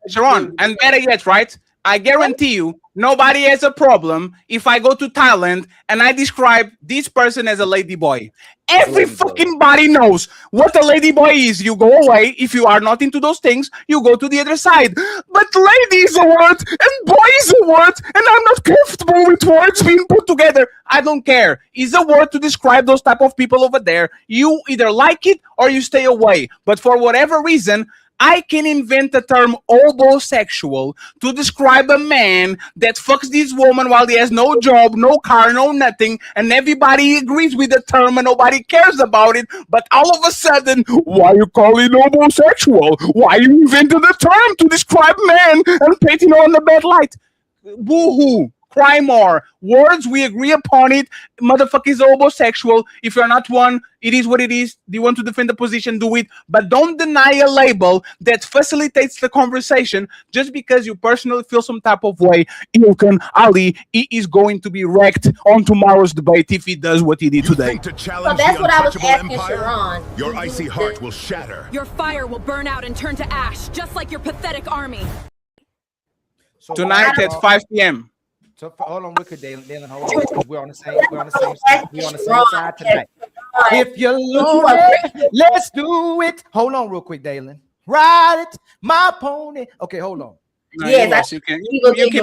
Sharon, and better yet, right? I guarantee you, nobody has a problem if I go to Thailand and I describe this person as a lady boy. Every fucking body knows what a lady boy is. You go away. If you are not into those things, you go to the other side. But lady is a word and boy is a word, and I'm not comfortable with words being put together. I don't care. It's a word to describe those type of people over there. You either like it or you stay away. But for whatever reason, I can invent the term homosexual to describe a man that fucks this woman while he has no job, no car, no nothing, and everybody agrees with the term and nobody cares about it. But all of a sudden, why you call it homosexual? Why you invented the term to describe man and painting on the bad light? Boo-hoo. Cry more. Words, we agree upon it. Motherfucker is homosexual. If you're not one, it is what it is. Do you want to defend the position? Do it. But don't deny a label that facilitates the conversation just because you personally feel some type of way. Ilkan Ali, he is going to be wrecked on tomorrow's debate if he does what he did today. To challenge So that's the what I was untouchable asking empire, Sharon. your icy heart will shatter. Your fire will burn out and turn to ash, just like your pathetic army. So Tonight at 5 p.m. So hold on, wicked Dalen, hold on, because we're on the same side. We're on the same side tonight. If you're looking, let's do it. Hold on, real quick, Dalen. Ride it, my pony. Okay, hold on. No, you can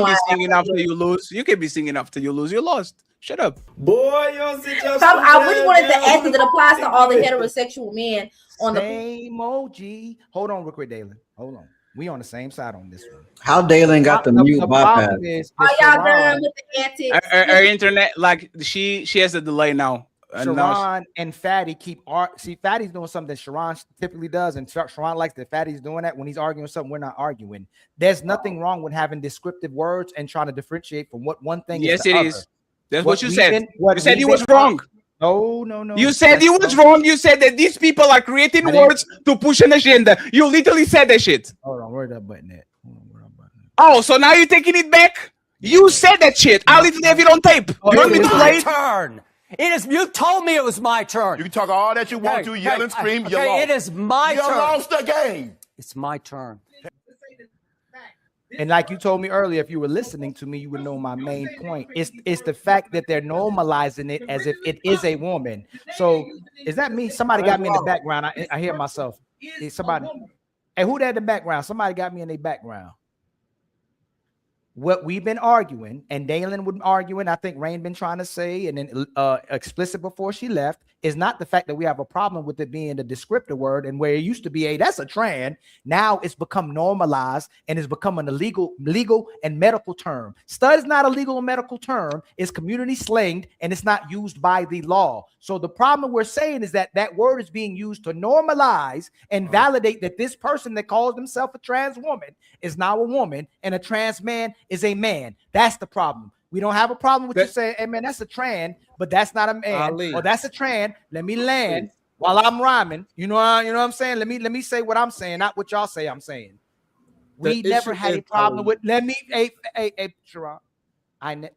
be singing after you lose. You can be singing after you lose. You lost. Shut up. Boy, yo, sit your I really wanted to ask if it applies to all the heterosexual men on the same OG. Hold on, real quick, Dalen. Hold on. We on the same side on this one. How Dalen got the mute bypass? Are y'all done with the antics? Her internet, like she has a delay now. Sharon and Fatty see Fatty's doing something that Sharon typically does, and Sharon likes that Fatty's doing that when he's arguing something we're not arguing. There's nothing wrong with having descriptive words and trying to differentiate from what one thing yes, is. Yes, it other. is. That's what you said. You said he was wrong. No. You said he was wrong. You said that these people are creating words to push an agenda. You literally said that shit. Hold on, where that button at? Oh, so now you're taking it back? You said that shit. I'll even have it on tape. You want me to play it? Turn. It is. You told me it was my turn. You can talk all that you want to, yell and scream. You lost. It is my turn. You lost the game. It's my turn. And like you told me earlier, if you were listening to me, you would know my main point. It's the fact that they're normalizing it as if it is a woman. So is that me? Somebody got me in the background. I hear myself. Somebody. Hey, who that in the background? Somebody got me in the background. What we've been arguing, and Dalen would arguing, I think Rain been trying to say, and then explicit before she left, is not the fact that we have a problem with it being the descriptive word, and where it used to be a that's a trans, now it's become normalized and it's becoming a legal and medical term. Stud is not a legal and medical term, it's community slanged and it's not used by the law. So the problem we're saying is that that word is being used to normalize and validate that this person that calls himself a trans woman is now a woman and a trans man is a man. That's the problem. We don't have a problem with you saying, hey man, that's a trans, but that's not a man. Or that's a trans. Let me land while I'm rhyming. You know what I'm saying? Let me say what I'm saying, not what y'all say I'm saying. We never had a problem with Sharon.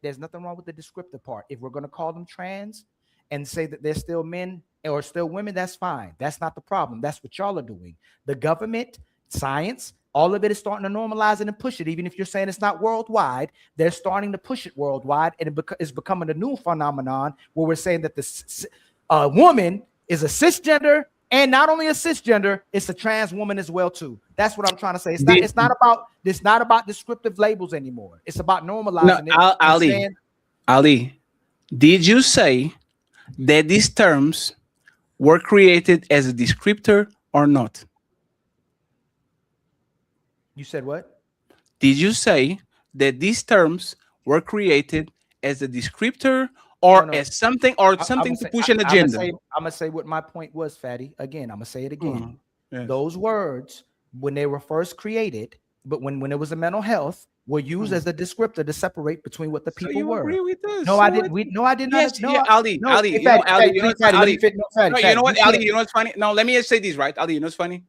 There's nothing wrong with the descriptive part. If we're gonna call them trans and say that they're still men or still women, that's fine. That's not the problem. That's what y'all are doing. The government, science, all of it is starting to normalize it and push it. Even if you're saying it's not worldwide, they're starting to push it worldwide, and it's becoming a new phenomenon where we're saying that the woman is a cisgender, and not only a cisgender, it's a trans woman as well too. That's what I'm trying to say. It's not about descriptive labels anymore. It's about normalizing it. Ali, did you say that these terms were created as a descriptor or not? You said what? Did you say that these terms were created as a descriptor or as something to push an agenda? I'm gonna say what my point was, Fatty. Again, I'm gonna say it again. Those words, when they were first created, but when it was a mental health, were used as a descriptor to separate between what the So people you were. agree with this? No, So I didn't. what- No, I did not. Yes, No, yeah, Ali, no. Ali, Hey, you know, Fatty, Ali, Fatty, you know please, what's funny, Fatty, let me Ali? fit. No, Fatty, No, you Fatty, know what, you Ali? can't- You know what's funny? No, let me just say this, right, Ali. You know what's funny?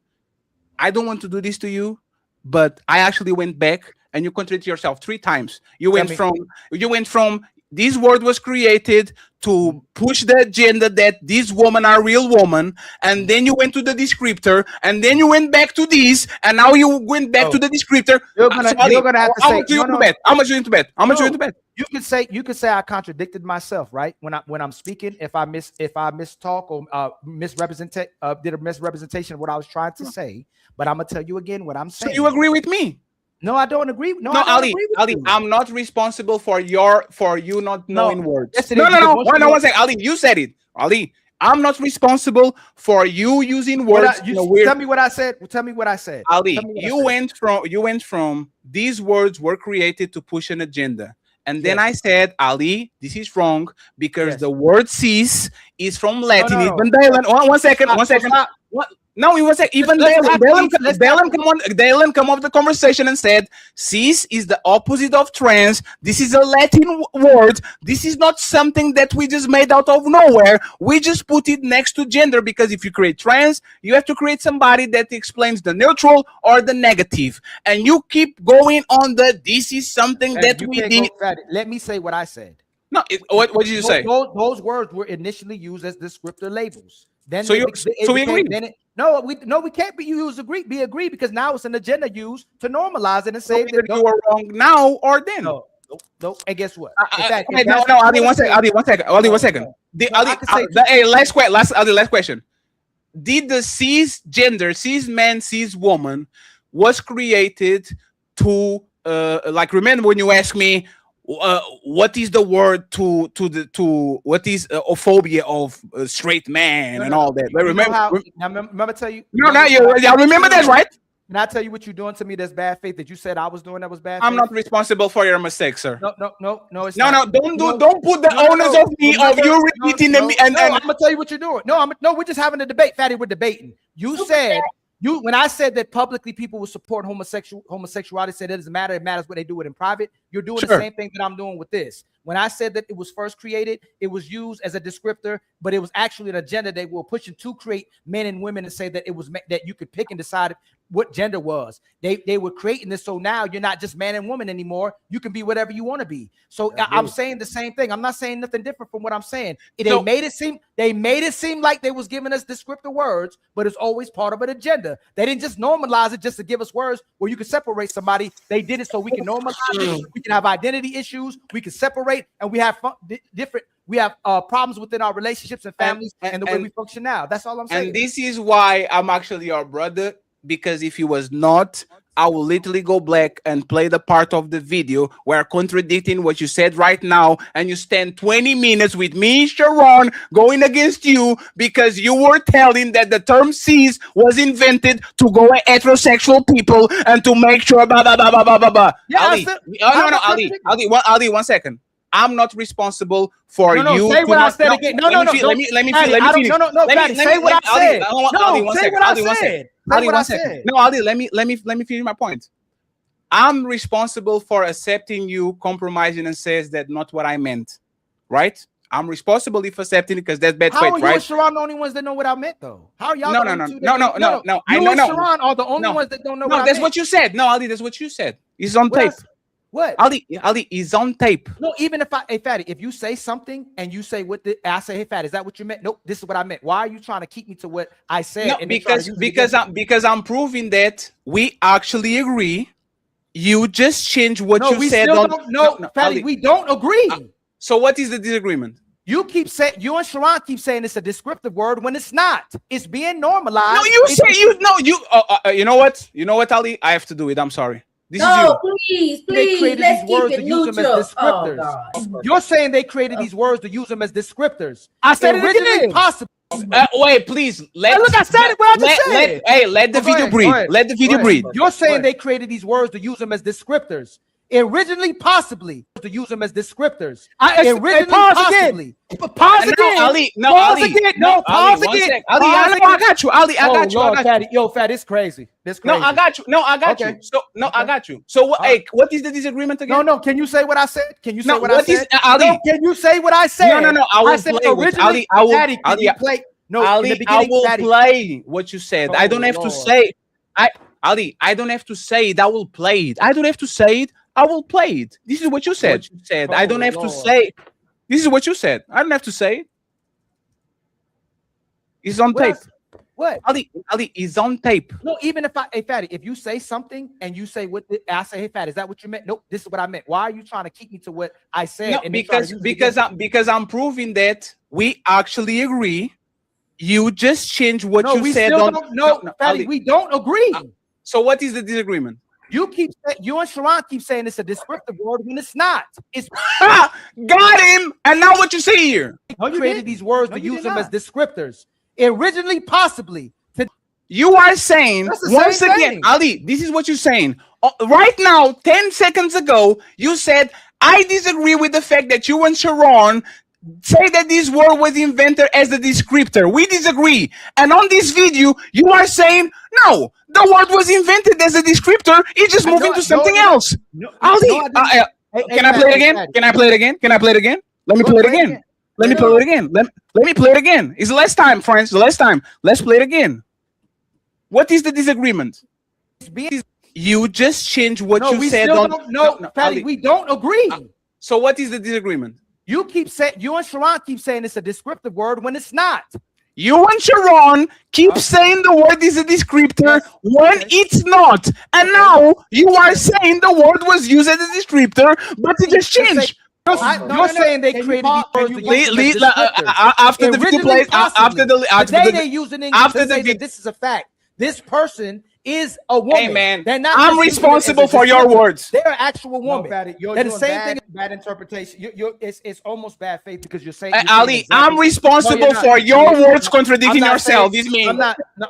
I don't want to do this to you, but I actually went back and you contradicted yourself 3 times. You went from this word was created to push the agenda that this woman are real woman, and then you went to the descriptor, and then you went back to this, and now you went back to the descriptor. You're gonna have to how say much you no, want to no. bet? How much you want to bet? How much you No. want to bet? You could say I contradicted myself, right? When I'm speaking, if I mistalk or did a misrepresentation of what I was trying to say, but I'm gonna tell you again what I'm saying. So you agree with me? No, I don't agree. No, I don't Ali, agree with Ali, you. I'm not responsible for you not knowing words. Yes, it no, is, no, because no. once One, you know- one second, Ali, you said it. Ali, I'm not responsible for you using words. Tell me what I said. Tell me what I said. Ali, Tell me what I you said. went from these words were created to push an agenda. And then Yes. I said, Ali, this is wrong because Yes. the word "cis" is from Latin. no. Even Dylan, one second. Stop. What? No, it was even Let's not please- let's not- Dylan come up the conversation and said, "Cis is the opposite of trans. This is a Latin word. This is not something that we just made out of nowhere. We just put it next to gender because if you create trans, you have to create somebody that explains the neutral or the negative. And you keep going on this is something that You we can't did." go fat. Let me say what I said. No, what did you say? Those words were initially used as descriptor labels. Then So they you- be- so we became- agree? then it- No, we can't be agree because now it's an agenda used to normalize it and say Either you were wrong now or then. No. And guess what? Okay, no, Ali, one second. Ali, one second. Last question. Did the cisgender, cis man, cis woman was created to like? Remember when you asked me what is the word to what is phobia of straight man and all that? Remember tell you. Y'all remember that, right? Can I tell you what you're doing to me that's bad faith that you said I was doing that was bad I'm faith? not responsible for your mistakes, sir. No, it's No, not. don't put the onus of me of you repeating them. I'm gonna tell you what you're doing. No, we're just having a debate, Fatty. We're debating. You said when I said that publicly people will support homosexuality, said it doesn't matter. It matters what they do it in private. You're doing the same thing that I'm doing with this. When I said that it was first created, it was used as a descriptor, but it was actually an agenda they were pushing to create men and women and say that it was that you could pick and decide what gender was. They were creating this so now you're not just man and woman anymore. You can be whatever you want to be. So I'm saying the same thing. I'm not saying nothing different from what I'm saying. They made it seem like they was giving us descriptive words, but it's always part of an agenda. They didn't just normalize it just to give us words where you can separate somebody. They did it so we can normalize it. We can have identity issues. We can separate, and we have problems within our relationships and families and the way we function now. That's all I'm saying. And this is why I'm actually your brother, because if he was not, I will literally go black and play the part of the video where contradicting what you said right now, and you spend 20 minutes with me, Sharon, going against you because you were telling that the term "cis" was invented to go at heterosexual people and to make sure blah blah blah blah blah blah blah. Yeah, Ali, 1 second. I'm not responsible for you. Say what I said again. No. Let me finish. Say what I said. No, say what I said. Ali, 1 second. No, Ali, let me finish my point. I'm responsible for accepting you compromising and says that not what I meant, right? I'm responsible if accepting because that's bad faith, right? How are you and Sharon the only ones that know what I meant, though? How are y'all? No. You and Sharon are the only ones that don't know. No, that's what you said. No, Ali, that's what you said. It's on tape. What? Ali is on tape. No, even if hey Fatty, if you say something and you say I say, hey Fatty, is that what you meant? Nope, this is what I meant. Why are you trying to keep me to what I said? No, because I'm proving that we actually agree. You just changed what you said. Fatty, we don't agree. So what is the disagreement? You and Sharon keep saying it's a descriptive word when it's not. It's being normalized. No, you know what? You know what, Ali? I have to do it. I'm sorry. This is you. Please, let's keep it neutral. You're saying they created these words to use them as descriptors. I said it originally possible. Wait, please. Look, I said it. What I just said. Let the video breathe. Let the video breathe. You're saying they created these words to use them as descriptors. Originally, possibly to use them as descriptors. Originally, possibly. Pause No, again. Ali, no, Pause Ali, again. no, No, pause Ali, one again. sec. Ali, Pause I know, again. I got you. Ali, I got you. Lord, I got you. Fatty. Yo, Fat, it's crazy. This crazy. No, I got you. No, I got Okay. you. So, no, I Okay. got you. So, what? All Hey, what is the disagreement again? No, can you say what I said? Can you say No, what I what is said? Ali? No, can you say what I said? No. I will said play with originally, Ali. I will. Fatty, can Ali, you play? No, in the Ali, I beginning, will Fatty. play what you said. I don't Oh, have to Lord. say. Ali, I don't have to say it. I will play it. I don't have to say it. I will play it. This is what you said. I don't have to say. This is what you said. I don't have to say it. It's on tape. What? Ali is on tape. No, even if hey Fatty, if you say something and you say I say, hey Fatty, is that what you meant? Nope, this is what I meant. Why are you trying to keep me to what I said? No, and then try to use it against me? because I'm proving that we actually agree. You just changed what No, you we said. still don't. No, Fatty, Ali. we don't agree. So what is the disagreement? You and Sharon keep saying it's a descriptive word when it's not. It's got him. And now what you say here? No, you created these words to use them as descriptors. Originally, possibly. You are saying That's the once same again, thing. Ali, this is what you're saying. Right now, 10 seconds ago, you said, I disagree with the fact that you and Sharon say that this word was invented as a descriptor. We disagree. And on this video, you are saying, no, the word was invented as a descriptor. It's just moving to something else. Ali, can I play it again? Can I play it again? Can I play it again? Let me play it again. Let me play it again. Let me play it again. It's last time, friends. The last time. Let's play it again. What is the disagreement? You just changed what No, you we said still on. don't. No, Fatty, Ali. we don't agree. So what is the disagreement? You and Sharon keep saying it's a descriptive word when it's not. You and Sharon keep saying the word is a descriptor when it's not. And now you are saying the word was used as a descriptor, but it just changed. You're saying they created these words to use them as descriptors. After the video plays, after Today they use an English after to the say video. that this is a fact. This person is a woman. Hey man, They're not I'm just using it as responsible a for your descriptor. words. They're an actual woman. No, Fatty, you're They're the doing same thing. Bad interpretation. It's almost bad faith because you're saying. Ali, I'm responsible for your words contradicting yourself. This means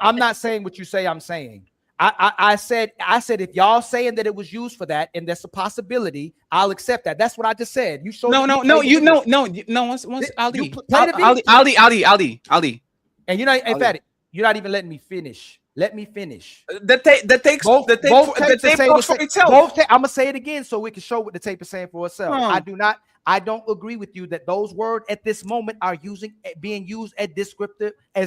I'm not saying what you say. I'm saying. I said if y'all saying that it was used for that and that's a possibility, I'll accept that. That's what I just said. You showed no. Once Ali, Ali. And you're not, in fact, you're not even letting me finish. Let me finish. The tape talks for itself. I'm gonna say it again so we can show what the tape is saying for itself. I don't agree with you that those words at this moment are being used as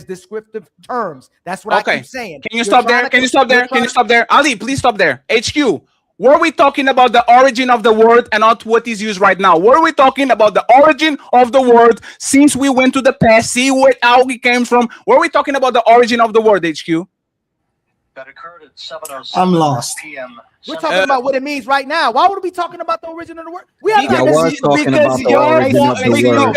descriptive terms. That's what I keep saying. Can you stop there? Can you stop there? Can you stop there? Ali, please stop there. HQ. Were we talking about the origin of the word and not what is used right now? Were we talking about the origin of the word since we went to the past, see how it came from? Were we talking about the origin of the word, HQ? That occurred at 7:07 I'm lost. p.m. We're talking about what it means right now. Why would we be talking about the origin of the word? We have was talking about the origin of the word.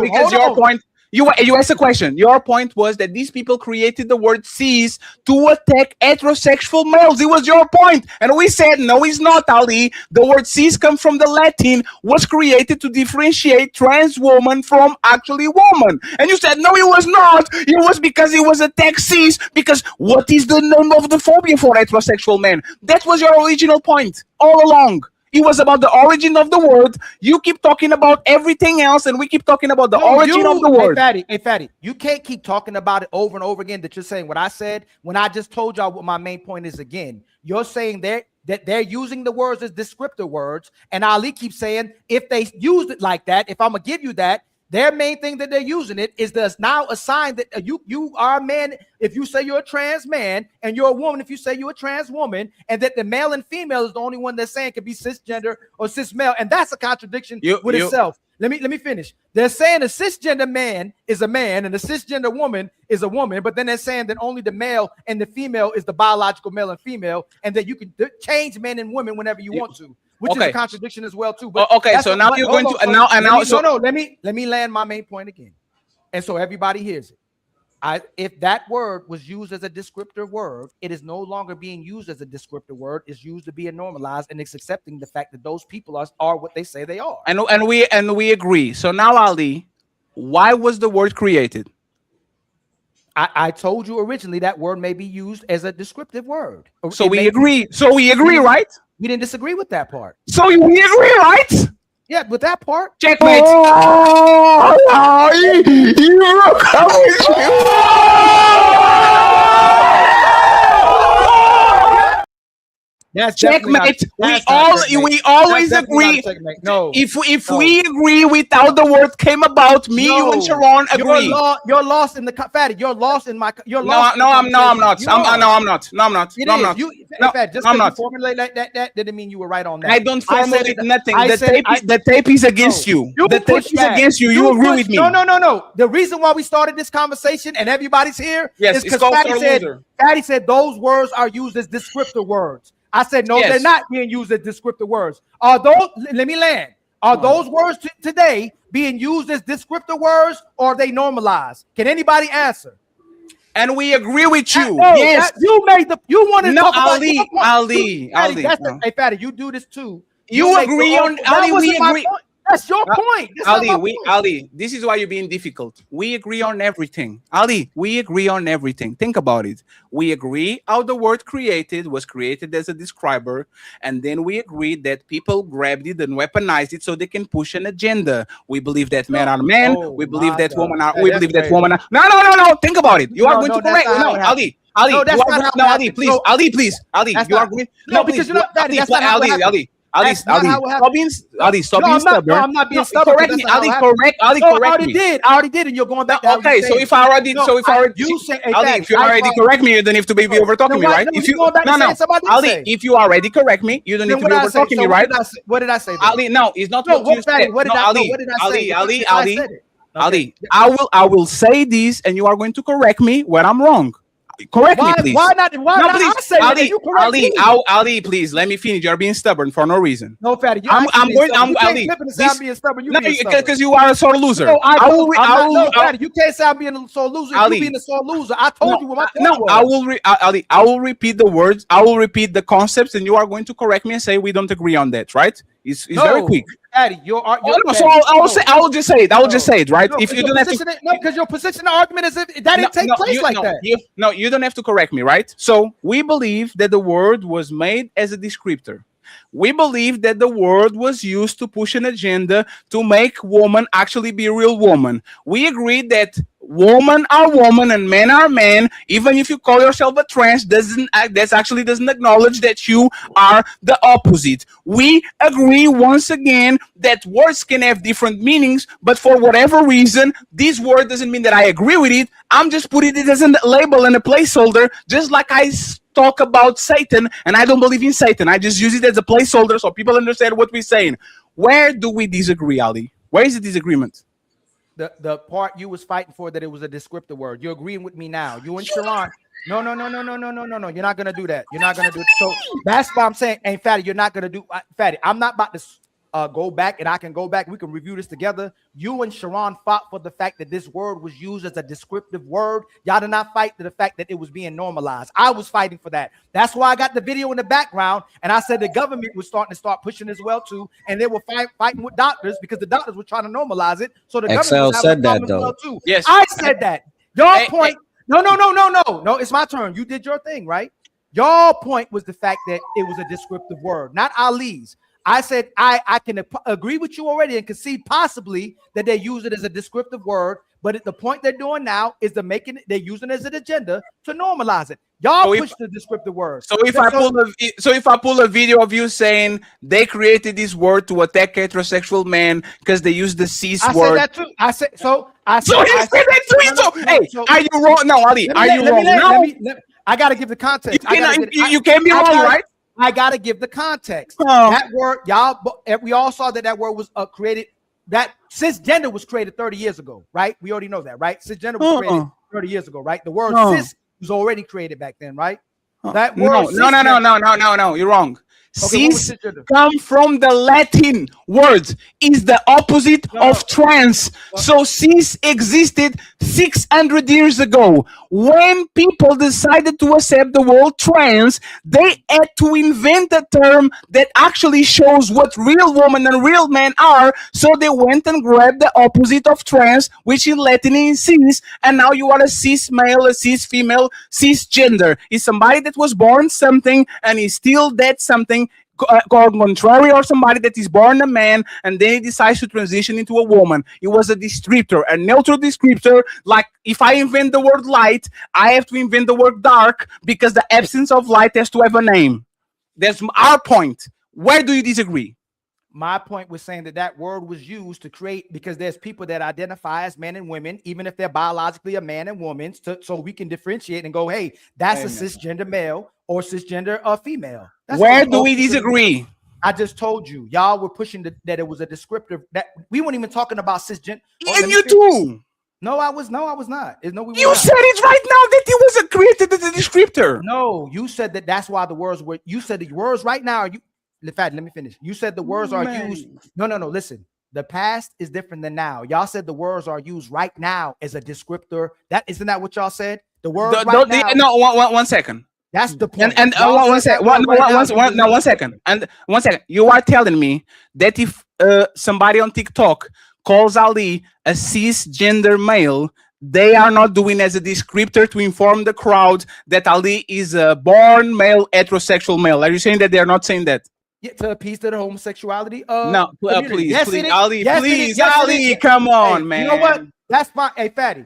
Because your point. You asked a question. Your point was that these people created the word cis to attack heterosexual males. It was your point. And we said, no, it's not, Ali. The word cis comes from the Latin, was created to differentiate trans woman from actually woman. And you said, no, it was not. It was because it was attack cis. Because what is the name of the phobia for heterosexual men? That was your original point all along. It was about the origin of the word. You keep talking about everything else, and we keep talking about the origin of the word. Hey, Fatty, you can't keep talking about it over and over again that you're saying what I said when I just told y'all what my main point is again. You're saying that they're using the words as descriptive words, and Ali keeps saying if they used it like that, if I'm going to give you that, their main thing that they're using it is there's now a sign that you are a man if you say you're a trans man, and you're a woman if you say you're a trans woman, and that the male and female is the only one that's saying could be cisgender or cis male, and that's a contradiction with itself. Let me finish. They're saying a cisgender man is a man and a cisgender woman is a woman, but then they're saying that only the male and the female is the biological male and female, and that you can change men and women whenever you want to. Which is a contradiction as well too. But so now you're going to let me land my main point again, and so everybody hears it. If that word was used as a descriptor word, it is no longer being used as a descriptor word. It's used to be normalized, and it's accepting the fact that those people are what they say they are. And we agree. So now, Ali, why was the word created? I told you originally that word may be used as a descriptive word. So we agree. So we agree, right? We didn't disagree with that part. So we agree, right? Yeah, with that part. Checkmate. That's checkmate. Not, We always agree. No, if we agree without the word came about, you and Sharon agree. You're lost in the fatty. You're lost in my. You're No, lost. I'm not. I'm not. It is. Just because you formulate like that didn't mean you were right on that. I don't formulate nothing. The tape is against you. The tape is against you. You agree with me? No. The reason why we started this conversation and everybody's here is because Fatty said those words are used as descriptive words. I said, no, they're not being used as descriptive words. Are those, let me land. Are those words today being used as descriptive words or are they normalized? Can anybody answer? And we agree with you. Yes. You wanted to talk about Ali. Hey, Fatty, you do this too. You agree on Ali, we agree. That's your point. Ali, this is why you're being difficult. We agree on everything. Ali, we agree on everything. Think about it. We agree how the word created was created as a describer, and then we agree that people grabbed it and weaponized it so they can push an agenda. We believe that men are men. We believe that women are. We believe that women are. No. Think about it. You are going to correct. No, Ali. Ali, no, that's not how Ali, please. No, Ali, please. Ali, you are going. No, because you're not. That's not how it happened. Ali, stop being stubborn. No, I'm not being stubborn. Correct me, Ali. Correct me. I already did, and you're going back. Okay, so if I already, you say, Ali, if you already correct me, you don't have to be over talking me, right? If you Ali, if you already correct me, you don't need to be over talking me, right? What did I say? Ali, no, it's not what you said. What did I say? Ali, I will say this, and you are going to correct me when I'm wrong. Correct me, please. Why not? Why not? Please. I say Ali, you correct me. Ali, please let me finish. You're being stubborn for no reason. No, Fatty. I'm Ali. Because you are a sore loser. No, Fatty, you can't say I'm being a sore loser. Ali, you being a sore loser. I told you what my point was. Ali, I will repeat the words. I will repeat the concepts, and you are going to correct me and say we don't agree on that, right? It's very quick. Fatty, I will just say it. I will just say it, right? If you don't have to, because your position argument is that didn't take place like that. You don't have to correct me, right? So we believe that the word was made as a descriptor. We believe that the word was used to push an agenda to make woman actually be a real woman. We agree that women are women and men are men. Even if you call yourself a trans, that actually doesn't acknowledge that you are the opposite. We agree once again that words can have different meanings, but for whatever reason, this word doesn't mean that I agree with it. I'm just putting it as a label and a placeholder, just like I talk about Satan, and I don't believe in Satan. I just use it as a placeholder so people understand what we're saying. Where do we disagree, Ali? Where is the disagreement? The part you was fighting for, that it was a descriptive word. You're agreeing with me now. You and Sharon. No. You're not gonna do that. You're not gonna do it. So that's why I'm saying, hey, Fatty, you're not gonna do Fatty. I'm not about to go back, and I can go back. We can review this together. You and Sharon fought for the fact that this word was used as a descriptive word. Y'all did not fight for the fact that it was being normalized. I was fighting for that. That's why I got the video in the background, and I said the government was starting to pushing as well too, and they were fighting with doctors because the doctors were trying to normalize it. So the government said that though. Too. Yes, I said that. Your point. No. It's my turn. You did your thing, right? Your point was the fact that it was a descriptive word, not Ali's. I said I can agree with you already and concede possibly that they use it as a descriptive word, but the point they're doing now is they're using it as an agenda to normalize it. Y'all push the descriptive word. So if I pull a video of you saying they created this word to attack heterosexual men because they use the cis word. I said that too. I said that too. Hey, are you wrong? No, Ali, are you wrong? No. I got to give the context. You can't be wrong, right? I gotta give the context. That word, we all saw that word was created. That cisgender was created 30 years ago, right? We already know that, right? Cisgender was created 30 years ago, right? The word cis was already created back then, right? That word. No. You're wrong. Cis come from the Latin word, is the opposite of trans. So cis existed 600 years ago. When people decided to accept the word trans, they had to invent a term that actually shows what real women and real men are. So they went and grabbed the opposite of trans, which in Latin is cis, and now you are a cis male, a cis female, cisgender. Is somebody that was born something and is still that something. contrary, or somebody that is born a man and then he decides to transition into a woman. It was a descriptor, a neutral descriptor. Like if I invent the word light, I have to invent the word dark because the absence of light has to have a name. That's our point. Where do you disagree? My point was saying that that word was used to create, because there's people that identify as men and women, even if they're biologically a man and woman, so we can differentiate and go, hey, that's a cisgender male or cisgender female. That's where do we disagree? I just told you, y'all were pushing that it was a descriptor, that we weren't even talking about cisgender. And you too. No, I was not. No, we were You not. said it right now that it was created as a descriptor. No, you said that's why the words were. You said the words right now. In fact, let me finish. You said the words are used. No. Listen, the past is different than now. Y'all said the words are used right now as a descriptor. Isn't that what y'all said? The words right now. No, one second. That's the point. And one second. And 1 second. You are telling me that if somebody on TikTok calls Ali a cisgender male, they are not doing as a descriptor to inform the crowd that Ali is a born male, heterosexual male. Are you saying that they are not saying that? Yeah, to appease to the homosexuality. No, please, yes, please, it is. Ali, Yes, please, yes, Ali, come on, hey, man. You know what? That's fine. Hey, Fatty,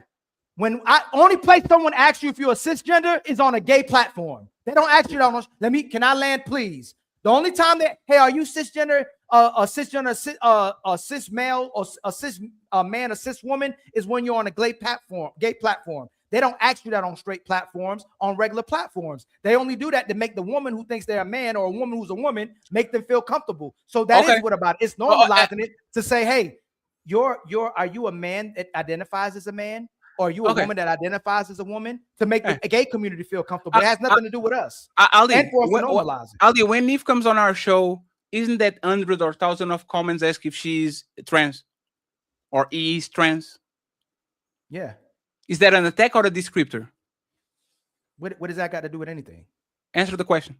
when only place someone asks you if you're a cisgender is on a gay platform. They don't ask you that much. Can I land, please? The only time that, hey, are you cisgender, a cisgender, a cis male, or a cis man, a cis woman, is when you're on a gay platform. They don't ask you that on straight platforms, on regular platforms. They only do that to make the woman who thinks they're a man or a woman who's a woman make them feel comfortable. So that is what about it. It's normalizing it to say, hey, are you a man that identifies as a man? Or are you a woman that identifies as a woman? To make the gay community feel comfortable. It has nothing to do with us. Ali, and for us to normalize it. Ali, when Neve comes on our show, isn't that 100 or 1,000 of comments ask if she's trans or is trans? Yeah. Is that an attack or a descriptor? What does that got to do with anything? Answer the question.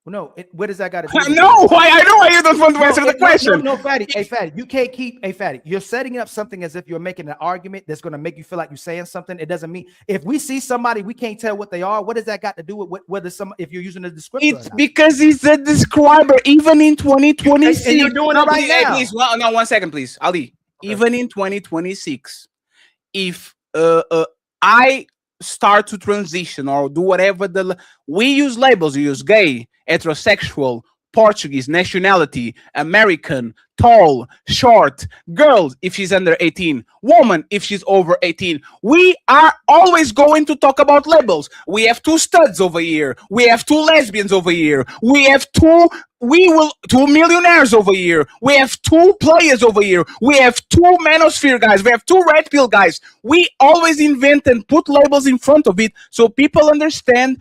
Well, no, what does that got to do with No, I know why you don't want to answer the question. No, Fatty. Hey, Fatty, you can't keep, Fatty, you're setting up something as if you're making an argument that's going to make you feel like you're saying something. It doesn't mean, if we see somebody, we can't tell what they are. What does that got to do with whether if you're using a descriptor? It's because he's a describer, even in 2026. And you're doing it right now. Please, 1 second, please. Ali, even in 2026, if I start to transition or do whatever we use labels, we use gay, heterosexual, Portuguese, nationality, American, tall, short, girl if she's under 18, woman if she's over 18. We are always going to talk about labels. We have 2 studs over here. We have 2 lesbians over here. We have 2 millionaires over here. We have 2 players over here. We have 2 manosphere guys. We have 2 red pill guys. We always invent and put labels in front of it so people understand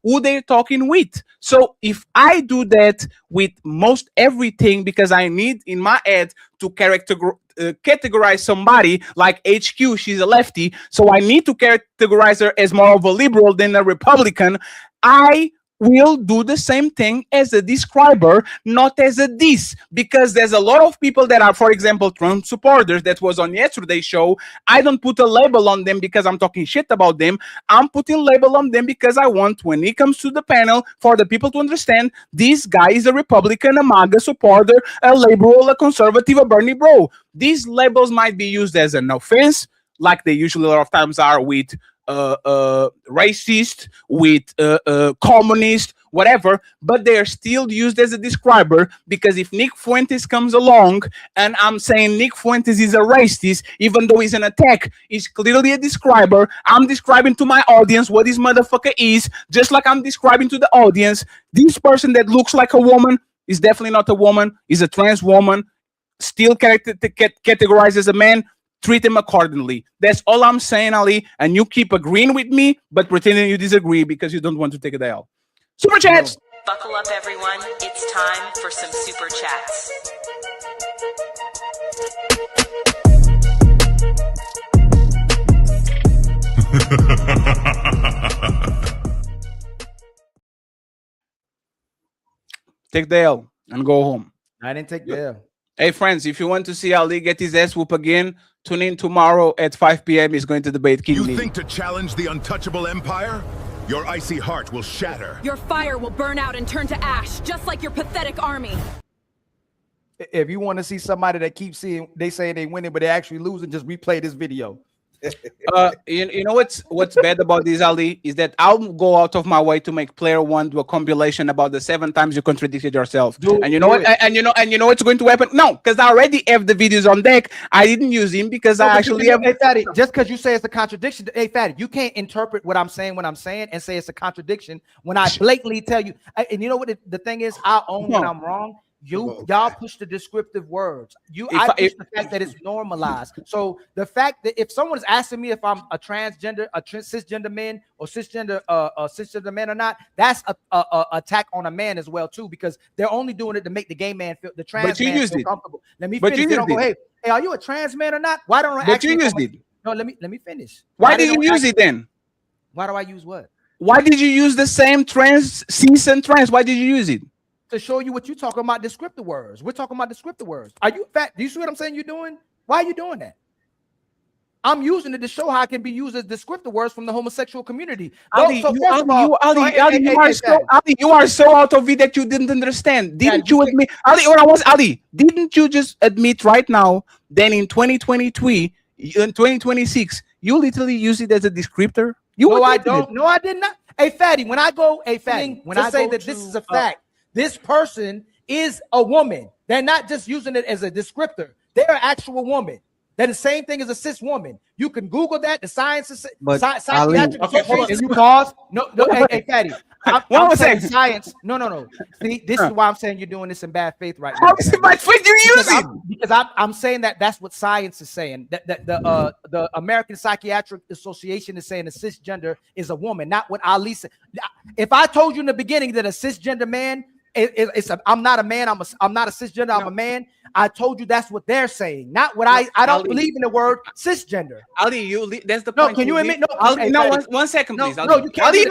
who they're talking with. So if I do that with most everything, because I need in my head to categorize somebody like HQ, she's a lefty, so I need to categorize her as more of a liberal than a Republican, I will do the same thing as a describer, not as a diss, because there's a lot of people that are, for example, Trump supporters that was on yesterday's show. I don't put a label on them because I'm talking shit about them. I'm putting a label on them because I want, when it comes to the panel, for the people to understand this guy is a Republican, a MAGA supporter, a liberal, a conservative, a Bernie bro. These labels might be used as an offense, like they usually a lot of times are with racist, with communist, whatever, but they are still used as a describer, because if Nick Fuentes comes along and I'm saying Nick Fuentes is a racist, even though he's an attack, he's clearly a describer. I'm describing to my audience what this motherfucker is, just like I'm describing to the audience this person that looks like a woman is definitely not a woman, is a trans woman, still categorized as a man. Treat them accordingly. That's all I'm saying, Ali. And you keep agreeing with me, but pretending you disagree because you don't want to take it out. Super chats. Buckle up, everyone. It's time for some super chats. Take the L and go home. I didn't take the L. Hey, friends, if you want to see Ali get his ass whoop again, tune in tomorrow at 5 p.m. He's going to debate King You Lee. think to challenge the untouchable empire? Your icy heart will shatter. Your fire will burn out and turn to ash, just like your pathetic army. If you want to see somebody that keeps seeing they say they winning, but they actually losing, just replay this video. You know what's bad about this, Ali, is that I'll go out of my way to make player one do a compilation about the 7 times you contradicted yourself. And you know what? And you know what's going to happen? No, because I already have the videos on deck. I didn't use him because I actually have. Hey, Fatty, just because you say it's a contradiction, hey, Fatty, you can't interpret what I'm saying when I'm saying and say it's a contradiction when I blatantly tell you. And you know what the thing is? I own when I'm wrong. Y'all push the descriptive words. I push the fact that it's normalized. So the fact that if someone is asking me if I'm a transgender, cisgender man or cisgender man or not, that's a attack on a man as well too, because they're only doing it to make the gay man feel the trans man feel comfortable. Let me finish. They don't go, hey, are you a trans man or not? Why don't I? But you used it. No, let me finish. Why did you use it then? Why do I use what? Why did you use the same cis and trans? Why did you use it? To show you what you're talking about, descriptive words. We're talking about descriptive words. Are you fat? Do you see what I'm saying you're doing? Why are you doing that? I'm using it to show how it can be used as descriptive words from the homosexual community. Ali, you are so out of it that you didn't understand. Didn't you admit, Ali, didn't you just admit right now that in 2023, in 2026, you literally use it as a descriptor? I don't. No, I did not. Hey, Fatty, when I say that this is a fact, this person is a woman. They're not just using it as a descriptor. They're an actual woman. They're the same thing as a cis woman. You can Google that. The science is psychiatric. Okay, hold on. You pause. No, hey, Fatty. I'm saying science. No. See, this is why I'm saying you're doing this in bad faith right now. How is it bad faith you use it? Because I'm saying that's what science is saying. That the American Psychiatric Association is saying a cisgender is a woman, not what Ali said. If I told you in the beginning that a cisgender man I'm not a man, I'm not a cisgender, I'm a man, I told you that's what they're saying, not what I don't believe in the word cisgender. Ali, that's the point. No, can you admit? No, Ali, one second, please. No, you can't. Ali,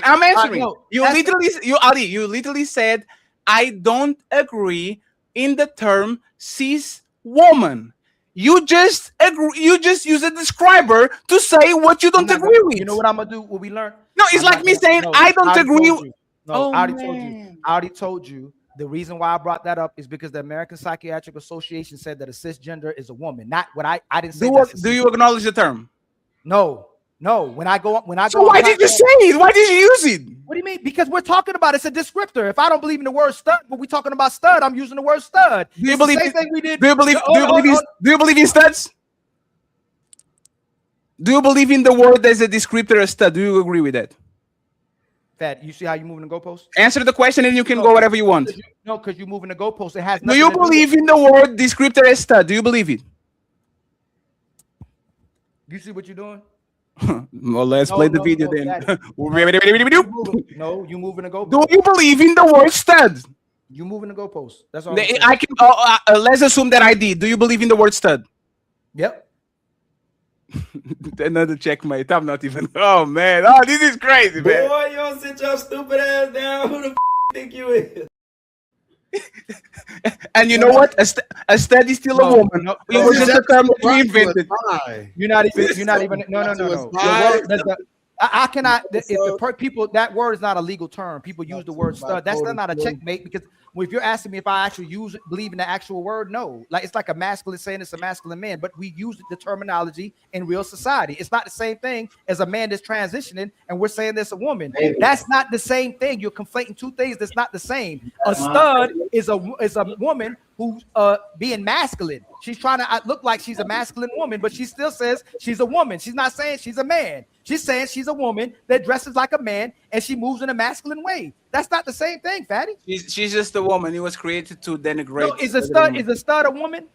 I'm answering. You literally said, I don't agree in the term cis woman. You just use a describer to say what you don't agree with. You know what I'm gonna do? What we learn? No, it's like me saying I don't agree. No, I already told you. The reason why I brought that up is because the American Psychiatric Association said that a cisgender is a woman. Not what I didn't say. Do you acknowledge the term? No. When I go. So why did you say it? Why did you use it? What do you mean? Because we're talking about it's a descriptor. If I don't believe in the word stud, but we're talking about stud, I'm using the word stud. Do you believe? Same thing we did. Do you believe in studs? Do you believe in the word as a descriptor of stud? Do you agree with that? Fat, you see how you're moving the goalpost? Answer the question and you can go wherever you want. No, because you're moving the goalpost. It has. Do you believe in the word descriptor as stud? Do you believe it? You see what you're doing? Well, let's play the video then. No, you moving the goalpost. Do you believe in the word stud? You moving the goalpost. That's all. I can. Let's assume that I did. Do you believe in the word stud? Yep. Another checkmate. I'm not even. Oh man. Oh, this is crazy, man. Boy, you don't sit your stupid ass down. Who the think you is? And you know what? A stud is still a woman. It was just a term that we invented. You're not even. No. I cannot. People, that word is not a legal term. People use the word stud. That's not a checkmate, because if you're asking me if I actually believe in the actual word, no. Like, it's like a masculine saying it's a masculine man, but we use the terminology in real society. It's not the same thing as a man that's transitioning and we're saying there's a woman. That's not the same thing. You're conflating two things that's not the same. A stud is a woman who's being masculine. She's trying to look like she's a masculine woman, but she still says she's a woman. She's not saying she's a man. She's saying she's a woman that dresses like a man and she moves in a masculine way. That's not the same thing, Fatty. She's just a woman. It was created to denigrate. No, is a stud a woman?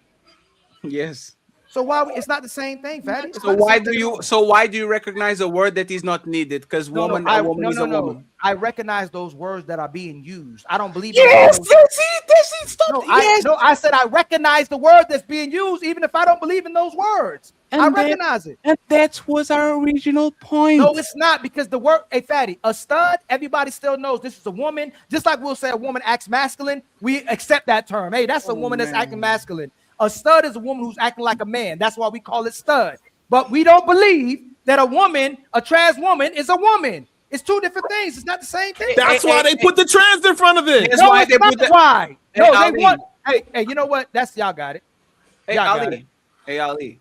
Yes. So why it's not the same thing, Fatty? So why do you recognize a word that is not needed? Because woman is a woman. I recognize those words that are being used. I don't believe. Yes, that's it. I said I recognize the word that's being used, even if I don't believe in those words. I recognize it. And that was our original point. No, it's not, because the word, hey, Fatty, a stud, everybody still knows this is a woman. Just like we'll say a woman acts masculine, we accept that term. Hey, that's a woman that's acting masculine. A stud is a woman who's acting like a man. That's why we call it stud. But we don't believe that a woman, a trans woman, is a woman. It's two different things. It's not the same thing. That's why they put the trans in front of it. That's why they put the why. No, they want. Hey, you know what? Y'all got it. Hey, Ali. Hey, Ali.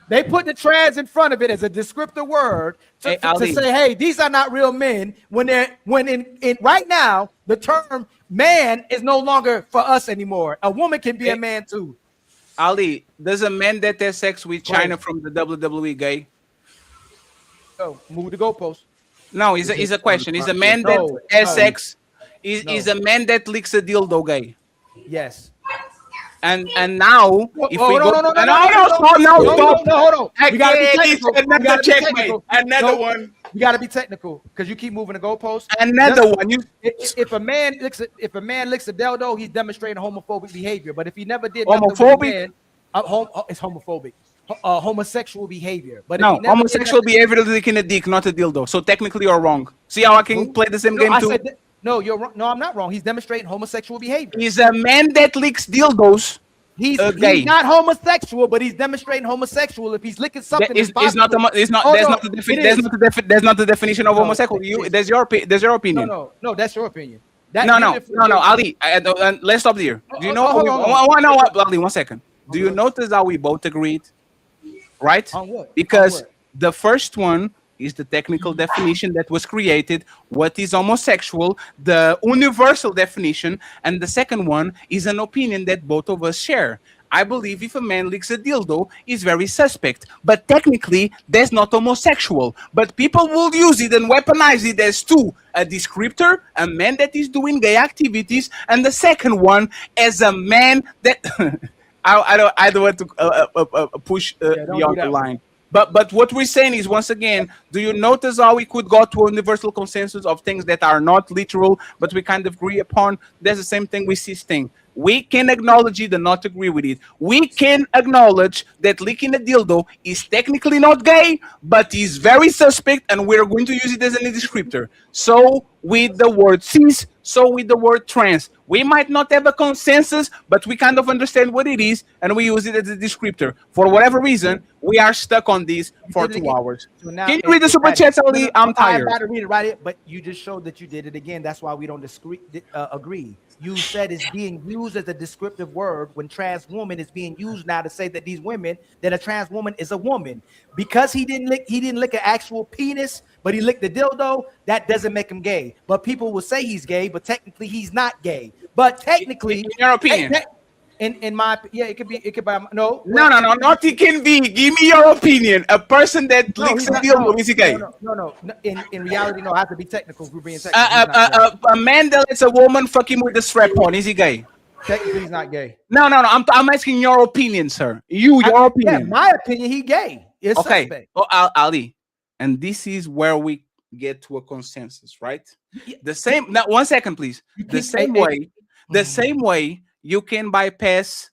They put the trans in front of it as a descriptive word to say, hey, these are not real men. When in right now, the term man is no longer for us anymore. A woman can be a man too. Ali, does a man that has sex with China from the WWE gay? Oh, move the goalpost. No, it's a question. Is a man that has sex? Is a man that licks a dildo gay? Yes. And now, if we go, no, hold on. We gotta be technical. Another checkmate. Another one. You gotta be technical because you keep moving the goalpost. Another one. If a man licks a dildo, he's demonstrating homophobic behavior. But if he never did homophobic, it's homophobic. Homosexual behavior. But no, homosexual behavior is licking a dick, not a dildo. So technically, you're wrong. See how I can play the same game too? No, you're wrong. No, I'm not wrong. He's demonstrating homosexual behavior. He's a man that licks dildos. He's not homosexual, but he's demonstrating homosexual. If he's licking something, that's not the definition of homosexual. There's your opinion. No, that's your opinion. No, Ali. Let's stop there. Do you know? Ali, 1 second. Do you notice how we both agreed? Right? On what? Because the first one is the technical definition that was created, what is homosexual, the universal definition, and the second one is an opinion that both of us share. I believe if a man licks a dildo, is very suspect, but technically that's not homosexual. But people will use it and weaponize it as two: a descriptor, a man that is doing gay activities, and the second one as a man that I don't want to push beyond the line. But what we're saying is, once again, do you notice how we could go to a universal consensus of things that are not literal, but we kind of agree upon? There's the same thing with this thing. We can acknowledge it and not agree with it. We can acknowledge that licking a dildo is technically not gay, but is very suspect, and we're going to use it as a descriptor. So with the word cis, so with the word trans. We might not have a consensus, but we kind of understand what it is, and we use it as a descriptor. For whatever reason, we are stuck on this for 2 hours. So now, can you read the super chat, Ali? I'm tired. I got to read it, right? But you just showed that you did it again. That's why we don't agree. You said it's being used as a descriptive word when trans woman is being used now to say that these women, that a trans woman is a woman. Because he didn't lick an actual penis, but he licked the dildo, that doesn't make him gay. But people will say he's gay, but technically he's not gay. But technically, in your opinion. In my it could be no, not it can be. Give me your opinion. A person that licks a dildo is he gay? No. In reality, no. I have to be technical. If we're being technical. A man that lets a woman fuck him with a strap on, is he gay? Technically, he's not gay. No. I'm asking your opinion, sir. Your opinion. Yeah, my opinion. He gay. It's okay. Suspect. Oh, Ali, and this is where we get to a consensus, right? The same. Now, 1 second, please. The same way you can bypass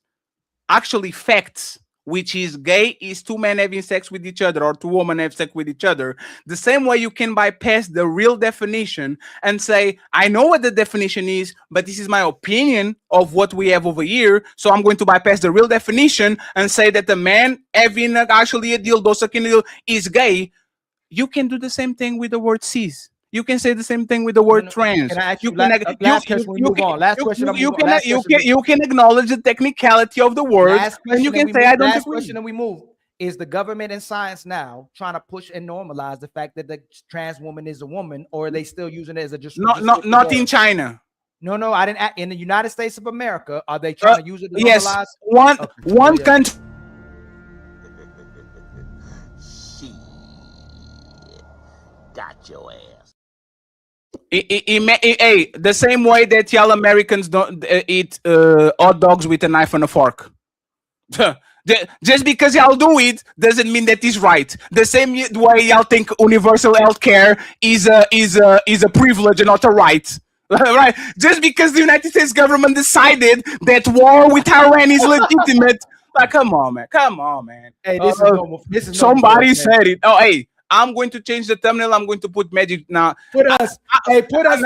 actually facts, which is gay is two men having sex with each other or two women have sex with each other. The same way you can bypass the real definition and say, I know what the definition is, but this is my opinion of what we have over here. So I'm going to bypass the real definition and say that the man having actually a dildo, sucking a dildo is gay. You can do the same thing with the word cis. You can say the same thing with the word trans. Can I ask you last question? We move on. Last question. You can acknowledge the technicality of the word, and you can say I don't agree. Last question, and we move. Is the government and science now trying to push and normalize the fact that the trans woman is a woman, or are they still using it as a just not in China? No, I didn't. In the United States of America, are they trying to use it to normalize? Yes, one country. Got your ass. The same way that y'all Americans don't eat hot dogs with a knife and a fork. Just because y'all do it doesn't mean that is right. The same way y'all think universal health care is a privilege and not a right. Right? Just because the United States government decided that war with Iran is legitimate. Like, come on, man. Hey, this is somebody said it. Oh, hey. I'm going to change the thumbnail. I'm going to put magic now. Put us. Put us.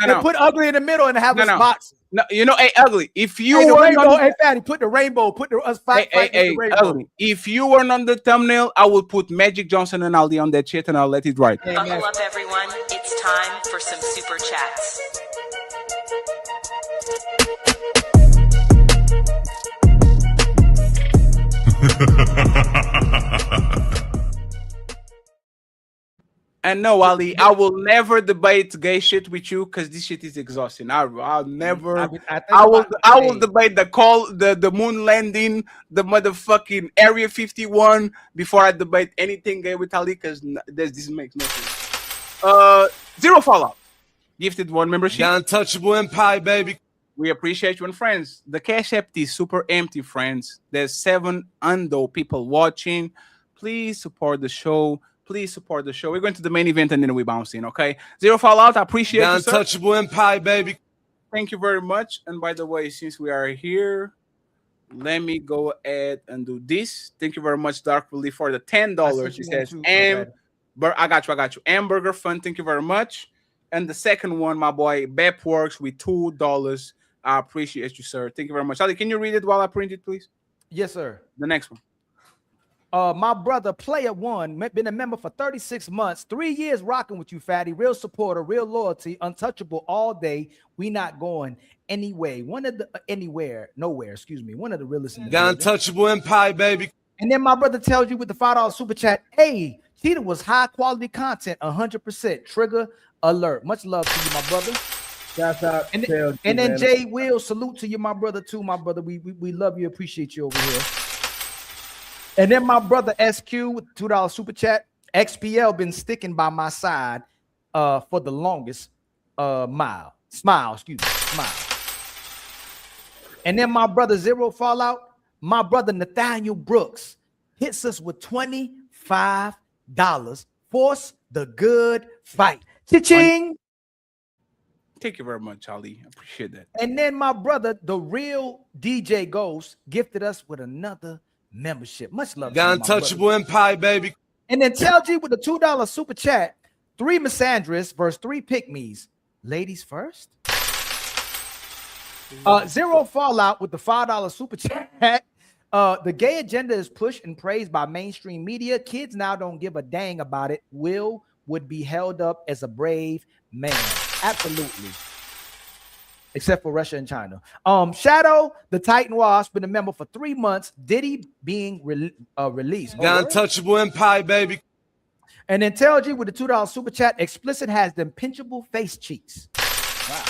and put ugly in the middle and have us box. No, you know, hey, ugly. If you Hey, the were rainbow, not, hey, Fatty, put the rainbow, put us fight with the rainbow. ugly. If you weren't on the thumbnail, I will put Magic Johnson and Aldi on that shit, and I'll let it ride. Buckle up, everyone. It's time for some super chats. And no, Ali, I will never debate gay shit with you because this shit is exhausting. I'll never. I will debate the moon landing, the motherfucking Area 51 before I debate anything gay with Ali because this makes no sense. Zero Fallout, gifted 1 membership. The Untouchable Empire, baby. We appreciate you and friends. The cash app is super empty, friends. There's 7 people watching. Please support the show. Please support the show. We're going to the main event and then we bounce in, okay? Zero Fallout, I appreciate the you, sir. Untouchable Empire, baby. Thank you very much. And by the way, since we are here, let me go ahead and do this. Thank you very much, Dark Relief, for the $10. He says, I got you. Hamburger Fun, thank you very much. And the second one, my boy, Bep Works with $2. I appreciate you, sir. Thank you very much. Ali, can you read it while I print it, please? Yes, sir. The next one. My brother, Player One, been a member for 36 months, 3 years rocking with you, Fatty. Real supporter, real loyalty, untouchable all day. We not going anyway. One of the nowhere. Excuse me. One of the realest. The Untouchable Empire, baby. And then my brother tells you with the $5 super chat, hey, Cheetah was high quality content, 100%. Trigger alert. Much love to you, my brother. Shout out. And then Jay Will, salute to you, my brother, too, my brother. We love you, appreciate you over here. And then my brother SQ with $2 super chat. XPL been sticking by my side for the longest smile. And then my brother Zero Fallout, my brother Nathaniel Brooks hits us with $25. Force the good fight. Cha-ching! Thank you very much, Ali. I appreciate that. And then my brother, the real DJ Ghost, gifted us with another membership. Much love. The Untouchable Empire, baby. And then Tell G with the $2 super chat. 3 misandrists versus 3 pick-me's. Ladies first. Zero Fallout with the $5 super chat. The gay agenda is pushed and praised by mainstream media. Kids now don't give a dang about it. Will would be held up as a brave man. Absolutely. Except for Russia and China. Shadow, the Titan Wasp, been a member for 3 months. Diddy being released. The Untouchable Empire, baby. And then Tell G with the $2 super chat. Explicit has them pinchable face cheeks. Wow.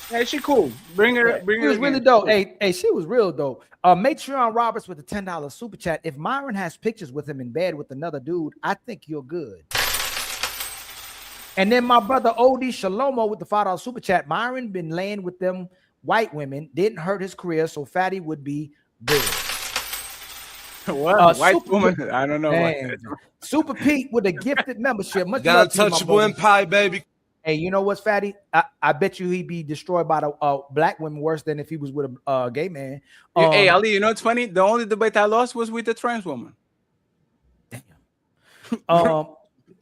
Hey, she cool. Bring her. She was really dope. Hey, she was real dope. Matreon Roberts with the $10 super chat. If Myron has pictures with him in bed with another dude, I think you're good. And then my brother OD Shalomo with the $5 super chat. Myron been laying with them white women. Didn't hurt his career, so Fatty would be good. What? White woman? I don't know. Super Pete with a gifted membership. Much The Untouchable Empire, baby. Hey, you know what's Fatty? I bet you he'd be destroyed by the black women worse than if he was with a gay man. Hey, Ali, you know what's funny? The only debate I lost was with the trans woman. Damn.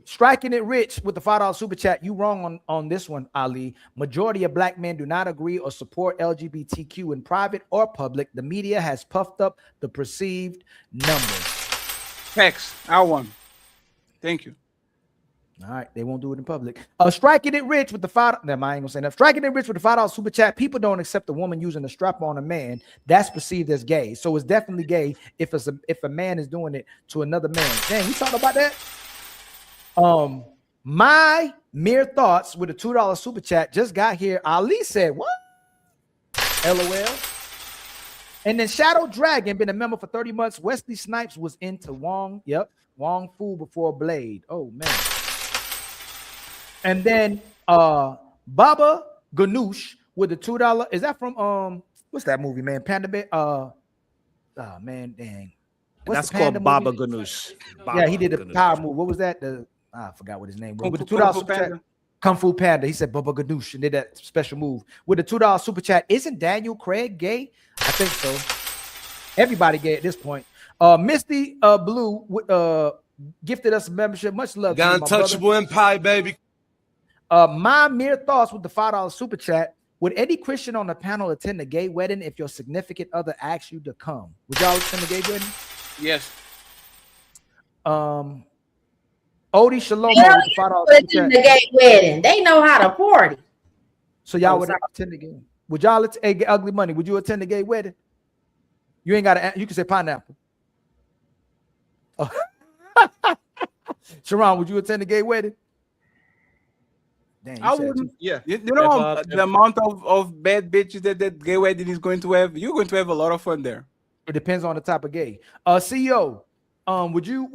Striking it rich with the $5 super chat. You wrong on this one, Ali. Majority of black men do not agree or support LGBTQ in private or public. The media has puffed up the perceived numbers. Facts. I won. Thank you. All right, they won't do it in public. Striking it rich with the $5. Never mind, I ain't gonna say that. Striking it rich with the $5 super chat. People don't accept a woman using a strap on a man. That's perceived as gay. So it's definitely gay if a man is doing it to another man. Dang, we talked about that. My mere thoughts with a $2 super chat just got here. Ali said, what? LOL. And then Shadow Dragon been a member for 30 months. Wesley Snipes was into Wong. Yep. Wong Fu before Blade. Oh, man. And then Baba Ganoush with the $2. Is that from what's that movie, man? Panda Bear. Oh man, dang. That's called Baba Ganoush. Yeah, he did a power move. What was that? I forgot what his name was. With the $2 super chat, Kung Fu Panda. He said Baba Ganoush and did that special move. With the $2 super chat, isn't Daniel Craig gay? I think so. Everybody gay at this point. Misty Blue gifted us a membership. Much love. The Untouchable Empire, baby. My mere thoughts with the $5 super chat. Would any Christian on the panel attend a gay wedding if your significant other asked you to come? Would y'all attend a gay wedding? Yes. Odie Shalomo Hell with the $5 yeah, super attend chat. the gay wedding. They know how to party. So y'all Oh, would sorry. attend the gay? Would y'all attend Ugly Money? Would you attend a gay wedding? You ain't got to. You can say pineapple. Oh. Sharon, would you attend a gay wedding? Dang, I wouldn't. Yeah. You know If, the amount of bad bitches that gay wedding is going to have. You're going to have a lot of fun there. It depends on the type of gay. CEO, would you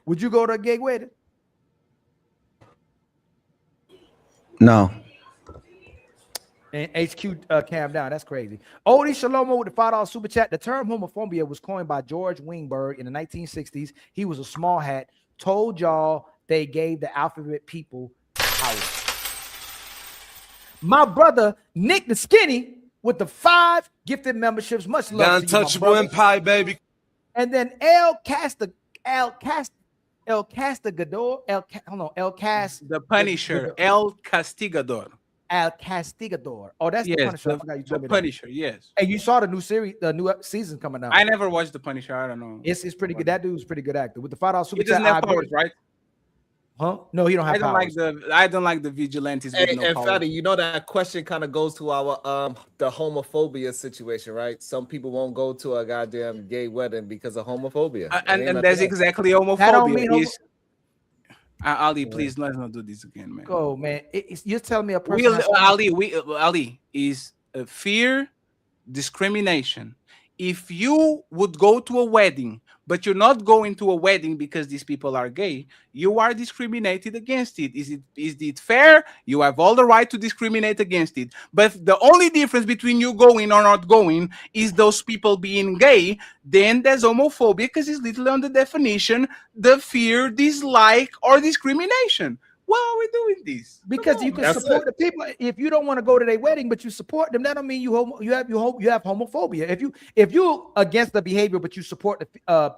would you go to a gay wedding? No. And HQ cam down. That's crazy. Odie Shalomo with the $5 super chat. The term homophobia was coined by George Wingberg in the 1960s. He was a small hat. Told y'all they gave the alphabet people power. My brother Nick the Skinny with the 5 gifted memberships. Much The love to you, my Untouchable brother. Empire, baby. And then El Castigador. The Punisher, El Castigador. El Castigador. Oh, that's the Yes, Punisher. I forgot you told the me that. Punisher. Yes. And you saw the new series, the new season coming out. I never watched the Punisher. I don't know. It's pretty good. That dude's pretty good actor. With the $5 super He doesn't chat, have I agree. powers, right? Huh? No, he don't have powers. I don't like the vigilantes with Hey, no and powers. Fatty, you know that question kind of goes to our the homophobia situation, right? Some people won't go to a goddamn gay wedding because of homophobia. And that's exactly homophobia. That don't mean Ali, please let's not do this again, man. Go, man. You're telling me a person. Ali is fear, discrimination. If you would go to a wedding, but you're not going to a wedding because these people are gay, you are discriminated against it. Is it fair? You have all the right to discriminate against it. But the only difference between you going or not going is those people being gay. Then there's homophobia because it's literally on the definition, the fear, dislike, or discrimination. Why are we doing this? Because you can support the people. If you don't want to go to their wedding, but you support them, that don't mean you have homophobia. If you against the behavior, but you support the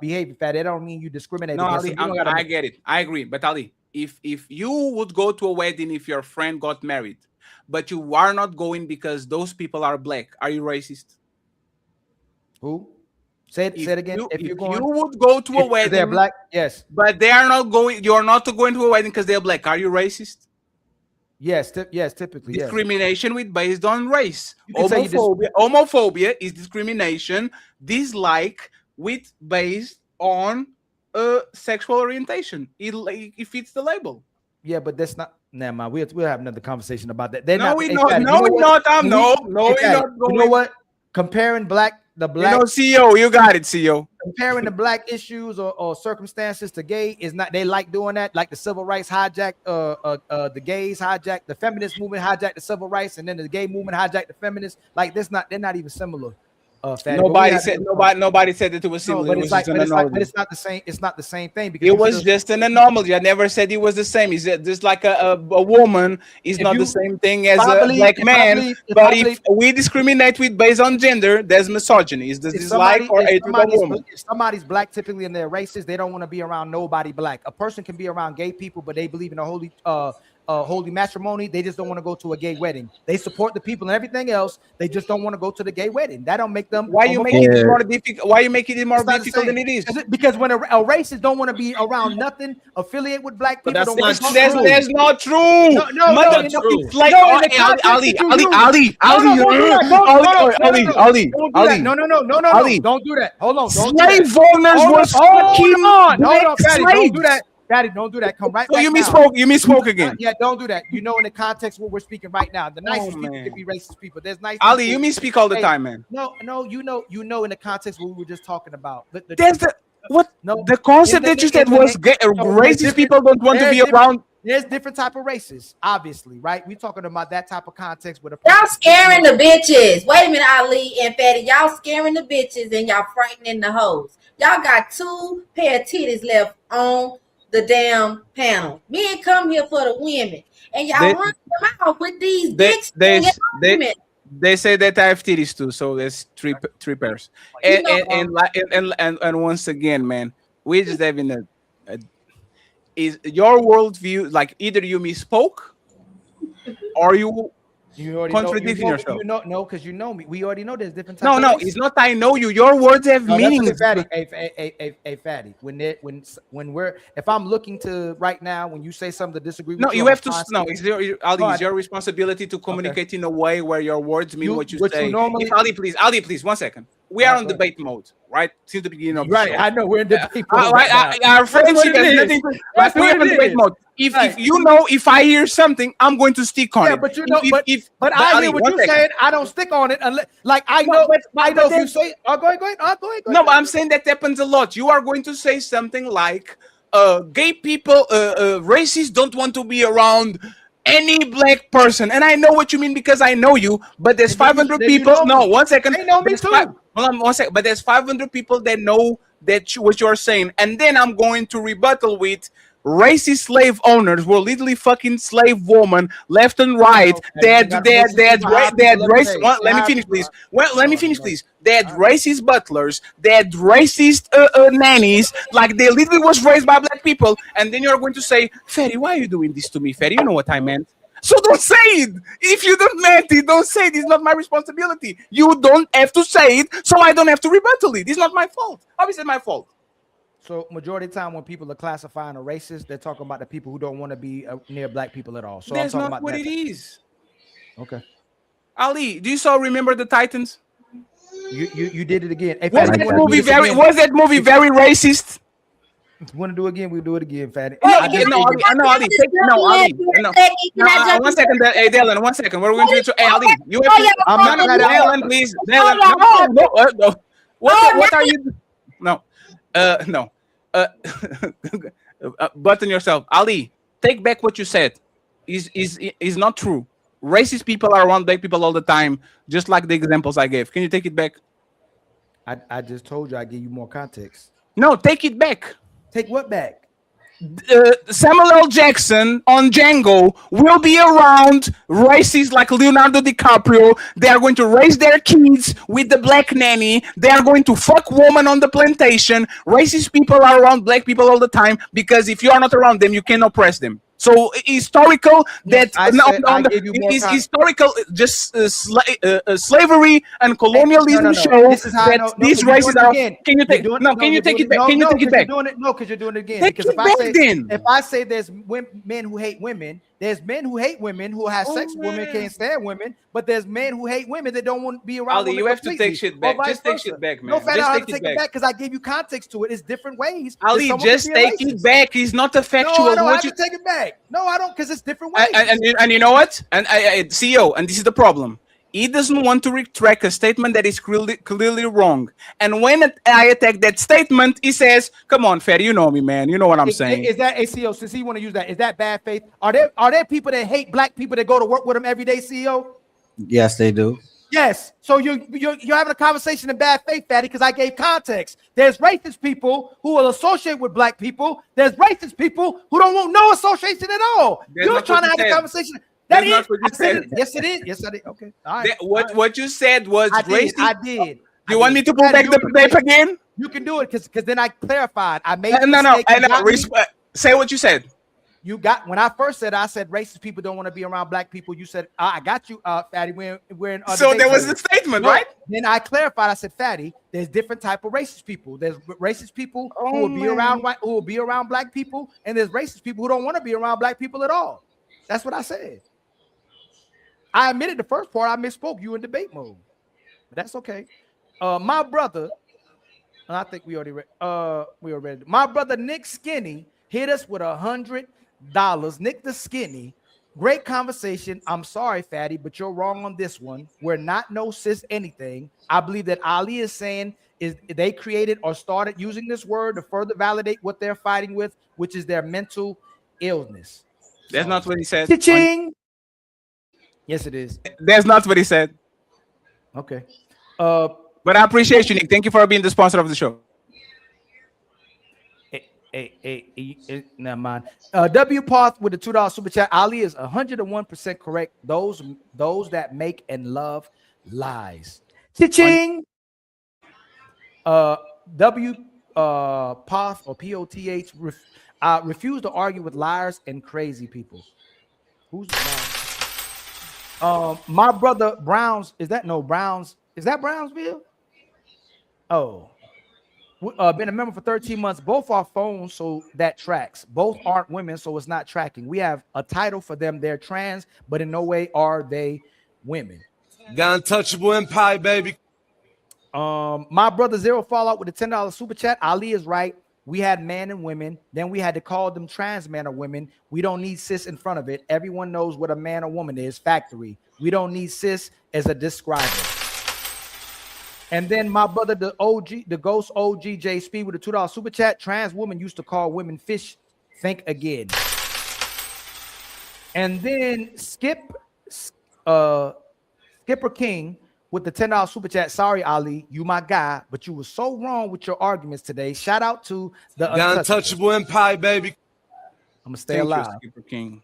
behavior, that don't mean you discriminate. No, against Ali, them. I get it. I agree. But Ali, if you would go to a wedding if your friend got married, but you are not going because those people are black, are you racist? Who? Say it again. If you're going, you would go to a wedding, they're black. Yes, but they are not going. You're not going to a wedding because they're black. Are you racist? Yes, typically. Discrimination based on race. You can say Homophobia is discrimination, dislike based on sexual orientation. It fits the label. Yeah, but that's not. Never mind. We'll have another conversation about that. No, we're not. No, we're not. You know what? Comparing the black. You know, CEO, you got it, CEO. Comparing the black issues or circumstances to gay is not. They like doing that. Like the civil rights hijacked. The gays hijacked the feminist movement, hijacked the civil rights, and then the gay movement hijacked the feminists. Like this, they're not even similar. Nobody said that it was similar. No, but it's not the same. It's not the same thing because it was just an anomaly. I never said it was the same. It's just like a woman is not the same thing as a black man. But if we discriminate based on gender, there's misogyny. Is this dislike or a woman? If somebody's black, typically and they're racist, they don't want to be around nobody black. A person can be around gay people, but they believe in a holy matrimony. They just don't want to go to a gay wedding. They support the people and everything else. They just don't want to go to the gay wedding. That don't make them. Why you make it more difficult? Why you make it more difficult than it is? Because when a racist don't want to be around nothing affiliate with black people, that's not true. No, it's like Ali, don't do that. Hold on. Slave owners were fucking on. Hold on, Patty, don't do that. Daddy, don't do that. Come right back. You misspoke again. Yeah, don't do that. You know, in the context what we're speaking right now, the nicest people can be racist people. There's nice. Ali, people. you misspeak all the time, man. No, you know, in the context what we were just talking about. The concept that you said was racist people don't want to be around. There's different type of races, obviously, right? We're talking about that type of context with y'all scaring the bitches. Wait a minute, Ali and Fatty. Y'all scaring the bitches and y'all frightening the hoes. Y'all got 2 pair of titties left on the damn panel. Men come here for the women, and y'all run them out with these dicks. They say that I have titties too, so there's three pairs. And once again, man, we're just having is your worldview like either you misspoke Are you You already contradicting yourself? No, because you know me. We already know there's different types. No, of no, races. it's not. I know you. Your words have No, that's okay, meanings. Fatty. Hey, Fatty. When we're if I'm looking to right now, when you say something to disagree with No, you, you I'm have to. fine No, saying- it's Ali. No, It's your responsibility to communicate in a way where your words mean what you say. normally- If Ali, please, 1 second. We are on debate mode, right? Since the beginning of the show. I know we're in debate mode right now. Our That's what friendship it has is. nothing. That's Like we what are on it debate is. mode. If Right. you know, if I hear something, I'm going to stick on Yeah, it. but you know, but I Ali, hear what 1 you're second. saying. I don't stick on it unless, like, I No, know. but I know if you then- say, oh, go ahead. No, but I'm saying that happens a lot. You are going to say something like, gay people, racists don't want to be around any black person. And I know what you mean because I know you, but there's 500 then you people. know No, me. 1 second. They know me There's too. Hold on 1 second. But there's 500 people that know what you're saying. And then I'm going to rebuttal with racist slave owners were literally fucking slave women left and right. They had racist. Let me finish, please. Well, let me finish, please. They had racist butlers. They had racist nannies. Like they literally was raised by black people. And then you're going to say, Ferry, why are you doing this to me, Ferry? You know what I meant. So don't say it. If you don't meant it, don't say it. It's not my responsibility. You don't have to say it, so I don't have to rebuttal it. It's not my fault. Obviously, it's my fault. So majority of the time when people are classifying a racist, they're talking about the people who don't want to be near black people at all. So That's I'm talking not about what that. it is. Okay. Ali, do you so remember the Titans? You did it again. Hey, Was Fatty, that movie very racist? If you want to do it again, we'll do it again, Fatty. No, Ali. No, 1 second. Hey, Dylan, 1 second. We're going to hey, Ali. You have to. Dylan, please. Dylan, no. What are you? No, no. Button yourself, Ali. Take back what you said. Is not true. Racist people are around black people all the time, just like the examples I gave. Can you take it back? I just told you I give you more context. No, take it back. Take what back? Samuel L. Jackson on Django will be around racists like Leonardo DiCaprio. They are going to raise their kids with the black nanny. They are going to fuck women on the plantation. Racist people are around black people all the time because if you are not around them, you can oppress them. So historical that is historical. Just slavery and colonialism shows that these races are. Can you take? Can you take it back? Can you take it back? No, because you're doing it again. Take Because it if I say there's men who hate women, there's men who hate women who have sex with women, can't stand women, but there's men who hate women that don't want to be around Ali, women. you have to completely, take shit back. or vice Just take versa. shit back, man. No, Fat, Just I have take to it take it back because I gave you context to it. It's different ways. that Ali, someone just can be a take it racist. back. It's not a factual. No, I don't What have you- to take it back. No, I don't, because it's different ways. and you know what? And CEO, and this is the problem. He doesn't want to retract a statement that is clearly wrong. And when I attack that statement, he says, "Come on, Ferry, you know me, man. You know what I'm saying." Is that ACO? Since he want to use that, is that bad faith? Are there people that hate black people that go to work with him every day, CEO? Yes, they do. Yes. So you're having a conversation in bad faith, Fatty, because I gave context. There's racist people who will associate with black people. There's racist people who don't want no association at all. That's You're not trying to what have you a said. conversation. That's That not is. what you I said said. it. Yes, it is. Yes, I did. Okay. All right. What you said was racist. I did. You want me to pull back the tape again? You can do it because then I clarified. I made No. mistake. You got me. Say what you said. You got when I first said I said racist people don't want to be around black people. You said I got you, Fatty. We're in. So there was the statement, right? Then I clarified. I said, Fatty, there's different type of racist people. There's racist people who will be around who will be around black people, and there's racist people who don't want to be around black people at all. That's what I said. I admitted the first part I misspoke. You in debate mode, but that's okay. My brother, I think we already read. My brother Nick Skinny hit us with $100. Nick the Skinny, great conversation. I'm sorry, Fatty, but you're wrong on this one. We're not no cis anything. I believe that Ali is saying is they created or started using this word to further validate what they're fighting with, which is their mental illness. That's not what he said. Cha-ching! Yes, it is. That's not what he said. Okay. But I appreciate you, Nick. Thank you for being the sponsor of the show. Never mind. W Path with the $2 super chat. Ali is 101% correct. Those that make and love lies. Cha-ching. W Path or POTH refuse to argue with liars and crazy people. Who's the liar? My brother Browns, is that no Browns? Is that Brownsville? Oh, been a member for 13 months. Both are phones, so that tracks. Both aren't women, so it's not tracking. We have a title for them. They're trans, but in no way are they women. The Untouchable Empire, baby. My brother Zero Fallout with the $10 super chat. Ali is right. We had man and women. Then we had to call them trans man or women. We don't need cis in front of it. Everyone knows what a man or woman is. Factory. We don't need cis as a describer. And then my brother, the OG, the ghost OG J Speed with a $2 super chat. Trans woman used to call women fish. Think again. And then Skipper King with the $10 super chat. Sorry, Ali, you my guy, but you were so wrong with your arguments today. Shout out to the Untouchable Empire, baby. I'm gonna stay alive. Skipper King.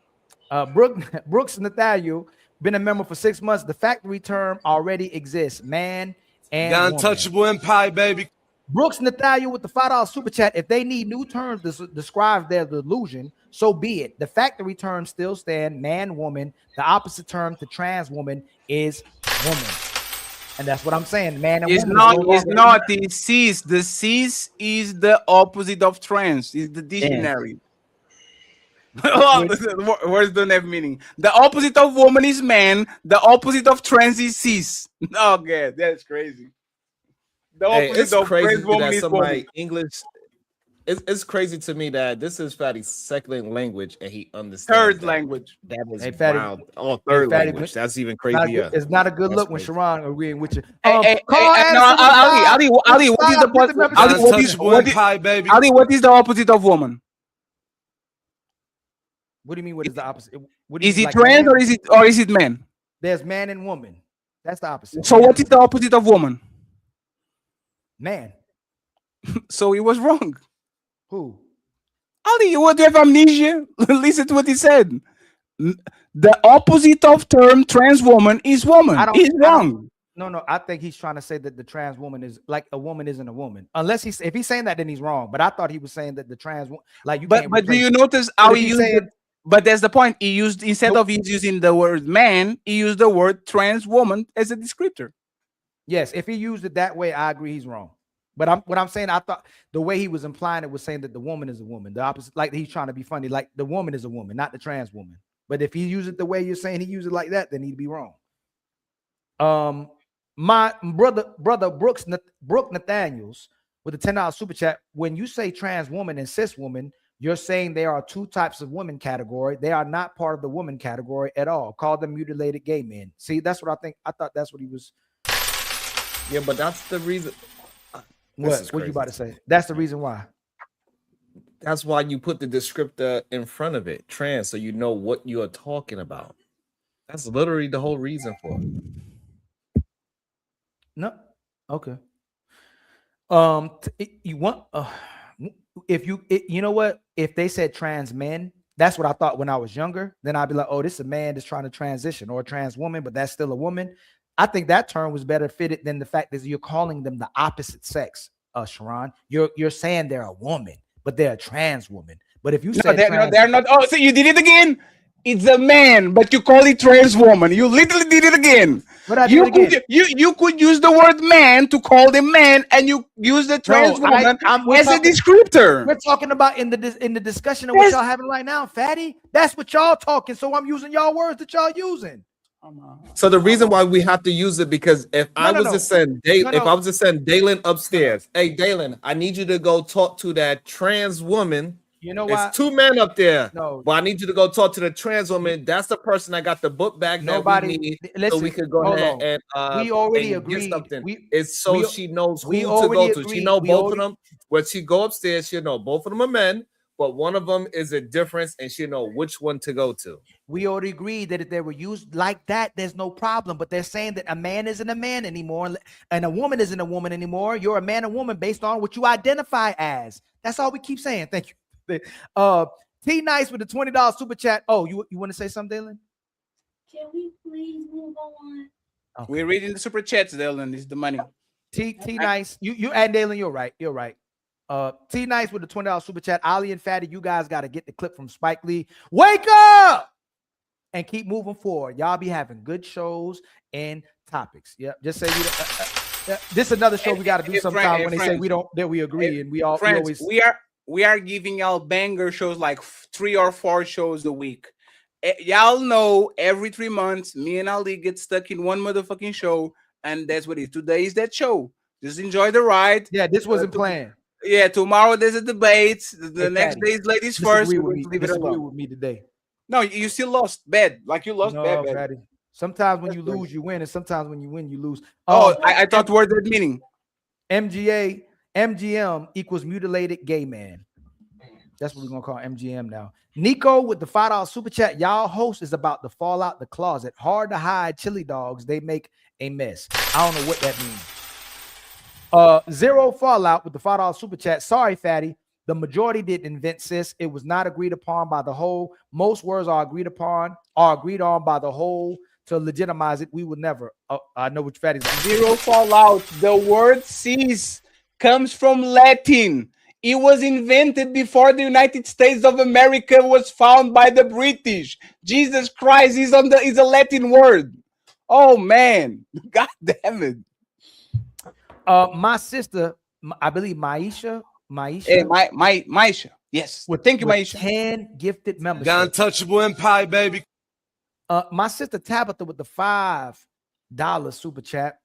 Brooks Nathaniel, been a member for 6 months. The factory term already exists. Man and The Untouchable Empire, baby. Brooks Nathaniel with the $5 super chat. If they need new terms to describe their delusion, so be it. The factory terms still stand. Man, woman. The opposite term to trans woman is woman. And that's what I'm saying. Man and It's woman. not. It's not. It's cis. The cis is the opposite of trans. Is the dictionary. Words don't have meaning. The opposite of woman is man. The opposite of trans is cis. Okay, that's crazy. The opposite It's of crazy trans woman that is somebody woman. English. It's crazy to me that this is Fatty's second language and he understands Third that. language. That is Hey, Fatty. wild. Oh, third Hey, Fatty, language. That's even Not crazier. good- it's not a good That's look when crazy. Sharon agreeing with you. Ali, Ali, what is the opposite of woman? What do you mean? What is the opposite? What do you Is mean, it like trans man? or is it man? There's man and woman. That's the opposite. So what is the opposite of woman? Man. So he was wrong. Who? Ali, you would have amnesia. Listen to what he said. The opposite of term trans woman is woman. He's wrong. No, I think he's trying to say that the trans woman is like a woman isn't a woman. Unless if he's saying that, then he's wrong. But I thought he was saying that the trans like you. But can't do replace you it. notice But how if he he's used saying- it? But that's the point. He used instead of he's using the word man, he used the word trans woman as a descriptor. Yes, if he used it that way, I agree he's wrong. But what I'm saying, I thought the way he was implying it was saying that the woman is a woman. The opposite, like he's trying to be funny, like the woman is a woman, not the trans woman. But if he used it the way you're saying he used it like that, then he'd be wrong. My brother Brooke Nathaniels with the $10 super chat. When you say trans woman and cis woman, you're saying there are two types of women category. They are not part of the woman category at all. Call them mutilated gay men. See, that's what I think. I thought that's what he was. Yeah, but that's the reason. What you about to say? That's the reason why. That's why you put the descriptor in front of it, trans, so you know what you are talking about. That's literally the whole reason for it. No, okay. You want if you know what? If they said trans men, that's what I thought when I was younger. Then I'd be like, oh, this is a man that's trying to transition, or a trans woman, but that's still a woman. I think that term was better fitted than the fact that you're calling them the opposite sex. Sharon, you're saying they're a woman, but they're a trans woman. But if you say they're not. Oh, so you did it again. It's a man, but you call it trans woman. You literally did it again. You could use the word man to call them man, and you use the trans woman as a descriptor. We're talking about in the discussion of what y'all having right now, Fatty. That's what y'all talking. So I'm using y'all words that y'all using. So the reason why we have to use it because if I was to send Dalen upstairs, hey Dalen, I need you to go talk to that trans woman. You know why? It's two men up there. No, but I need you to go talk to the trans woman. That's the person that got the book bag that we need, so we could go ahead and we already and get agreed. something. It's so she knows who we to already go to. agreed. She know We both already- of them. When she go upstairs, she'll know both of them are men, but one of them is a difference, and she'll know which one to go to. We already agreed that if they were used like that, there's no problem. But they're saying that a man isn't a man anymore, and a woman isn't a woman anymore. You're a man or woman based on what you identify as. That's all we keep saying. Thank you. T Nice with the $20 super chat. Oh, you want to say something, Dylan? Can we please move on? Okay. We're reading the super chats, Dylan. It's the money. T Nice, you and Dylan, you're right. You're right. T Nice with the $20 super chat. Ali and Fatty, you guys got to get the clip from Spike Lee. Wake up! and keep moving forward. Y'all be having good shows and topics. Yeah, just say this is another show we got to do sometime when they say we don't that we agree and we Friends, always we are giving y'all banger shows like 3 or 4 shows a week. Y'all know every 3 months, me and Ali get stuck in one motherfucking show, and that's what it is. Today is that show. Just enjoy the ride. Yeah, this wasn't planned. Yeah, tomorrow there's a debate. The Hey, next Fatty, day is ladies first. disagree We're with going me. to leave it Disagree alone. with me today. No, you still lost bad. Like you lost bad. Fatty. Sometimes when you lose, you win, and sometimes when you win, you lose. I thought word that meaning. MGM equals mutilated gay man. That's what we're gonna call MGM now. Nico with the $5 super chat. Y'all host is about to fall out the closet. Hard to hide chili dogs. They make a mess. I don't know what that means. Zero Fallout with the $5 super chat. Sorry, Fatty. The majority didn't invent cis. It was not agreed upon by the whole. Most words are agreed on by the whole to legitimize it. We would never. I know which Fatty's like. Zero Fallout. The word cis comes from Latin. It was invented before the United States of America was found by the British. Jesus Christ is a Latin word. Oh man, God damn it. My sister, I believe Maisha. Hey, Maisha. Yes. Thank you, Maisha. 10 gifted memberships. Got Untouchable Empire, baby. My sister Tabitha with the $5 super chat.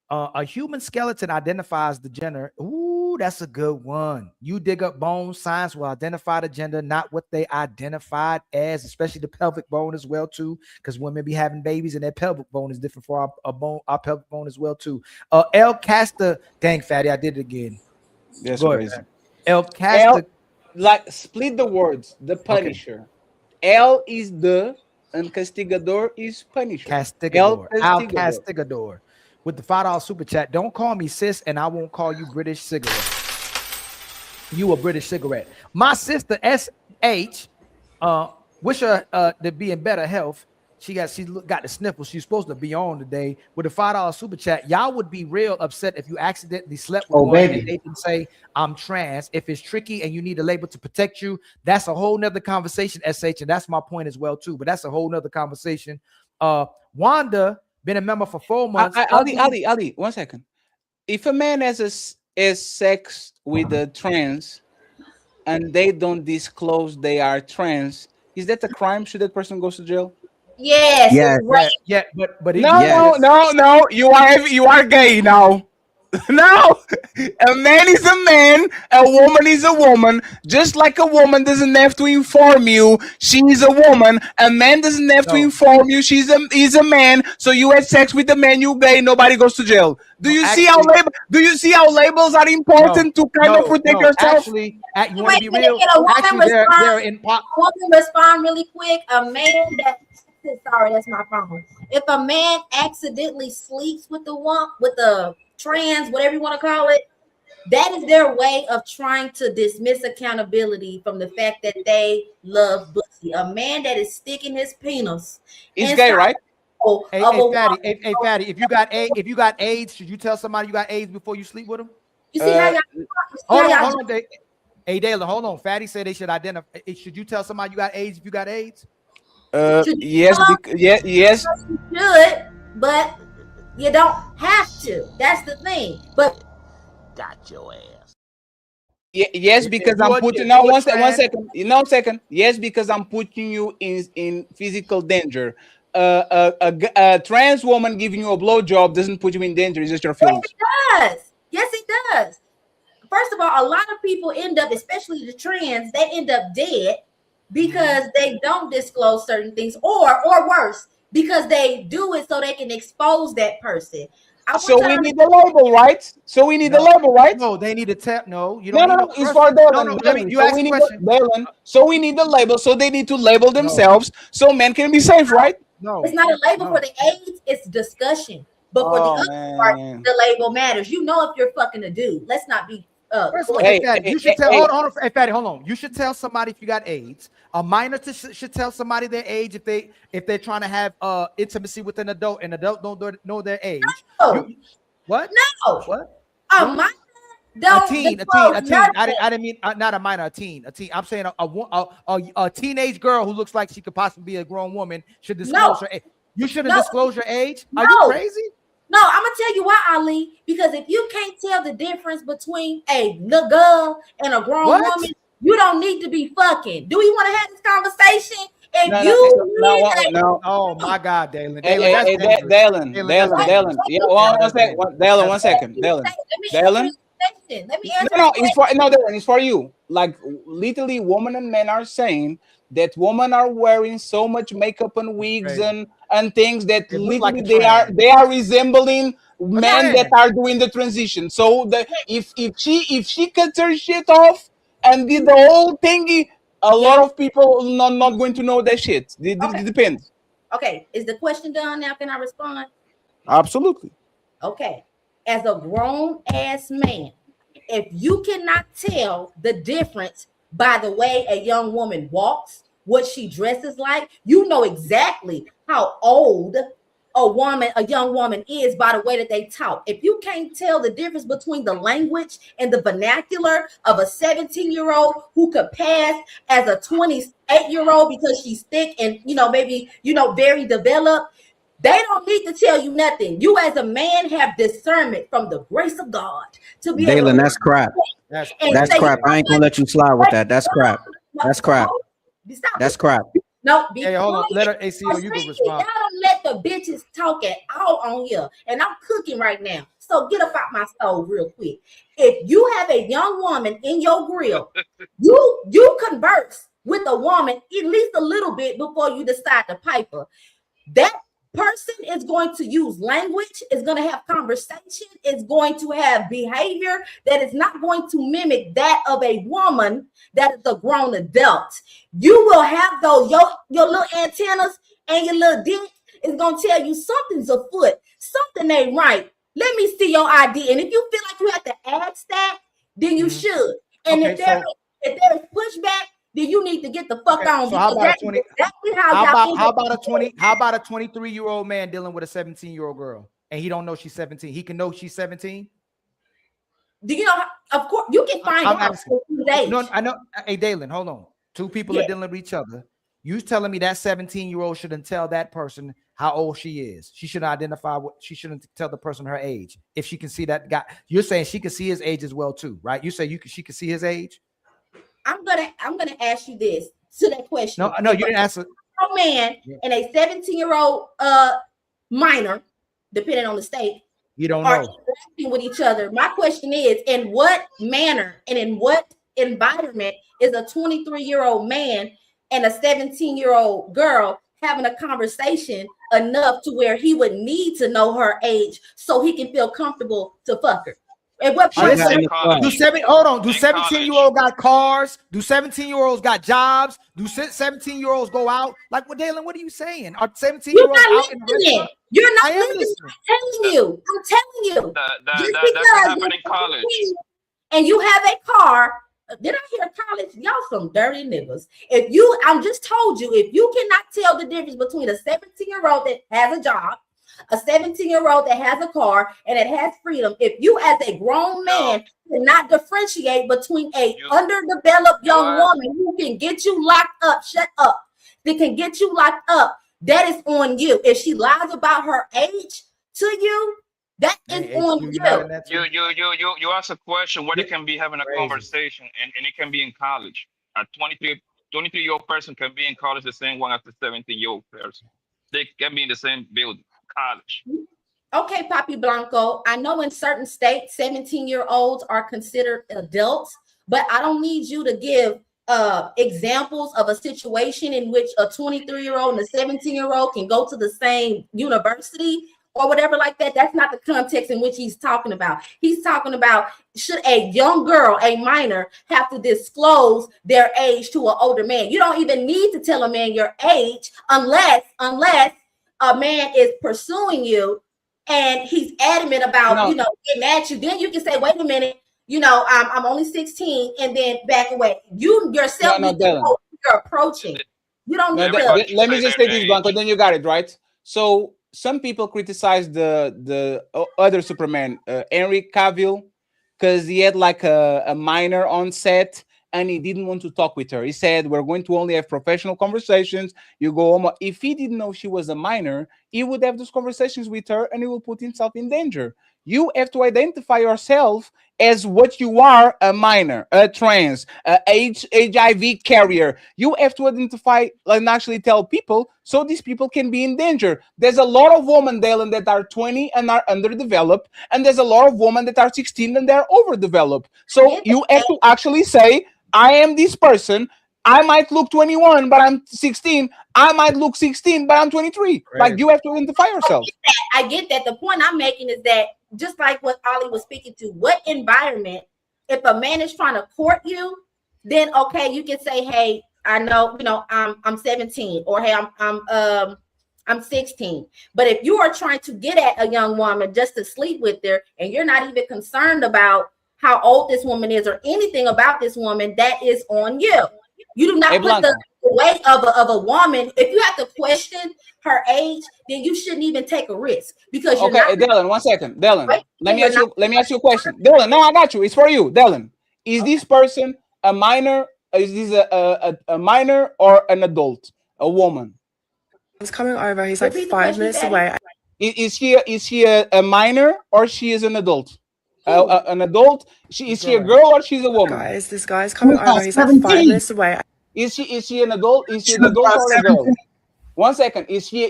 A human skeleton identifies the gender. Ooh, that's a good one. You dig up bones, science will identify the gender, not what they identified as, especially the pelvic bone as well too, because women be having babies and their pelvic bone is different for our pelvic bone as well too. El Casta, dang Fatty, I did it again. That's Go crazy. ahead, El Casta, like split the words. The Punisher. Okay. El is the and Castigador is Punisher. Castigador. Al Castigador. With the $5 super chat, don't call me sis, and I won't call you British cigarette. You a British cigarette. My sister SH, wish her to be in better health. She got the sniffles. She's supposed to be on today with a $5 super chat. Y'all would be real upset if you accidentally slept with one and they didn't say I'm trans. If it's tricky and you need a label to protect you, that's a whole nother conversation, SH, and that's my point as well too. But that's a whole nother conversation. Wanda. Been a member for 4 months. Ali, 1 second. If a man has sex with a trans and they don't disclose they are trans, is that a crime? Should that person go to jail? Yes. Yeah. But No. You are gay now. No, a man is a man, a woman is a woman. Just like a woman doesn't have to inform you she's a woman, a man doesn't have to inform you he's a man. So you had sex with a man, you gay, nobody goes to jail. Do you see how labels are important to kind of protect yourself? Actually, you want to be real? Actually, they're in pop. Woman respond really quick. A man that sorry, that's my phone. If a man accidentally sleeps with the trans, whatever you want to call it, that is their way of trying to dismiss accountability from the fact that they love pussy. A man that is sticking his penis is gay, right? Hey, Fatty, if you got AIDS, should you tell somebody you got AIDS before you sleep with them? You see how y'all hold on, hey Dalen, hold on. Fatty said they should identify. Should you tell somebody you got AIDS if you got AIDS? Yes. You should, but you don't have to. That's the thing. But got your ass. Yes, because I'm putting now 1 second. No second. Yes, because I'm putting you in physical danger. A trans woman giving you a blowjob doesn't put you in danger. It's just your feelings. Yes, it does. First of all, a lot of people end up, especially the trans, they end up dead because they don't disclose certain things, or worse, because they do it so they can expose that person. So we need the label, right? No, they need to tap. No, you don't. No, it's for Dalen. So we need the label. So they need to label themselves so men can be safe, right? No, it's not a label for the AIDS. It's discussion. But for the other part, the label matters. You know if you're fucking a dude. Let's not be. You should tell. Hold on, Fatty, hold on. You should tell somebody if you got AIDS. A minor should tell somebody their age if they're trying to have intimacy with an adult. An adult don't know their age. No. What? No. What? A minor don't a teen. disclose I didn't. nothing. I didn't mean not a minor. A teen. I'm saying a teenage girl who looks like she could possibly be a grown woman should disclose her age. You shouldn't disclose your age. Are you crazy? No, I'm gonna tell you why, Ali. Because if you can't tell the difference between a little girl and a grown woman, you don't need to be fucking. Do we want to have this conversation? If oh my God, Dalen. Dalen. Dalen, 1 second. Dalen. Let me answer. No, Dalen, it's for you. Like literally, women and men are saying that women are wearing so much makeup and wigs and things that literally they are resembling men that are doing the transition. So if she cuts her shit off and did the whole thingy, a lot of people not going to know that shit. It depends. Okay, is the question done now? Can I respond? Absolutely. Okay, as a grown ass man, if you cannot tell the difference by the way a young woman walks, what she dresses like, you know exactly how old a young woman is by the way that they talk. If you can't tell the difference between the language and the vernacular of a 17-year-old who could pass as a 28-year-old because she's thick and maybe very developed, they don't need to tell you nothing. You as a man have discernment from the grace of God to be Dalen, able to that's crap. That's crap. I ain't gonna let you slide with that. That's crap. That's crap. That's crap. No, hey, hold on. Let her ACO. You can respond. Y'all don't let the bitches talk at all on here, and I'm cooking right now. So get up out my stove real quick. If you have a young woman in your grill, you converse with a woman at least a little bit before you decide to pipe her. That person is going to use language, is going to have conversation, is going to have behavior that is not going to mimic that of a woman that is a grown adult. You will have those, your little antennas and your little dick is going to tell you something's afoot, something ain't right. Let me see your ID. And if you feel like you have to ask that, then you should. And if there is pushback, then you need to get the fuck on. So how about a 23-year-old man dealing with a 17-year-old girl and he don't know she's 17? He can know she's 17. Do you know? Of course, you can find out. No, I know. Hey, Dalen, hold on. Two people are dealing with each other. You telling me that 17-year-old shouldn't tell that person how old she is? She shouldn't identify she shouldn't tell the person her age. If she can see that guy, you're saying she can see his age as well too, right? You say she can see his age. I'm gonna ask you this to that question. No, you didn't answer. A man and a 17-year-old minor, depending on the state, you don't are know interacting with each other. My question is, in what manner and in what environment is a 23-year-old man and a 17-year-old girl having a conversation enough to where he would need to know her age so he can feel comfortable to fuck her? At what point? Do 17-year-olds got cars? Do 17-year-olds got jobs? Do 17-year-olds go out? Like, what, Dalen, what are you saying? Are 17-year-olds out in the restaurant? You're not listening. I'm telling you. That's what happened in college. And you have a car. Did I hear college? Y'all some dirty niggas. I'm just told you, if you cannot tell the difference between a 17-year-old that has a job, a 17-year-old that has a car and it has freedom, if you as a grown man cannot differentiate between a underdeveloped young woman who can get you locked up, that can get you locked up, that is on you. If she lies about her age to you, that is on you. You ask a question where they can be having a conversation and it can be in college. A 23-year-old person can be in college the same one as the 17-year-old person. They can be in the same building. College. Okay, Papi Blanco. I know in certain states, 17-year-olds are considered adults, but I don't need you to give examples of a situation in which a 23-year-old and a 17-year-old can go to the same university or whatever like that. That's not the context in which he's talking about. He's talking about, should a young girl, a minor, have to disclose their age to an older man? You don't even need to tell a man your age unless a man is pursuing you and he's adamant about, getting at you. Then you can say, wait a minute, I'm only 16, and then back away. You yourself you're approaching. You don't need to. Let me just say this, Blanco, then you got it, right? So some people criticize the other Superman, Henry Cavill, because he had like a minor on set and he didn't want to talk with her. He said, we're going to only have professional conversations. You go home. If he didn't know she was a minor, he would have those conversations with her and he will put himself in danger. You have to identify yourself as what you are: a minor, a trans, a HIV carrier. You have to identify and actually tell people so these people can be in danger. There's a lot of women, Dalen, that are 20 and are underdeveloped, and there's a lot of women that are 16 and they're overdeveloped. So you have to actually say, I am this person. I might look 21, but I'm 16. I might look 16, but I'm 23. Like, you have to identify yourself. I get that. The point I'm making is that, just like what Ollie was speaking to, what environment, if a man is trying to court you, then okay, you can say, hey, I know, I'm 17, or hey, I'm 16. But if you are trying to get at a young woman just to sleep with her, and you're not even concerned about how old this woman is or anything about this woman, that is on you. You do not put the weight of a woman. If you have to question her age, then you shouldn't even take a risk, because you're not. Dylan, 1 second. Dylan, let me ask you a question. Dylan, no, I got you. It's for you. Dylan, is this person a minor? Is this a minor or an adult? A woman? He's coming over. He's like 5 minutes away. Is she a minor or she is an adult? An adult? Is she a girl or she's a woman? Guys, this guy's coming over. He's like 5 minutes away. Is she an adult? Is she an adult or a girl? 1 second. Is she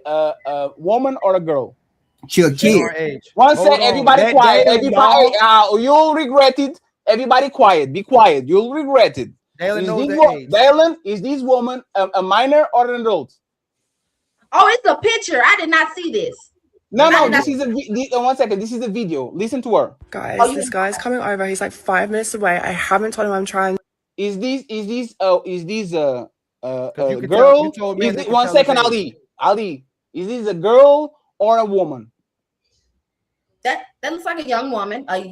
a woman or a girl? She a kid. 1 second. Everybody quiet. Everybody, you'll regret it. Everybody quiet. Be quiet. You'll regret it. Dalen, is this woman a minor or an adult? Oh, it's a picture. I did not see this. No, this is 1 second. This is a video. Listen to her. Guys, this guy's coming over. He's like 5 minutes away. I haven't told him I'm trying. Is this a girl? 1 second, Ali. Is this a girl or a woman? That looks like a young woman. Hey,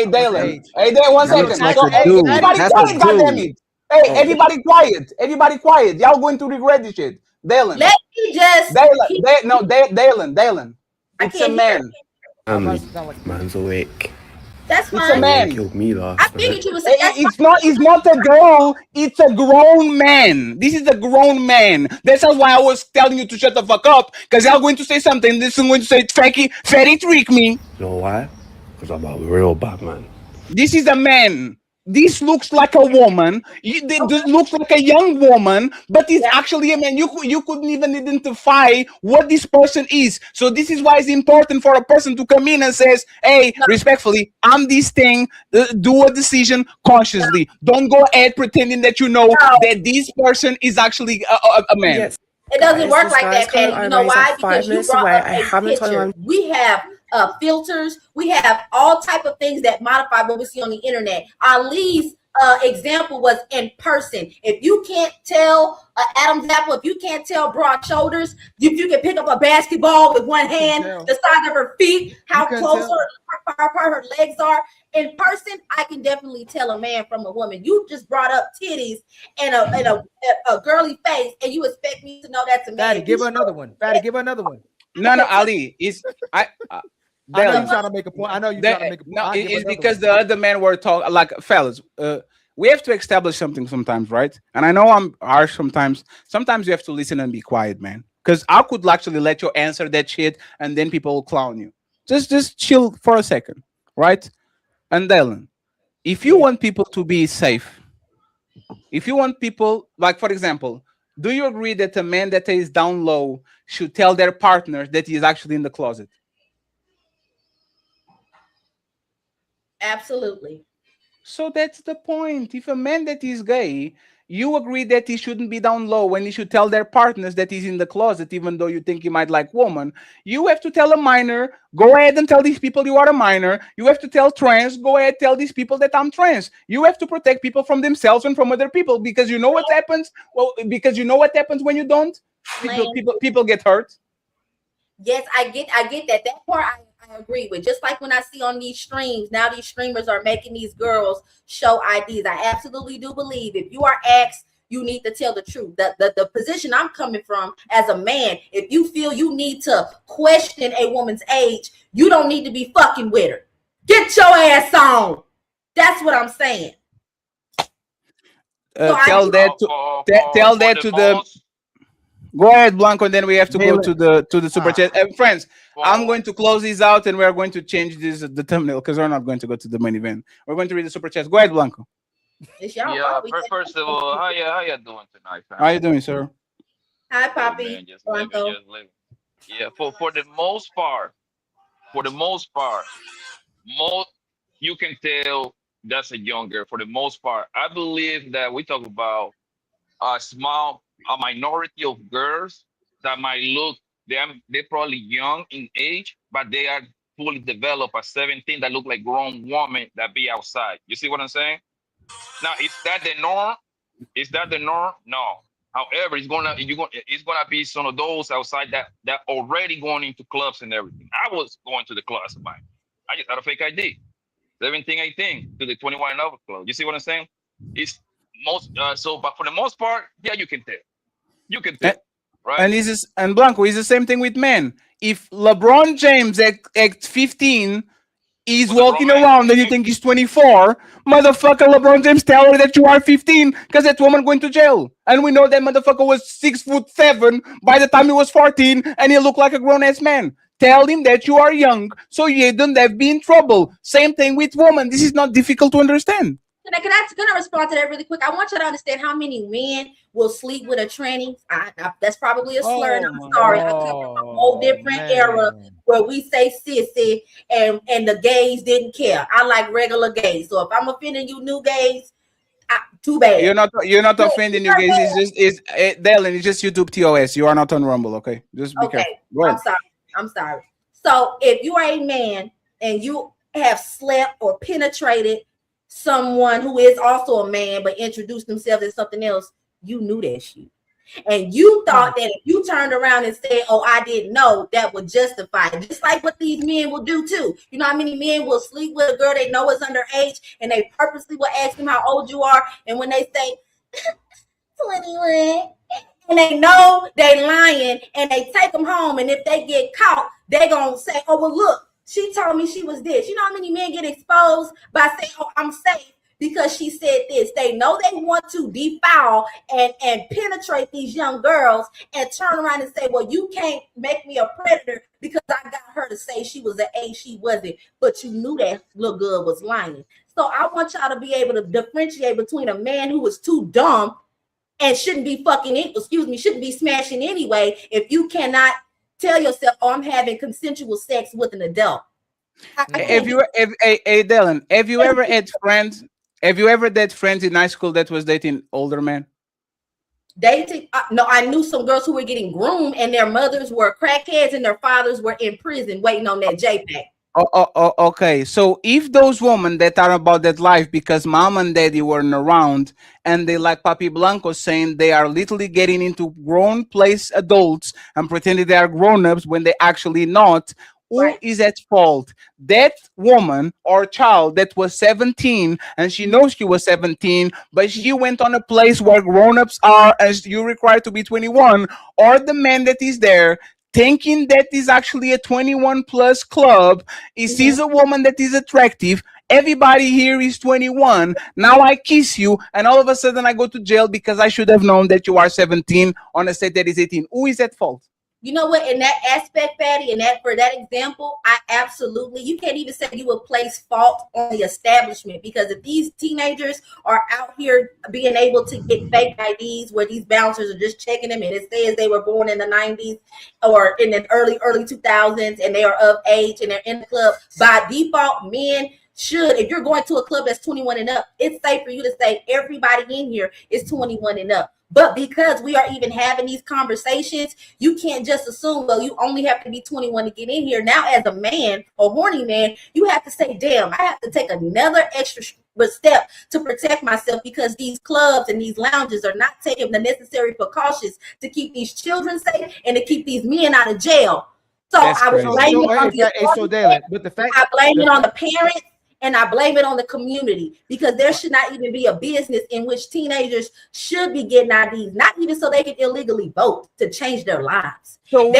Dalen. 1 second. Everybody quiet, goddammit. Hey, everybody quiet. Everybody quiet. Y'all going to regret this shit. Dalen. Let me just. Dalen. It's a man. Man's awake. That's fine. It's a man. Killed me last I figured you would say that's it's not a girl. It's a grown man. This is a grown man. That's why I was telling you to shut the fuck up, because y'all going to say something. This is going to say fatty trick me. You know why? Because I'm a real bad man. This is a man. This looks like a woman. This looks like a young woman, but it's actually a man. You couldn't even identify what this person is. So this is why it's important for a person to come in and says, hey, respectfully, I'm this thing. Do a decision consciously. Don't go ahead pretending that you know that this person is actually a man. Yes. It doesn't work like that, Patty. You know why? Because you brought up a picture. We have filters. We have all type of things that modify what we see on the internet. Ali's example was in person. If you can't tell Adam's apple, if you can't tell broad shoulders, if you can pick up a basketball with one hand, the size of her feet, how close her legs are. In person, I can definitely tell a man from a woman. You just brought up titties and a girly face, and you expect me to know that's a man. Fatty, give her another one. No, Ali. I know you're trying to make a point. No, it's because the other men were talking. Like, fellas, we have to establish something sometimes, right? And I know I'm harsh sometimes. Sometimes you have to listen and be quiet, man. Because I could actually let you answer that shit, and then people will clown you. Just chill for a second, right? And Dylan, if you want people to be safe, if you want people, like, for example, do you agree that a man that is down low should tell their partner that he is actually in the closet? Absolutely. So that's the point. If a man that is gay, you agree that he shouldn't be down low when he should tell their partners that he's in the closet, even though you think he might like woman. You have to tell a minor, go ahead and tell these people you are a minor. You have to tell trans, go ahead, tell these people that I'm trans. You have to protect people from themselves and from other people, because you know what happens? Well, because you know what happens when you don't? People get hurt. Yes, I get that. That part I agree with. Just like when I see on these streams, now these streamers are making these girls show IDs. I absolutely do believe if you are asked, you need to tell the truth. The position I'm coming from as a man, if you feel you need to question a woman's age, you don't need to be fucking with her. Get your ass on. That's what I'm saying. Tell that to the. Go ahead, Blanco, and then we have to go to the super chat. And friends, I'm going to close these out, and we are going to change the thumbnail because we're not going to go to the main event. We're going to read the super chats. Go ahead, Blanco. Yeah, first of all, how you doing tonight, fam? How you doing, sir? Hi, Poppy. Man, just living. Yeah, for the most part, most you can tell that's a young girl. For the most part, I believe that we talk about a minority of girls that might look they're probably young in age, but they are fully developed at 17 that look like grown women that be outside. You see what I'm saying? Now, is that the norm? Is that the norm? No. However, it's gonna be some of those outside that already going into clubs and everything. I was going to the clubs of mine. I just had a fake ID. 17, 18 to the 21 and over club. You see what I'm saying? It's most but for the most part, yeah, you can tell. You can tell. Right. And Blanco is the same thing with men. If LeBron James at 15 is walking around and you think he's 24, motherfucker, LeBron James tell her that you are 15 because that woman going to jail. And we know that motherfucker was 6'7" by the time he was 14 and he looked like a grown-ass man. Tell him that you are young so you don't have be in trouble. Same thing with women. This is not difficult to understand. Can I respond to that really quick? I want you to understand how many men will sleep with a tranny. That's probably a slur. And I'm sorry. I come from a whole different era where we say sissy and the gays didn't care. I like regular gays. So if I'm offending you new gays, too bad. You're not offending you gays. It's Dylan, it's just YouTube TOS. You are not on Rumble, okay? Just be careful. Go ahead. I'm sorry. So if you are a man and you have slept or penetrated someone who is also a man but introduced themselves as something else, you knew that shit. And you thought that if you turned around and said, oh, I didn't know, that would justify it. Just like what these men will do too. You know how many men will sleep with a girl they know is underage and they purposely will ask them how old you are, and when they say 21 and they know they lying and they take them home, and if they get caught, they gonna say, oh, well, look, she told me she was this. You know how many men get exposed by saying, oh, I'm safe because she said this. They know they want to defile and penetrate these young girls and turn around and say, well, you can't make me a predator because I got her to say she was an A, she wasn't. But you knew that little girl was lying. So I want y'all to be able to differentiate between a man who was too dumb and shouldn't be shouldn't be smashing anyway if you cannot tell yourself, oh, I'm having consensual sex with an adult. Dylan, have you ever had friends? Have you ever had friends in high school that was dating older men? Dating? No, I knew some girls who were getting groomed and their mothers were crackheads and their fathers were in prison waiting on that JPEG. Okay. So if those women that are about that life because mom and daddy weren't around and they, like Papi Blanco saying, they are literally getting into grown place adults and pretending they are grown-ups when they actually not, who is at fault? That woman or child that was 17 and she knows she was 17, but she went on a place where grown-ups are and you required to be 21, or the man that is there thinking that is actually a 21 plus club. He sees a woman that is attractive. Everybody here is 21. Now I kiss you, and all of a sudden I go to jail because I should have known that you are 17 on a state that is 18. Who is at fault? You know what? In that aspect, Patty, and that for that example, I absolutely, you can't even say you would place fault on the establishment, because if these teenagers are out here being able to get fake IDs where these bouncers are just checking them and it says they were born in the 90s or in the early 2000s and they are of age and they're in the club, by default, men should, if you're going to a club that's 21 and up, it's safe for you to say everybody in here is 21 and up. But because we are even having these conversations, you can't just assume, well, you only have to be 21 to get in here. Now, as a man, a horny man, you have to say, damn, I have to take another extra step to protect myself, because these clubs and these lounges are not taking the necessary precautions to keep these children safe and to keep these men out of jail. So I was blaming it on the parents. And I blame it on the community, because there should not even be a business in which teenagers should be getting IDs, not even so they can illegally vote to change their lives. So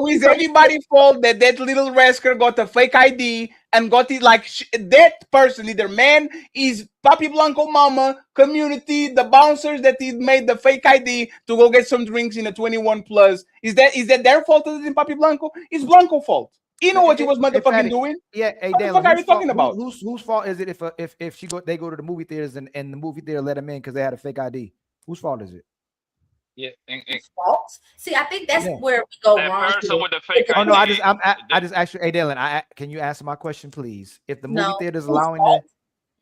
is everybody's fault that little rascal got a fake ID and got it like that person, either man is Papi Blanco mama, community, the bouncers that he made the fake ID to go get some drinks in a 21 plus. Is that their fault other than Papi Blanco? It's Blanco fault. You know what he was motherfucking doing? Yeah, hey, what the fuck are you talking about? Whose fault is it if they go to the movie theaters and the movie theater let them in because they had a fake ID? Whose fault is it? Yeah, fault. See, I think that's where we go wrong. With the fake Oh no, I ID, just actually, hey Dylan, can you answer my question, please? If the movie No, theater is whose allowing fault? that,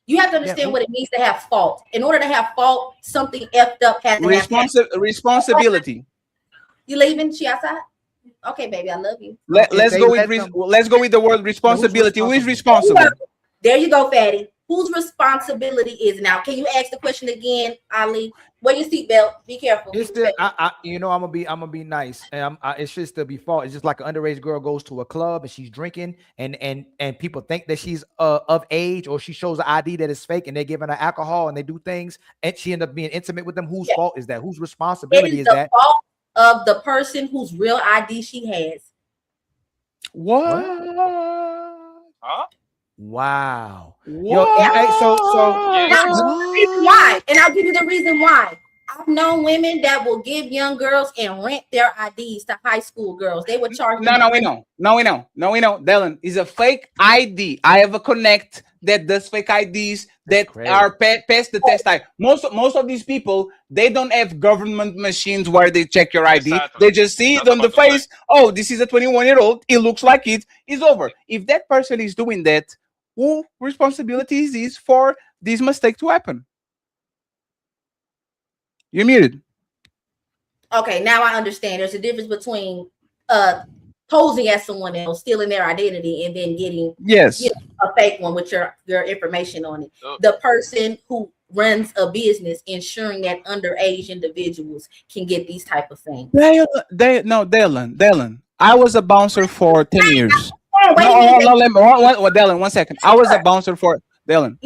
You have to understand what it means to have fault. In order to have fault, something effed up has to happen. Responsibility. You leaving? She outside? Okay, baby, I love you. Let's go with the word responsibility. Who is responsible? There you go, Fatty. Whose responsibility is now? Can you ask the question again, Ali? Wear your seatbelt. Be careful. it's still, I'm gonna be nice, and it should still be fault. It's just like an underage girl goes to a club and she's drinking, and people think that she's of age, or she shows an ID that is fake, and they're giving her alcohol and they do things, and she end up being intimate with them. Whose fault is that? Whose responsibility is that? Fault of the person whose real ID she has. What? Huh? Wow. Why? And I'll give you the reason why. I've known women that will give young girls and rent their IDs to high school girls. They would charge them. No, we know. Dylan, is a fake ID. I have a connect that does fake IDs that are past the test. Most of these people, they don't have government machines where they check your ID. Exactly. They just see it on the face. Oh, this is a 21-year-old. It looks like it. It's over. If that person is doing that, who responsibility is this for this mistake to happen? You're muted. Okay, now I understand. There's a difference between posing as someone else, stealing their identity, and then getting a fake one with your information on it. The person who runs a business ensuring that underage individuals can get these type of things. Dylan. I was a bouncer for 10 years. Dylan, 1 second. I was a bouncer for 10. Let me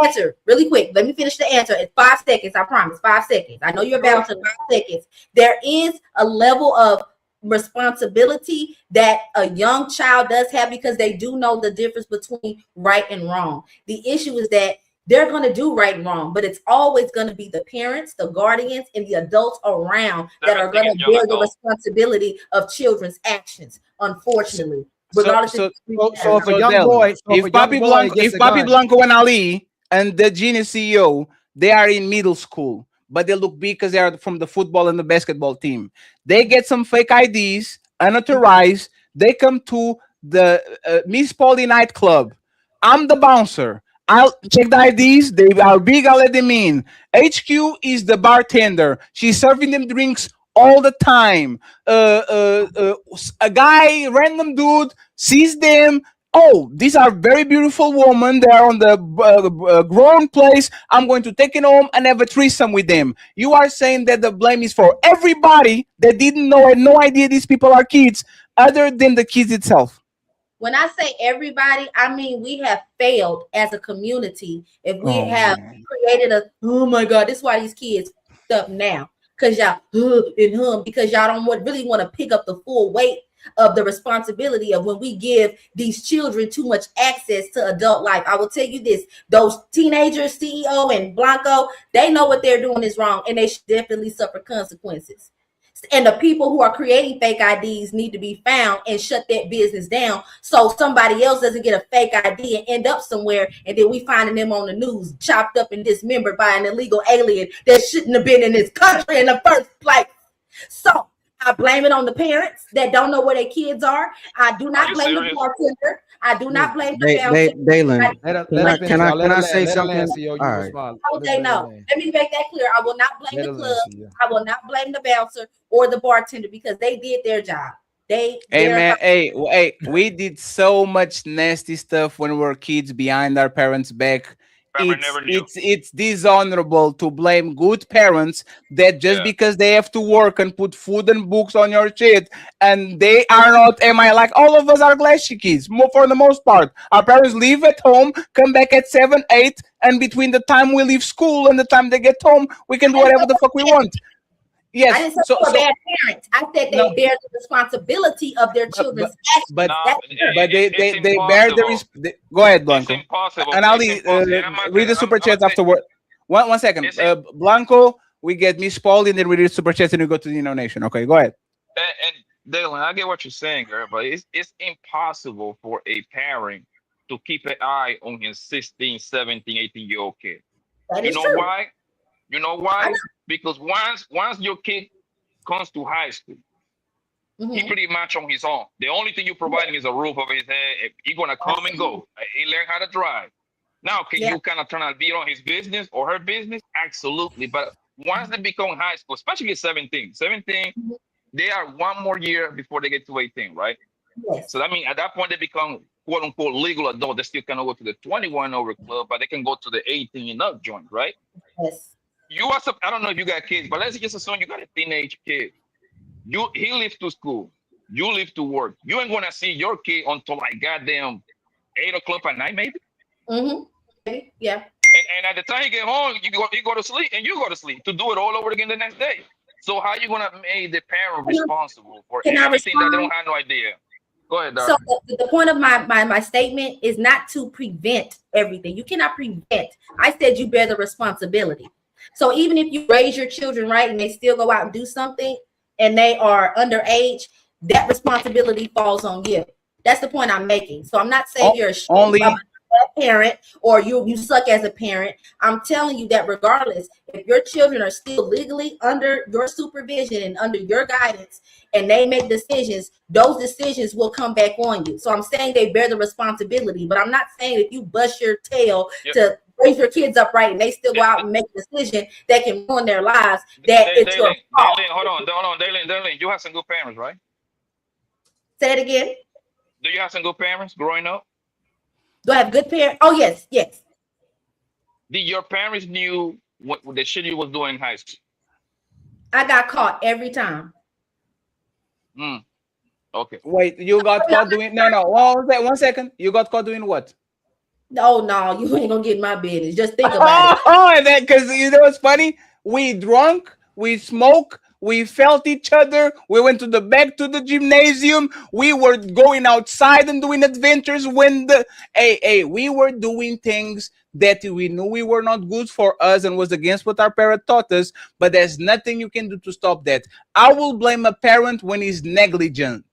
answer really quick. Let me finish the answer. It's 5 seconds. I promise. 5 seconds. I know you're a bouncer. 5 seconds. There is a level of responsibility that a young child does have because they do know the difference between right and wrong. The issue is that they're going to do right and wrong, but it's always going to be the parents, the guardians, and the adults around that are going to bear the responsibility of children's actions, unfortunately. Regardless if a young boy, if Papi Blanco and Ali and the Genius CEO, they are in middle school, but they look big because they are from the football and the basketball team. They get some fake IDs, unauthorized. They come to the Miss Polly nightclub. I'm the bouncer. I'll check the IDs. They are big. I'll let them in. HQ is the bartender. She's serving them drinks all the time. A guy, random dude, sees them. Oh, these are very beautiful women. They are on the grown place. I'm going to take it home and have a threesome with them. You are saying that the blame is for everybody that didn't know, had no idea these people are kids, other than the kids itself. When I say everybody, I mean we have failed as a community. If we have created oh my God, this is why these kids up now. Because y'all because y'all don't really want to pick up the full weight of the responsibility of when we give these children too much access to adult life. I will tell you this, those teenagers, CEO and Blanco, they know what they're doing is wrong and they should definitely suffer consequences. And the people who are creating fake IDs need to be found and shut that business down so somebody else doesn't get a fake ID and end up somewhere and then we finding them on the news chopped up and dismembered by an illegal alien that shouldn't have been in this country in the first place. So I blame it on the parents that don't know where their kids are. I do not blame the bartender. I do not blame the family. Dalen, can I say something? All right. Okay, no. Let me make that clear. I will not blame the club. I will not blame the bouncer or the bartender because they did their job. We did so much nasty stuff when we were kids behind our parents' back. It's dishonorable to blame good parents that just because they have to work and put food and books on your shit and they are not like all of us are Glassy kids for the most part. Our parents leave at home, come back at 7, 8, and between the time we leave school and the time they get home, we can do whatever the fuck we want. Yes. I didn't say they were bad parents. I said they bear the responsibility of their children's actions. But they bear the go ahead, Blanco. It's impossible. And I'll read the super chat afterward. One second. Blanco, we get Miss Paul and then we read super chats and we go to the Nation. Okay, go ahead. And Dylan, I get what you're saying, girl, but it's impossible for a parent to keep an eye on his 16, 17, 18-year-old kid. You know why? You know why? Because once your kid comes to high school, he pretty much on his own. The only thing you're providing is a roof over his head. He's gonna come and go. He learn how to drive. Now, can you kind of turn a beat on his business or her business? Absolutely. But once they become high school, especially 17, they are one more year before they get to 18, right? Yes. So that means at that point they become quote unquote legal adult. They still cannot go to the 21 over club, but they can go to the 18 and up joint, right? Yes. I don't know if you got kids, but let's just assume you got a teenage kid. He lives to school. You live to work. You ain't gonna see your kid until like goddamn 8 o'clock at night, maybe. Yeah. And at the time you get home, you go to sleep, and you go to sleep to do it all over again the next day. So how you gonna make the parent responsible for everything that they don't have no idea? Go ahead, Dark. So the point of my statement is not to prevent everything. You cannot prevent. I said you bear the responsibility. So even if you raise your children right and they still go out and do something and they are underage, that responsibility falls on you. That's the point I'm making. So I'm not saying you're a parent or you suck as a parent. I'm telling you that regardless, if your children are still legally under your supervision and under your guidance and they make decisions, those decisions will come back on you. So I'm saying they bear the responsibility, but I'm not saying if you bust your tail to raise your kids up right and they still go out and make a decision that can ruin their lives, that it's your fault. Hold on, Daylin, you have some good parents, right? Say it again. Do you have some good parents growing up? Do I have good parents? Oh, yes. Did your parents knew what the shit you was doing in high school? I got caught every time. Okay. Wait, you got caught doing one second. You got caught doing what? No, you ain't gonna get in my business. Just think about it. And then because you know what's funny? We drunk, we smoke, we felt each other. We went back to the gymnasium. We were going outside and doing adventures when we were doing things that we knew we were not good for us and was against what our parent taught us, but there's nothing you can do to stop that. I will blame a parent when he's negligent.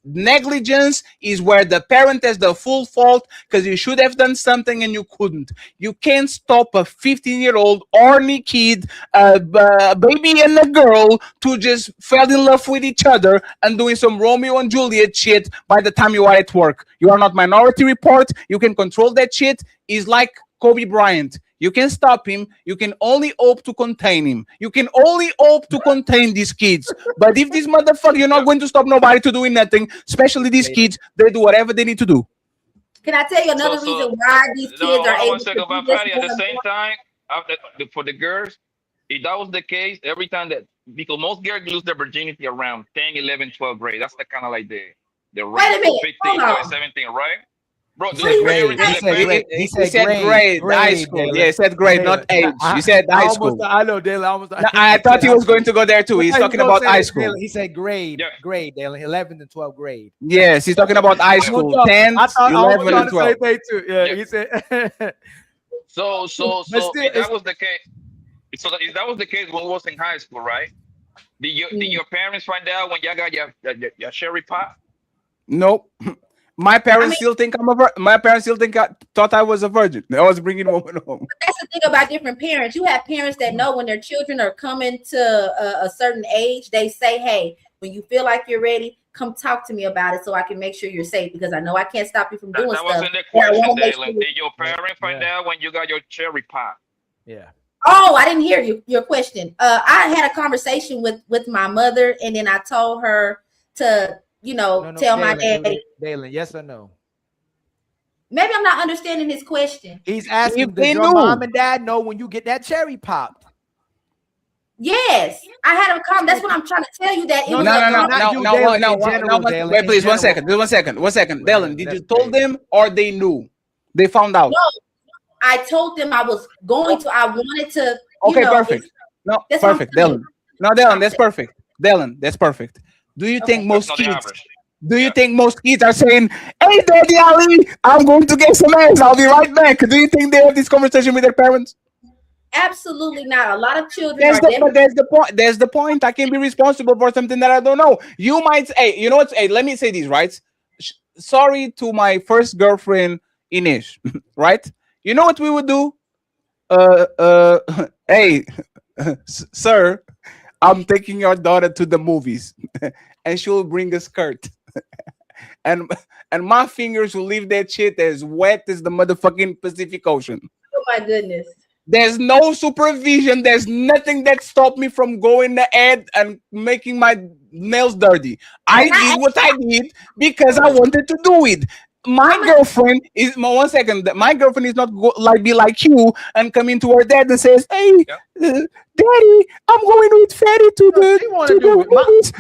Negligence is where the parent has the full fault because you should have done something and you couldn't. You can't stop a 15-year-old horny kid, a baby and a girl to just fall in love with each other and doing some Romeo and Juliet shit by the time you are at work. You are not Minority Report. You can control that shit. It's like Kobe Bryant. You can stop him. You can only hope to contain him. You can only hope to contain these kids. But if this motherfucker, you're not going to stop nobody to doing nothing, especially these kids, they do whatever they need to do. Can I tell you another reason why these kids are able to do this? At the same time, for the girls, if that was the case, every time because most girls lose their virginity around 10, 11, 12 grade. That's the kind of like the range, 15 to 17, right? Bro, he said grade. High school. Yeah, he said grade, not age. You said high school. I know, Dale. I thought he was going to go there too. He's talking about high school. He said grade, Dale, 11th and 12th grade. Yes, he's talking about high school, 10, 11, and 12. Yeah, he said. So if that was the case, if that was the case when we was in high school, right? Did your parents find out when y'all got your cherry pop? Nope. My parents still think thought I was a virgin. I was bringing woman home. But that's the thing about different parents. You have parents that know when their children are coming to a certain age, they say, "Hey, when you feel like you're ready, come talk to me about it so I can make sure you're safe because I know I can't stop you from doing stuff." That wasn't the question, Dalen. Did your parents find out when you got your cherry pop? Yeah. Oh, I didn't hear your question. I had a conversation with my mother, and then I told her to tell my daddy. Dalen, yes or no? Maybe I'm not understanding his question. He's asking, does your mom and dad know when you get that cherry popped? Yes, I had a comment. That's what I'm trying to tell you. That no. Wait, please, 1 second. Just 1 second. Dalen, did you told them or they knew? They found out. No, I told them I was going to. I wanted to. Okay, perfect. No, perfect, Dalen. No, Dylan, that's perfect. Dylan, that's perfect. Do you think most Not the kids? average. Do you think most kids are saying, "Hey, Daddy Ali, I'm going to get some ass. I'll be right back"? Do you think they have this conversation with their parents? Absolutely not. A lot of children That's are the but that's the point. That's the point. I can be responsible for something that I don't know. You might say, hey, you know what? Hey, let me say this, right? Sorry to my first girlfriend, Inish, right? You know what we would do? Hey, sir, I'm taking your daughter to the movies, and she'll bring a skirt, and and my fingers will leave that shit as wet as the motherfucking Pacific Ocean. Oh my goodness. There's no supervision. There's nothing that stopped me from going ahead and making my nails dirty. I did what I did because I wanted to do it. My girlfriend is one second. My girlfriend is not be like you and come into her dad and says, "Hey, Daddy, I'm going with Fatty to the movies."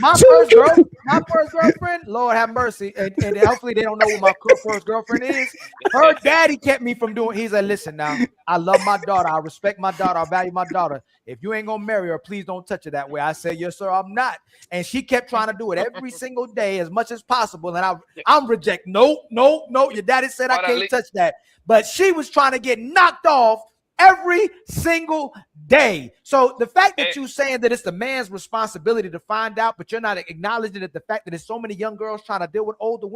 My first girlfriend, Lord have mercy, and hopefully they don't know what my first girlfriend is. Her daddy kept me from doing. He said, "Listen, now, I love my daughter. I respect my daughter. I value my daughter. If you ain't gonna marry her, please don't touch her that way." I said, "Yes, sir, I'm not." And she kept trying to do it every single day as much as possible. And I'm reject. No. Your daddy said I can't touch that. But she was trying to get knocked off every single day. So the fact that you saying that it's the man's responsibility to find out, but you're not acknowledging that the fact that there's so many young girls trying to deal with older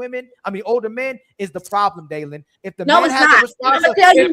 men is the problem, Dalen. If the man has the responsibility,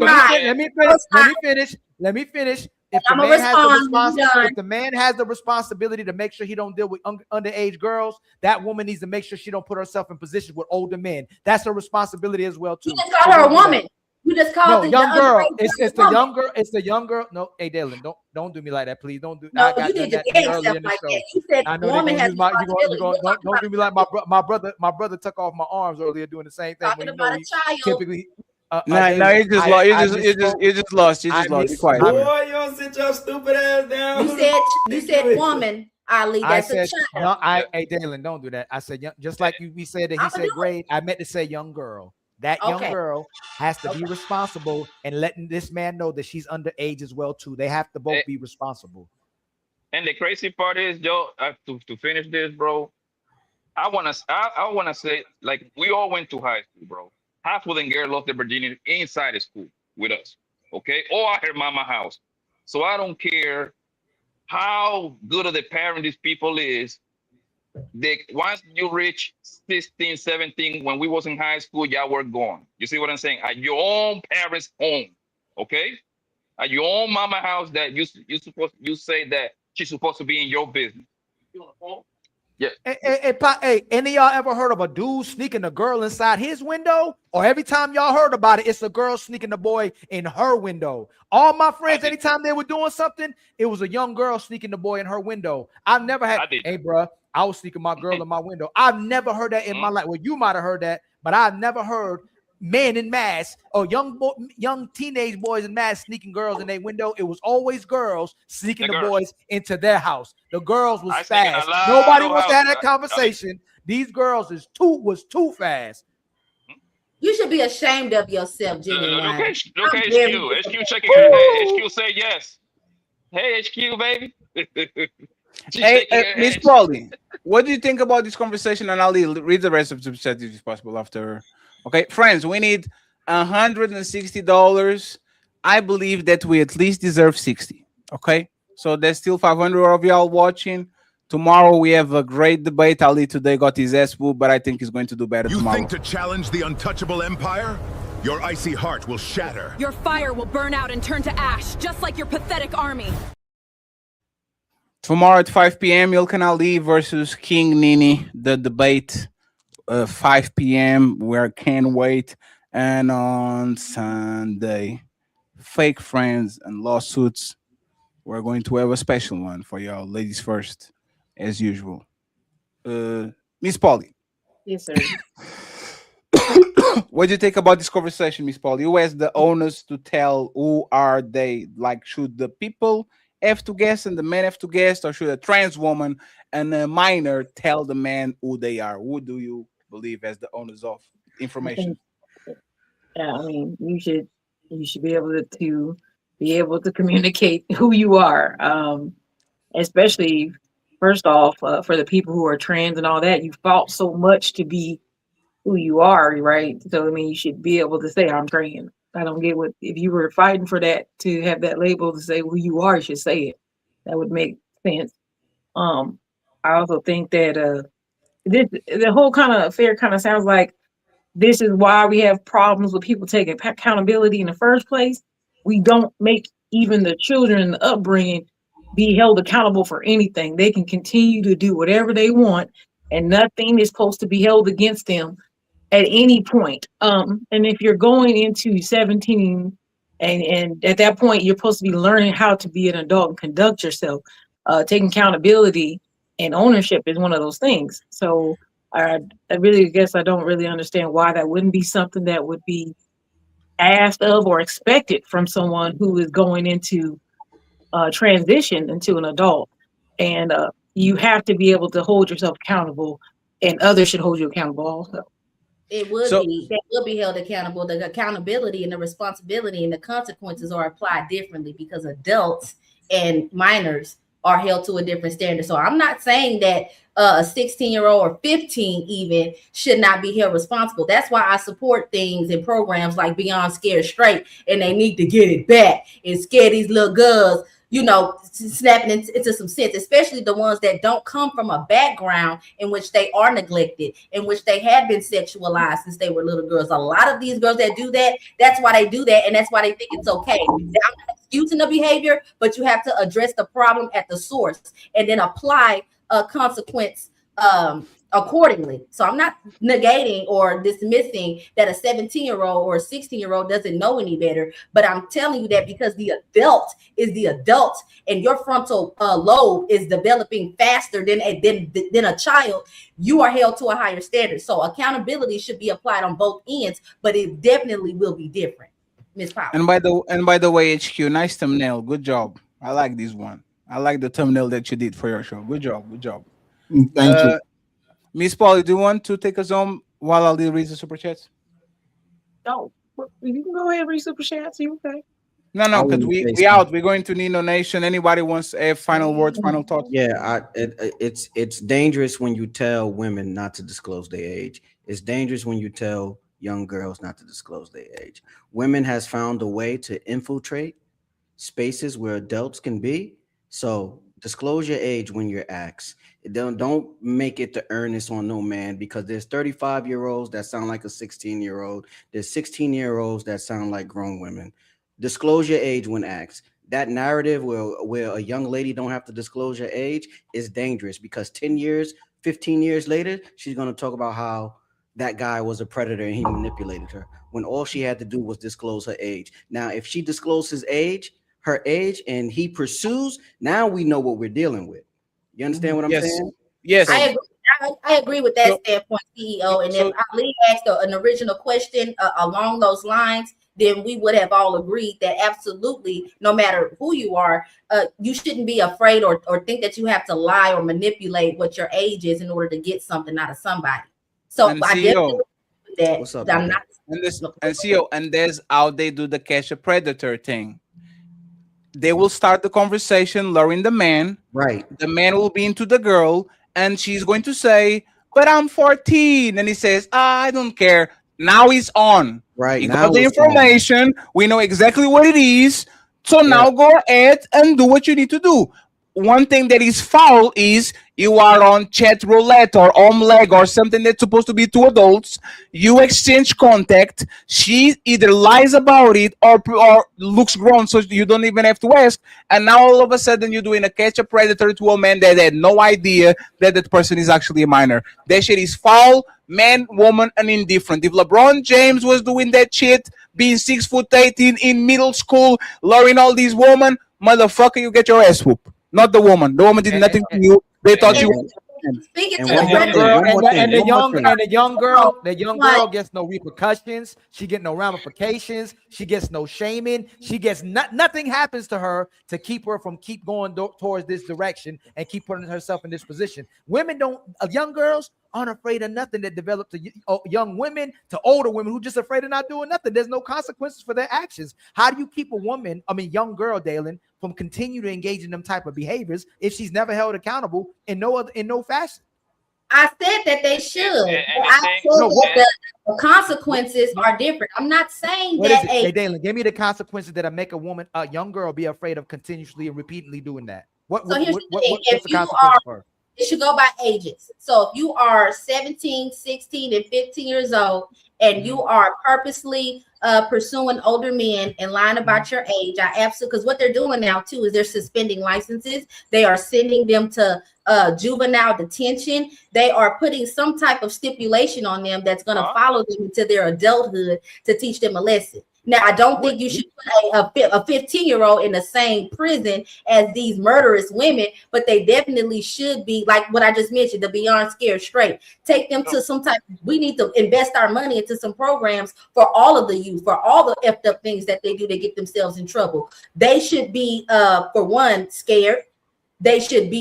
let me finish. If the man has the responsibility to make sure he don't deal with underage girls, that woman needs to make sure she don't put herself in positions with older men. That's her responsibility as well too. You just call her a woman. You just called the young girl. It's the young girl. It's the young girl. No, hey Dalen, don't do me like that, please. Don't do. No, you did your yourself like that. You said I know woman has don't do me like my brother. My brother took off my arms earlier doing the same thing. Talking about a child. Typically. No, you just lost. Be quiet. Boy, you don't sit your stupid ass down. You said woman, Ali. That's a child. Hey, Dalen, don't do that. I said just like we said that he said grade. I meant to say young girl. That young girl has to be responsible and letting this man know that she's underage as well too. They have to both be responsible. And the crazy part is, Joe, to finish this, bro. I wanna say, like, we all went to high school, bro. Half of them girls lost their virginity inside the school with us, okay, or at her mama house. So I don't care how good of the parent these people is. Once you reach 16, 17, when we was in high school, y'all were gone. You see what I'm saying? At your own parents' home, okay? At your own mama house that you say that she's supposed to be in your business. Yeah. Hey, any of y'all ever heard of a dude sneaking a girl inside his window? Or every time y'all heard about it, it's a girl sneaking a boy in her window. All my friends, anytime they were doing something, it was a young girl sneaking the boy in her window. I've never had, hey, bro, I was sneaking my girl in my window. I've never heard that in my life. Well, you might have heard that, but I've never heard men in mass or young teenage boys in mass sneaking girls in their window. It was always girls sneaking the boys into their house. The girls was fast. Nobody wants to have that conversation. These girls was too fast. You should be ashamed of yourself, genuine. Okay, HQ checking her head. HQ say yes. Hey, HQ, baby. Hey, Miss Paulie, what do you think about this conversation? And I'll read the rest of the chat if possible after. Okay, friends, we need $160. I believe that we at least deserve 60. Okay, so there's still 500 of y'all watching. Tomorrow we have a great debate. Ali today got his ass whooped, but I think he's going to do better tomorrow. You think to challenge the untouchable empire? Your icy heart will shatter. Your fire will burn out and turn to ash, just like your pathetic army. Tomorrow at 5 p.m., Ilkan Ali versus King Nini. The debate, 5 p.m. We can't wait. And on Sunday, fake friends and lawsuits. We're going to have a special one for y'all, ladies first, as usual. Miss Paulie. Yes, sir. What do you think about this conversation, Miss Paulie? Who has the onus to tell who are they? Like, should the people have to guess and the men have to guess, or should a trans woman and a minor tell the man who they are? Who do you believe has the onus of information? Yeah, I mean, you should be able to be able to communicate who you are. especially first off for the people who are trans and all that. You fought so much to be who you are, right? So I mean, you should be able to say I'm trans. I don't get what if you were fighting for that to have that label to say who you are, you should say it. That would make sense. Um, I also think that this the whole kind of affair kind of sounds like this is why we have problems with people taking accountability in the first place. We don't make even the children in the upbringing be held accountable for anything. They can continue to do whatever they want, and nothing is supposed to be held against them at any point. And if you're going into 17 and at that point you're supposed to be learning how to be an adult and conduct yourself, taking accountability and ownership is one of those things. So I really guess I don't really understand why that wouldn't be something that would be asked of or expected from someone who is going into transition into an adult. And you have to be able to hold yourself accountable, and others should hold you accountable also. It would be that will be held accountable. The accountability and the responsibility and the consequences are applied differently because adults and minors are held to a different standard. So I'm not saying that a 16-year-old or 15 even should not be held responsible. That's why I support things and programs like Beyond Scared Straight, and they need to get it back and scare these little girls, you know, snapping into some sense, especially the ones that don't come from a background in which they are neglected, in which they have been sexualized since they were little girls. A lot of these girls that do that, that's why they do that, and that's why they think it's okay. I'm not excusing the behavior, but you have to address the problem at the source and then apply a consequence accordingly. So I'm not negating or dismissing that a 17-year-old or a 16-year-old doesn't know any better, but I'm telling you that because the adult is the adult and your frontal lobe is developing faster than a child, you are held to a higher standard. So accountability should be applied on both ends, but it definitely will be different. Miss Powell. And by the way, HQ, nice thumbnail. Good job. I like this one. I like the thumbnail that you did for your show. Good job. Good job. Thank you. Miss Polly, do you want to take us home while Ali reads the super chats? No, you can go ahead and read super chats. You okay? No, because we out. We're going to Nino Nation. Anybody wants a final words, final thoughts? Yeah, it's dangerous when you tell women not to disclose their age. It's dangerous when you tell young girls not to disclose their age. Women has found a way to infiltrate spaces where adults can be. So disclose your age when you're asked. Don't make it the earnest on no man, because there's 35-year-olds that sound like a 16-year-old. There's 16-year-olds that sound like grown women. Disclose your age when asked. That narrative where a young lady don't have to disclose her age is dangerous, because 10 years, 15 years later, she's going to talk about how that guy was a predator and he manipulated her, when all she had to do was disclose her age. Now, if she discloses her age, and he pursues, now we know what we're dealing with. You understand what I'm saying? Yes. I agree with that standpoint, CEO. And if Ali asked an original question along those lines, then we would have all agreed that absolutely, no matter who you are, you shouldn't be afraid or think that you have to lie or manipulate what your age is in order to get something out of somebody. So And I CEO, definitely agree with that. What's up, I'm man? not. And CEO, and there's how they do the catch a predator thing. They will start the conversation luring the man. Right. The man will be into the girl, and she's going to say, "But I'm 14," and he says, "I don't care." Now he's on. Right. He Now got the it's information. We know exactly what it is. So now go ahead and do what you need to do. One thing that is foul is you are on chat roulette or omelet or something that's supposed to be two adults. You exchange contact. She either lies about it or looks grown, so you don't even have to ask. And now all of a sudden you're doing a catch a predator to a man that had no idea that that person is actually a minor. That shit is foul, man, woman, and indifferent. If LeBron James was doing that shit, being 6'18" in middle school, luring all these women, motherfucker, you get your ass whooped. Not the woman. The woman did nothing to you. They thought you. Speaking to And the young girl gets no repercussions. She get no ramifications. She gets no shaming. She gets nothing happens to her to keep her from keep going towards this direction and keep putting herself in this position. Women don't. Young girls aren't afraid of nothing, that develop to young women to older women who just afraid of not doing nothing. There's no consequences for their actions. How do you keep a woman, young girl, Dalen, from continue to engage in them type of behaviors if she's never held accountable in no fashion? I said that they should. The consequences are different. I'm not saying what that. Hey, Dalen, give me the consequences that make a young girl be afraid of continuously and repeatedly doing that. What's the consequence for her? It should go by ages. So if you are 17, 16, and 15 years old, and you are purposely pursuing older men and lying about your age, I absolutely, because what they're doing now too is they're suspending licenses. They are sending them to juvenile detention. They are putting some type of stipulation on them that's going to follow them into their adulthood to teach them a lesson. Now, I don't think you should put a 15-year-old in the same prison as these murderous women, but they definitely should be, like what I just mentioned, the Beyond Scared Straight. Take them to some type. We need to invest our money into some programs for all of the youth, for all the effed up things that they do to get themselves in trouble. They should be, for one, scared. They should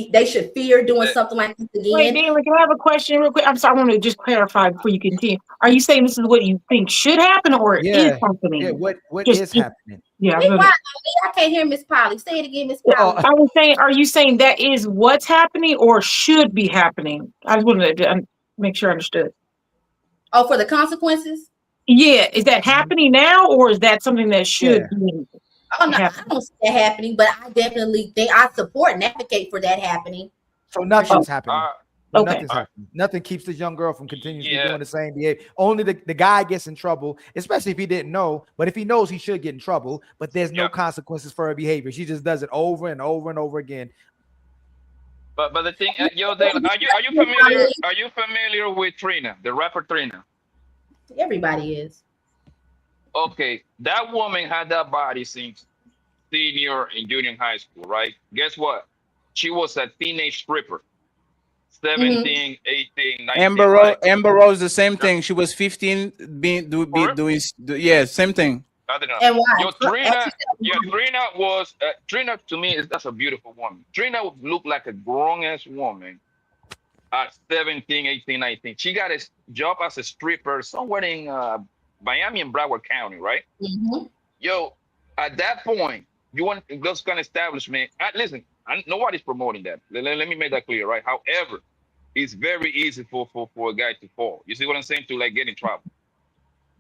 fear doing something like this again. Wait, Dalen, can I have a question real quick? I'm sorry, I want to just clarify before you continue. Are you saying this is what you think should happen, or is happening? Yeah, what is happening? Yeah, I can't hear Miss Polly. Say it again, Miss Polly. I was saying, are you saying that is what's happening or should be happening? I just wanted to make sure I understood. Oh, for the consequences? Yeah, is that happening now, or is that something that should be? Oh, no, I don't see that happening, but I definitely think I support and advocate for that happening. So nothing's happening. Okay. Nothing's happening. Nothing keeps this young girl from continuously doing the same behavior. Only the guy gets in trouble, especially if he didn't know. But if he knows, he should get in trouble. But there's no consequences for her behavior. She just does it over and over and over again. But the thing, yo, Dalen, are you familiar with Trina, the rapper Trina? Everybody is. Okay, that woman had that body since senior and junior high school, right? Guess what? She was a teenage stripper. 17, 18, 19. Amber Rose, the same thing. She was 15, doing same thing. I don't know. And why? Trina to me that's a beautiful woman. Trina would look like a grown-ass woman at 17, 18, 19. She got a job as a stripper somewhere in Miami and Broward County, right? Mm-hmm. Yo, at that point, you want those kind of establishment. Listen, nobody's promoting that. Let me make that clear, right? However, it's very easy for a guy to fall. You see what I'm saying? To like get in trouble.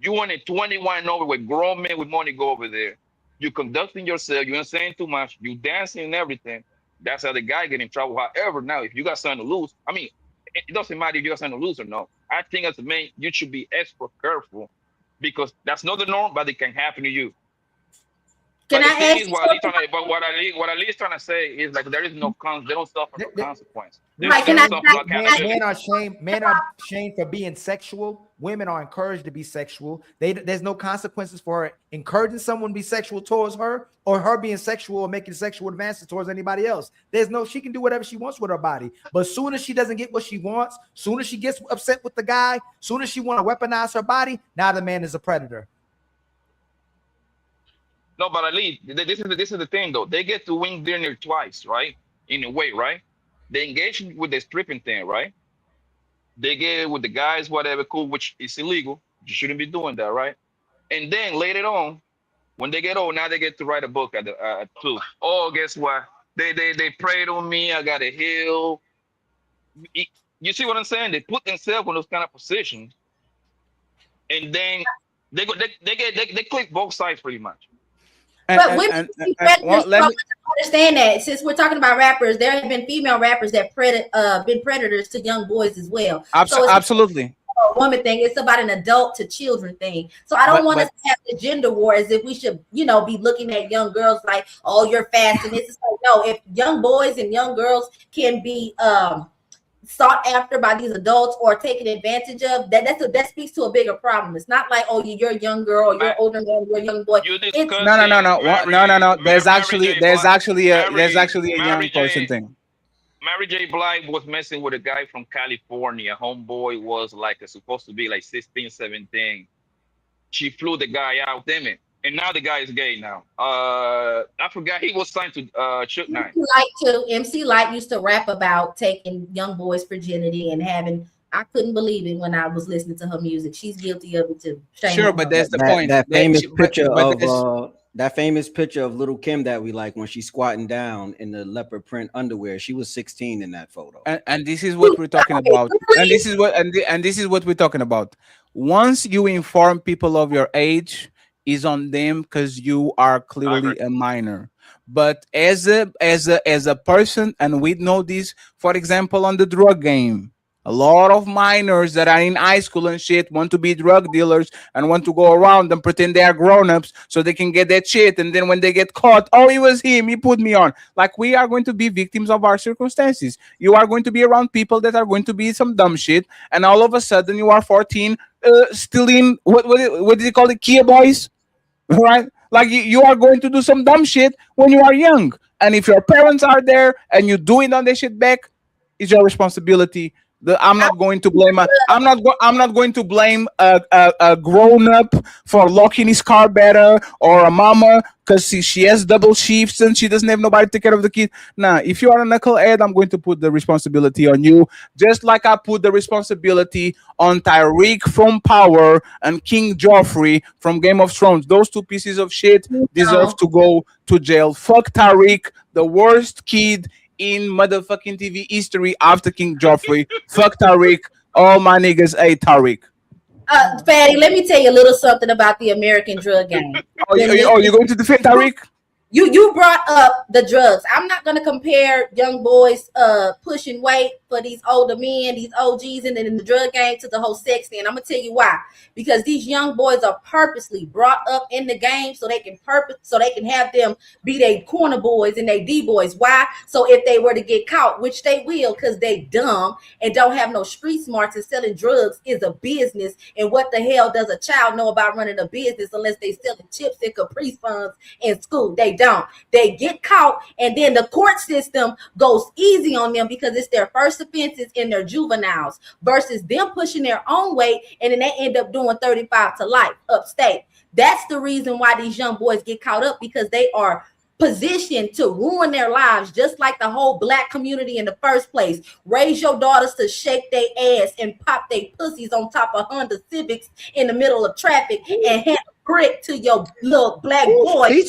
You want a 21 over with grown men with money go over there. You conducting yourself. You ain't saying too much. You dancing and everything. That's how the guy get in trouble. However, now if you got something to lose, I mean, it doesn't matter if you got something to lose or not. I think as a man, you should be extra careful because that's not the norm, but it can happen to you. Can but I ask you what Ali's trying to say is like there is no they don't suffer no consequence. Men are shamed for being sexual. Women are encouraged to be sexual. There's no consequences for encouraging someone to be sexual towards her or her being sexual or making sexual advances towards anybody else. She can do whatever she wants with her body. But soon as she doesn't get what she wants, soon as she gets upset with the guy, soon as she want to weaponize her body, now the man is a predator. No, but Ali, this is the thing though. They get to win dinner twice, right? In a way, right? They engage with the stripping thing, right? They get with the guys, whatever, cool, which is illegal. You shouldn't be doing that, right? And then later on, when they get old, now they get to write a book at 2. Oh, guess what? They prayed on me. I got a heal. You see what I'm saying? They put themselves in those kind of positions, and then they click both sides pretty much. But women understand that. Since we're talking about rappers, there have been female rappers that been predators to young boys as well. So Absolutely. A woman thing. It's about an adult to children thing. So I don't want us to have the gender war as if we should, be looking at young girls like, oh, you're fast. And it's like, no, if young boys and young girls can be sought after by these adults or taken advantage of, that speaks to a bigger problem. It's not like, oh, you're a young girl or you're older man, you're a young boy. No. There's actually a young person thing. Mary J. Blige was messing with a guy from California. Homeboy was supposed to be like 16, 17. She flew the guy out, damn it. And now the guy is gay now. I forgot he was signed to Shook Knight. MC Light used to rap about taking young boys' virginity and having, I couldn't believe it when I was listening to her music. She's guilty of it too. Shame Sure, on but her. that's the point. That famous picture but of that famous picture of little Kim that we like when she's squatting down in the leopard print underwear. She was 16 in that photo. And this is what we're talking about. And this is what and this is what we're talking about. Once you inform people of your age, is on them because you are clearly a minor. But as a person, and we know this, for example, on the drug game. A lot of minors that are in high school and shit want to be drug dealers and want to go around and pretend they are grown-ups so they can get that shit. And then when they get caught, oh, it was him, he put me on. Like, we are going to be victims of our circumstances. You are going to be around people that are going to be some dumb shit, and all of a sudden you are 14, stealing what did he call it? Kia boys? Right? Like you are going to do some dumb shit when you are young. And if your parents are there and you do it on their shit back, it's your responsibility. I'm not going to blame. I'm not going to blame a grown up for locking his car better, or a mama because she has double shifts and she doesn't have nobody to take care of the kid. Nah, if you are a knucklehead, I'm going to put the responsibility on you, just like I put the responsibility on Tyreek from Power and King Joffrey from Game of Thrones. Those two pieces of shit deserve to go to jail. Fuck Tyreek, the worst kid in motherfucking TV history after King Joffrey. Fuck Tariq. All my niggas hate Tariq. Fatty, let me tell you a little something about the American drug game. You're going to defend Tariq? You brought up the drugs. I'm not gonna compare young boys pushing weight for these older men, these OGs in the drug game to the whole sex thing. I'm gonna tell you why. Because these young boys are purposely brought up in the game so they can have them be they corner boys and they D boys. Why? So if they were to get caught, which they will, because they dumb and don't have no street smarts, and selling drugs is a business. And what the hell does a child know about running a business unless they selling chips and Capri Suns in school? They don't. They get caught, and then the court system goes easy on them because it's their first offenses in their juveniles versus them pushing their own weight, and then they end up doing 35 to life upstate. That's the reason why these young boys get caught up, because they are positioned to ruin their lives, just like the whole black community in the first place. Raise your daughters to shake their ass and pop their pussies on top of Honda Civics in the middle of traffic and hand a brick to your little black boy.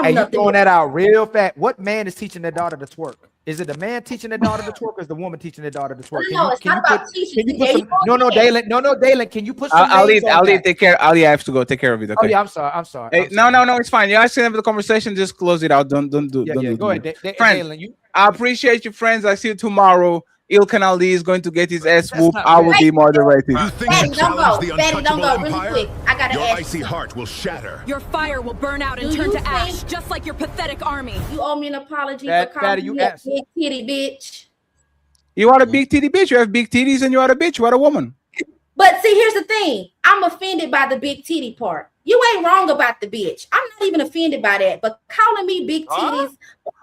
Hey, you throwing that out real fast. What man is teaching their daughter to twerk? Is it the man teaching their daughter to twerk, or is the woman teaching their daughter to twerk? No, it's not about teaching. No, Dalen, can you put some I'll leave. Take care. Ali, I have to go. Take care of it. Okay. Oh yeah, I'm sorry. Hey, no, it's fine. You guys can have the conversation. Just close it out. Don't do. Go ahead, friends. Dalen, I appreciate you, friends. I see you tomorrow. Ilkan Ali is going to get his ass whooped. I will be moderating. Fatty, don't go. Fatty, don't go. Really quick. I gotta your ask icy you. heart will shatter. Your fire will burn out and turn to ash, just like your pathetic army. You owe me an apology Fatty, for calling you me a asked. big titty bitch. You are a big titty bitch. You have big titties and you are a bitch. You are a woman. But see, here's the thing. I'm offended by the big titty part. You ain't wrong about the bitch. I'm not even offended by that. But calling me big titties.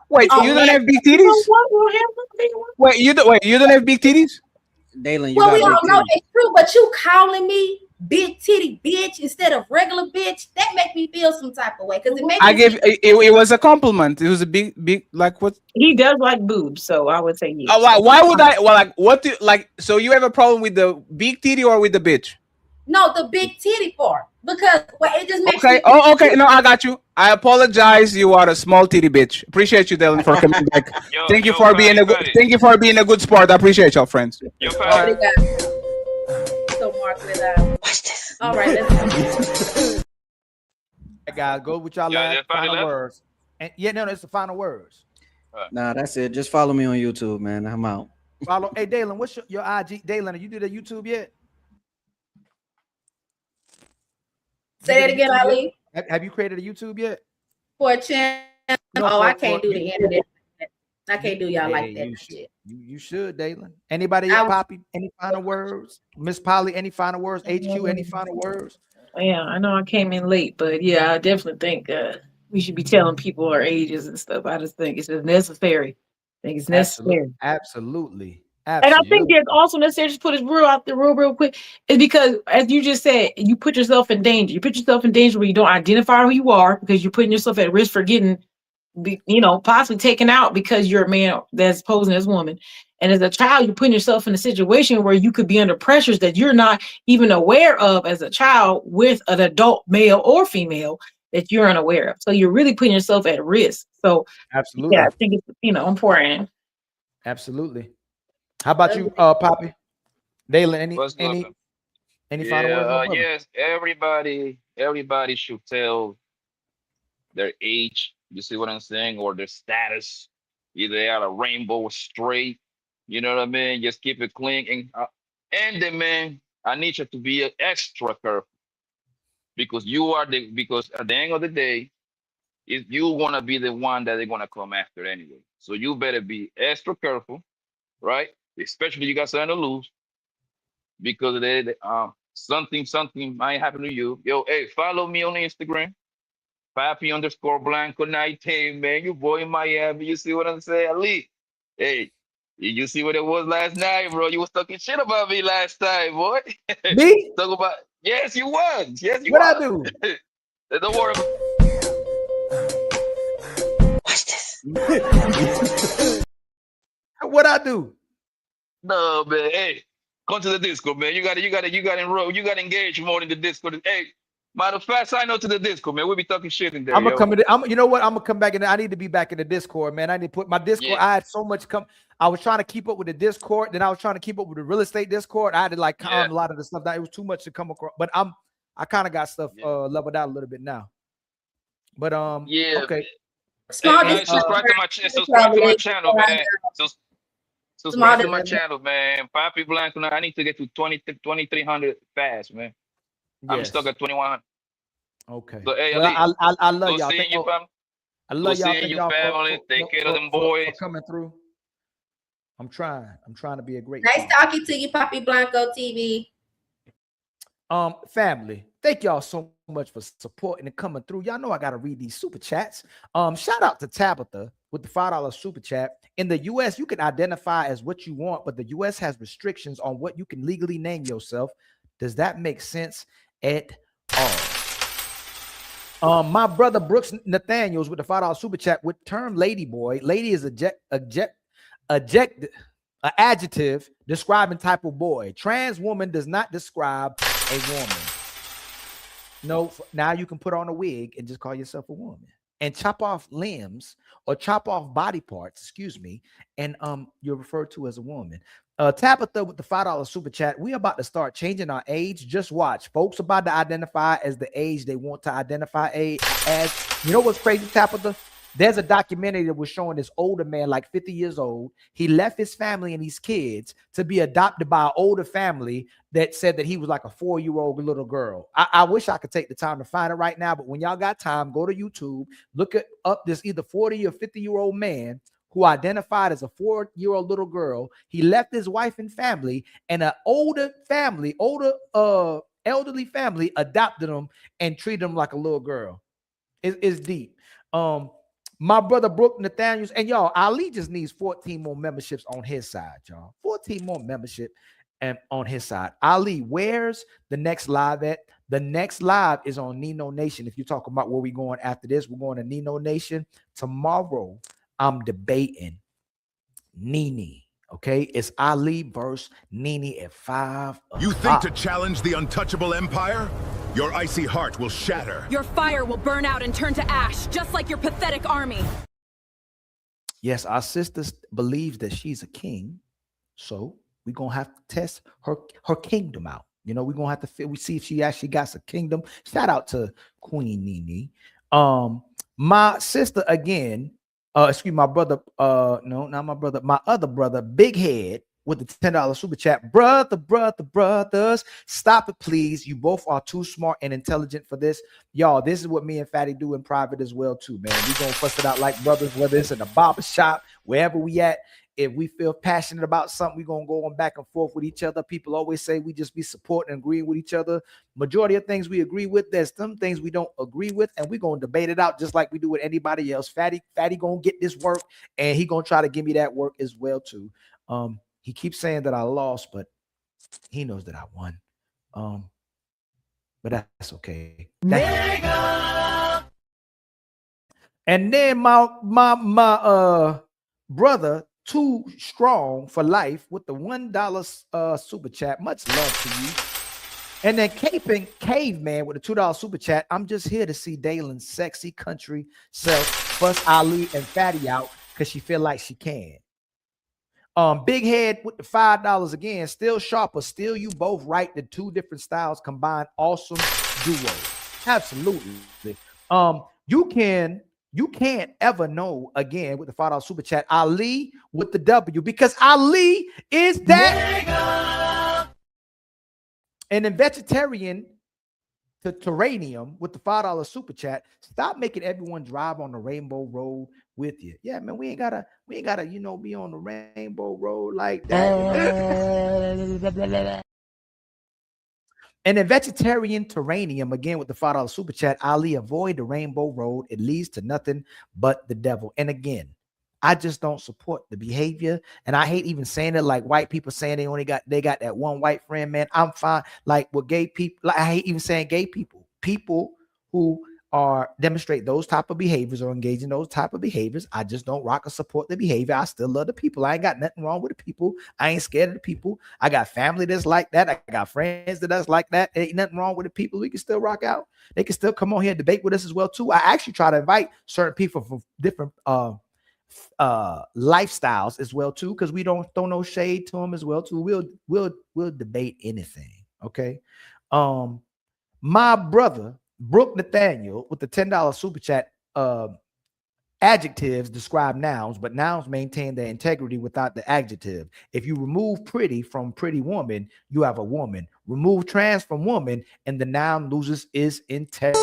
Wait, you don't have big titties? Wait, you don't have big titties? Dalen, you Well, got we all big know titties. that's true, but you calling me big titty bitch instead of regular bitch, that make me feel some type of way. Because it makes I gave it was a compliment. It was a big like what He does like boobs, so I would say yes. why would I what do like so you have a problem with the big titty or with the bitch? No, the big titty part. Because it just makes Okay. me Okay. No, I got you. I apologize. You are a small titty bitch. Appreciate you, Dylan, for coming back. Thank you for being a good sport. I appreciate y'all, friends. So Mark with watch this. All right, let's go. Guys, go with y'all final words. And no, it's the final words. Nah, that's it. Just follow me on YouTube, man. I'm out. Follow. Hey, Dalen, what's your IG? Dalen, you do the YouTube yet? Say that again, Ali. Have you created a YouTube yet? For a channel? I can't do the internet. I can't do y'all like that. You should, Dalen. Anybody else, Poppy? Any final words? Miss Polly, any final words? HQ, any final words? Yeah, I know I came in late, but yeah, I definitely think we should be telling people our ages and stuff. I just think it's just necessary. I think it's necessary. Absolutely. And I think there's also necessary to put it real quick, is because as you just said, you put yourself in danger. You put yourself in danger when you don't identify who you are because you're putting yourself at risk for getting be, possibly taken out because you're a man that's posing as a woman. And as a child, you're putting yourself in a situation where you could be under pressures that you're not even aware of as a child with an adult male or female that you're unaware of. So you're really putting yourself at risk. So Absolutely. yeah, I think it's important. Absolutely. How about you, Poppy? Dalen, What's good, man? any final words, my brother? Yes, everybody should tell their age. You see what I'm saying, or their status. Either they are a rainbow or straight. You know what I mean? Just keep it clean. And then, man, I need you to be extra careful because because at the end of the day, if you want to be the one that they're gonna come after anyway. So you better be extra careful, right? Especially you got something to lose because something might happen to you. Yo, hey, follow me on Instagram. Papi_Blanco 19, man. You boy in Miami. You see what I'm saying? Ali. Hey, you see what it was last night, bro? You was talking shit about me last time, boy. Me? Talk about yes, you was. Yes, you What was. I do? Don't worry about What I do? no, man. Hey, come to the Discord, man. You got enroll. You got engaged more in the Discord. Hey, matter of fact, sign up to the Discord, man. We'll be talking shit in there. I'm gonna come in. You know what? I'm gonna come back in. I need to be back in the Discord, man. I need to put my Discord. Yeah. I had so much I was trying to keep up with the Discord, then I was trying to keep up with the real estate Discord. I had to like calm a lot of the stuff that it was too much to come across. But I kind of got stuff leveled out a little bit now. But okay. Subscribe to my channel, man. Subscribe to my channel, man. Papi Blanco. I need to get to 2,300 fast, man. I'm stuck at 2,100. Okay. So, hey, well, I love y'all. I love y'all. Thank y'all family. Take care of them boys. For coming through. I'm trying to be a great. Nice talking to you, Papi Blanco TV. Family, thank y'all so much for supporting and coming through. Y'all know I gotta read these super chats. Shout out to Tabitha with the $5 super chat. In the US, you can identify as what you want, but the US has restrictions on what you can legally name yourself. Does that make sense at all? My brother Brooks Nathaniels with the $5 super chat with term lady boy. Lady is an adjective describing type of boy. Trans woman does not describe a woman. No, now you can put on a wig and just call yourself a woman and chop off limbs or chop off body parts, excuse me, and you're referred to as a woman. Tabitha with the $5 super chat. We about to start changing our age. Just watch. Folks about to identify as the age they want to identify as. You know what's crazy, Tabitha? There's a documentary that was showing this older man, like 50 years old. He left his family and his kids to be adopted by an older family that said that he was like a 4-year-old little girl. I wish I could take the time to find it right now, but when y'all got time, go to YouTube, look up this either 40 or 50-year-old man who identified as a 4-year-old little girl. He left his wife and family, and an elderly family adopted him and treated him like a little girl. It's deep. My brother Brooke Nathaniels, and y'all, Ali just needs 14 more memberships on his side, y'all. 14 more membership and on his side. Ali, where's the next live at? The next live is on Nino Nation. If you're talking about where we're going after this, we're going to Nino Nation. Tomorrow, I'm debating Nene. Okay, it's Ali versus Nene at 5 o'clock. You think to challenge the untouchable empire? Your icy heart will shatter. Your fire will burn out and turn to ash, just like your pathetic army. Yes, our sister believes that she's a king, so we're gonna have to test her kingdom out. You know, we're gonna have to see if she actually got a kingdom. Shout out to Queen Nene. My sister again. Excuse me, my brother. No, not my brother. My other brother, Big Head, with the $10 super chat. Brothers, stop it, please. You both are too smart and intelligent for this. Y'all, this is what me and Fatty do in private as well, too, man. We gonna fuss it out like brothers, whether it's in the barber shop, wherever we at. If we feel passionate about something, we're gonna go on back and forth with each other. People always say we just be supporting and agreeing with each other. Majority of things we agree with. There's some things we don't agree with, and we're gonna debate it out just like we do with anybody else. Fatty gonna get this work, and he gonna try to give me that work as well, too. He keeps saying that I lost, but he knows that I won. But that's okay. And then my brother, Too Strong for Life, with the $1 super chat. Much love to you. And then Caveman with a $2 super chat. I'm just here to see Dalen's sexy country self fuss Ali and Fatty out because she feel like she can. Big Head with the $5 again. Still sharper. Still you both right. The two different styles combined. Awesome duo. Absolutely. You can't ever know again with the $5 super chat. Ali with the W, because Ali is that. And then Vegetarian to Terranium with the $5 super chat. Stop making everyone drive on the Rainbow Road with you. Yeah, man, we ain't gotta, be on the Rainbow Road like that. And then Vegetarian Terranium again with the $5 super chat. Ali, avoid the Rainbow Road. It leads to nothing but the devil. And again, I just don't support the behavior. And I hate even saying it, like white people saying they got that one white friend, man. I'm fine. Like with gay people, like I hate even saying gay people. People who are demonstrate those type of behaviors or engage in those type of behaviors. I just don't rock or support the behavior. I still love the people. I ain't got nothing wrong with the people. I ain't scared of the people. I got family that's like that. I got friends that's like that. Ain't nothing wrong with the people. We can still rock out. They can still come on here and debate with us as well too. I actually try to invite certain people from different lifestyles as well too, because we don't throw no shade to them as well too. We'll debate anything. Okay. My brother Brooke Nathaniel with the $10 super chat. Adjectives describe nouns, but nouns maintain their integrity without the adjective. If you remove pretty from pretty woman, you have a woman. Remove trans from woman, and the noun loses its integrity.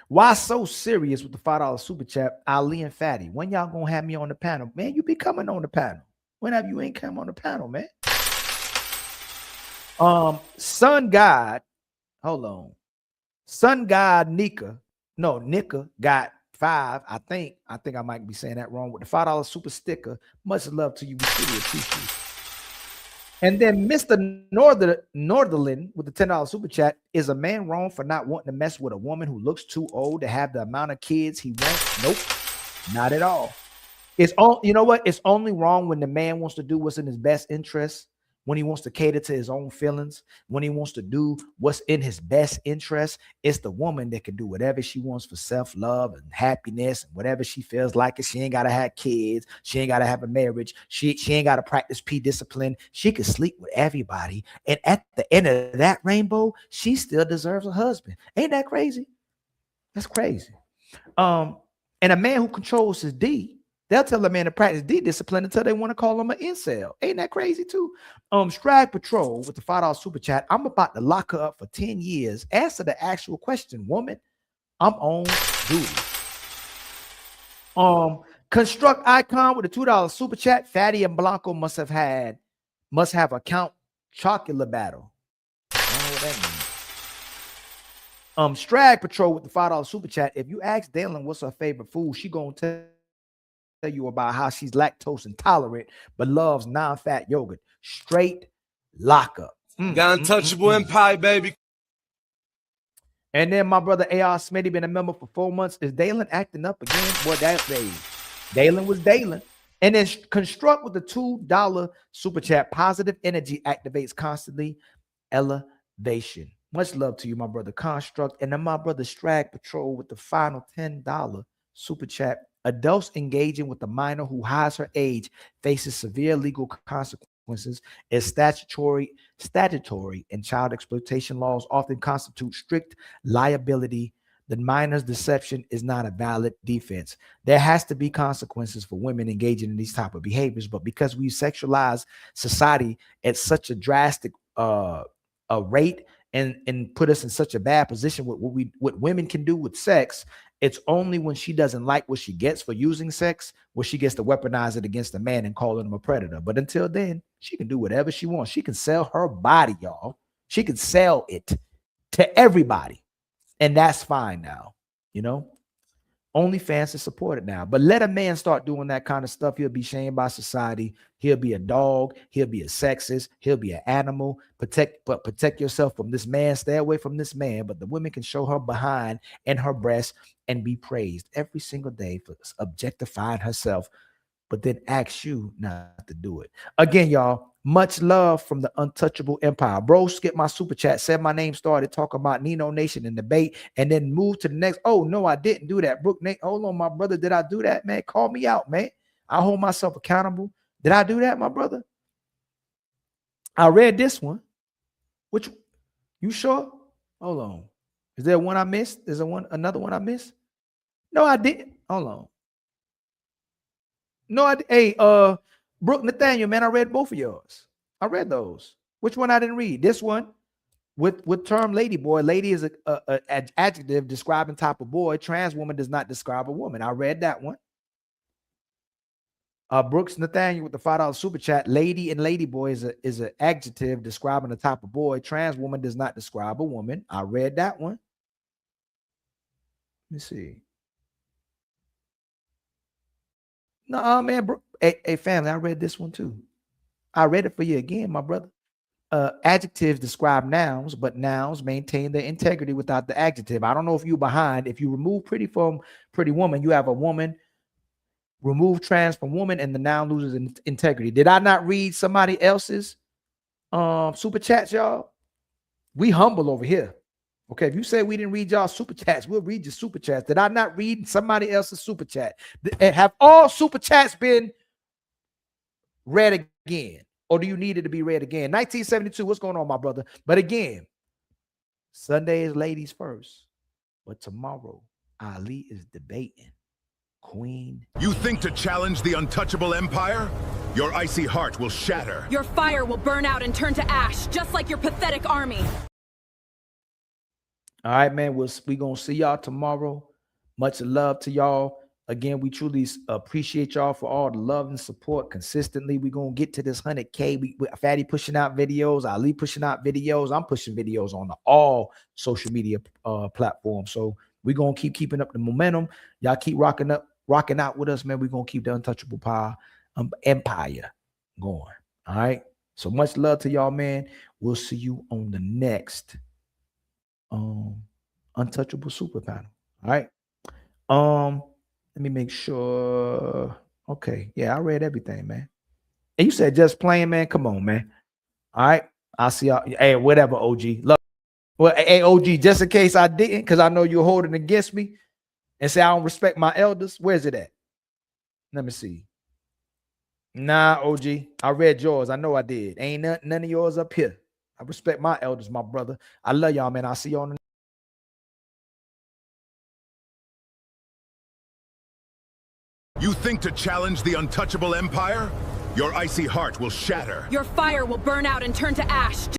Why so serious with the $5 super chat? Ali and Fatty, when y'all gonna have me on the panel? Man, you be coming on the panel. Whenever you ain't come on the panel, man. Sun God, hold on. Sun God Nika got 5. I think I might be saying that wrong with the $5 super sticker. Much love to you. We really appreciate it. And then Mr. Northern with the $10 super chat. Is a man wrong for not wanting to mess with a woman who looks too old to have the amount of kids he wants? Nope, not at all. It's all, you know what? It's only wrong when the man wants to do what's in his best interest, when he wants to cater to his own feelings, when he wants to do what's in his best interest. It's the woman that can do whatever she wants for self-love and happiness and whatever she feels like it. She ain't got to have kids. She ain't got to have a marriage. She ain't got to practice P-discipline. She can sleep with everybody. And at the end of that rainbow, she still deserves a husband. Ain't that crazy? That's crazy. And a man who controls his D, they'll tell a man to practice D-discipline until they want to call him an incel. Ain't that crazy too? Strag Patrol with the $5 super chat. I'm about to lock her up for 10 years. Answer the actual question, woman. I'm on duty. Construct Icon with a $2 super chat. Fatty and Blanco must have a Count Chocula battle. I don't know what that means. Strag Patrol with the $5 super chat. If you ask Dalen what's her favorite food, she gonna tell you about how she's lactose intolerant but loves non-fat yogurt. Straight lockup. Got Untouchable Empire, baby. And then my brother AR Smitty been a member for 4 months. Is Dalen acting up again? Boy, that's Dalen was Dalen. And then Construct with the $2 super chat. Positive energy activates constantly. Elevation. Much love to you, my brother Construct. And then my brother Strag Patrol with the final $10 super chat. Adults engaging with a minor who hides her age faces severe legal consequences, as statutory and child exploitation laws often constitute strict liability. The minor's deception is not a valid defense. There has to be consequences for women engaging in these type of behaviors, but because we sexualize society at such a drastic rate and put us in such a bad position with what women can do with sex, it's only when she doesn't like what she gets for using sex where she gets to weaponize it against a man and calling him a predator. But until then, she can do whatever she wants. She can sell her body, y'all. She can sell it to everybody. And that's fine now, you know? OnlyFans is supported now. But let a man start doing that kind of stuff, he'll be shamed by society. He'll be a dog. He'll be a sexist. He'll be an animal. Protect yourself from this man. Stay away from this man. But the women can show her behind and her breast and be praised every single day for objectifying herself, but then ask you not to do it. Again, y'all, much love from the Untouchable Empire. Bro, skip my super chat, said my name, started talking about Nino Nation and debate, and then move to the next. Oh, no, I didn't do that. Brooke, Nate, hold on, my brother. Did I do that, man? Call me out, man. I hold myself accountable. Did I do that, my brother? I read this one. Which, you sure? Hold on. Is there one I missed? Is there another one I missed? No, I didn't. Hold on. No, hey, Brooke, Nathaniel, man, I read both of yours. I read those. Which one I didn't read? This one with term lady boy. Lady is a adjective describing type of boy. Trans woman does not describe a woman. I read that one. Brooks Nathaniel with the $5 super chat. Lady and lady boy is an adjective describing the type of boy. Trans woman does not describe a woman. I read that one. Let me see. No, man, bro. Hey, family, I read this one too. I read it for you again, my brother. Adjectives describe nouns, but nouns maintain their integrity without the adjective. I don't know if you're behind. If you remove pretty from pretty woman, you have a woman. Remove trans from woman, and the noun loses integrity. Did I not read somebody else's super chats, y'all? We humble over here. Okay, if you say we didn't read y'all super chats, we'll read your super chats. Did I not read somebody else's super chat? Have all super chats been read again? Or do you need it to be read again? 1972, what's going on, my brother? But again, Sunday is ladies first. But tomorrow, Ali is debating Queen. You think to challenge the Untouchable Empire? Your icy heart will shatter. Your fire will burn out and turn to ash, just like your pathetic army. All right, man. We're going to see y'all tomorrow. Much love to y'all. Again, we truly appreciate y'all for all the love and support consistently. We're going to get to this 100K. We Fatty pushing out videos. Ali pushing out videos. I'm pushing videos on all social media platforms. So we're going to keeping up the momentum. Y'all keep rocking out with us, man. We're going to keep the Untouchable Empire going. All right. So much love to y'all, man. We'll see you on the next Untouchable Super Panel. All right. Let me make sure. Okay. Yeah, I read everything, man. And you said just playing, man. Come on, man. All right. I'll see y'all. Hey, whatever, OG. Look. Well, hey, OG, just in case I didn't, because I know you're holding against me and say I don't respect my elders. Where's it at? Let me see. Nah, OG. I read yours. I know I did. Ain't none of yours up here. I respect my elders, my brother. I love y'all, man. I'll see you on the You think to challenge the Untouchable Empire? Your icy heart will shatter. Your fire will burn out and turn to ash.